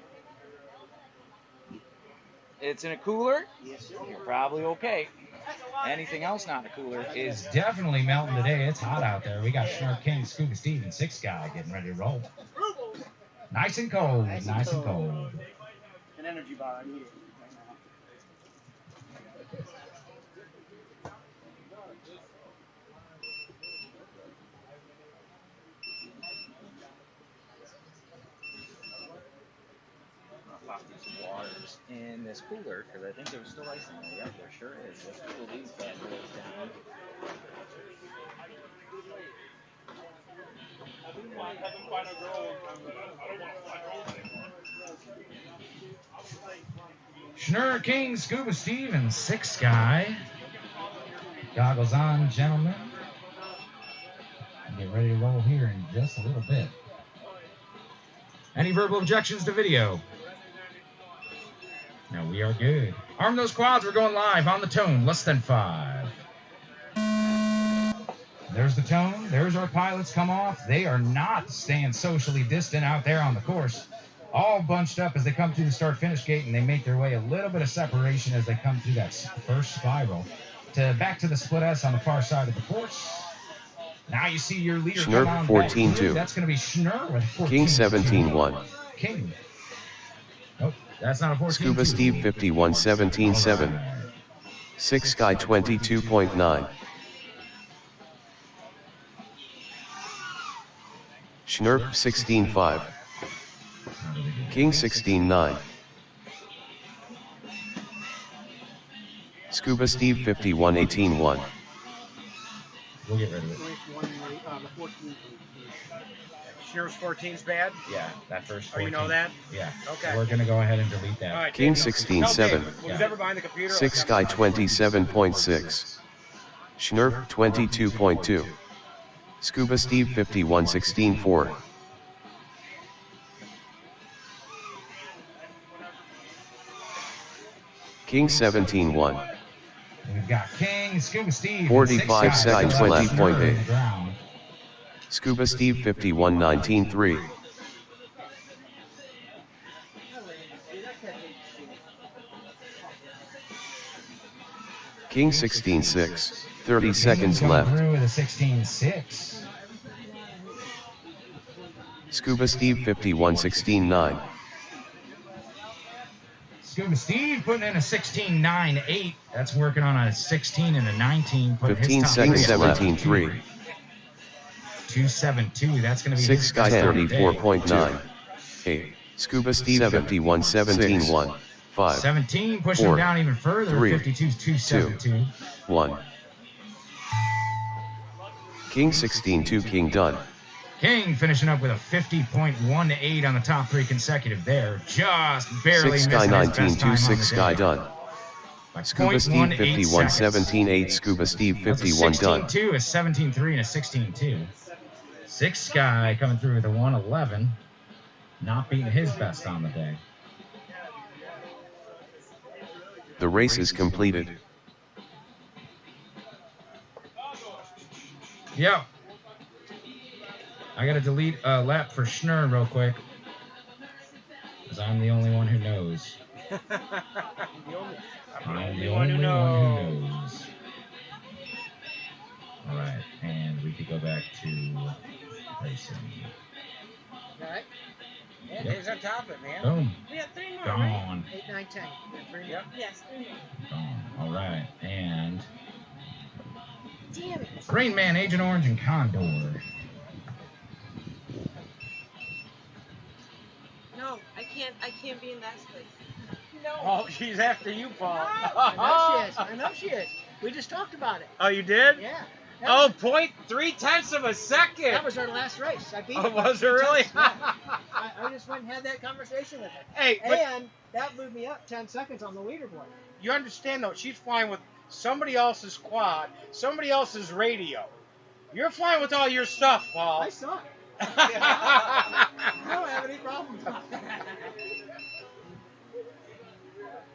It's in a cooler. Yes, sir. You're probably okay. Anything else not in a cooler Is definitely melting today. It's hot out there. We got Schnurr, King, Scuba Steve, and Six Guy getting ready to roll. Nice and cold. Nice and cold. An energy bar. I need it right now. pop these waters in this cooler because I think there was still ice in there. Yep, there sure is. Let's cool these bad boys down. Schnurr, King, Scuba Steve, and Six Guy. Goggles on, gentlemen. Get ready to roll here in just a little bit. Any verbal objections to video? No, we are good. Arm those quads. We're going live on the tone. Less than 5. There's the tone. There's our pilots come off. They are not staying socially distant out there on the course. All bunched up as they come through the start-finish gate, and they make their way a little bit of separation as they come through that first spiral. Back to the split S on the far side of the course. Now you see your leader Schnurr come on 14-2. That's going to be Schnurr with 14. King 17-1. King. Nope, that's not a 14. Scuba Steve 51-17-7. Six Sky 22.9. Schnurr 16-5. King 16-9. Scuba Steve 51-18-1. We'll get rid of it. The 14. Schneer's 14's bad? Yeah, that first 14. Oh, you know that? Yeah. Okay. So we're going to go ahead and delete that. All right, King Dave, 16-7. Who's ever behind the computer? Six Guy 27.6. Schnurf 22.2. Scuba Steve 51.16.4. King 17.1. We've got King, Scuba Steve. 45 Six Sky guys 20.8. Scuba Steve 51.19.3. King 16-6, 30 seconds left. Through with a 16-6. Scuba Steve 51.16.9. Scuba Steve putting in a 16.9.8. That's working on a 16 and a 19. 15 seconds left. 17.3. 2.72. That's going to be 6 Guy 34.9. 8. Scuba Steve 71.17.1. 5. 17, pushing 4, him down even further. 3, 52.272. 1. King 16-2 King done. King finishing up with a 50.18 on the top three consecutive there. Just barely 6 missing Guy his best 19-2 time 6 Guy done. Scuba Steve 51.17.8 Scuba Steve 51 done. 16.2, a 17.3, and a 16.2. 6 Guy coming through with a 111. Not beating his best on the day. The race is completed. Yo. I gotta delete a lap for Schnur real quick. Because I'm the only one who knows. I'm the only one who knows. Alright, and we could go back to racing. Alright. Yeah, Yep. Dave's on top of it, man. Boom. We have 3 more, Gone. right? 8, 9, 10. Yep. Yes, 3 more. Gone. Alright, and Damn it. Rain Man, Agent Orange, and Condor. No, I can't be in last place. No. Oh, she's after you, Paul. I know she is. We just talked about it. Oh, you did? Yeah. Oh, 0.3 of a second. That was our last race. I beat Oh, her by was it 3 really? tenths. Yeah. I just went and had that conversation with her. Hey, but and that moved me up 10 seconds on the leaderboard. you understand, though, she's flying with somebody else's quad, somebody else's radio. You're flying with all your stuff, Paul. I suck. I don't have any problems.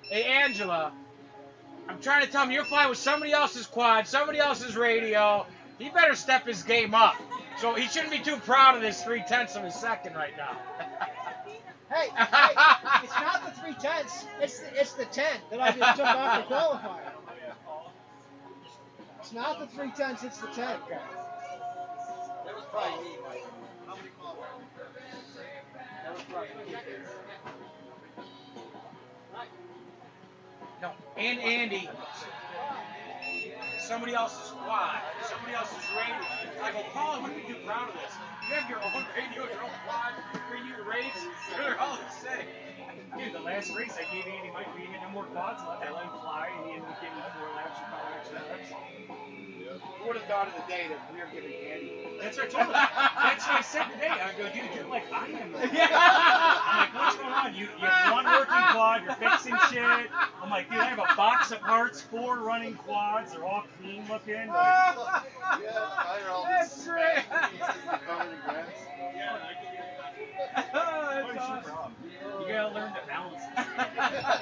Hey, Angela, I'm trying to tell him you're flying with somebody else's quad, somebody else's radio. He better step his game up. So he shouldn't be too proud of this 0.3 of a second right now. Hey, it's not the 3 tenths. It's the 10 that I just took off the qualifier. It's not the 3 tenths. It's the 10. That was probably me, Mike. That was probably me. No, and Andy, somebody else's quad, somebody else's radio. I go, Paul, I wouldn't be too proud of this. You have your own radio, your own quad, for you to race. They're all the same. Dude, the last race I gave Andy Mike, we had no more quads left. I let him fly, and he ended up getting 4 laps or 5 extra laps. Who would have thought of the day that we were giving Andy? That's what I told him. That's what I said today. I go, dude, you're like I am. I'm like, what's going on? You have 1 working quad, you're fixing shit. I'm like, dude, I have a box of parts, 4 running quads, they're all clean looking. Like, That's great. That's awesome. You gotta learn to balance it. You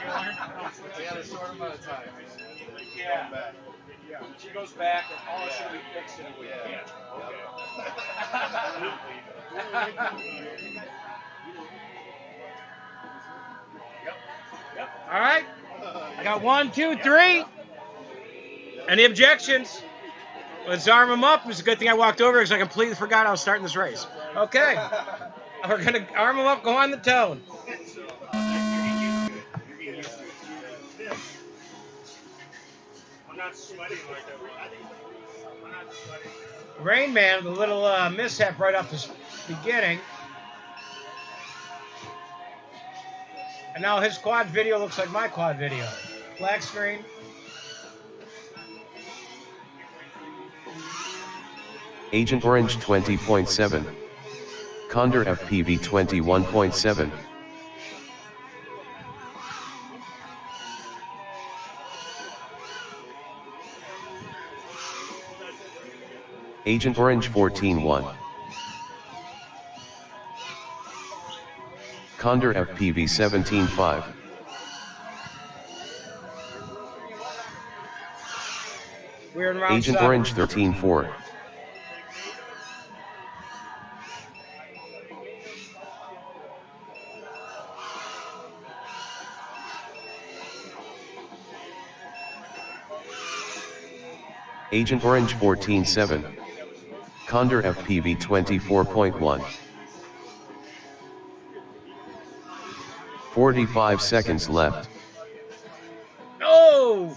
gotta learn to balance it. We had a short amount of time. Yeah. Yeah. She goes back and all should be fixed in a week. Yeah. All right. I got 1, 2, 3. Any objections? Let's arm them up. It's a good thing I walked over because I completely forgot I was starting this race. Okay. We're going to arm them up, go on the tone. I'm not sweating like that. I'm not sweating. Rain Man with a little mishap right off the beginning. And now his quad video looks like my quad video. Black screen. Agent Orange 20.7. Condor FPV 21.7. Agent Orange 14.1. Condor FPV 17.5. We're in round Agent 7. Orange 13.4. Agent Orange 14.7. Condor FPV 24.1. 45 seconds left. Oh!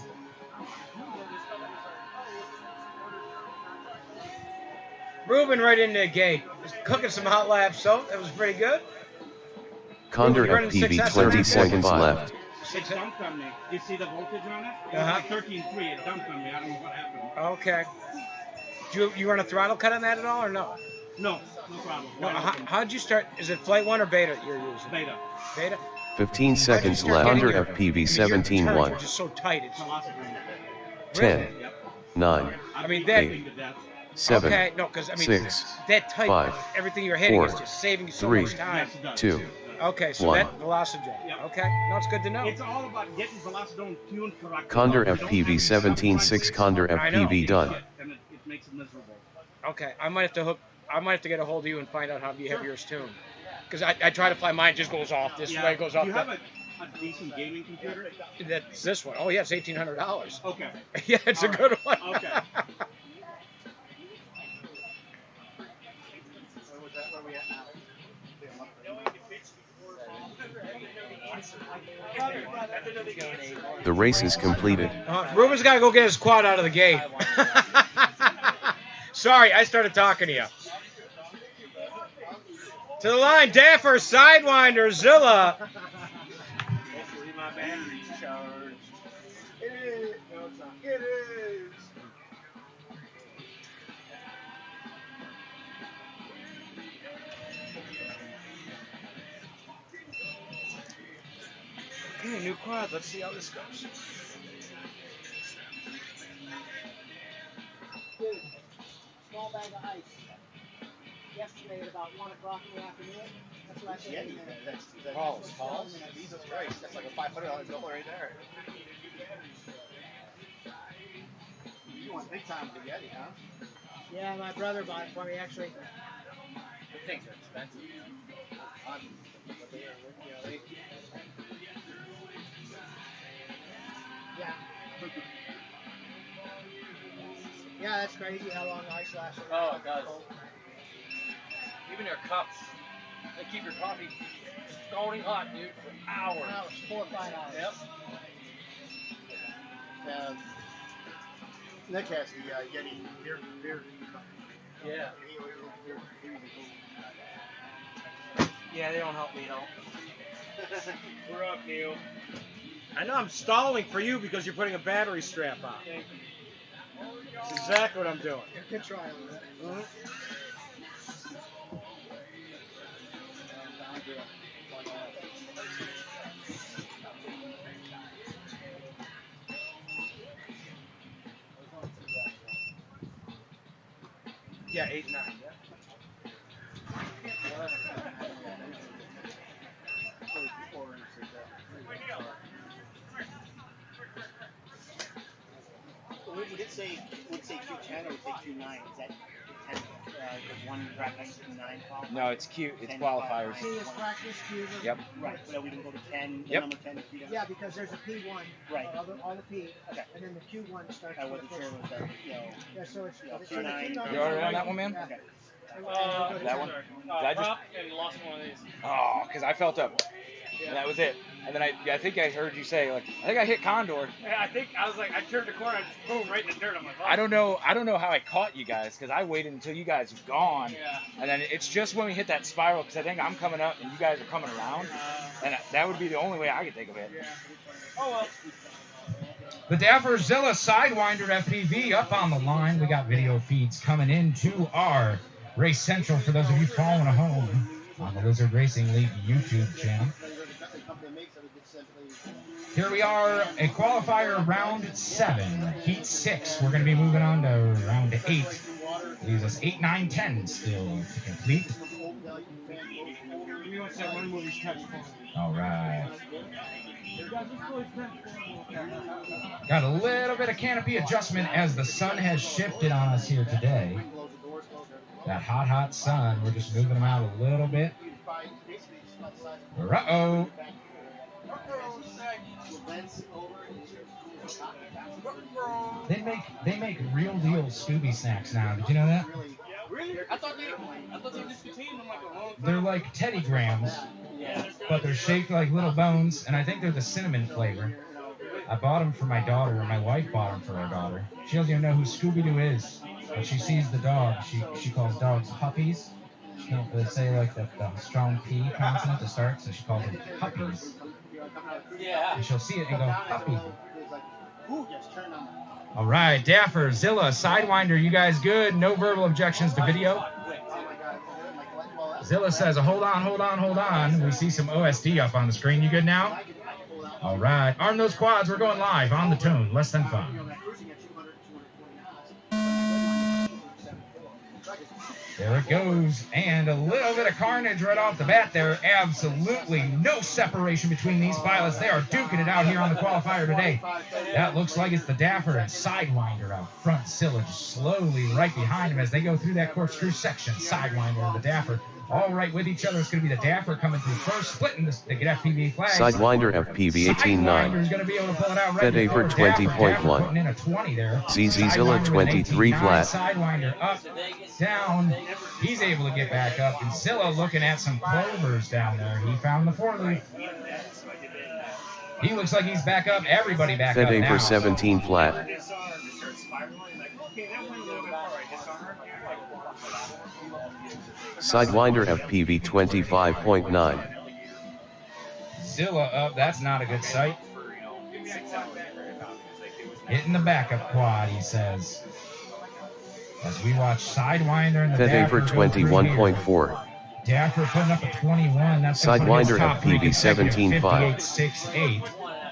Ruben right into the gate. Just cooking some hot laps, so that was pretty good. Condor Ruben, you're running FPV 6S 20 on seconds that? left. It dumped on me. You see the voltage on it? It was Uh-huh. like 13.3. It dumped on me. I don't know what happened. Okay. Do you run a throttle cut on that at all, or no? No, no problem. No, how'd you start? Is it Flight 1 or Beta you're using? Beta. Beta? 15 seconds left. Condor FPV Your turns 17.1. are just so tight. It's 10, 9, I mean, that. 8, 7, Okay, no, because I mean, 6, that tight, 5, everything you're hitting 4, is just saving you so 3, much time. 2, Okay, so 1. that velocity. Okay, no, it's good to know. It's all about getting velocity tuned correctly. Condor FPV 17.6. Condor I know. FPV done. And it makes it miserable. Okay, I might have to get a hold of you and find out how you have yours tuned. Because I try to fly mine, just goes off this way, goes off Do you that. have a decent gaming computer? That's this one. Oh yeah, it's $1,800. Okay. Yeah, it's a good one. Okay. The race is completed. Ruben's got to go get his quad out of the gate. Sorry, I started talking to you. To the line, Daffer, Sidewinder, Zilla. Hopefully my battery's charged. It is. No, it's not. It is. Okay, new quad. Let's see how this goes. Dude, small bag of ice. Yesterday at about 1 o'clock in the afternoon. That's what I said. Yeah, that's Paul. Jesus Christ, that's like a $500 bill right there. You want big time spaghetti, huh? Yeah, my brother bought it for me actually. The things are expensive. But they are, Yeah. Yeah, that's crazy how long ice lasts. Oh, it does. Even your cups, they keep your coffee scalding hot, dude, for hours. 4 or 5 hours. Yep. Nick has the Yeti beer. Yeah. Yeah, they don't help me at all. We're up, Neil. I know I'm stalling for you because you're putting a battery strap on. That's exactly what I'm doing. Good try on that. Yeah, 8, 9. Yeah. Would it say Q10 or would it say Q9? Is that 10? The one right next to 9 qualifier? No, it's Q. It's 10 qualifiers. P is practice, Q is Yep. Right, so we can go to 10, the Yep. number 10 is Q10? Yeah, because there's a P1. Right. All the P. Okay. And then the Q1 starts. I with wasn't the sure first was that, Yeah, so it's Yeah, so the Q9. Q9 You already on that one, man? Yeah. Okay. That one? Did I just? Prop and lost one of these. Oh, because I felt up. And that was it. And then I think I heard you say, like, I think I hit Condor. Yeah, I was like, I turned the corner, I just boom, right in the dirt. I'm like, oh. I don't know how I caught you guys, because I waited until you guys were gone. Yeah. And then it's just when we hit that spiral, because I think I'm coming up and you guys are coming around. And that would be the only way I could think of it. Yeah. Oh, well. The Dapperzilla Sidewinder FPV up on the line. We got video feeds coming into our Race Central for those of you following at home on the Lizard Racing League YouTube channel. Here we are, a qualifier round 7, heat 6. We're going to be moving on to round 8. Leaves us 8, 9, 10 still to complete. All right. Got a little bit of canopy adjustment as the sun has shifted on us here today. That hot, hot sun. We're just moving them out a little bit. Uh-oh. They make real deal Scooby snacks now. Did you know that? Really? I thought they discontinued them like a long time. They're like Teddy Grahams, but they're shaped like little bones, and I think they're the cinnamon flavor. I bought them for my daughter, and my wife bought them for her daughter. She doesn't even know who Scooby-Doo is. When she sees the dog, she calls dogs puppies. You know, they say like the strong P consonant to start, so she calls them puppies. Yeah. And she'll see it and go, puppy. All right, Dapper, Zilla, Sidewinder, you guys good? No verbal objections to video? Zilla says, hold on. We see some OSD up on the screen. You good now? All right, arm those quads. We're going live on the tune. Less than 5. There it goes, and a little bit of carnage right off the bat there. Absolutely no separation between these pilots. They are duking it out here on the qualifier today. That looks like it's the Dapper and Sidewinder out front. Zilla just slowly right behind him as they go through that corkscrew section. Sidewinder and the Dapper all right with each other. It's going to be the Dapper coming through first, splitting this to get FPV flags. Sidewinder FPV 18.9. Fedaver 20.1. Putting in a 20 there. ZZZilla 23 flat. Sidewinder up, down. He's able to get back up. And Zilla looking at some clovers down there. He found the 4-loop. He looks like he's back up. Everybody back up now. Fedaver 17 flat. Sidewinder FPV 25.9. Zilla up. That's not a good sight. Hitting the backup quad, he says. As we watch Sidewinder and the Dapper Fedaver 21.4. Dapper putting up a 21. That's Sidewinder FPV 17.5. 58.68.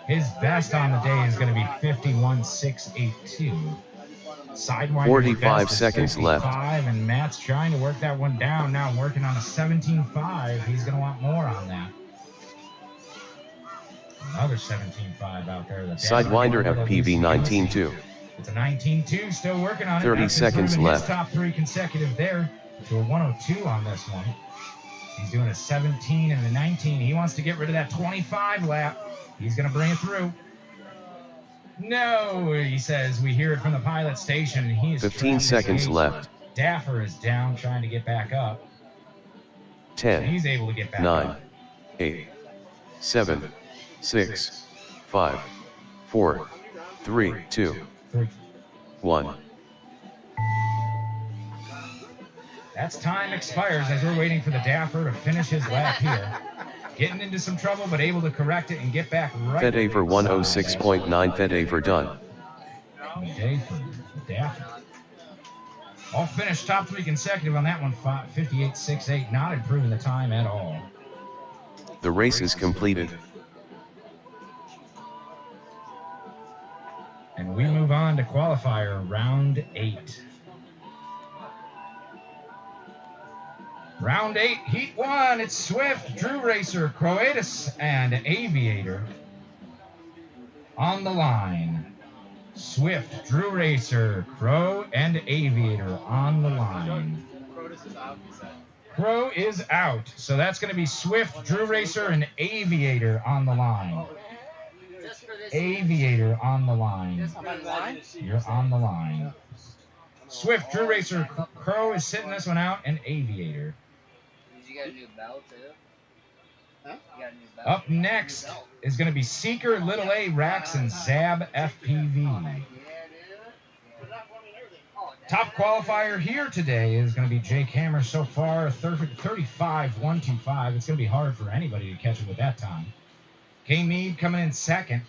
His best on the day is going to be 51.682. Sidewinder 45 seconds left. And Matt's trying to work that one down now, working on a 17.5. He's going to want more on that. Another 17.5 out there. Sidewinder FPV 19.2. It's a 19.2, still working on it. 30 seconds left. Top 3 consecutive there to a 102 on this one. He's doing a 17 and a 19. He wants to get rid of that 25 lap. He's going to bring it through. No, he says. We hear it from the pilot station. He is 15 seconds left. Dapper is down, trying to get back up. 10. He's able to get back 9. up. 8. 7. 6. 5. 4. 3. 2. 1. That's time expires as we're waiting for the Dapper to finish his lap here. Getting into some trouble, but able to correct it and get back right. Fedaver 106.9. Fedaver done. Good day for the Dapper. All finished top 3 consecutive on that one. 58.68, not improving the time at all. The race is completed. And we move on to qualifier round 8. Round 8, heat 1. It's Swift, Drew Racer, Croatus, and Aviator on the line. Swift, Drew Racer, Crow, and Aviator on the line. Crow is out. So that's going to be Swift, Drew Racer, and Aviator on the line. Aviator on the line. You're on the line. Swift, Drew Racer, Crow is sitting this one out, and Aviator. You got a new belt too? Huh? You got a new belt? Up next is going to be Seeker, Little A, Rax, and Zab FPV. Top qualifier here today is going to be Jake Hammer so far, 35.125. It's going to be hard for anybody to catch him with that time. K Mead coming in second.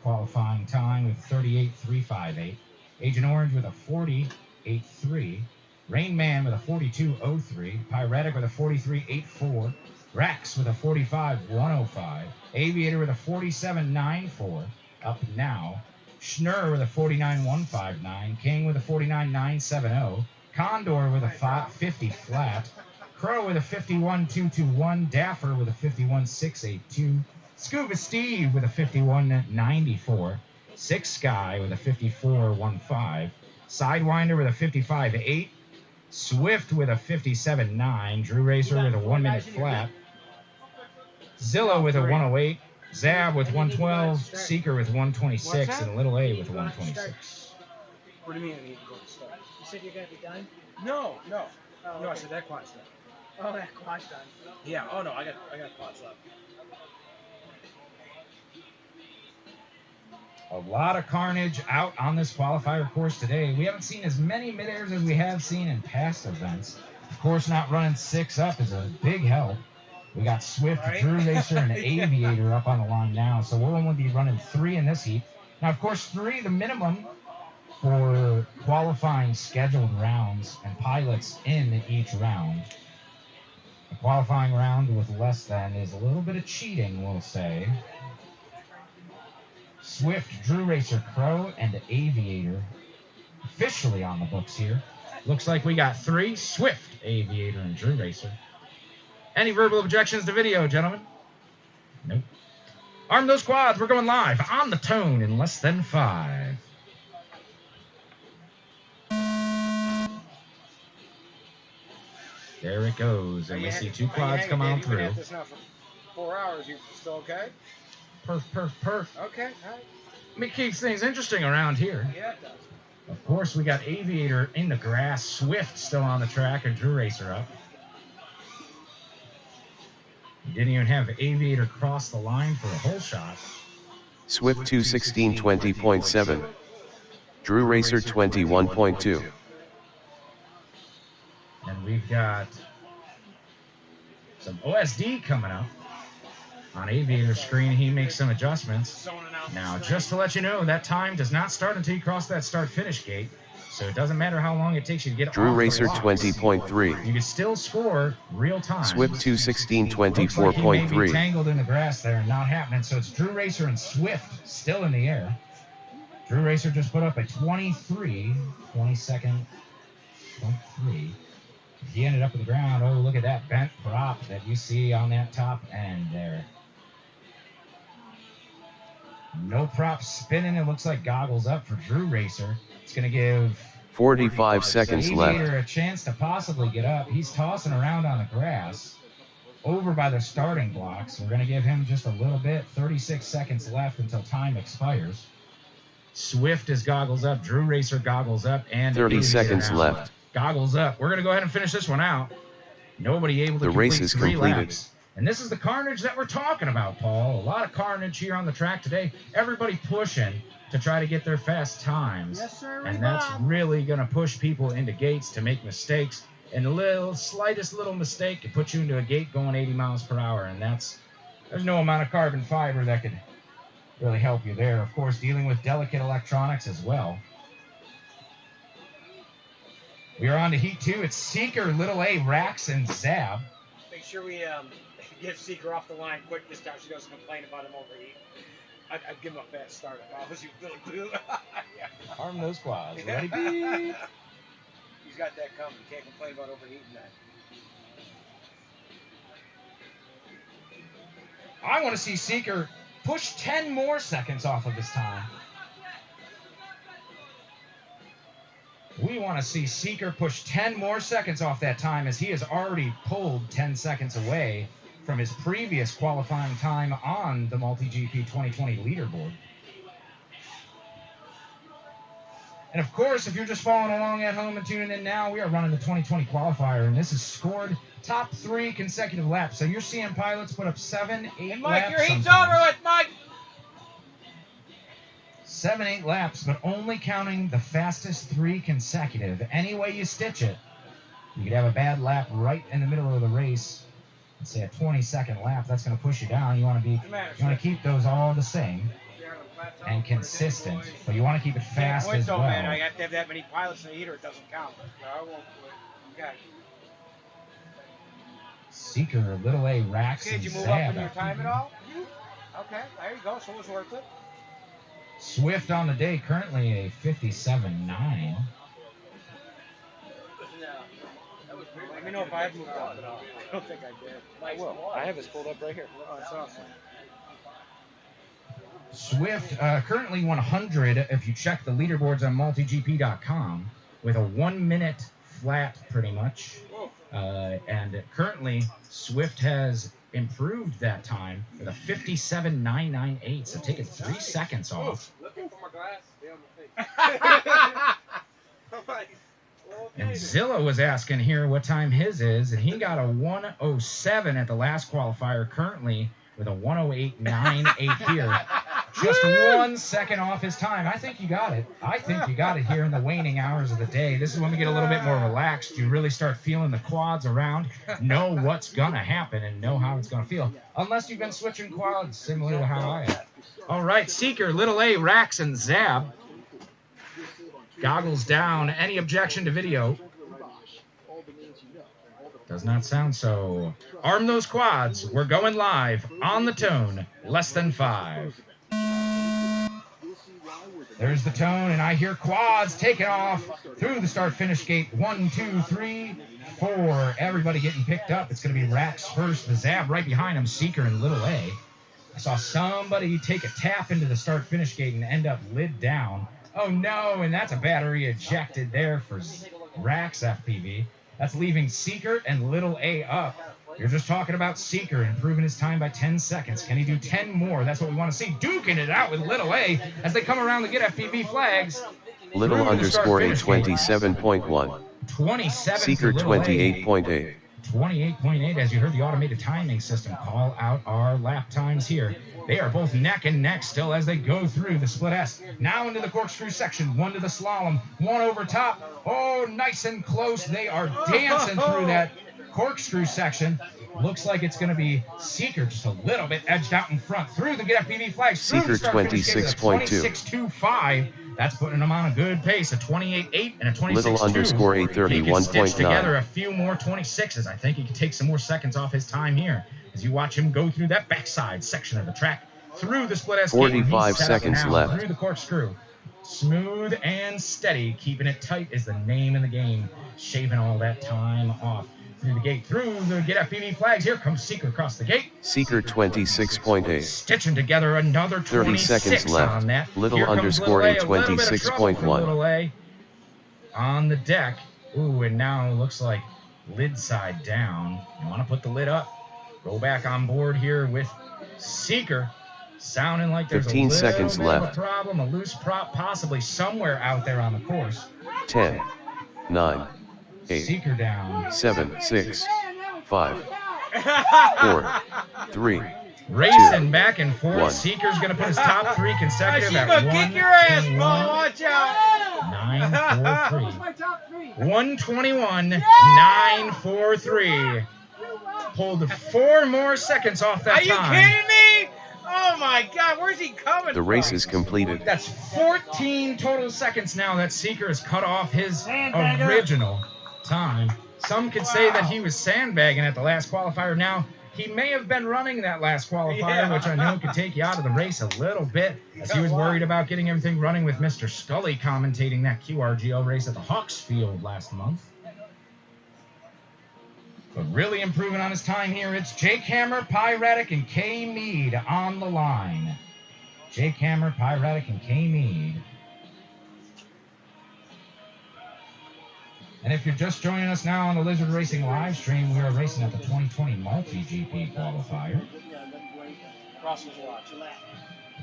qualifying time with 38.358. Agent Orange with a 40.83. Rain Man with a 42.03. Pyretic with a 43.84. Rex with a 45.105. Aviator with a 47.94. Up now. Schnurr with a 49.159. King with a 49.970. Condor with a 50 flat. Crow with a 51.221. Daffer with a 51.682. Scuba Steve with a 51.94. Six Sky with a 54.15. Sidewinder with a 55.8. Swift with a 57.9. Drew Racer with a 1 minute flat. Zilla with a 108. Zab with 112. Seeker with 126. And Little A with 126. What do you mean I need to go to start? You said you're gonna be done? No. Oh, No, I okay. said that quad's done. Oh, that quad's done. Yeah. Oh no, I got quads left. A lot of carnage out on this qualifier course today. We haven't seen as many mid-airs as we have seen in past events. Of course, not running 6 up is a big help. We got Swift, Right? Drew Racer, and Aviator up on the line now, so we'll only be running 3 in this heat. Now, of course, 3 the minimum for qualifying scheduled rounds and pilots in each round. A qualifying round with less than is a little bit of cheating, we'll say. Swift, Drew Racer, Crow, and Aviator officially on the books here. Looks like we got 3, Swift, Aviator, and Drew Racer. Any verbal objections to video, gentlemen? Nope. Arm those quads. We're going live on the tone in less than 5. There it goes, and we see 2 quads come on through. You've been at this now for 4 hours. You still okay? Perf. Okay. All right. It keeps things interesting around here. Yeah, it does. Of course, we got Aviator in the grass, Swift still on the track, and Drew Racer up. We didn't even have Aviator cross the line for a whole shot. Swift 216.20.7. Drew Racer 21.2. And we've got some OSD coming up. On Aviator's screen, he makes some adjustments. Now, just to let you know, that time does not start until you cross that start-finish gate, so it doesn't matter how long it takes you to get Drew off Racer the blocks. 20.3. You can still score real time. Swift Looks like he may be 216.24.3. tangled in the grass there, not happening, so it's Drew Racer and Swift still in the air. Drew Racer just put up a 22nd, 23. He ended up with the ground. Oh, look at that bent prop that you see on that top end there. No prop spinning. It looks like goggles up for Drew Racer. It's going to give 45 seconds Aviator left. a chance to possibly get up. He's tossing around on the grass over by the starting blocks. We're going to give him just a little bit. 36 seconds left until time expires. Swift is goggles up. Drew Racer goggles up. And 30 Aviator seconds now left. goggles up. We're going to go ahead and finish this one out. Nobody able to The race complete is 3 completed. laps. And this is the carnage that we're talking about, Paul. A lot of carnage here on the track today. Everybody pushing to try to get their fast times. Yes, sir. And that's really going to push people into gates to make mistakes. And the slightest little mistake could put you into a gate going 80 miles per hour. And there's no amount of carbon fiber that could really help you there. Of course, dealing with delicate electronics as well. We are on to Heat 2. It's Seeker, Little A, Rax, and Zab. Make sure we get Seeker off the line quick this time. She doesn't complain about him overheating. I'd give him a fast start if I was you, Billy Blue. Yeah. Arm those quads. Ready, beep. He's got that coming. Can't complain about overheating that. I want to see Seeker push 10 more seconds off of his time. We want to see Seeker push 10 more seconds off that time, as he has already pulled 10 seconds away from his previous qualifying time on the MultiGP 2020 leaderboard. And of course, if you're just following along at home and tuning in now, we are running the 2020 qualifier, and this is scored top 3 consecutive laps. So you're seeing pilots put up 7, 8 And Mike, laps. your heat's sometimes. over with, Mike! 7, 8 laps, but only counting the fastest 3 consecutive. Any way you stitch it, you could have a bad lap right in the middle of the race. Let's say a 20-second lap. That's going to push you down. You want to keep those all the same. and consistent, but you want to keep it fast Points as don't well. matter. I have to have that many pilots in the heater. It doesn't count. No, I won't quit. Okay. Seeker, Little A, Rax, Okay, and did you move up in Zab. your time at all? Okay, there you go. So it was worth it. Swift on the day, currently a 57.9. Let me know if I've moved up at all. I don't think I did. I will. I have this pulled up right here. Oh, that's awesome. Swift, currently 100 if you check the leaderboards on multigp.com, with a 1 minute flat pretty much. And currently, Swift has improved that time with a 57.998, so taking 3 seconds off. Looking for my glass. I'm like, And Zilla was asking here what time his is, and he got a 1:07 at the last qualifier, currently with a 1:08.98 here. Just 1 second off his time. I think you got it. I think you got it here in the waning hours of the day. This is when we get a little bit more relaxed. You really start feeling the quads around, know what's going to happen, and know how it's going to feel. Unless you've been switching quads, similar to how I have. All right, Seeker, Little A, Rax, and Zab. Goggles down. Any objection to video? Does not sound so. Arm those quads. We're going live on the tone. Less than 5. There's the tone, and I hear quads taking off through the start-finish gate. 1, 2, 3, 4. Everybody getting picked up. It's going to be Rax first. The Zab right behind him. Seeker and Little A. I saw somebody take a tap into the start-finish gate and end up lid down. Oh, no, and that's a battery ejected there for Rax FPV. That's leaving Seeker and Little A up. You're just talking about Seeker improving his time by 10 seconds. Can he do 10 more? That's what we want to see. Duking it out with Little A as they come around to get FPV flags. Little underscore A 27.1. 27. Seeker 28.8. 28.8, as you heard the automated timing system call out our lap times here. They are both neck and neck still as they go through the split S. Now into the corkscrew section, one to the slalom, one over top. Oh, nice and close. They are dancing through that corkscrew section. Looks like it's going to be Seeker just a little bit edged out in front through the get FPV flags. Seeker 26.2. 26.25. That's putting him on a good pace, a 28.8 and a 26.2. Little underscore A 31.9. He can stitch together a few more 26s. I think he can take some more seconds off his time here as you watch him go through that backside section of the track, through the split S. 45 seconds left. Through the corkscrew. Smooth and steady, keeping it tight is the name of the game. Shaving all that time off. Through the gate, through the get FPV flags. Here comes Seeker across the gate. Seeker 26.8. Stitching together another 30 seconds left. On that. Little underscore A 26.1. On the deck. Ooh, and now it looks like lid side down. You want to put the lid up. Go back on board here with Seeker. Sounding like there's 15 a little seconds bit left. of a problem, a loose prop possibly somewhere out there on the course. 10, 9, 8, Seeker down. 7, 6, 5, 4, 3, Racing 2, back and forth. 1. Seeker's going to put his top 3 consecutive She's at gonna 1, kick your ass, 1, Paul. Watch out. 943. 121, 943. Pulled 4 more seconds off that Are you time. kidding me? Oh my God, where's he coming The race is completed. That's 14 total seconds now that Seeker has cut off his original time. Some could say that he was sandbagging at the last qualifier. Now, he may have been running that last qualifier, which I know could take you out of the race a little bit, as he was worried about getting everything running with Mr. Scully commentating that QRGL race at the Hawks Field last month. But really improving on his time here, it's Jake Hammer, Pyretic, and K. Mead on the line. Jake Hammer, Pyretic, and K. Mead. And if you're just joining us now on the Lizard Racing live stream, we are racing at the 2020 Multi-GP qualifier.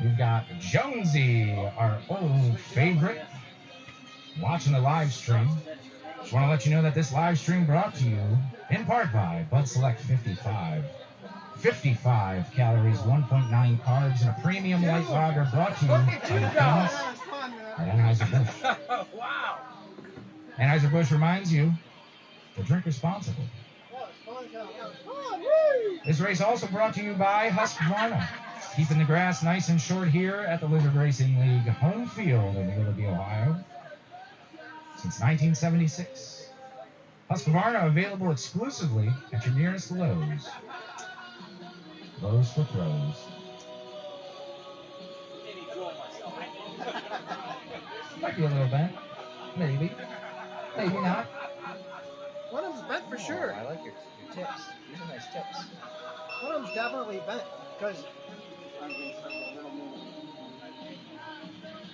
We've got Jonesy, our old favorite, watching the live stream. Just want to let you know that this live stream brought to you in part by Bud Select 55. 55 calories, 1.9 carbs, and a premium light lager brought to you by the friends at Anheuser-Busch. Wow. Anheuser-Busch reminds you to drink responsibly. This race also brought to you by Husqvarna. Keeping the grass nice and short here at the Lizard Racing League home field in Willoughby, Ohio. Since 1976. Husqvarna available exclusively at your nearest Lowe's. Lowe's for pros. Might be a little bent. Maybe. Maybe not. One of them's bent for sure. I like your tips. These are nice tips. One of them's definitely bent because.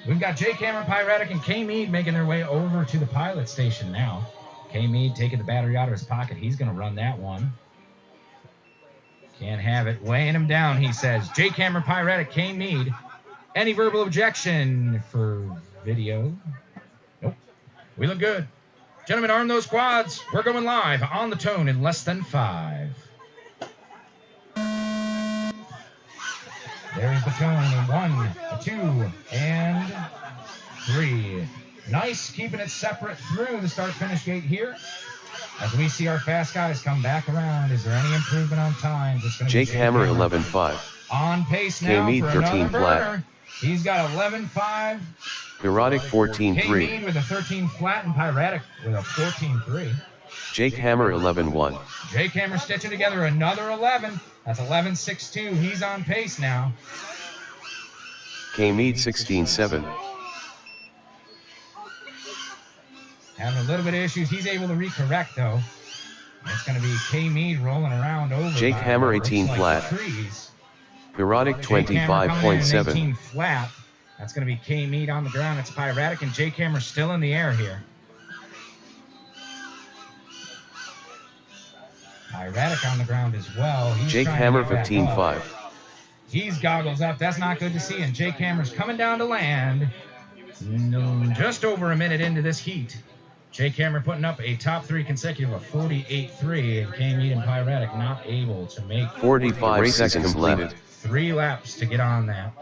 We've got Jay Cameron, Pyretic, and K Mead making their way over to the pilot station now. K Mead taking the battery out of his pocket. He's going to run that one. Can't have it. Weighing him down, he says. Jay Cameron, Pyretic, K Mead. Any verbal objection for video? Nope. We look good. Gentlemen, arm those quads. We're going live on the tone in less than 5. There's the tone. 1, 2, and 3. Nice, keeping it separate through the start-finish gate here. As we see our fast guys come back around, is there any improvement on times? It's Jake Hammer 11.5. On pace now K-Mead for 13 another flat. burner. He's got 11.5. Pyrotic 14.3. K-Mead with a 13 flat and Pyretic with a 14.3. Jake Hammer 11.1. Jake Hammer stitching together another 11. That's 11.62. He's on pace now. K-Mead 16.7. Having a little bit of issues. He's able to recorrect, though. It's going to be K-Mead rolling around over. Jake Hammer 18 flat. Pyrotic 25.7. 18 flat. That's going to be K-Mead on the ground. It's Pyretic, and Jake Hammer still in the air here. Pyretic on the ground as well. He's Jake Hammer 15.5. He's goggles up. That's not good to see. And Jake Hammer's coming down to land. Just over a minute into this heat. Jake Hammer putting up a top 3 consecutive of 48.3. And K-Mead and Pyretic not able to make 45 seconds completed. 3 laps to get on that.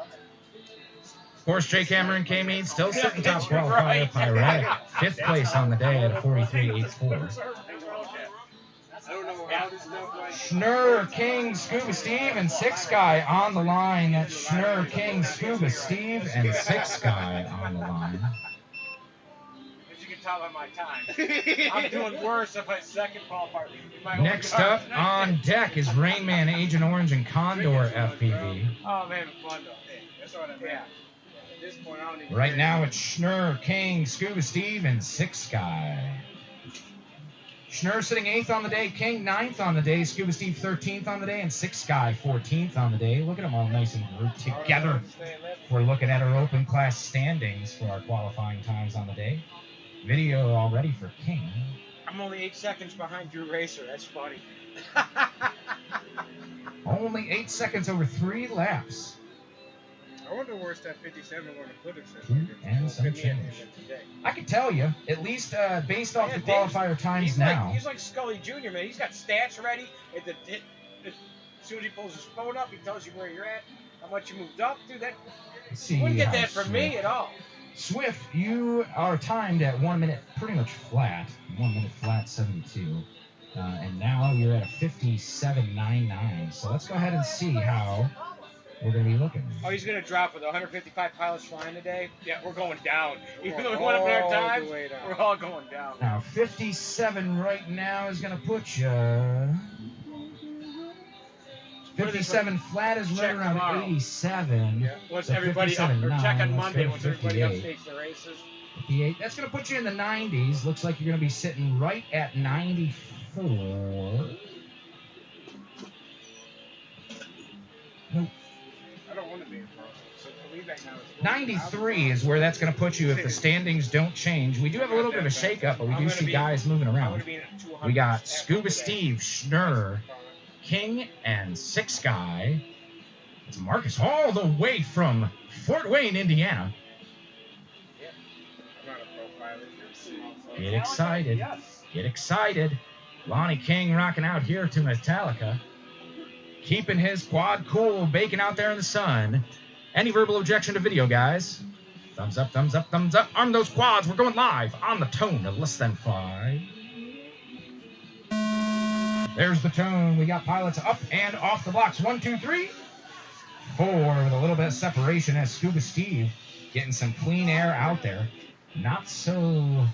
Of course, Jake Hammer and K-Mead still sitting top qualifier. Pyretic 5th place on the day at a 43.84. Schnurr, King, Scuba Steve, and 6 Guy on the line. That's Schnurr, King, Scuba Steve, and 6 Guy on the line. As you can tell by my time, I'm doing worse if I second qualifier. Next up on deck is Rain Man, Agent Orange, and Condor FPV. Oh, I'm having fun though. That's what I'm at. At this point, I don't even Right now it's Schnurr, King, Scuba Steve, and 6 Guy. Schnurr sitting 8th on the day, King 9th on the day, Scuba Steve 13th on the day, and 6 Guy 14th on the day. Look at them all nice and grouped together. We're looking at our open class standings for our qualifying times on the day. Video all ready for King. I'm only 8 seconds behind Drew Racer. That's funny. Only 8 seconds over 3 laps. I wonder where's that 57 going to put us. And some change. I can tell you, at least based off the qualifier times now. He's like Scully Jr., man. He's got stats ready. As soon as he pulls his phone up, he tells you where you're at, how much you moved up. Dude, that you wouldn't get that from me at all. Swift, you are timed at 1 minute, pretty much flat. 1 minute flat, 72. And now you're at a 57.99. So let's go ahead and see how we're going to be looking. Oh, he's going to drop with 155 pilots flying today? Yeah, we're going down. Even though we went up in our time, we're all going down. Now, 57 right now is going to put you... 57 flat is right around tomorrow. 87. Yeah. Once everybody up, or check on Monday once everybody updates the races. 58. That's going to put you in the 90s. Looks like you're going to be sitting right at 94. Nope. I don't want to be in front. So to leave that now is 93 is where that's going to put you if the standings don't change. We do have a little bit of a shakeup, but we do see guys moving around. We got Scuba Steve, Schnurr, King, and 6 Guy. It's Marcus all the way from Fort Wayne, Indiana. Get excited. Get excited. Lonnie King rocking out here to Metallica. Keeping his quad cool, baking out there in the sun. Any verbal objection to video, guys? Thumbs up, thumbs up, thumbs up. Arm those quads. We're going live on the tone of less than 5. There's the tone. We got pilots up and off the blocks. 1, 2, 3. 4 with a little bit of separation as Scuba Steve getting some clean air out there. Not so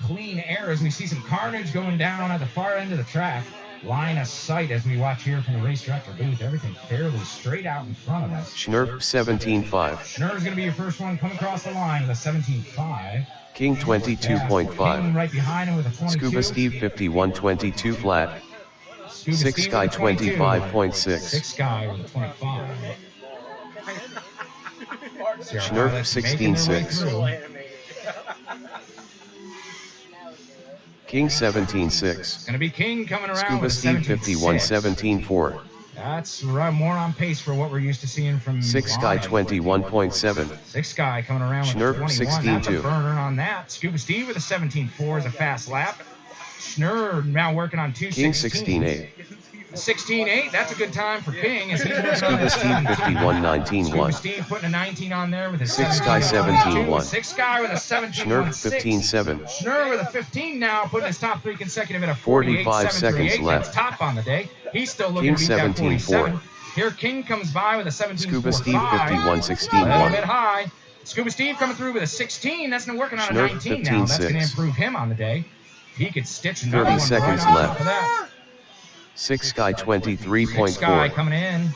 clean air as we see some carnage going down at the far end of the track. Line of sight as we watch here from the race director booth. Everything fairly straight out in front of us. Schnurp 17.5. Schnurr's going to be your first one coming across the line with a 17.5. King 22.5. King right behind him with a 22. Scuba Steve 51.22 flat. 6 Sky 25.6. 6 Sky with a 25. Schnurp 16.6. King 17.6. Gonna be King coming around Scuba with Steve 51.17.4. That's right, more on pace for what we're used to seeing from 6 Sky 21.7. 6 Sky coming around with Schnurp 21. That's a 16.2. burner on that. Scuba Steve with a 17.4 is a fast lap. Schnurr now working on 2 King 16.8. 16.8, that's a good time for King. As he's working Scuba on Steve 51.19.1. Scuba Steve putting a 19 on there with his 6 Sky 17.1. 6 Sky with a 17. Schnurp 15.7. Schnurr with a 15 now, putting his top 3 consecutive at a 45 seconds left. That's top on the day. He's still looking King to beat that 47. 17.4. Here King comes by with a 17.45. Scuba Steve A little 51.16.1. bit high. Scuba Steve coming through with a 16. That's working on a Schnurp 19 now. That's going to 15.6. improve him on the day. He could stitch another 30 one seconds right left. off of that. 6 Sky 6 Sky 23.4. coming in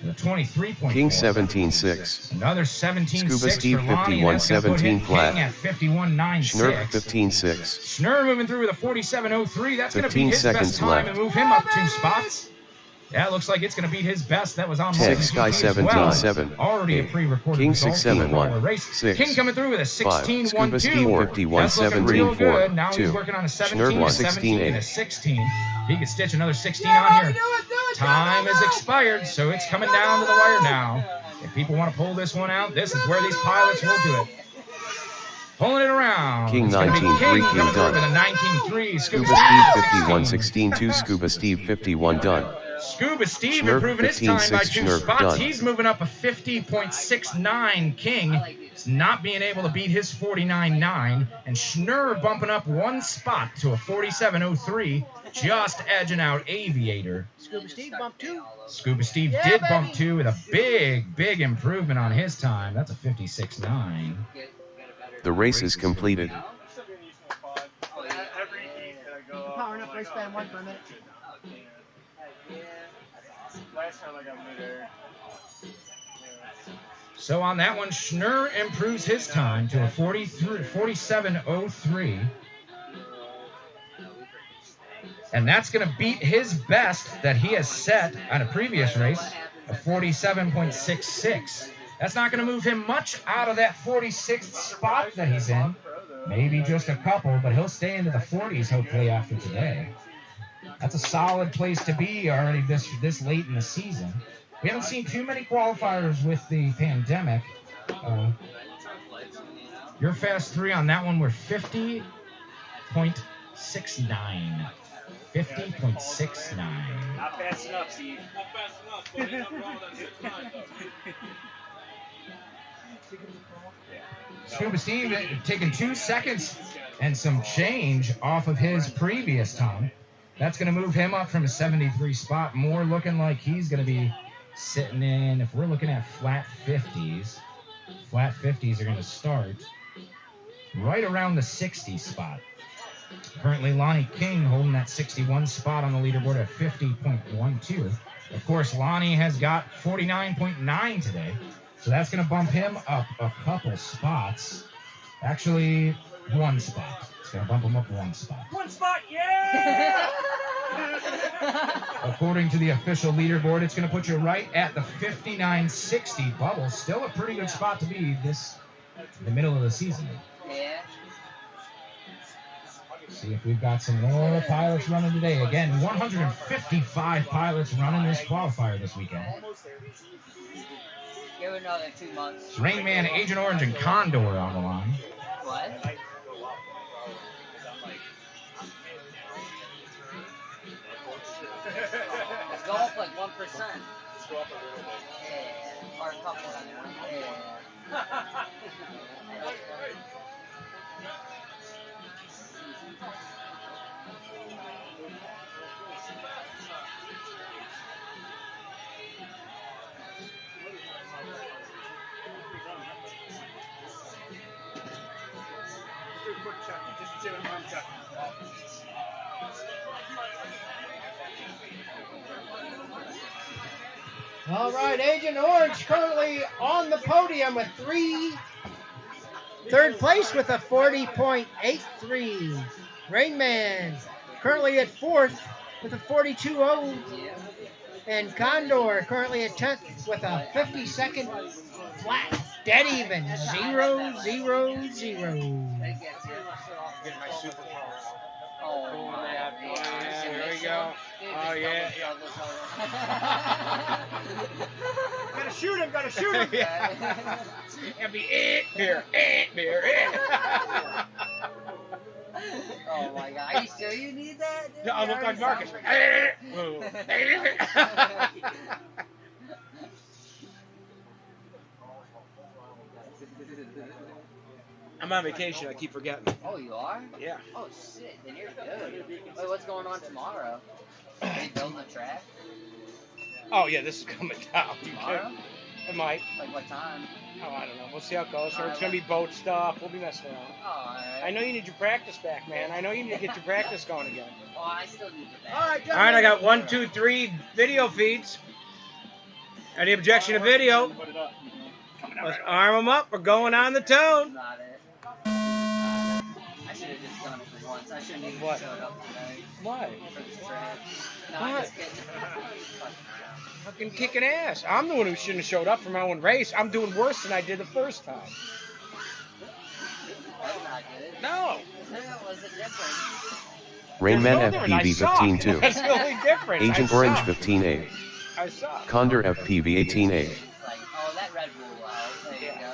with a 23.4. King 17.6. Another 17.6 Scuba Steve for Lonnie. That's gonna put 51.17 King flat. at 51.96. Schnurp 15.6. Schnurr moving through with a 47.03. That's going to 15 beat his seconds best time left. and move him up 2 spots. Yeah, it looks like it's going to beat his best. That was on 6 Sky 17.7. Already a pre-recorded King result 6.71. for the race. 6. King coming through with a 16.12. Scuba Steve That's looking real good. Now 51.17.4. he's working on a 17, Schnurr a 17, and a 16.8. 16. He could stitch another 16 on here. Time has expired, so it's coming down to the wire now. If people want to pull this one out, this is where these pilots will do it. Pulling it around. King It's gonna be 19.3. King King coming through done. with a 19.3. Scuba Steve Steve 51.16.2. Scuba Steve 51 done. Scuba Steve Schnurr improving his time by 15.6. 2 Schnurr spots. done. He's moving up a 50.69. King is not being able to beat his 49.9. And Schnurr bumping up 1 spot to a 47.03, just edging out Aviator. Scuba Steve bumped 2. Scuba Steve did bump 2 with a big improvement on his time. That's a 56.9. The race is completed. Powering up race band 1 for a minute. Last time I got mid-air. So on that one, Schnurr improves his time to a 47.03. And that's going to beat his best that he has set on a previous race of 47.66. That's not going to move him much out of that 46th spot that he's in. Maybe just a couple, but he'll stay into the 40s hopefully after today. That's a solid place to be already this late in the season. We haven't seen too many qualifiers with the pandemic. Your fast 3 on that one were 50.69. 50.69. Not fast enough, Steve. Not fast enough. Scuba Steve taking 2 seconds and some change off of his previous time. That's going to move him up from a 73 spot. More looking like he's going to be sitting in, if we're looking at flat 50s are going to start right around the 60 spot. Currently, Lonnie King holding that 61 spot on the leaderboard at 50.12. Of course, Lonnie has got 49.9 today, so that's going to bump him up a couple spots. Actually, 1 spot. It's going to bump him up 1 spot. 1 spot, yeah! According to the official leaderboard, it's going to put you right at the 59.60 bubble. Still a pretty good spot to be in the middle of the season. Yeah. See if we've got some more pilots running today. Again, 155 pilots running this qualifier this weekend. Give it another 2 months. Rainman, Agent Orange, and Condor on the line. What? Let's go up like 1%. Let's go up a little bit. Yeah. Or a couple. Yeah. All right, Agent Orange currently on the podium with third place with a 40.83. Rain Man currently at fourth with a 42.0. And Condor currently at 10th with a 52nd flat. Dead even. 0-0-0. Get my superpowers. Oh, yeah, there we go. Oh, yeah. Gotta shoot him, gotta shoot him. It'll be beer. Oh my god, are you sure you need that? Dude? No, I look like Marcus. I'm on vacation. I keep forgetting. Oh, you are? Yeah. Oh shit, then you're good. Wait, what's going on tomorrow? Are you building the track? Oh yeah, this is coming down. Tomorrow? It might. Like what time? Oh, I don't know. We'll see how it goes. It's gonna be boat stuff. We'll be messing around. Alright. I know you need your practice back, man. I know you need to get your practice going again. Oh, I still need the back. All right, I got 1, 2, 3 video feeds. Any objection to video? Let's arm them up. We're going on the tone. Not it. I should have just done it for once. I shouldn't even have showed up today. Why? For this track. No, Why? I'm just kidding. Fucking kicking ass. I'm the one who shouldn't have showed up for my own race. I'm doing worse than I did the first time. That's not good. No. That was a difference. Rainman FPV 15-2. That's the only difference. Agent Orange 15A. I suck. Condor FPV 18A. Oh, that Red Bull well. There you go.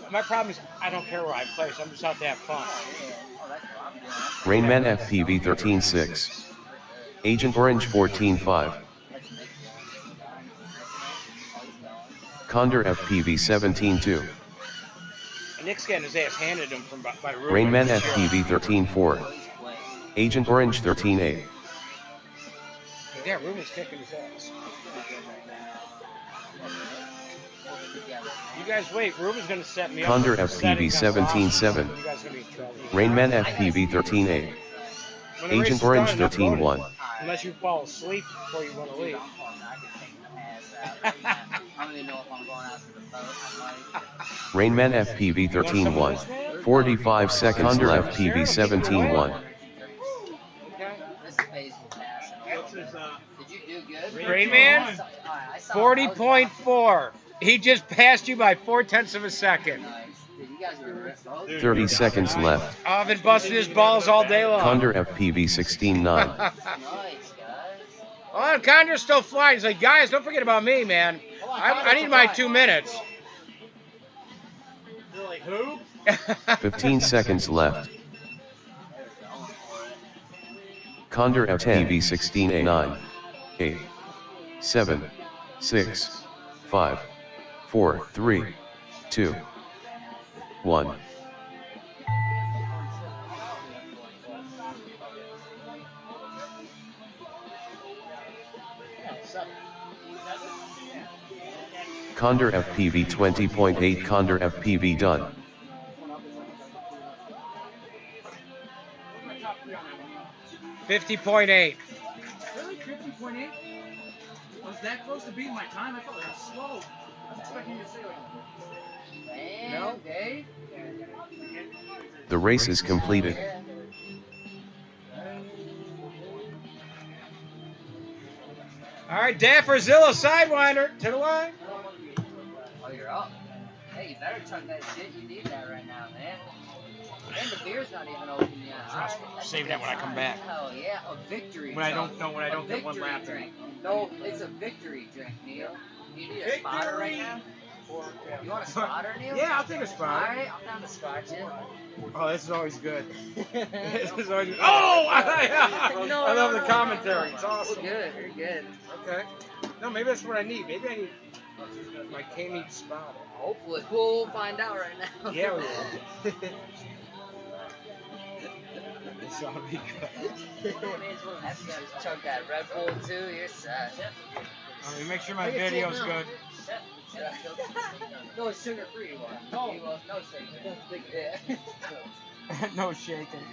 My problem is I don't care where I place. I'm just out to have fun. Rainman FPV 13-6. Agent Orange 14-5. Condor FPV 17-2. Nick's getting his ass handed him from by Ruben. Rainman FPV 13-4. Agent Orange 13A. Yeah, Ruben's kicking his ass. You guys wait. Ruben's going to set me up. Condor FPV 17-7. You guys going to be in trouble. Rainman FPV 13A. Agent Orange 13-1. Unless you fall asleep before you want to leave. I don't even know if I'm going out to the boat. Rainman FPV 13-1. 45 seconds Condor left. FPV 17-1. This is phase pass. Did you do good? Rainman? 40.4. He just passed you by 0.4 of a second. 30 seconds left. I've been busting his balls all day long. Condor FPV 16-9. Oh, Condor's still flying. He's like, guys, don't forget about me, man. I need my 2 minutes. You're like, who? 15 seconds left. Condor FPV 16A 9. 8. 7. 6. 5. 4. 3. 2. 1. Condor FPV 20.8. Condor FPV done. $50.8. Really? 50.8? I was that close to beating my time? I thought it was slow. I was expecting you to say like... No. Okay. The race is completed. All right, Dapperzilla Sidewinder to the line. Oh, you're up. Hey, you better chug that shit. You need that right now, man. And the beer's not even open yet. Right. Save that when I come back. Hell yeah, a victory When I drink. don't get one lap. Drink. No, it's a victory drink, Neil. You need a spotter right now? You want a spotter, Neil? Yeah, I'll take a spotter. Alright, I'm down to spot you. Oh, this is always good. This is always good. Oh! I love the commentary. It's awesome. You're good. You're good. Okay. No, maybe that's what I need. Maybe I need my K-Meat spotter. Hopefully. We'll find out right now. Yeah, we will. This ought to be good. After you chug that Red Bull too, you're set. Let me make sure my video's good. No, it's sugar free one. No, no sugar. No shaking.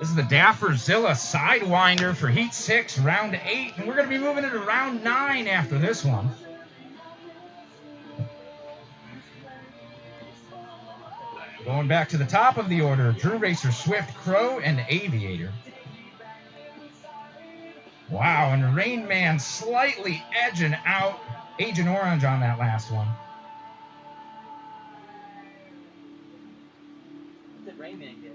This is the Dapperzilla Sidewinder for Heat 6, Round 8. And we're going to be moving into Round 9 after this one. Going back to the top of the order, Drew Racer, Swift, Crow, and Aviator. Wow, and Rain Man slightly edging out Agent Orange on that last one. What did Rain Man get?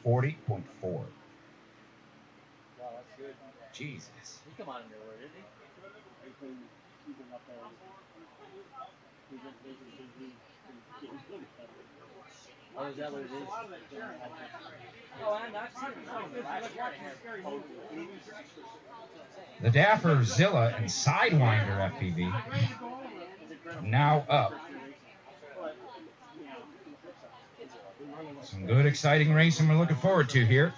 40.4. Wow, that's good. Jesus. He come on in there, did he? Oh, is that what it is? Oh, and that's The Dapperzilla and Sidewinder FPV now up. Some good, exciting racing we're looking forward to here.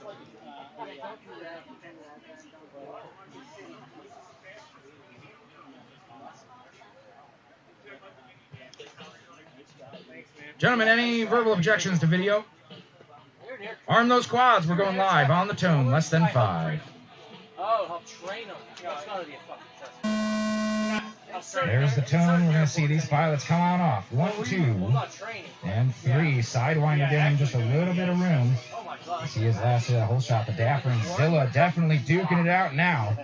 Gentlemen, any verbal objections to video? Arm those quads. We're going live on the tone. Less than 5. Oh, help train them. That's gotta be a fucking test. There's the tone. We're going to see these pilots come on off. 1, 2, and 3. Sidewinder giving him just a little bit of room. See his last whole shot. The Dapper and Zilla definitely duking it out now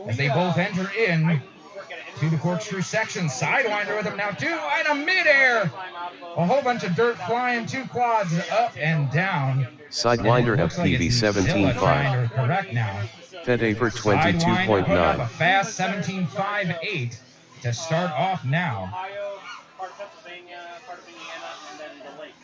as they both enter in to the corkscrew section. Sidewinder with him now too, and a midair. A whole bunch of dirt flying, 2 quads up and down. Sidewinder FPV 17.5. Correct now. Fed for Sidewinder put up a 22.9. fast 17.58 to start off now. Ohio, part of Pennsylvania, part of Indiana, and then the lake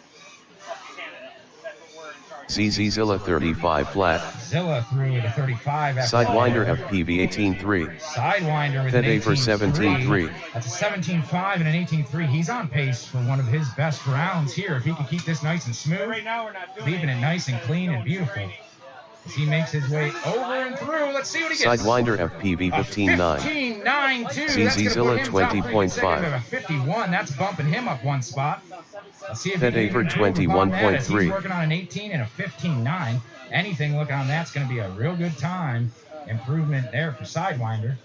of Canada. That's what we're in charge of. ZZ Zilla 35 flat. Zilla threw with a 35. Sidewinder FPV 18.3. Sidewinder with an Fed for 17.3. That's a 17.5 and an 18.3. He's on pace for one of his best rounds here. If he can keep this nice and smooth, Right now we're not doing leaving it nice and clean and beautiful. As he makes his way over and through, let's see what he gets. Sidewinder FPV 15.9. 15.92. ZZ Zilla 20.5. 51. That's bumping him up 1 spot. Let's see if Fed he can for improve on that as he's 21.3. working on an 18 and a 15.9. Anything look on that's going to be a real good time improvement there for Sidewinder.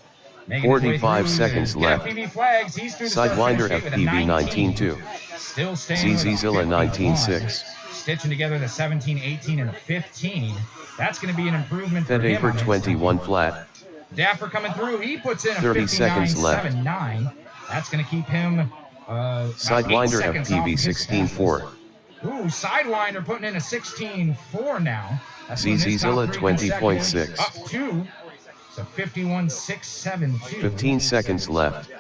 45 seconds left. FPV flags. He's through the Sidewinder start with a FPV 19. 19.2. Still staying with a ZZ Zilla 51. 19.6. Stitching together the 17, 18, and a 15. That's going to be an improvement for Fed him. for on this 21 flat. Dapper coming through. He puts in a 30 seconds left. 59.79. That's going to keep him Sidewinder FPV 16.4. Ooh, Sidewinder putting in a 16.4 now. That's ZZ Zilla 20.6. Up 2. So 51.672. 15 seconds left.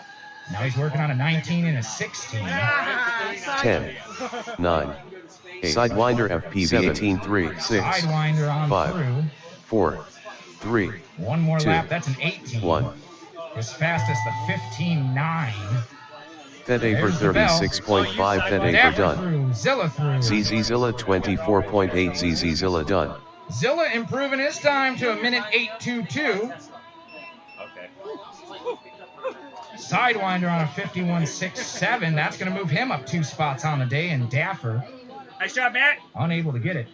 Now he's working on a 19 and a 16. 10. 9. 8. Sidewinder FPV 18.3. 6. Sidewinder on 5. through. 4. 3. One more 2. lap. That's an 18. 1. His fastest, the 15.9. Fed for 36.5. Fed for Dapper done. through. Zilla through. ZZ Zilla 24.8. ZZ Zilla done. Zilla improving his time to a minute 8.22. Okay. Sidewinder on a 51.67. That's going to move him up 2 spots on the day. And Dapper, Nice job, Matt. unable to get it.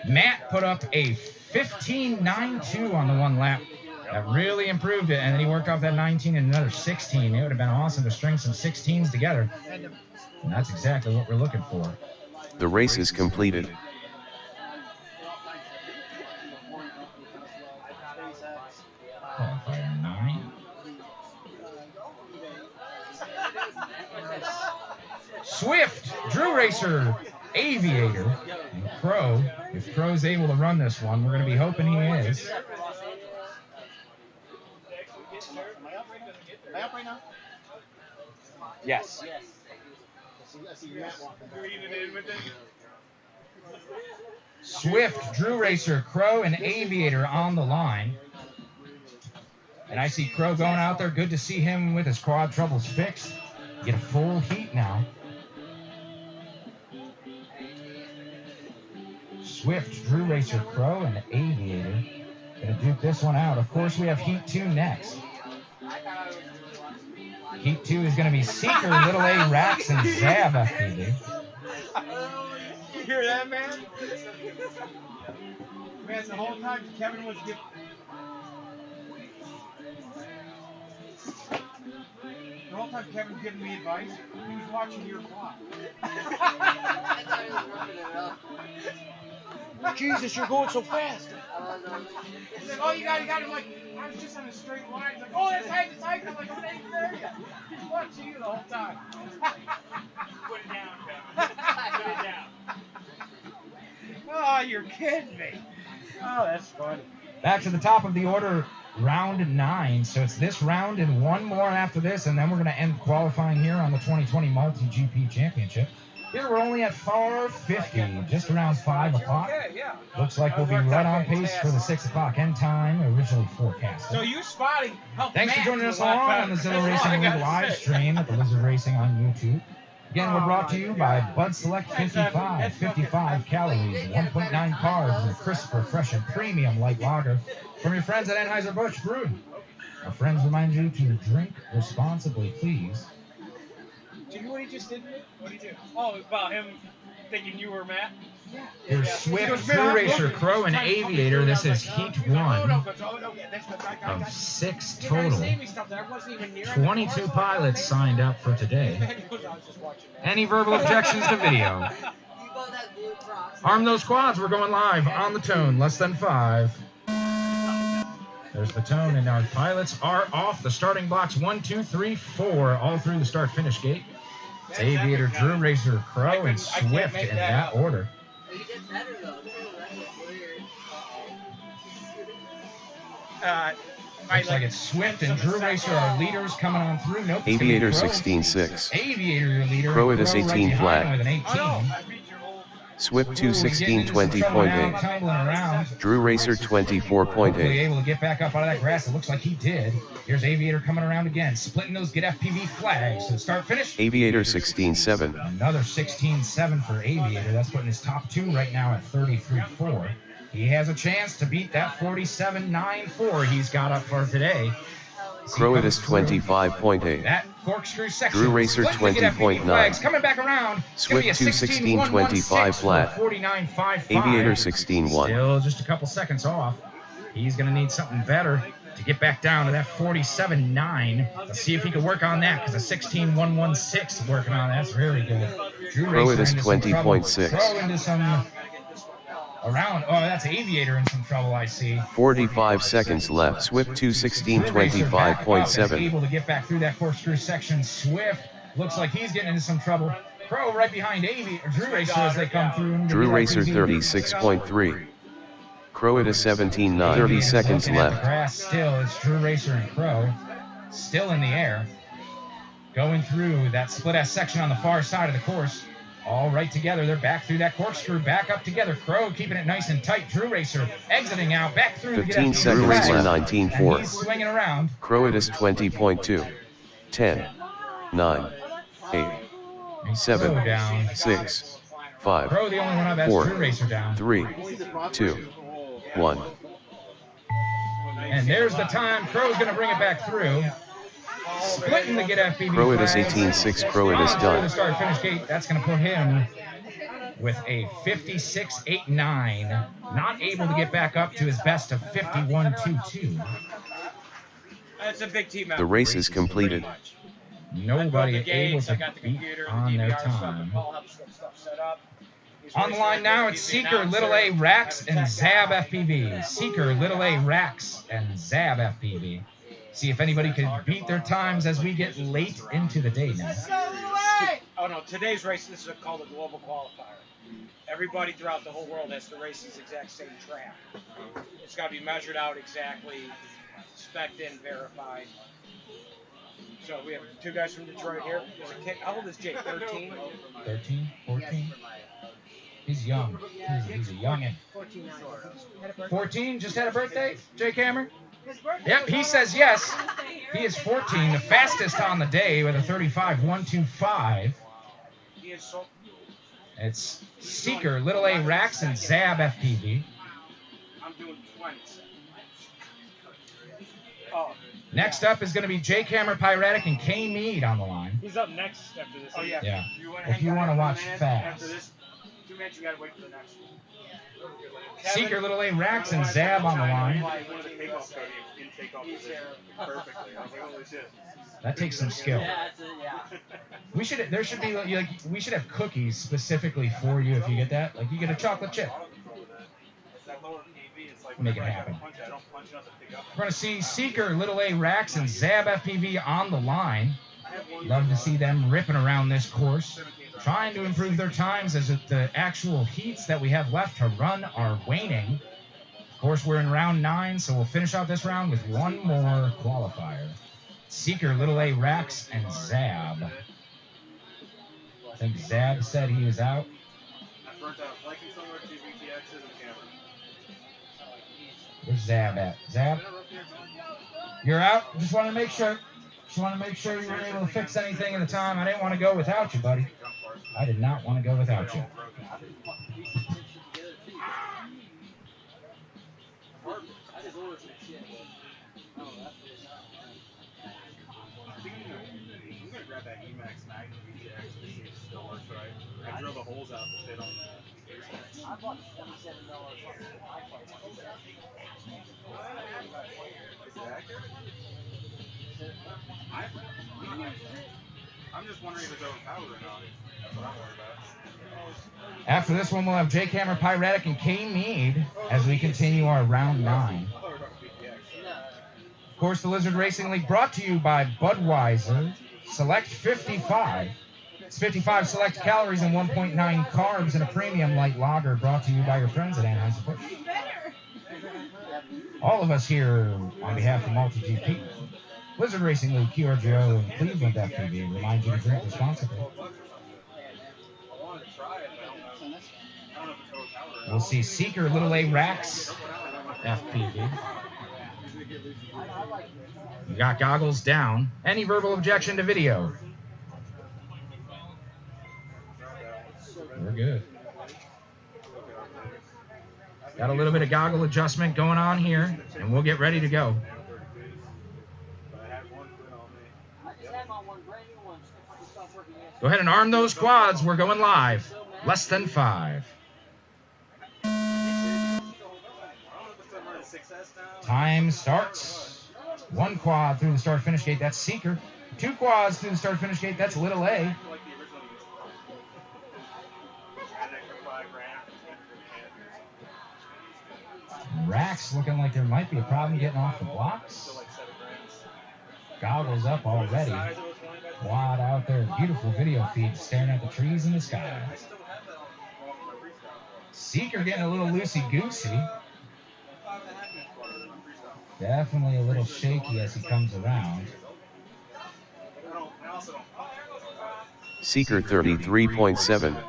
Matt put up a 15.92 on the 1 lap. That really improved it. And then he worked off that 19 and another 16. It would have been awesome to string some 16s together. And that's exactly what we're looking for. The race is completed. Qualifier 9. Swift, Drew Racer, Aviator, and Crow. If Crow's able to run this one, we're going to be hoping he is. Am I up right now? Yes. I see Matt walking back. Swift, Drew Racer, Crow, and Aviator on the line. And I see Crow going out there. Good to see him with his quad troubles fixed. Get a full heat now. Swift, Drew Racer, Crow, and Aviator. Gonna duke this one out. Of course, we have Heat 2 next. Heat 2 is gonna be Seeker, Little A, Rax, and Zab FPV. hear that, man? Man, the whole time Kevin was giving. The whole time Kevin was giving me advice, he was watching your vlog. I thought he was ripping it up. Jesus, you're going so fast. He's like, oh, you got it. I'm like, I was just on a straight line. He's like, oh, that's height. I'm like, I'm not even there yet. He's watching you the whole time. Put it down, Kevin. Put it down. Oh, you're kidding me. Oh, that's funny. Back to the top of the order, round 9. So it's this round and one more after this, and then we're going to end qualifying here on the 2020 Multi-GP Championship. Here we're only at 4:50, just around 5 o'clock. Looks like we'll be right on pace for the 6 o'clock end time, originally forecasted. So you spotting helped Thanks for Matt joining do us a lot along better. on the Zilla That's all I Racing gotta League live say. stream at the Lizard Racing on YouTube. Again, we're brought to you by Bud Select 55, 55 calories, 1.9 carbs, and crisp, refreshing, premium light lager from your friends at Anheuser-Busch Brewing. Our friends remind you to drink responsibly, please. Do you know what he just did? What did he do? Oh, about him thinking you were Matt? Here's Swift, True Racer, Crow, and Aviator. This is Heat 1 of 6 total. 22 pilots signed up for today. Any verbal objections to video? Arm those quads. We're going live on the tone. Less than 5. There's the tone, and our pilots are off the starting blocks. 1, 2, 3, 4, all through the start-finish gate. It's Aviator, Drew Racer, Crow, and Swift in that order. Looks like it's Swift and Drew Racer are leaders coming on through. Nope. Aviator 16.6. Aviator your leader. Crow at a 18 right flat. with an 18. Swift 216.20.8. Drew Racer Hopefully 24.8. able to get back up out of that grass. It looks like he did. Here's Aviator coming around again, splitting those get FPV flags. So start finish. Aviator 16.7. Another 16.7 for Aviator. That's putting his top 2 right now at 33.4. He has a chance to beat that 47.94 he's got up for today. Crow at a 25.8. That corkscrew section. Drew Racer splitting the get FPV 20.9. flags, coming back around. Swift 216.25 flat. 49.55. Aviator 16.1. Still just a couple seconds off. He's going to need something better to get back down to that 47.9. Let's see if he can work on that, because a 16.116 working on that's very good. Drew Crow Racer at a into some trouble. 20.6. Crow into some around. Oh, that's Aviator in some trouble, I see. 45 seconds left. Swift Is 216.25.7. able to get back through that corkscrew section. Swift looks like he's getting into some trouble. Crow right behind Drew Racer as they come through. Drew Racer 36.3. Crow at a 17.9. 30 seconds Looking at the left. grass still, it's Drew Racer and Crow still in the air, going through that split S section on the far side of the course. All right together, they're back through that corkscrew, back up together. Crow keeping it nice and tight. Drew Racer exiting out, back through. 15 seconds left. 19.4. He's swinging around. Crow at a 20.2. 10. 9. 8. 7. Down. 6. 5. Crow the only one up, that's 4. Drew Racer down. 3. 2. 1. And there's the time. Crow's going to bring it back through. Splitting the get FPV Crow at is flags. 18.6. Crow at is The done. start finish gate. That's going to put him with a 56.89. Not able to get back up to his best of 51.22. That's a big team out. The race is completed. Nobody able to beat on their time. On the line now, it's Seeker, Little A, Rax, and Zab FPV. Seeker, Little A, Rax, and Zab FPV. See if anybody can beat their times as we get late into the day now. Oh no, today's race, this is called a global qualifier. Everybody throughout the whole world has to race this exact same track. It's got to be measured out exactly, spec'd in, verified. So we have 2 guys from Detroit here. There's a kid. How old is Jake? 13? 13? 14? He's young. He's a youngin'. 14? Just had a birthday? Jake Hammer? Yep, he says yes. He is 14, the fastest on the day with a 35.125. It's Seeker, Little A, Rax, and Zab FPV. I'm doing 20. Next up is going to be Jake Hammer, Pyretic, and K Mead on the line. He's up next after this. Oh, yeah. Yeah. If you want to watch fast. Too bad you gotta wait for the next one. Seeker, Little A, Rax, and Zab on the line. One of the takeoff coding in takeoff position perfectly. I was like, holy shit. That takes some skill. Yeah, that's it, yeah. We should be like we should have cookies specifically for you if you get that. Like you get a chocolate chip. Make it happen. We're gonna see Seeker, Little A, Rax, and Zab FPV on the line. Love to see them ripping around this course, trying to improve their times as the actual heats that we have left to run are waning. Of course, we're in round 9, so we'll finish out this round with one more qualifier. Seeker, Little A, Rax, and Zab. I think Zab said he was out. Where's Zab at? Zab? You're out? Just want to make sure. Just want to make sure you were able to fix anything in the time. I didn't want to go without you, buddy. I did not want to go without you. I drilled the holes out to fit on the. I bought $27 fucking I'm just wondering if it's overpowered or not. That's what I'm worried about. After this one, we'll have Jake Hammer, Pyretic, and K Mead as we continue our round 9. Of course, the Lizard Racing League brought to you by Budweiser. Select 55. It's 55 select calories and 1.9 carbs in a premium light lager, brought to you by your friends at Anheuser-Busch. All of us here, on behalf of MultiGP, Lizard Racing League, QRGO, and Cleveland FPV remind you to drink responsibly. We'll see Seeker, Little A, Rax, FPV. We got goggles down. Any verbal objection to video? We're good. Got a little bit of goggle adjustment going on here, and we'll get ready to go. Go ahead and arm those quads. We're going live. Less than 5. Time starts. 1 quad through the start-finish gate. That's Seeker. 2 quads through the start-finish gate. That's Little A. Rax looking like there might be a problem getting off the blocks. Goggles up already. Quad out there. Beautiful video feed staring at the trees in the sky. Seeker getting a little loosey-goosey. Definitely a little shaky as he comes around. Seeker 33.7.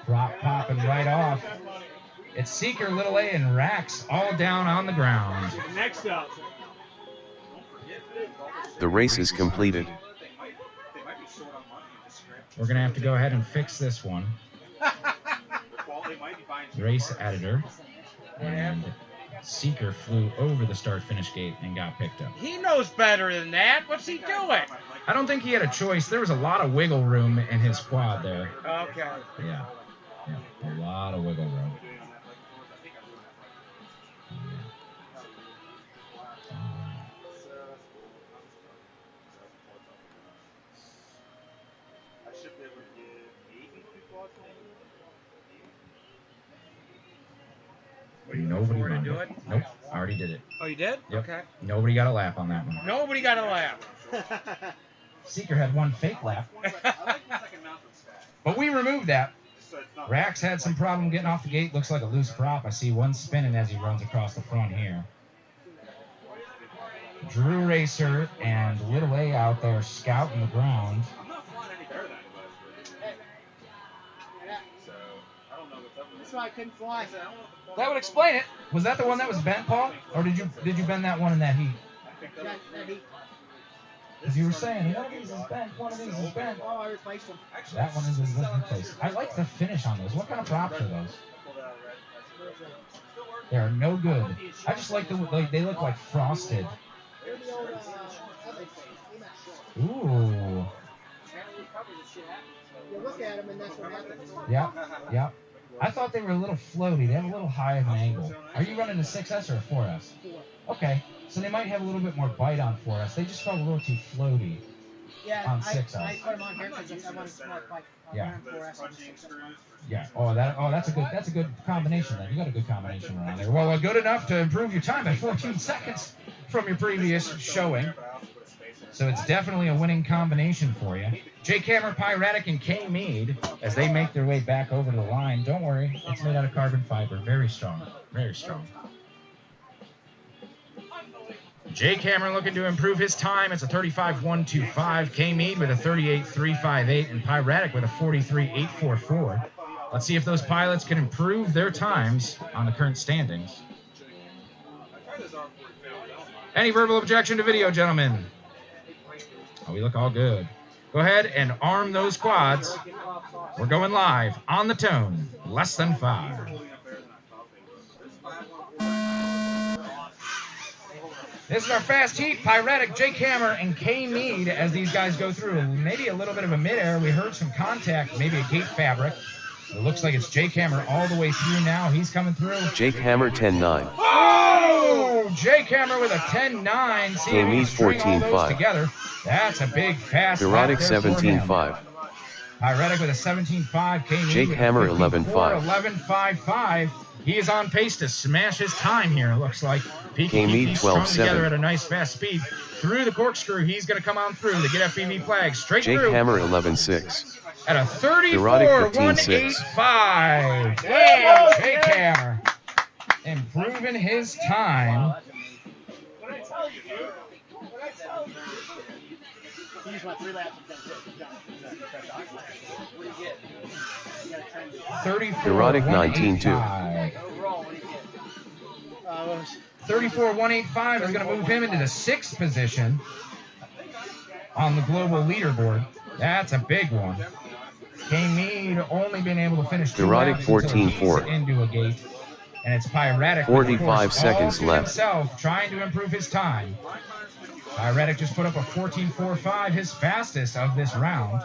Drop popping right off. It's Seeker, Little A, and Rax all down on the ground. Next up. The race is completed. We're going to have to go ahead and fix this one. Race editor. And Seeker flew over the start-finish gate and got picked up. He knows better than that. What's he doing? I don't think he had a choice. There was a lot of wiggle room in his quad there. Okay. Yeah, a lot of wiggle room. Nobody to do it? Nope, I already did it. Oh, you did? Yep. Okay. Nobody got a lap on that one. Nobody got a lap. Seeker had 1 fake lap. But we removed that. Rax had some problem getting off the gate. Looks like a loose prop. I see 1 spinning as he runs across the front here. Drew Racer and Little A out there scouting the ground. That's why I couldn't fly. That would explain it. Was that the one that was bent, Paul? Or did you bend that one in that heat? Because you were saying, one of these is bent, one of these is bent. Oh, I replaced them. That one is replaced. I like the finish on those. What kind of props are those? They are no good. I just like they look like frosted. Ooh. You look at them and that's what happens. Yep, yep. I thought they were a little floaty. They have a little high of an angle. Are you running a 6S or a 4S? 4. Okay, so they might have a little bit more bite on 4S. They just felt a little too floaty on 6S. I put them on here because I want a smart bike. Yeah. 4S and 6S. Yeah. That's a good combination then. You got a good combination around there. Well, good enough to improve your time by 14 seconds from your previous showing. So it's definitely a winning combination for you. Jake Hammer, Pyretic, and K Mead as they make their way back over to the line. Don't worry, it's made out of carbon fiber. Very strong. Very strong. Jake Hammer looking to improve his time. It's a 35.125. K Mead with a 38.358, and Pyretic with a 43.844. Let's see if those pilots can improve their times on the current standings. Any verbal objection to video, gentlemen? Oh, we look all good. Go ahead and arm those quads. We're going live on the tone. Less than 5. This is our fast heat. Pyretic, Jake Hammer, and K Mead as these guys go through. Maybe a little bit of a midair. We heard some contact, maybe a gate fabric. It looks like it's Jake Hammer all the way through now. He's coming through. Jake Hammer 10-9. Oh! Jake Hammer with a 10-9. See if he can string all those 14-5. together. That's a big fast Erotic lap there for him. 17-5. Pyretic with a 17.5. K Mead Jake with Hammer a 11-5. 11.55. He is on pace to smash his time here, it looks like. K Mead strung 12-7. together at a nice fast speed. Through the corkscrew, he's going to come on through to get FPV flag straight Jake through. Hammer 11-6. At a Erotic 15-6. 34.185. Damn, Jake Hammer. Improving his time. What I tell you, dude? What I tell you? He used my 3 laps and What do you get? 34. Erotic 19-2. Overall, what do you get? 34.185 is going to move him into the 6th position on the global leaderboard. That's a big one. K Mead only been able to finish 2 Erotic laps until 14-4. he's into a gate. And it's Pyretic, 45 seconds all to left. himself, trying to improve his time. Pyretic just put up a 14.45, his fastest of this round.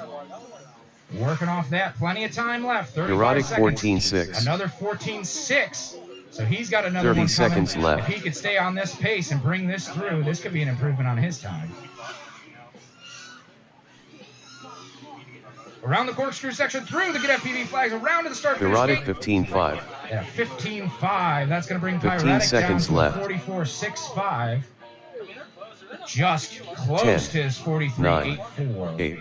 Working off that, plenty of time left. 35 Erotic seconds. 14-6. Another 14.6. So he's got another 30 one seconds coming. left. If he could stay on this pace and bring this through, this could be an improvement on his time. Around the corkscrew section, through the get FPV flags, around to the start. Erotic 15-5. Yeah, 15.5. That's going to bring 15 Pyretic seconds down left. to 44.65. Just close 10, to his 43.84. 8.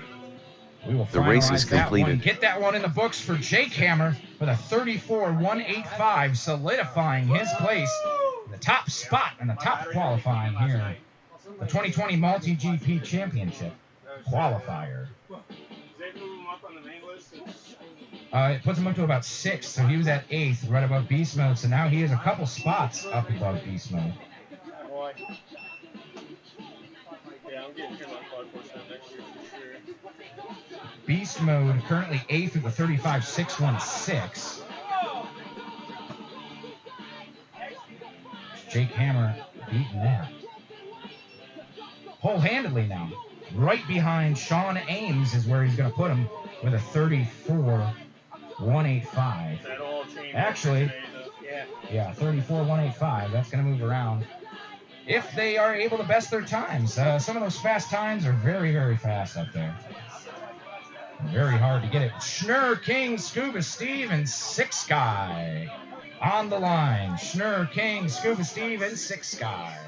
We will The race is finalize that one. completed. Get that one in the books for Jake Hammer with a 34.185, solidifying his place in the top spot and the top qualifying here. The 2020 Multi-GP Championship qualifier. It puts him up to about 6th, so he was at 8th, right above beast mode. So now he is a couple spots up above beast mode. Yeah, I'm getting turned on 5% next year for sure. Beast mode currently 8th with a 35.616. Jake Hammer beating that. Whole-handedly now. Right behind Sean Ames is where he's going to put him with a 34.185. That all changed. Actually, Yeah. yeah, 34.185. That's going to move around. If they are able to best their times. Some of those fast times are very, very fast up there. Very hard to get it. Schnurr, King, Scuba Steve, and Six Sky on the line. Schnurr, King, Scuba Steve, and Six Sky.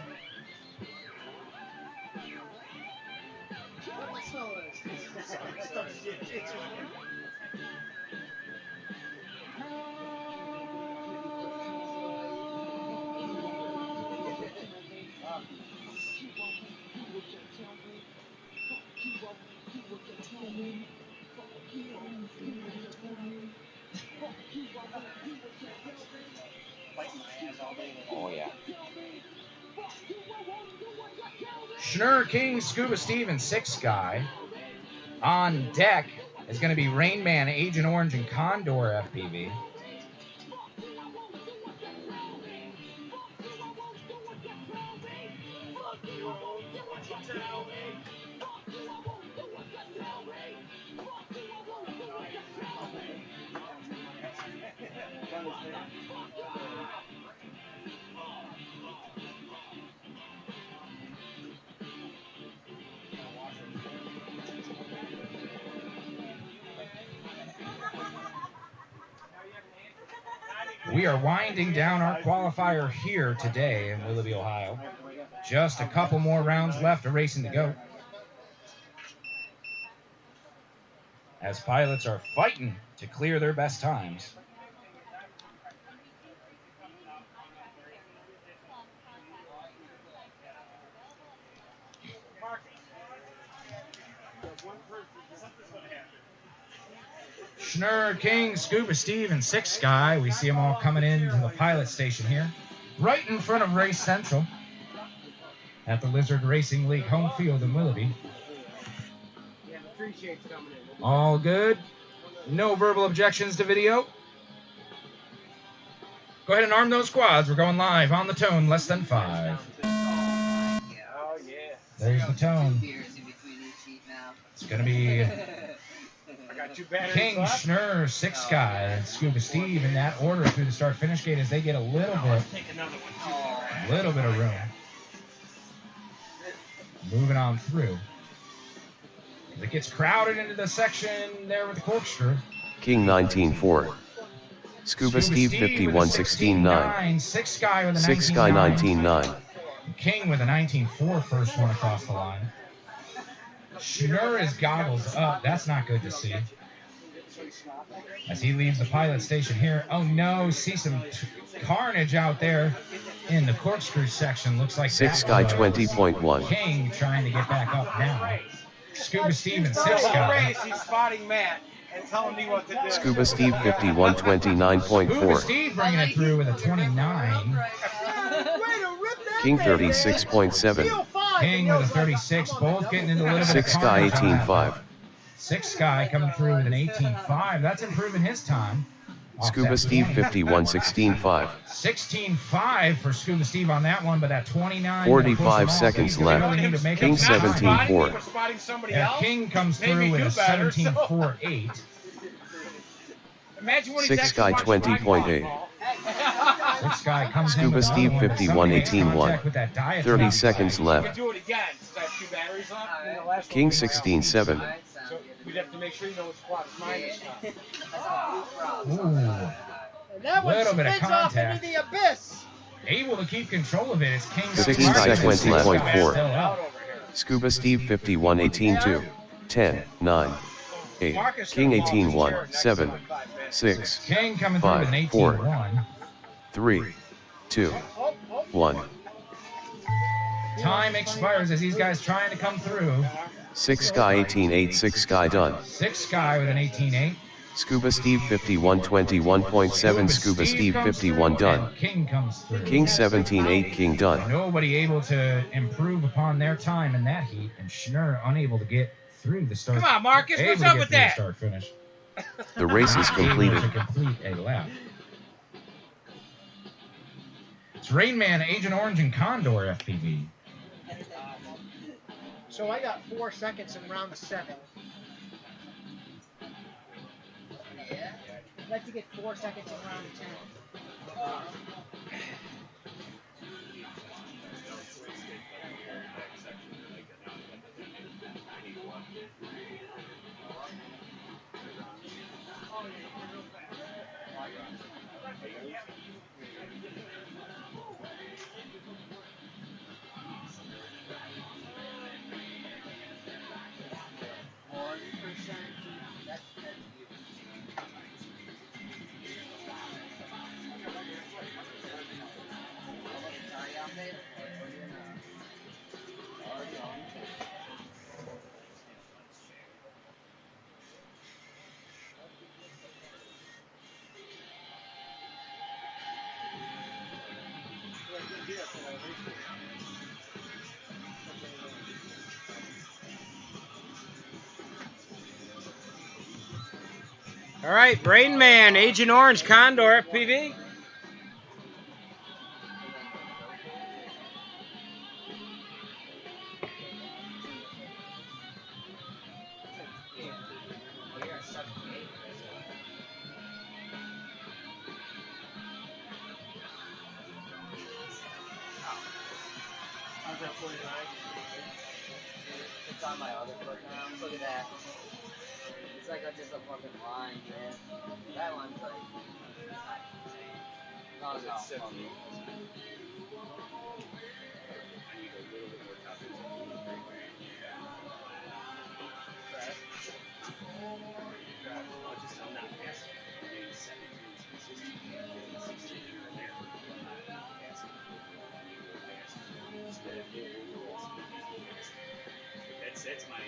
Oh, yeah. Schnurr, King, Scuba Steve, and Six Sky. On deck is going to be Rain Man, Agent Orange, and Condor FPV. We are winding down our qualifier here today in Willoughby, Ohio. Just a couple more rounds left of racing to go, as pilots are fighting to clear their best times. Schnurr, King, Scuba Steve, and Six Sky. We see them all coming into the pilot station here, right in front of Race Central at the Lizard Racing League home field in Willoughby. All good. No verbal objections to video. Go ahead and arm those quads. We're going live on the tone, less than 5. Oh, yeah. There's the tone. It's going to be King, Schnurr, Six Sky, and Scuba Steve in that order through the start-finish gate as they get a little bit of room. Moving on through. As it gets crowded into the section there with the corkscrew. King 19-4. Scuba Steve 51-16-9. Six Sky with a 6 Sky 19-9. King with a 19-4 first one across the line. Schnurr is goggles up. That's not good to see. As he leaves the pilot station here. Oh no, see some carnage out there in the corkscrew section. Looks like 6 Sky 20.1. King trying to get back up now. Scuba Steve and First 6 of the Sky. race, he's spotting Matt and telling me what to do. Scuba Steve 51-29.4. Scuba Steve bringing it through with a 29. King 36.7. King with a 36. Both getting into a little bit 6 of Sky carnage. 18.5. Six Sky coming through with an 18.5. That's improving his time. Scuba Steve 51-16.5. 16.5 for Scuba Steve on that one, but that 29. 45 seconds left. King 17.4. Yeah, King comes through with a 17.48. Imagine when 6 Sky 20.8. Six Sky comes in Scuba with Steve another one, but somebody makes contact with 51-18-1. that diatribe. 30 seconds You left. can do it again. I have 2 batteries left. And the last King one 16-7. So we'd have to make sure you know which quad is mine is not. Ooh. And that one Little bit of spins off contact. into the abyss. Able to keep control of it. It's King 16 Sky seconds still left. up. Scuba Steve 51-18-2. 10, 9, 8. King 18-1. 7, 6, King coming through with an 5, 4, 18.1. 3, 2, 1. Time expires as these guys trying to come through. 6 Sky 18-8. 6 Sky done. Six Sky with an 18.8. Scuba Steve 51-21.7. Scuba Steve 51 done. King comes through. King 17-8. King done. Nobody able to improve upon their time in that heat, and Schnurr unable to get through the start. Come on, Marcus, able what's to up get with through the that? Start finish. The race is completed. Able to complete a lap. It's Rain Man, Agent Orange, and Condor FPV. So I got 4 seconds in round 7. I'd like to get 4 seconds in round 10. All right, Brain Man, Agent Orange, Condor, FPV. It's on my other foot now. Look at that. It's like just a fucking line, man. That one's like... No. I need a little bit more confidence. I'm not passing. Maybe 17 is consistent. 16 here and there. Passing. That's my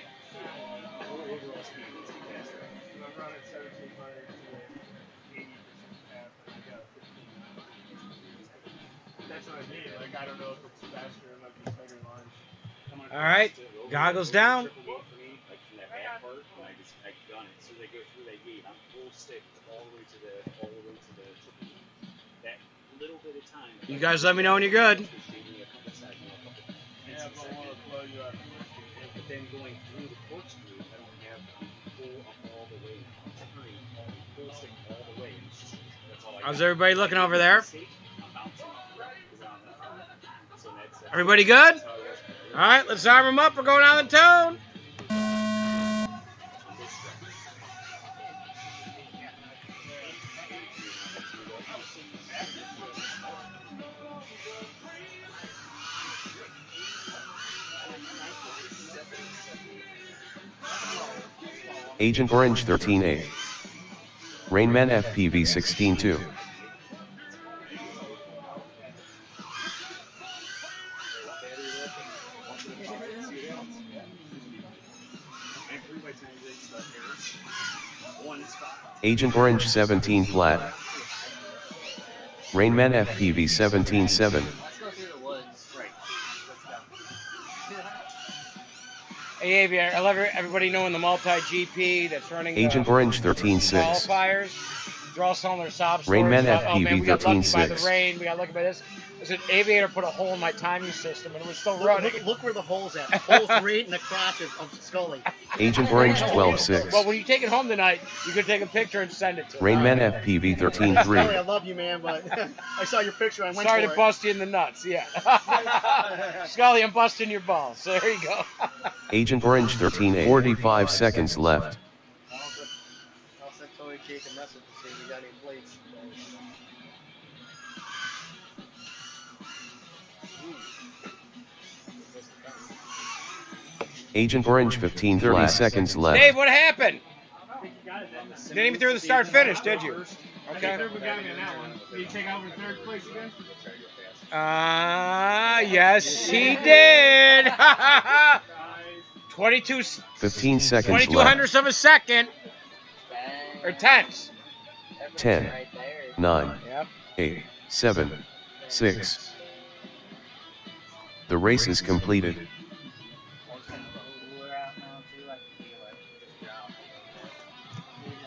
overall speed needs to be faster. I'm running 1700 to 80% pass, and I got 15. That's what I mean. Like, I don't know if it's faster or not the tighter lines. All right, goggles down. Like from that back part, when I've done it. So they go through that gate. I'm full stick all the way to that little bit of time. You guys let me know when you're good. Yeah, but I want to flow you out. But then going through the corkscrew, I don't have to pull up all the way. I'm turning full stick all the way. It's just, that's all I How's everybody looking over there? I'm bouncing around that. So that's Everybody good? All right, let's arm them up. We're going on the tone. Agent Orange 13A. Rainman FPV 16-2. Agent Orange 17 flat. Rainman FPV 17-7. Hey, Aviator, I love everybody knowing the multi-GP that's running Agent Orange 13-6. qualifiers. They're all selling their sob stories. Rainman about, FPV man, we got lucky by the 13-6. rain. We got lucky by this. I said, Aviator put a hole in my timing system, and it was still running. Look where the hole's at. The hole's right in the crotch of Scully. Agent Orange 12-6. Well, when you take it home tonight, you can take a picture and send it to him. Rainman FPV Scully, 13-3. I love you, man, but I saw your picture. I went Sorry for to it. bust you in the nuts, yeah. Scully, I'm busting your balls. So there you go. Agent Orange 13A. 45 seconds left. I'll send Tony Jake a message to see if you got any plates. Agent Orange 15 30 seconds left. Dave, what happened? Didn't even through the start finish, did you? Okay. Third got me on that one. Did you take over third place again? Yes, he did. 15 seconds 22 left. hundredths of a second. Or tenths. 10, 9, Yep. 8, 7, 6. The race is completed.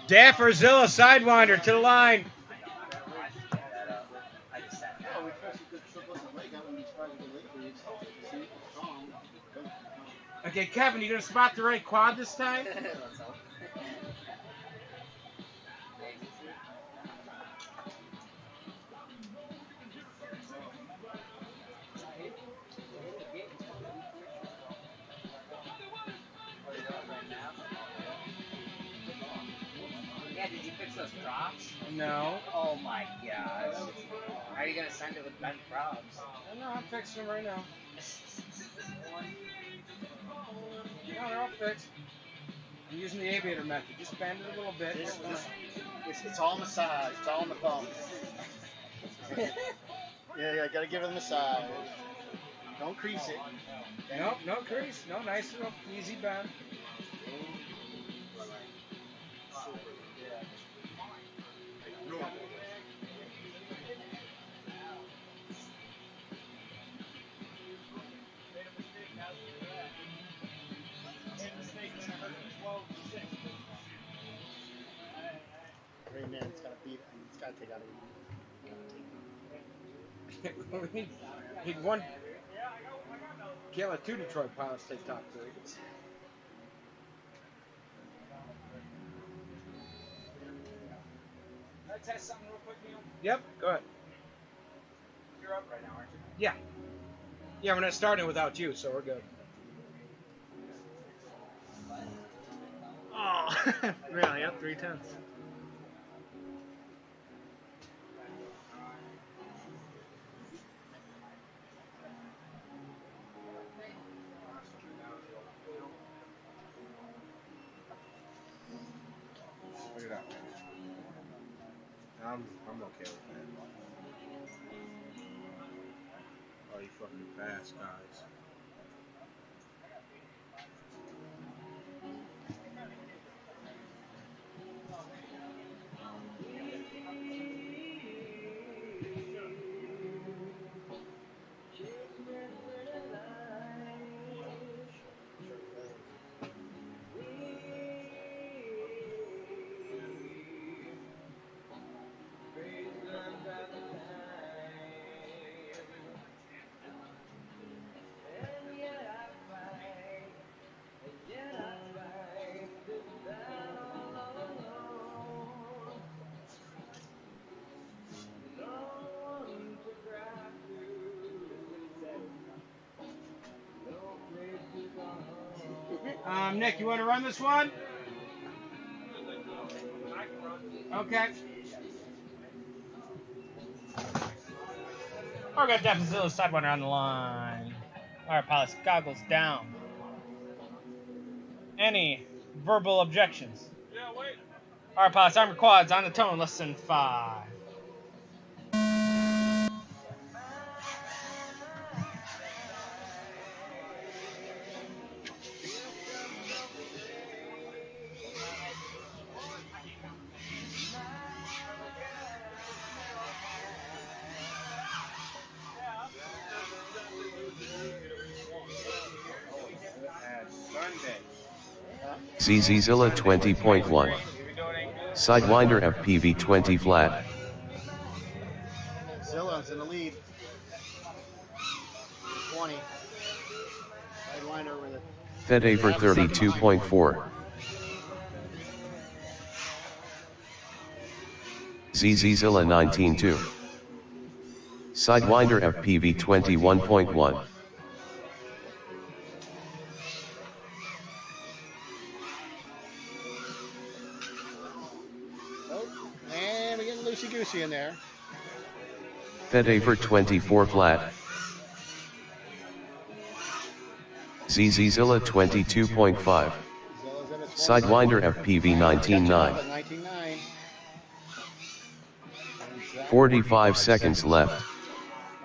Dafferzilla Sidewinder to the line. Okay, Kevin, you gonna spot the right quad this time? Yeah, did you fix those props? No. Oh my gosh. How are you gonna send it with bent props? No, I'm fixing them right now. No, they're all fixed. I'm using the aviator method. Just bend it a little bit. It's all massage. It's all in the bum. Yeah, gotta give it a massage. Don't crease it. Nope, no crease. No, nice little easy bend. Great man, it's gotta beat it. It's gotta take out We need one. Can't let two Detroit pilots take top three. Can I test something real quick, Neil? Yep, go ahead. You're up right now, aren't you? Yeah. Yeah, we're not starting without you, so we're good. Oh, really? Yep, 3/10. Look at that, man. I'm okay with that. Oh, you fucking fast, guys. Nick, you want to run this one? Okay. We're going to definitely a Sidewinder on the line. All right, pilots, goggles down. Any verbal objections? Yeah, wait. All right, pilots, armor quads on the tone, less than 5. ZZZilla 20.1. Sidewinder FPV 20 flat. Zilla's in the lead. 20. Sidewinder with it. Fedaver 32.4. ZZZilla 19.2. Sidewinder FPV 21.1. And we're getting loosey-goosey in there. Fedaver 24 flat. ZZZilla 22.5. Sidewinder FPV 19.9. 45 seconds left.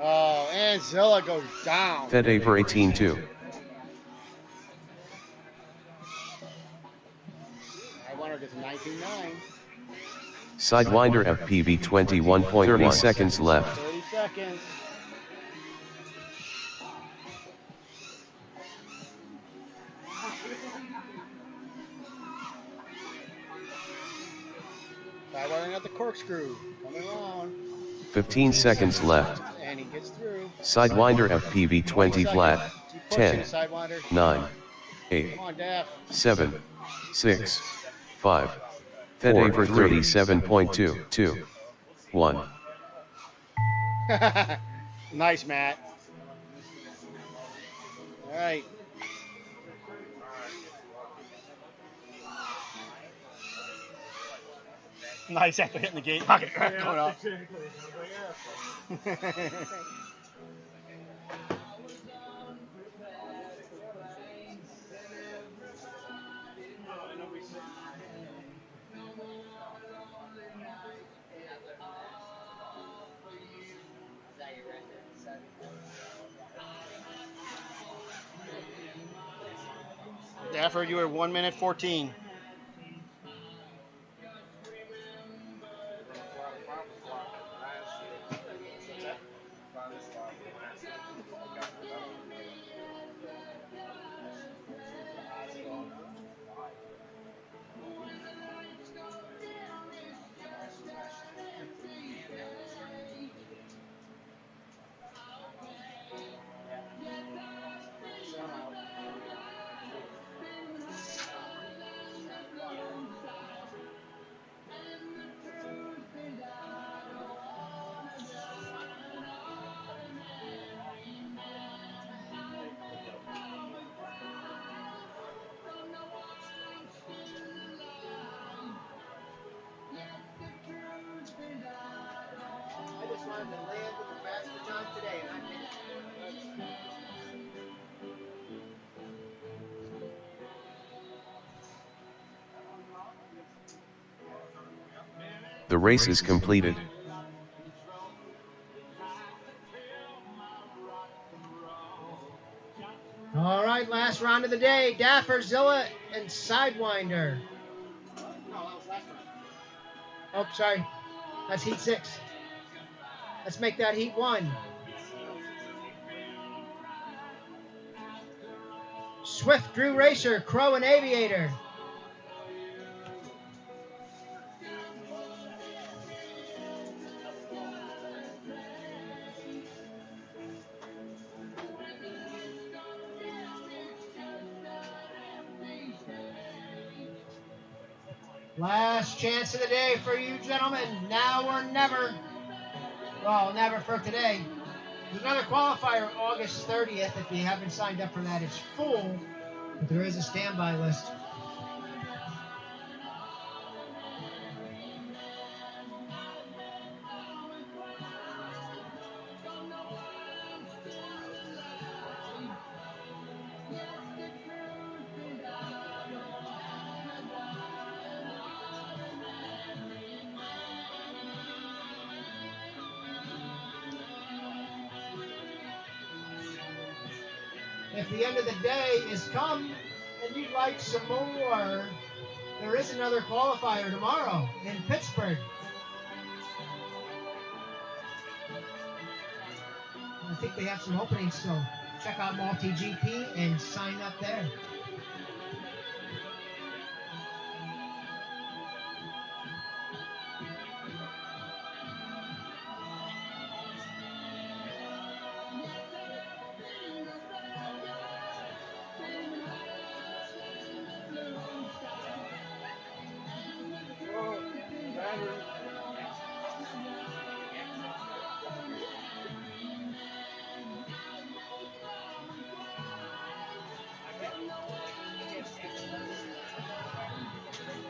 Oh, and Zilla goes down. Fedaver 18.2. Sidewinder gets 19.9. Sidewinder FPV 21.1. 30 seconds left. 30 seconds. Sidewinder got the corkscrew. Coming around. 15 seconds left. And he gets through. Sidewinder FPV 20 flat. 10, 9, 8, 7, 6, 5, Fedaver 37.2, 2, 1. Nice, Matt. All right. Nice after hitting the gate. Pocket Yeah, going up. exactly. Dapper, you were 1 minute 14. on today, and I think The race is completed. all right, last round of the day. Dapper, Zilla, and Sidewinder. Oh, sorry. That's Heat 6. Let's make that Heat 1. Swift, Drew Racer, Crow, and Aviator. Last chance of the day for you gentlemen. Now or never. Well, never for today. There's another qualifier August 30th. If you haven't signed up for that, it's full. But there is a standby list. If the end of the day is come and you'd like some more, there is another qualifier tomorrow in Pittsburgh. I think they have some openings still. Check out MultiGP and sign up there.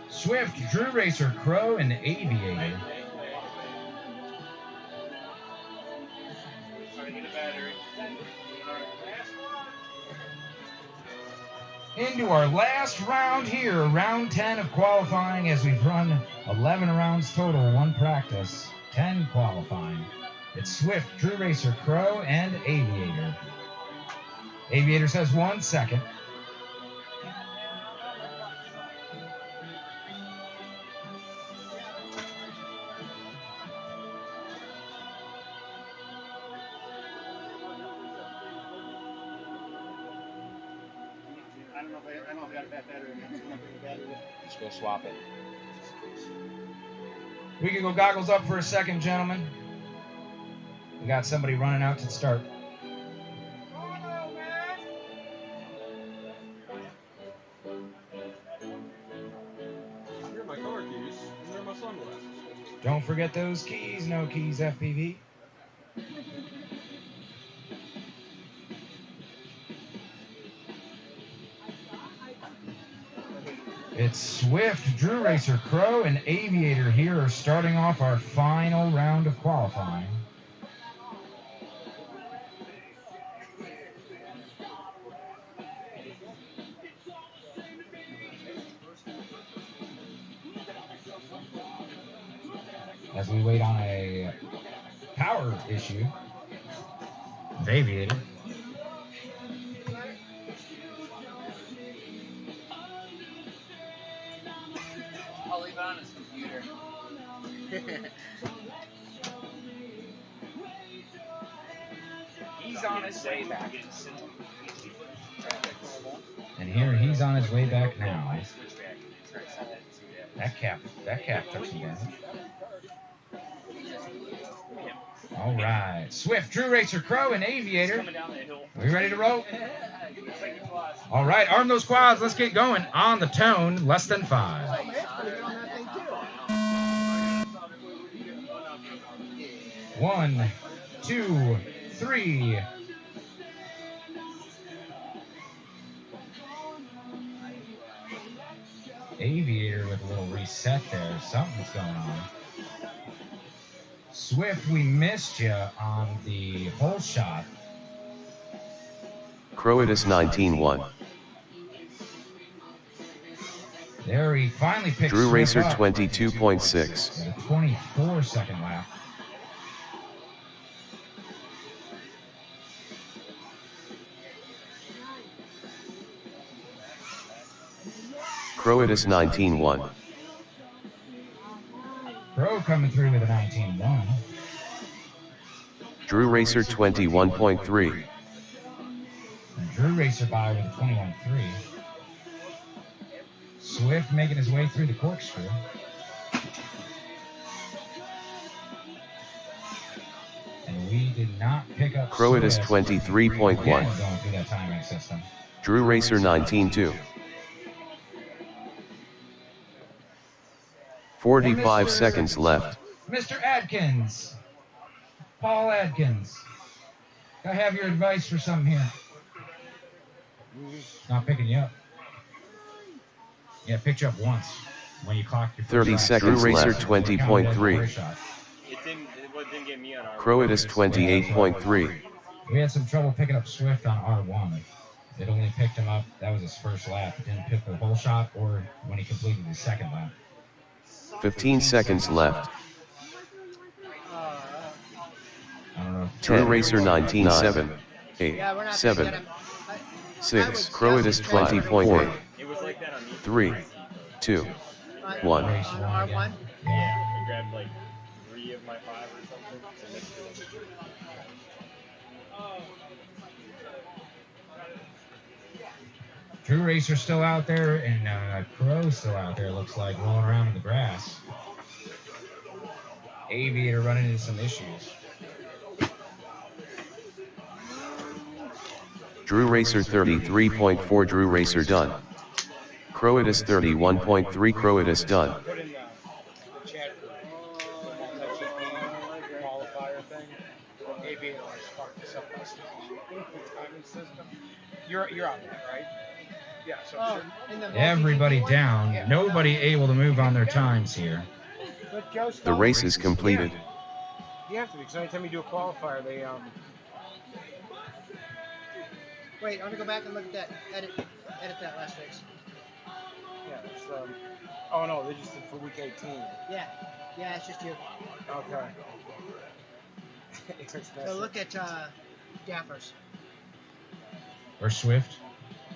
Swift, Drew Racer, Crow, and Aviator. Into our last round here, round 10 of qualifying, as we've run 11 rounds total, 1 practice, 10 qualifying. It's Swift, Drew Racer, Crow, and Aviator. Aviator says 1 second. I don't know if I got a bad battery. I'm gonna bring the battery with. Just go swap it. We can go goggles up for a second, gentlemen. We got somebody running out to the start. Here are my car keys. And there are my sunglasses. Don't forget those keys. No keys, FPV. It's Swift, Drew Racer, Crow, and Aviator here are starting off our final round of qualifying. As we wait on a power issue with Aviator. I'll leave it on his computer. He's on his way back. And here he's on his way back now. That cap took some damage. All right, Swift, Drew Racer, Crow, and Aviator. We ready to roll? All right, arm those quads. Let's get going on the tone. Less than 5. 1, 2, 3. Aviator with a little reset there. Something's going on. Swift, we missed you on the whole shot. Croatus 19-1. There he finally picks Drew Swift Racer up. 22.6. A 24-second lap. Croatus 19-1. Pro coming through with a 19-1. Drew Racer 21.3. And Drew Racer by with a 21-3. Swift making his way through the corkscrew. And we did not pick up Croatus Swift. 23.1. Again, going through that timing system. Drew Racer 19-2. 45 seconds left. Mr. Adkins. Paul Adkins. I have your advice for something here. Not picking you up. Yeah, picked you up once when you clocked your 30 seconds Drew left. Racer 20.3. It didn't get me on our. Croatus 28.3. We had some trouble picking up Swift on R1. It only picked him up. That was his first lap. It didn't pick the whole shot or when he completed his second lap. 15 seconds left. I don't know. Drew Racer 19-7. 8. 7. 6. Croatus 20.8. It was like that on me. 3. 2. 1. R1? Yeah, I grabbed like 3 of my 5 or something. Drew Racer's still out there, and Crow's still out there, looks like, rolling around in the grass. Aviator running into some issues. Drew Racer 33.4. Drew Racer done. Croatus 31.3. Croatus done. Put in the chat qualifier thing. Aviator sparked this up last night. Timing system. You're on that, right? Yeah. So Everybody down. Nobody able to move on their times here. The race is completed. You have to, because anytime you do a qualifier, they Wait, I want to go back and look at that. Edit that last race. Yeah, it's oh no, they just did for week 18. Yeah, it's just you. Okay. So look at Gaffers. Or Swift.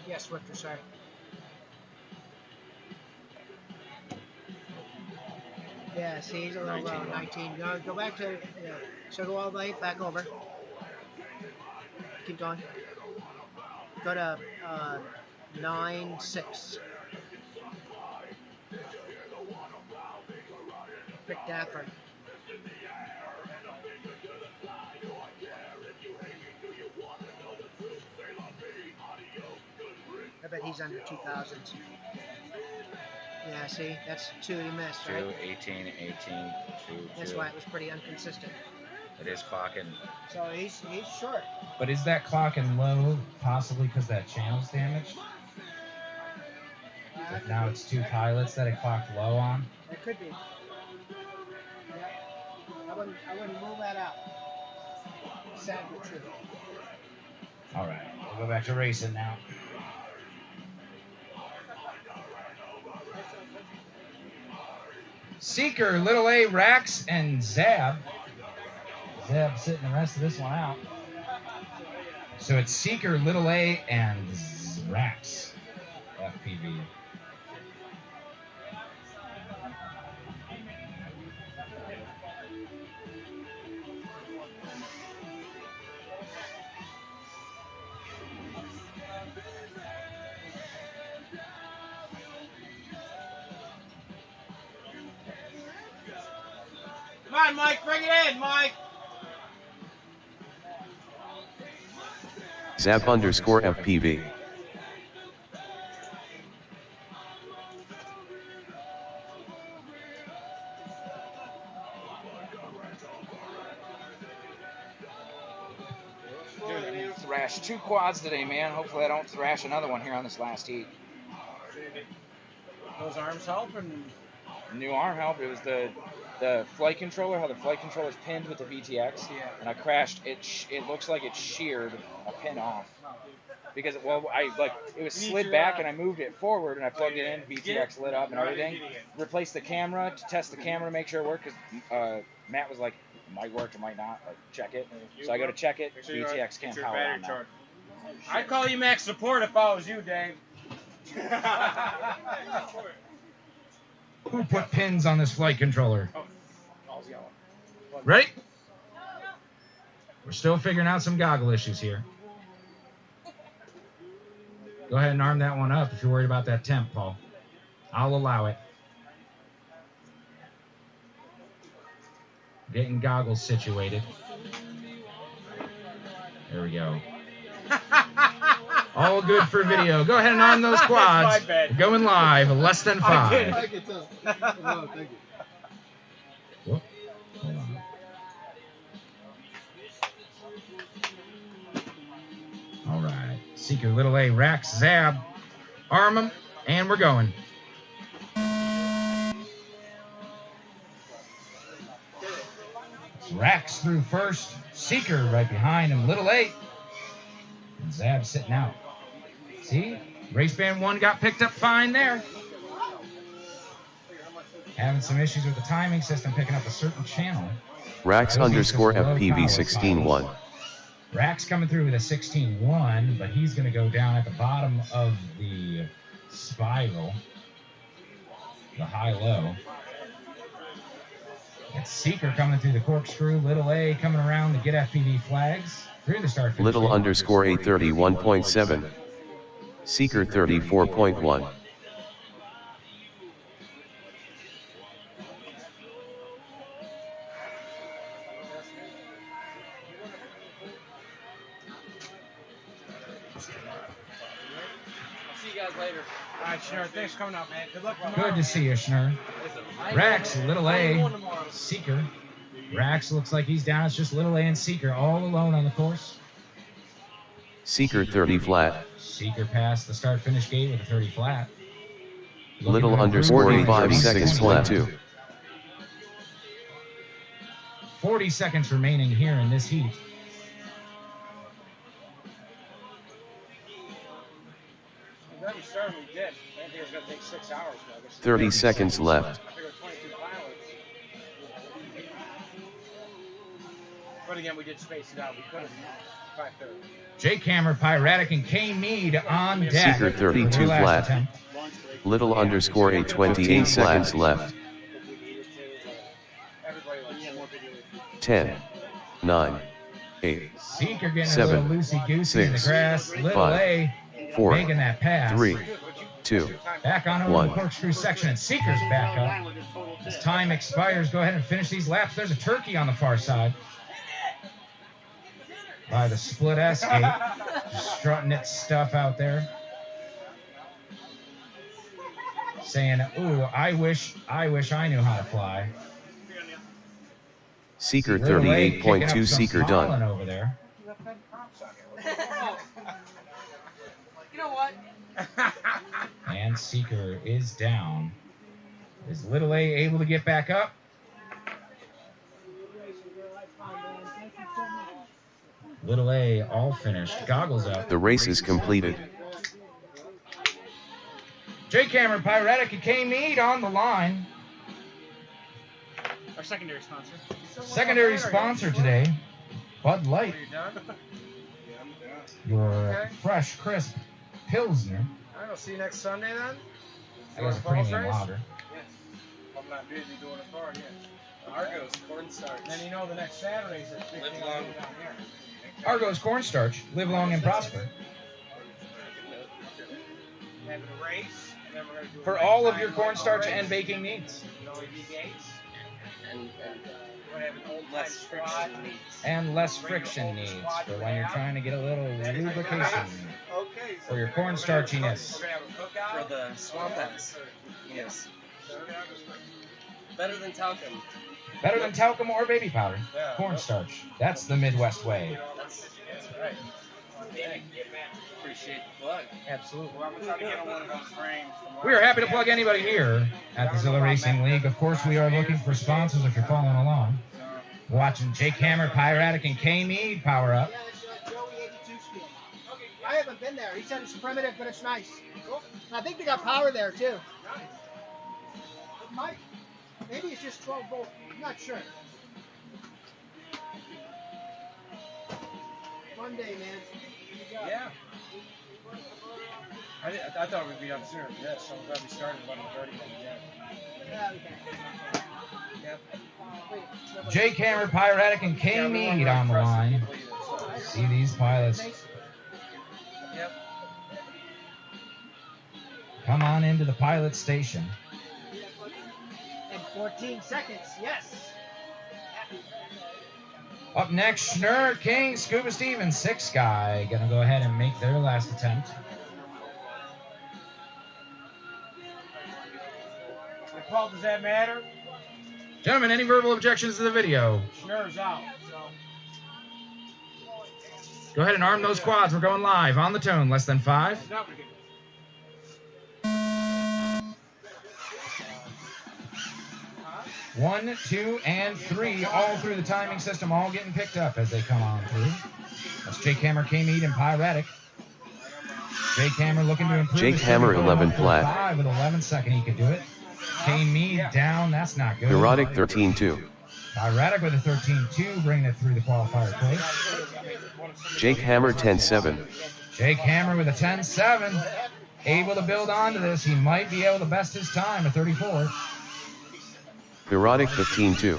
Yeah, Swifter, sorry. Yeah, see, he's a little low, 19. Go back to, so go all the way back over. Keep going. Go to 9-6. Pick Dapper. I bet he's under 2000s. Yeah, see, that's 2 he missed, 2, right? 18, 18, 2, 2. That's why it was pretty inconsistent. It is clocking. So he's short. But is that clocking low, possibly because that channel's damaged? If now it's 2 pilots that it clocked low on? It could be. Yeah. I wouldn't rule that out. Sad but true. All right, we'll go back to racing now. Seeker, Little A, Rax, and Zab. Zab sitting the rest of this one out. So it's Seeker, Little A, and Rax. FPV. Come on, Mike, bring it in, Mike. Zap _ FPV. Dude, thrashed 2 quads today, man. Hopefully I don't thrash another one here on this last heat. Those arms help and New arm help. It was the the flight controller, how the flight controller's pinned with the VTX, and I crashed. It looks like it sheared a pin off. Because it was slid back and I moved it forward and I plugged it in, VTX lit up and everything. Replaced the camera to test the camera to make sure it worked because Matt was like, it might work, it might not, like check it. So I go to check it, VTX can't power on now. I'd call you max support if I was you, Dave. Who put pins on this flight controller? Ready? We're still figuring out some goggle issues here. Go ahead and arm that one up if you're worried about that temp, Paul. I'll allow it. Getting goggles situated. There we go. All good for video. Go ahead and arm those quads. We're going live, less than 5. Thank you. Whoop. Hold on. All right. Seeker, little A, Rax, Zab, arm them, and we're going. Rax through first, Seeker right behind him, little A, and Zab sitting out. See? Race band 1 got picked up fine there. Having some issues with the timing system picking up a certain channel. Rax underscore FPV 16-1. Rax coming through with a 16-1, but he's going to go down at the bottom of the spiral, the high-low. It's Seeker coming through the corkscrew, little A coming around to get FPV flags through the start. Little underscore 831.7. Seeker 34.1. Schnurr, thanks for coming out, man. Good luck. Good to see you, Schnurr. Rax, little A, Seeker. Rax looks like he's down. It's just little A and Seeker all alone on the course. Seeker 30 flat. Seeker passed the start-finish gate with a 30 flat. Little underscore 85 seconds left. 40 seconds remaining here in this heat. We started, we did. I think it was going to take 6 hours. 30 seconds left. But again, we did space it out. We couldn't. 5:30. Jake Hammer, Pyratic, and K Mead on deck. Seeker 32 flat. Attempt. Little underscore 828 seconds left. 10, 9, 8, Seeker getting 7, a little loosey-goosey in the 6, grass. Little 5, A 4, making that pass. 3, 2, back on over 1. the corkscrew section, and Seeker's back up. As time expires, go ahead and finish these laps. There's a turkey on the far side by the split S gate, just strutting its stuff out there, saying, "Ooh, I wish I knew how to fly." Seeker 38.2. Seeker done. Over there. You know what? And Seeker is down. Is little A able to get back up? Little A all finished. Goggles up. The race is completed. Jake Hammer, Pyratic, and K Mead on the line. Our secondary sponsor. Secondary sponsor today, Bud Light. Your fresh, crisp Pilsner. All right, I'll see you next Sunday then. That was a premium lager. I'm not busy doing a car yet. Argos, cornstarch. Then you know the next Saturday's at 15 Live long. down here. Argos cornstarch. Live long and prosper. Having a race. And then we're going to do For all of your cornstarch and baking needs. LED gates. And We're going to have an old less friction needs. And less friction needs for when you're trying to get a little lubrication for your cornstarchiness. We're going to have a cookout. For the swamp ass. Yes. Better than talcum. Better than talcum or baby powder. Yeah. Cornstarch. That's the Midwest way. That's right. Appreciate the plug. Absolutely. Well, I'm going to try to get on one of those frames. We are happy to plug anybody here at the Zilla Racing League. Of course, we are looking for sponsors if you're following along. Watching Jake Hammer, Pyratic, and K Mead power up. Yeah, it's Joey 82 speed. I haven't been there. He said it's primitive, but it's nice. I think they got power there, too. It might. Maybe it's just 12 volt. I'm not sure. Fun day, man. Yeah. I thought we'd be up sooner than this, so I'm glad we started about 30 minutes. Yeah, okay. Yep. Jake Hammer, Pyratic, and K Mead on the line. See these pilots. Yep. Come on into the pilot station. In 14 seconds, yes. Up next, Schnurr, King, Scuba Steve, and Six Guy gonna go ahead and make their last attempt. Paul, does that matter? Gentlemen, any verbal objections to the video? Schnurr's out, so. Go ahead and arm those quads. We're going live on the tone. Less than 5. 1, 2, and 3, all through the timing system, all getting picked up as they come on through. That's Jake Hammer, K-Mead, and Pyratic. Jake Hammer looking to improve. Jake Hammer 11 flat. 5 with 11 second, he could do it. K-Mead down, that's not good. Pyratic 13-2. Pyratic with a 13-2, bringing it through the qualifier plate. Jake Hammer 10-7. Jake Hammer with a 10-7. Able to build onto this. He might be able to best his time at 34. Pyratic 15-2.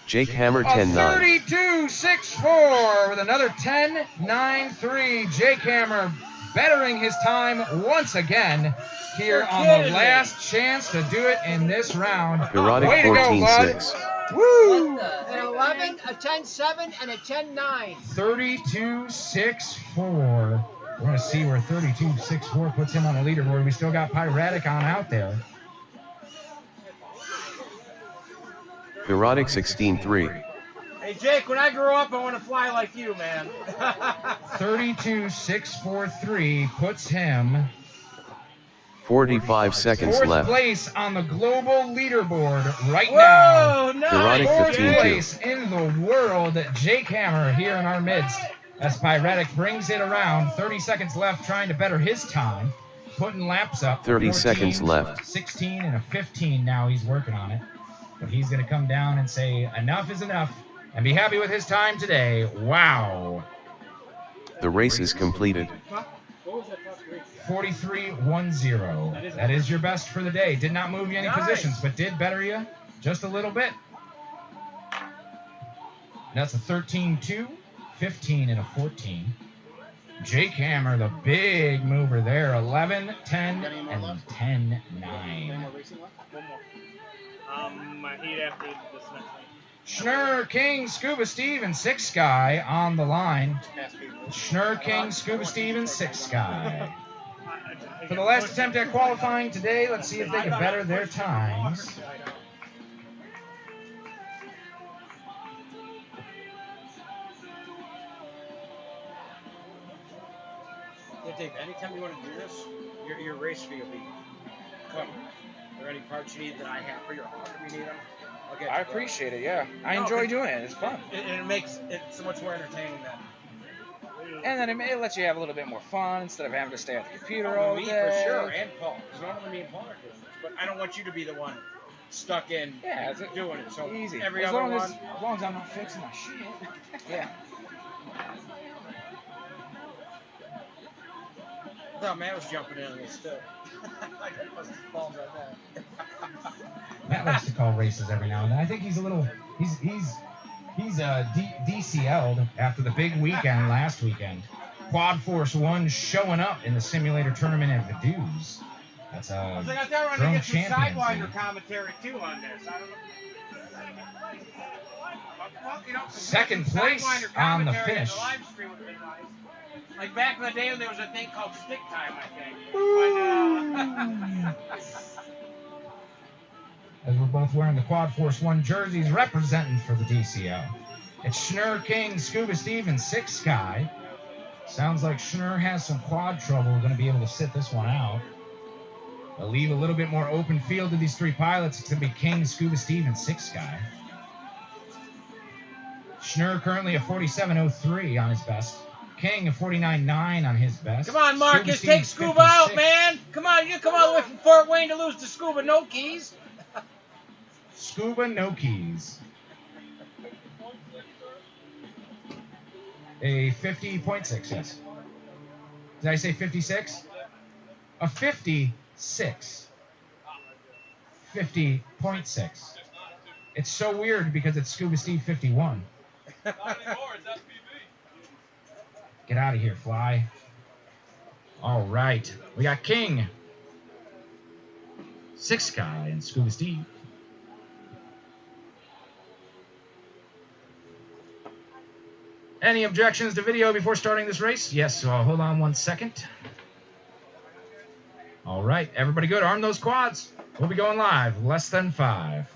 Jake Hammer 10-9. 32-6-4 with another 10-9-3. Jake Hammer bettering his time once again here on the last chance to do it in this round. Pyratic Way to go, 14-6. bud. Woo! An 11, a 10-7, and a 10-9. 32-6-4. We're going to see where 32-6-4 puts him on the leaderboard. We still got Pyratic on out there. Pyratic 16-3. Hey, Jake, when I grow up, I want to fly like you, man. 32-6-4-3 puts him 45 seconds fourth left. place on the global leaderboard right Whoa, now. nice. Pyratic Fourth 15-2. place in the world, Jake Hammer here in our midst as Pyratic brings it around. 30 seconds left trying to better his time. Putting laps up. 30 14, seconds left. 16 and a 15 now. He's working on it. But he's going to come down and say enough is enough and be happy with his time today. Wow. The race is completed. 43-1-0. That is your best for the day. Did not move you any positions, but did better you just a little bit. That's a 13-2, 15, and a 14. Jake Hammer, the big mover there. 11, 10, and 10-9. Heat after this next one. Schnurr, King, Scuba Steve, and Six Guy on the line. Schnurr, King, Scuba Steve, and Six Guy. For the last attempt at qualifying today, let's see if they can better their times. Yeah, Dave, anytime you want to do this, your race fee will be covered. Are there any parts you need that I have for your auto? If you need them, I'll get you. I appreciate it, yeah. I enjoy doing it. It's fun. It makes it so much more entertaining then. And then it lets you have a little bit more fun instead of having to stay at the computer all Me day. for sure, and Paul. Because normally me and Paul are doing this, but I don't want you to be the one stuck in doing it. So easy. Every as other long one. as long as I'm not fixing my shit. Yeah. No, Matt was jumping in on this too. I got busted balls right there. Matt likes to call races every now and then. I think he's a little, he's DCL'd after the big weekend last weekend. Quad Force 1 showing up in the simulator tournament at Vaduz. That's I a was like, I thought we were drone going to get some champions Sidewinder league. commentary too on this. I don't know. Well, you know, some Second place Sidewinder on the commentary finish. the live stream would have been nice. Like back in the day when there was a thing called stick time, I think. As we're both wearing the Quad Force 1 jerseys representing for the DCL. It's Schnurr, King, Scuba Steve, and Six Guy. Sounds like Schnur has some quad trouble. Going to be able to sit this one out. They'll leave a little bit more open field to these three pilots. It's going to be King, Scuba Steve, and Six Sky. Schnur currently a 47.03 on his best. King a 49.9 on his best. Come on, Marcus, Scuba take Steve, Scuba out, 56. man. Come on, you come all the way from Fort Wayne to lose to Scuba, no keys. Scuba, no keys. A 50.6, yes. Did I say 56? A 56. 50.6. It's so weird because it's Scuba Steve 51. Get out of here, Fly. All right. We got King, Six Sky, and Scuba Steve. Any objections to video before starting this race? Yes, so hold on 1 second. All right, everybody good? Arm those quads. We'll be going live, less than 5.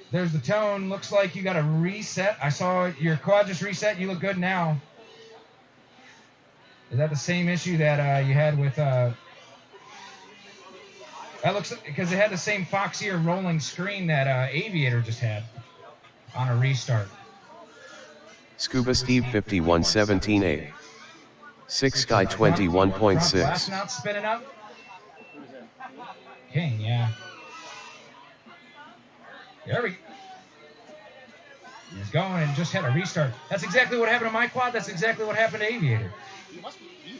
There's the tone. Looks like you got a reset. I saw your quad just reset. You look good now. Is that the same issue that you had with... That looks... Because it had the same foxier rolling screen that Aviator just had on a restart. Scuba Steve 51.17.8. Six Sky 21.6. Glass not spinning up. King, yeah. There we go. He's going and just had a restart. That's exactly what happened to my quad. That's exactly what happened to Aviator.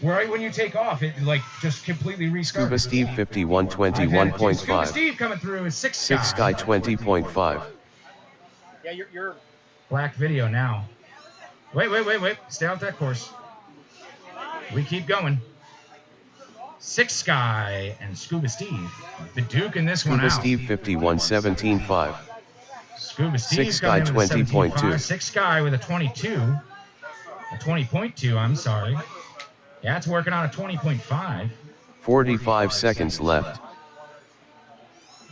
Right when you take off, it like just completely restarts. Scuba Steve 51.21.5. Scuba Steve coming through is Six Sky. Six Sky 20.5. Yeah, you're... Black video now. Wait. Stay out that course. We keep going. Six Sky and Scuba Steve. The Duke in this one Scuba out. Steve 51.17.5. Scuba Steve Six Sky 20.2. Six Sky with a 22. A 20.2, I'm sorry. Yeah, it's working on a 20.5. 45 seconds left.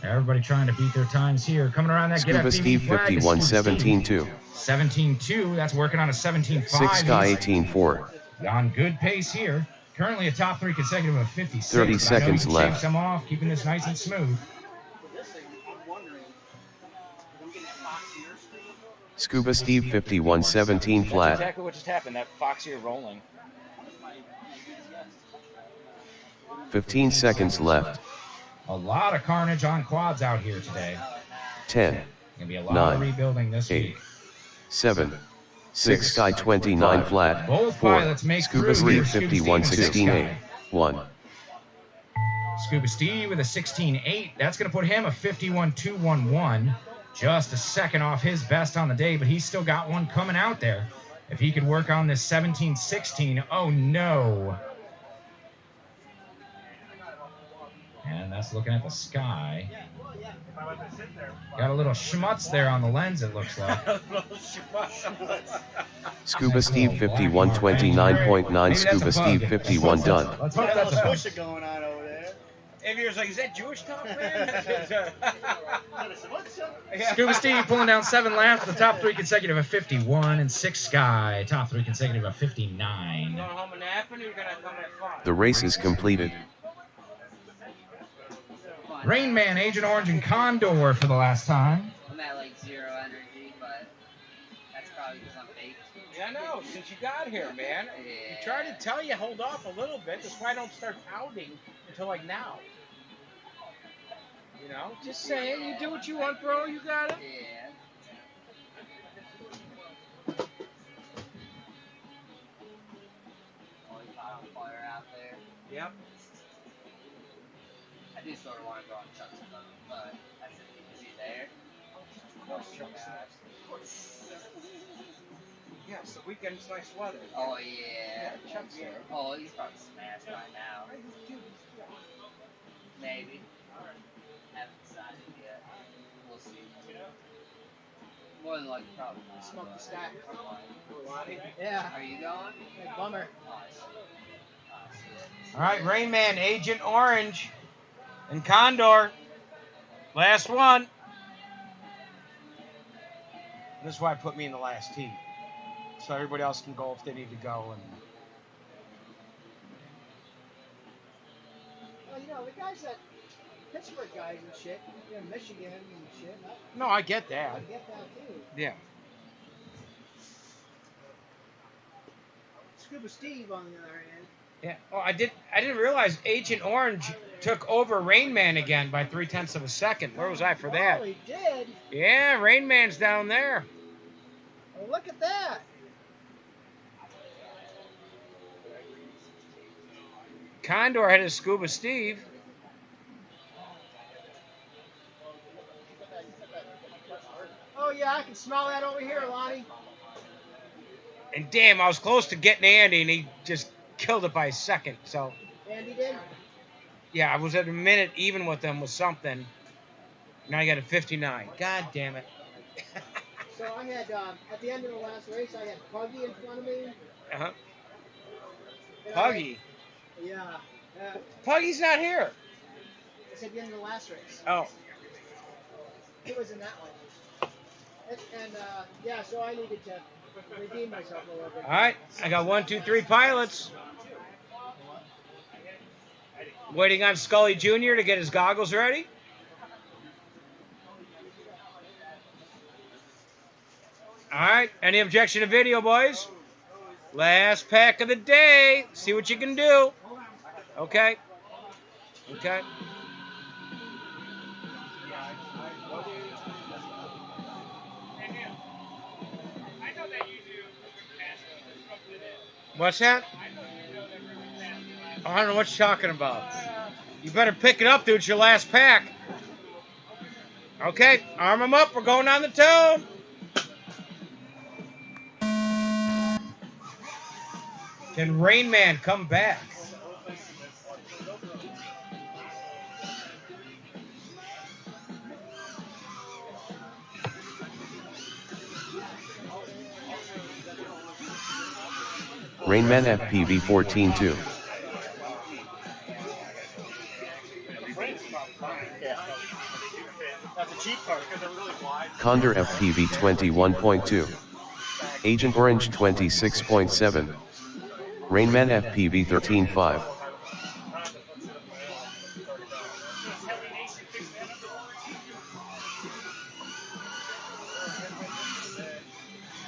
Everybody trying to beat their times here. Coming around that Scuba Steve 51.17.2. 17.2, that's working on a 17.5. Six Sky 18.4. On good pace here. Currently a top 3 consecutive of 56. 30 seconds left. Shake some off, keeping this nice and smooth. Scuba Steve 51.17 flat. That's exactly what just happened, that foxier rolling. 15 seconds left. A lot of carnage on quads out here today. 10. Gonna be a lot 9. of rebuilding this 8. week. 7. Six Sky 29 flat. Both 4. pilots make Scuba through Steve here. 51.16.8. 1. Scuba Steve with a 16.8. That's going to put him a 51.211. Just a second off his best on the day, but he's still got one coming out there. If he could work on this 17.16, oh no. And that's looking at the sky. Got a little schmutz there on the lens, it looks like. Scuba Steve 51.29.9. Scuba Steve 51 done. Let's hope that's a bug. going on over there. Aviator's like, is that Jewish talk, man? Scuba Steve pulling down 7 laps, the top 3 consecutive of 51, and Six Sky, top 3 consecutive of 59. Going home and napping, or you're going to come at 5? The race is completed. Rain Man, Agent Orange, and Condor for the last time. I'm at like 0 energy, but that's probably because I'm baked. Yeah, I know, since you got here, man. Yeah. We try to tell you, hold off a little bit. That's why I don't start pouting until like now. You know, just saying, you do what you want, bro. You got it. Yeah. Always hot on fire out there. Yep. I do sort of want to go on Chuck's boat, but that's it. Is he there? Yeah, it's the weekend's nice weather. Oh, yeah. Chuck's there. Oh, he's probably smashed by now. Maybe. Haven't decided yet. We'll see. More than likely, probably not. Smoke the stack. Are Yeah. you going? Hey, bummer. All right, Rain Man, Agent Orange, and Condor. Last one. This is why I put me in the last heat. So everybody else can go if they need to go. And Well, you know, the guys that Pittsburgh guys and shit, you know, Michigan and shit. no, I get that. I get that too. Yeah. Scuba Steve on the other hand. Yeah. Oh, I didn't realize Agent Orange took over Rain Man again by 0.3 of a second. Where was I for that? Oh, he did. Yeah, Rain Man's down there. Oh, look at that. Condor had his Scuba Steve. Oh yeah, I can smell that over here, Lonnie. And damn, I was close to getting Andy, and he just killed it by a second. So Andy did. yeah, I was at a minute even with him with something. Now I got a 59. God damn it. So I had at the end of the last race, I had Puggy in front of me. Uh-huh. And Puggy. Yeah. Puggy's not here. It's at the end of the last race. Oh. It was in that one. And yeah, so I needed to redeem myself a little bit. All right, I got 1, 2, 3 pilots. Waiting on Scully Jr. to get his goggles ready. All right, any objection to video, boys? Last pack of the day. See what you can do. Okay. Okay. What's that? I don't know what you're talking about. You better pick it up, dude. It's your last pack. Okay, arm them up. We're going on the tone. Can Rain Man come back? Rainman FPV 14-2. That's a cheap car because they're really wide. Condor FPV 21.2. Agent Orange 26.7. Rainman FPV 13.5.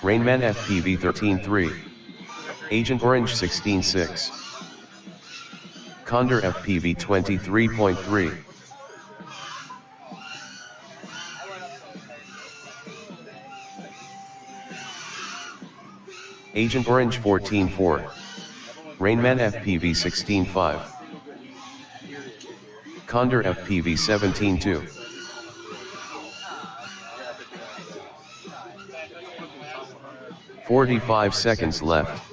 Rainman FPV 13.3. Agent Orange 16.6. Condor FPV 23.3. Agent Orange 14.4. Rainman FPV 16.5. Condor FPV 17.2. "45 seconds left.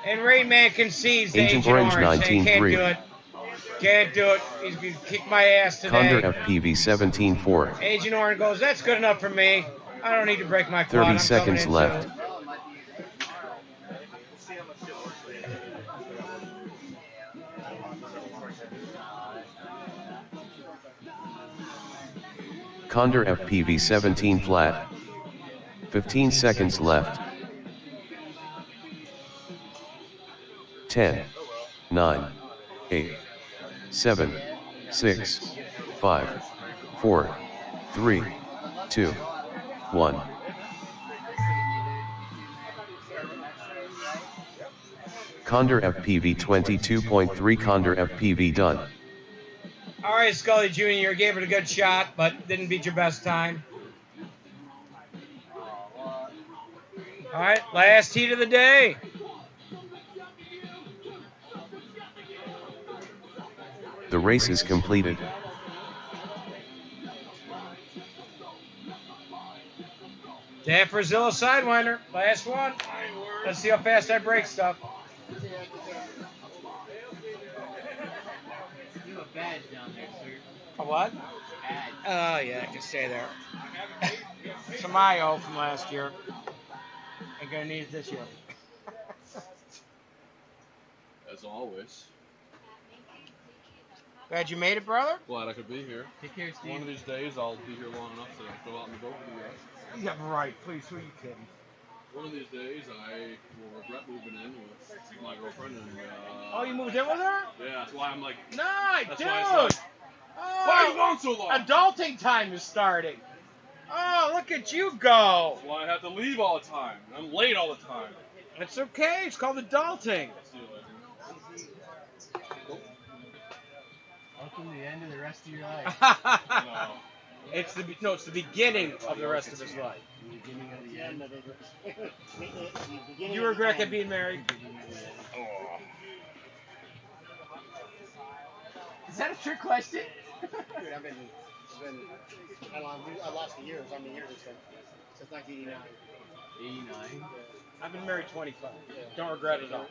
And Rain Man concedes to Agent Agent Orange Orange. Saying, can't 19.3. do it. Can't do it. He's going to kick my ass today. Condor FPV 17.4. Agent Orange goes, that's good enough for me. I don't need to break my quad. 30 I'm seconds coming in left. too." Condor FPV 17 flat. 15 seconds left. 10, 9, 8, 7, 6, 5, 4, 3, 2, 1. Condor FPV 22.3. Condor FPV done. All right, Scully Jr. gave it a good shot, but didn't beat your best time. All right, last heat of the day. The race is completed. Dan Brazilla Sidewinder, last one. Let's see how fast I break stuff. You have a badge down there, sir. A what? Badge. Oh, yeah, I can stay there. Some IO from last year. I'm going to need it this year. As always. Glad you made it, brother. Glad I could be here. Take care, Steve. One of these days, I'll be here long enough to go out and vote for you guys. Yeah, right. Please, who are you kidding? One of these days, I will regret moving in with my girlfriend. And, Oh, you moved in with her? Yeah, that's why I'm like. Nice, that's dude. Why it's like, why are you gone so long? Adulting time is starting. Oh, look at you go. That's why I have to leave all the time. I'm late all the time. It's okay. It's called adulting. See you later. Welcome to the end of the rest of your life. No. It's the beginning of the rest of his life. The beginning of the end. You regret that being married? Oh. Is that a trick question? Dude, I lost the years. How many years it's been? Since 1989. 89. I've been married 25. Don't regret it at all.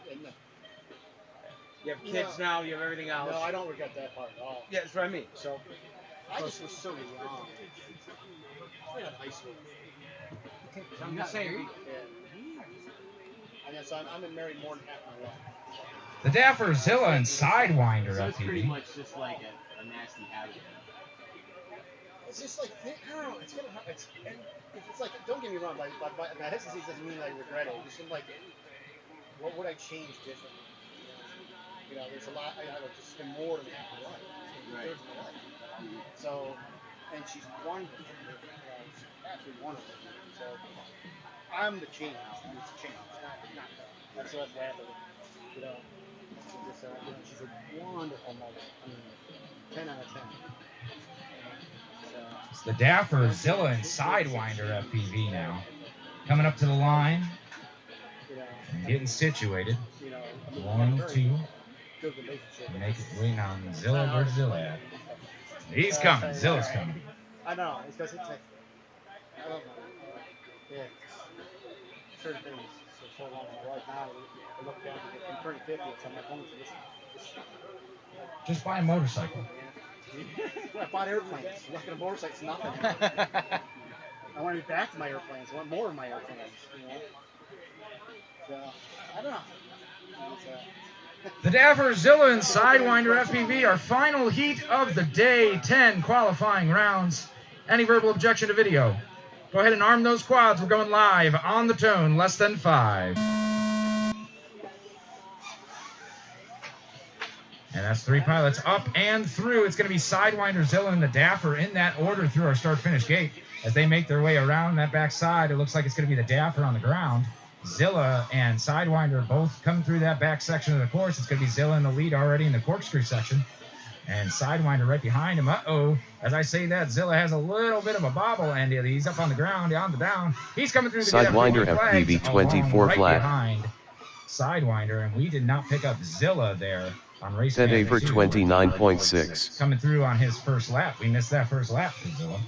You have kids now. You have everything else. No, I don't regret that part at all. Yeah, that's what I mean. So I just was so young. I was in high school. I'm just saying. And yes, I've been married more than half my life. The Dapper Zilla and Sidewinder So it's pretty FPV. much just like a nasty habit. It's just like, I don't know, it's gonna, it's like, don't get me wrong, my hesitancy doesn't mean I regret it. It's just like, what would I change differently? You know, there's a lot, I have just been more than half my life. Right. My life. So, and she's wonderful. She's absolutely wonderful. So, I'm the change. It's a change. It's not that's what happened. You know, she's a wonderful mother. I mean, 10 out of 10. It's the Dapper Zilla and Sidewinder FPV now. Coming up to the line. And getting situated. 1, 2. Make it waiting on Zilla versus Zilla. He's coming. Zilla's coming. I know. It's because it's like, I don't know. Yeah. Certain things for so long. Right now, I look down and turn 50. It's on my phone. Just buy a motorcycle. I bought airplanes. Looking at motorcycles, nothing. I want to be back to my airplanes. I want more of my airplanes. You know? So, I don't know. The Dapper Zilla and Sidewinder FPV, our final heat of the day, 10 qualifying rounds. Any verbal objection to video? Go ahead and arm those quads. We're going live on the tone, less than 5. And that's 3 pilots up and through. It's going to be Sidewinder, Zilla, and the Dapper in that order through our start-finish gate. As they make their way around that backside, it looks like it's going to be the Dapper on the ground. Zilla and Sidewinder both come through that back section of the course. It's going to be Zilla in the lead already in the corkscrew section. And Sidewinder right behind him. Uh-oh. As I say that, Zilla has a little bit of a bobble, and he's up on the ground, on the down. He's coming through the Sidewinder FPV 24 right flat. behind Sidewinder, and we did not pick up Zilla there on race Ted A for 29.6. coming through on his first lap. We missed that first lap for Zilla.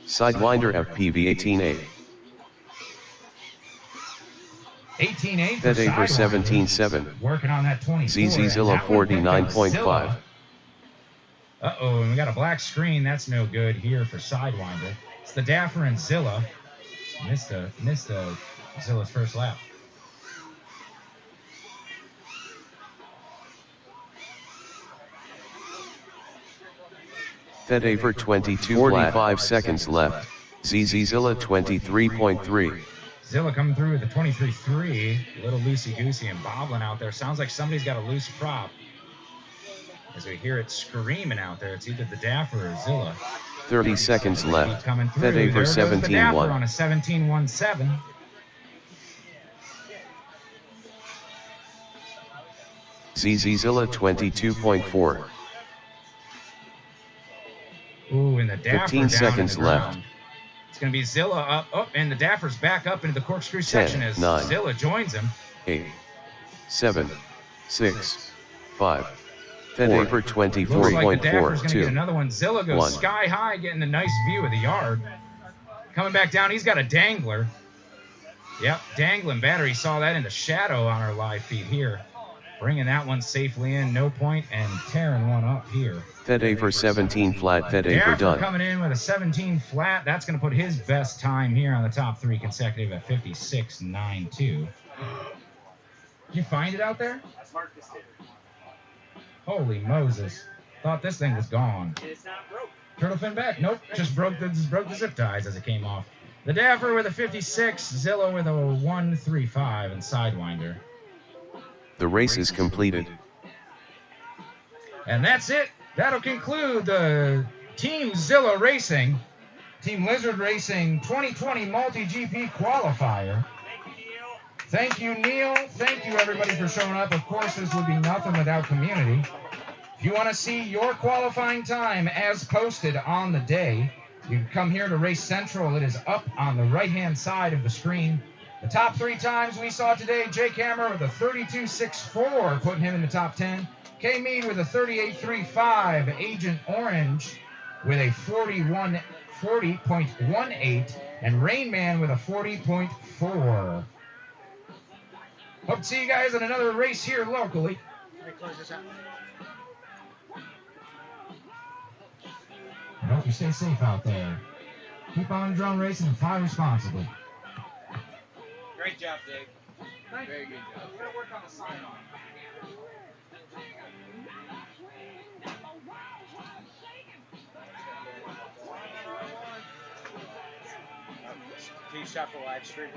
Sidewinder FPV 18A. 18.8 Ted A for Sidewinder. 17.7. Working on that 24. ZZ Zilla 49.5. Uh-oh, and we got a black screen. That's no good here for Sidewinder. It's the Dapper and Zilla. Missed Zilla's first lap. Ted A for 22. 45 seconds left. ZZ Zilla 23.3. Zilla coming through with the 23.3. A little loosey-goosey and bobbling out there. Sounds like somebody's got a loose prop. As we hear it screaming out there, it's either the Dapper or Zilla. 30 seconds left. Coming through. Ted A for There goes the Dapper on 17.1. a 17.17. ZZ Zilla 22.4. Ooh, and the Dapper 15 down seconds in the ground. left. It's going to be Zilla up, and the Dapper's back up into the corkscrew section as 9, Zilla joins him. 8, 7, 6, 5. Ted A for Looks like the Dapper's going to get 24.4. another one. Zilla goes 1. sky high, getting a nice view of the yard. Coming back down, he's got a dangler. Yep, dangling battery. Saw that in the shadow on our live feed here. bringing that one safely in, no point, and tearing one up here. Fede for 17 flat, Fede for Daffer done. coming in with a 17 flat. That's going to put his best time here on the top 3 consecutive at 56.92. Did you find it out there? Holy Moses. Thought this thing was gone. It's not broke. Turtle fin back. Nope, just broke the zip ties as it came off. The Daffer with a 56, Zillow with a 135, and Sidewinder. The race is completed. And that's it. That'll conclude the Team Zillow Racing, Team Lizard Racing 2020 Multi-GP Qualifier. Thank you, Neil. Thank you, everybody, for showing up. Of course, this would be nothing without community. If you want to see your qualifying time as posted on the day, you can come here to Race Central. It is up on the right-hand side of the screen. The top 3 times we saw today, Jake Hammer with a 32.64, putting him in the top 10. K. Mead with a 38.35. Agent Orange with a 40.18. And Rain Man with a 40.4. Hope to see you guys in another race here locally. Let me close this out. I hope you stay safe out there. Keep on drone racing and fly responsibly. Great job, Dave. Very good job. We're gonna work on the sign-on. Can you stop the live stream?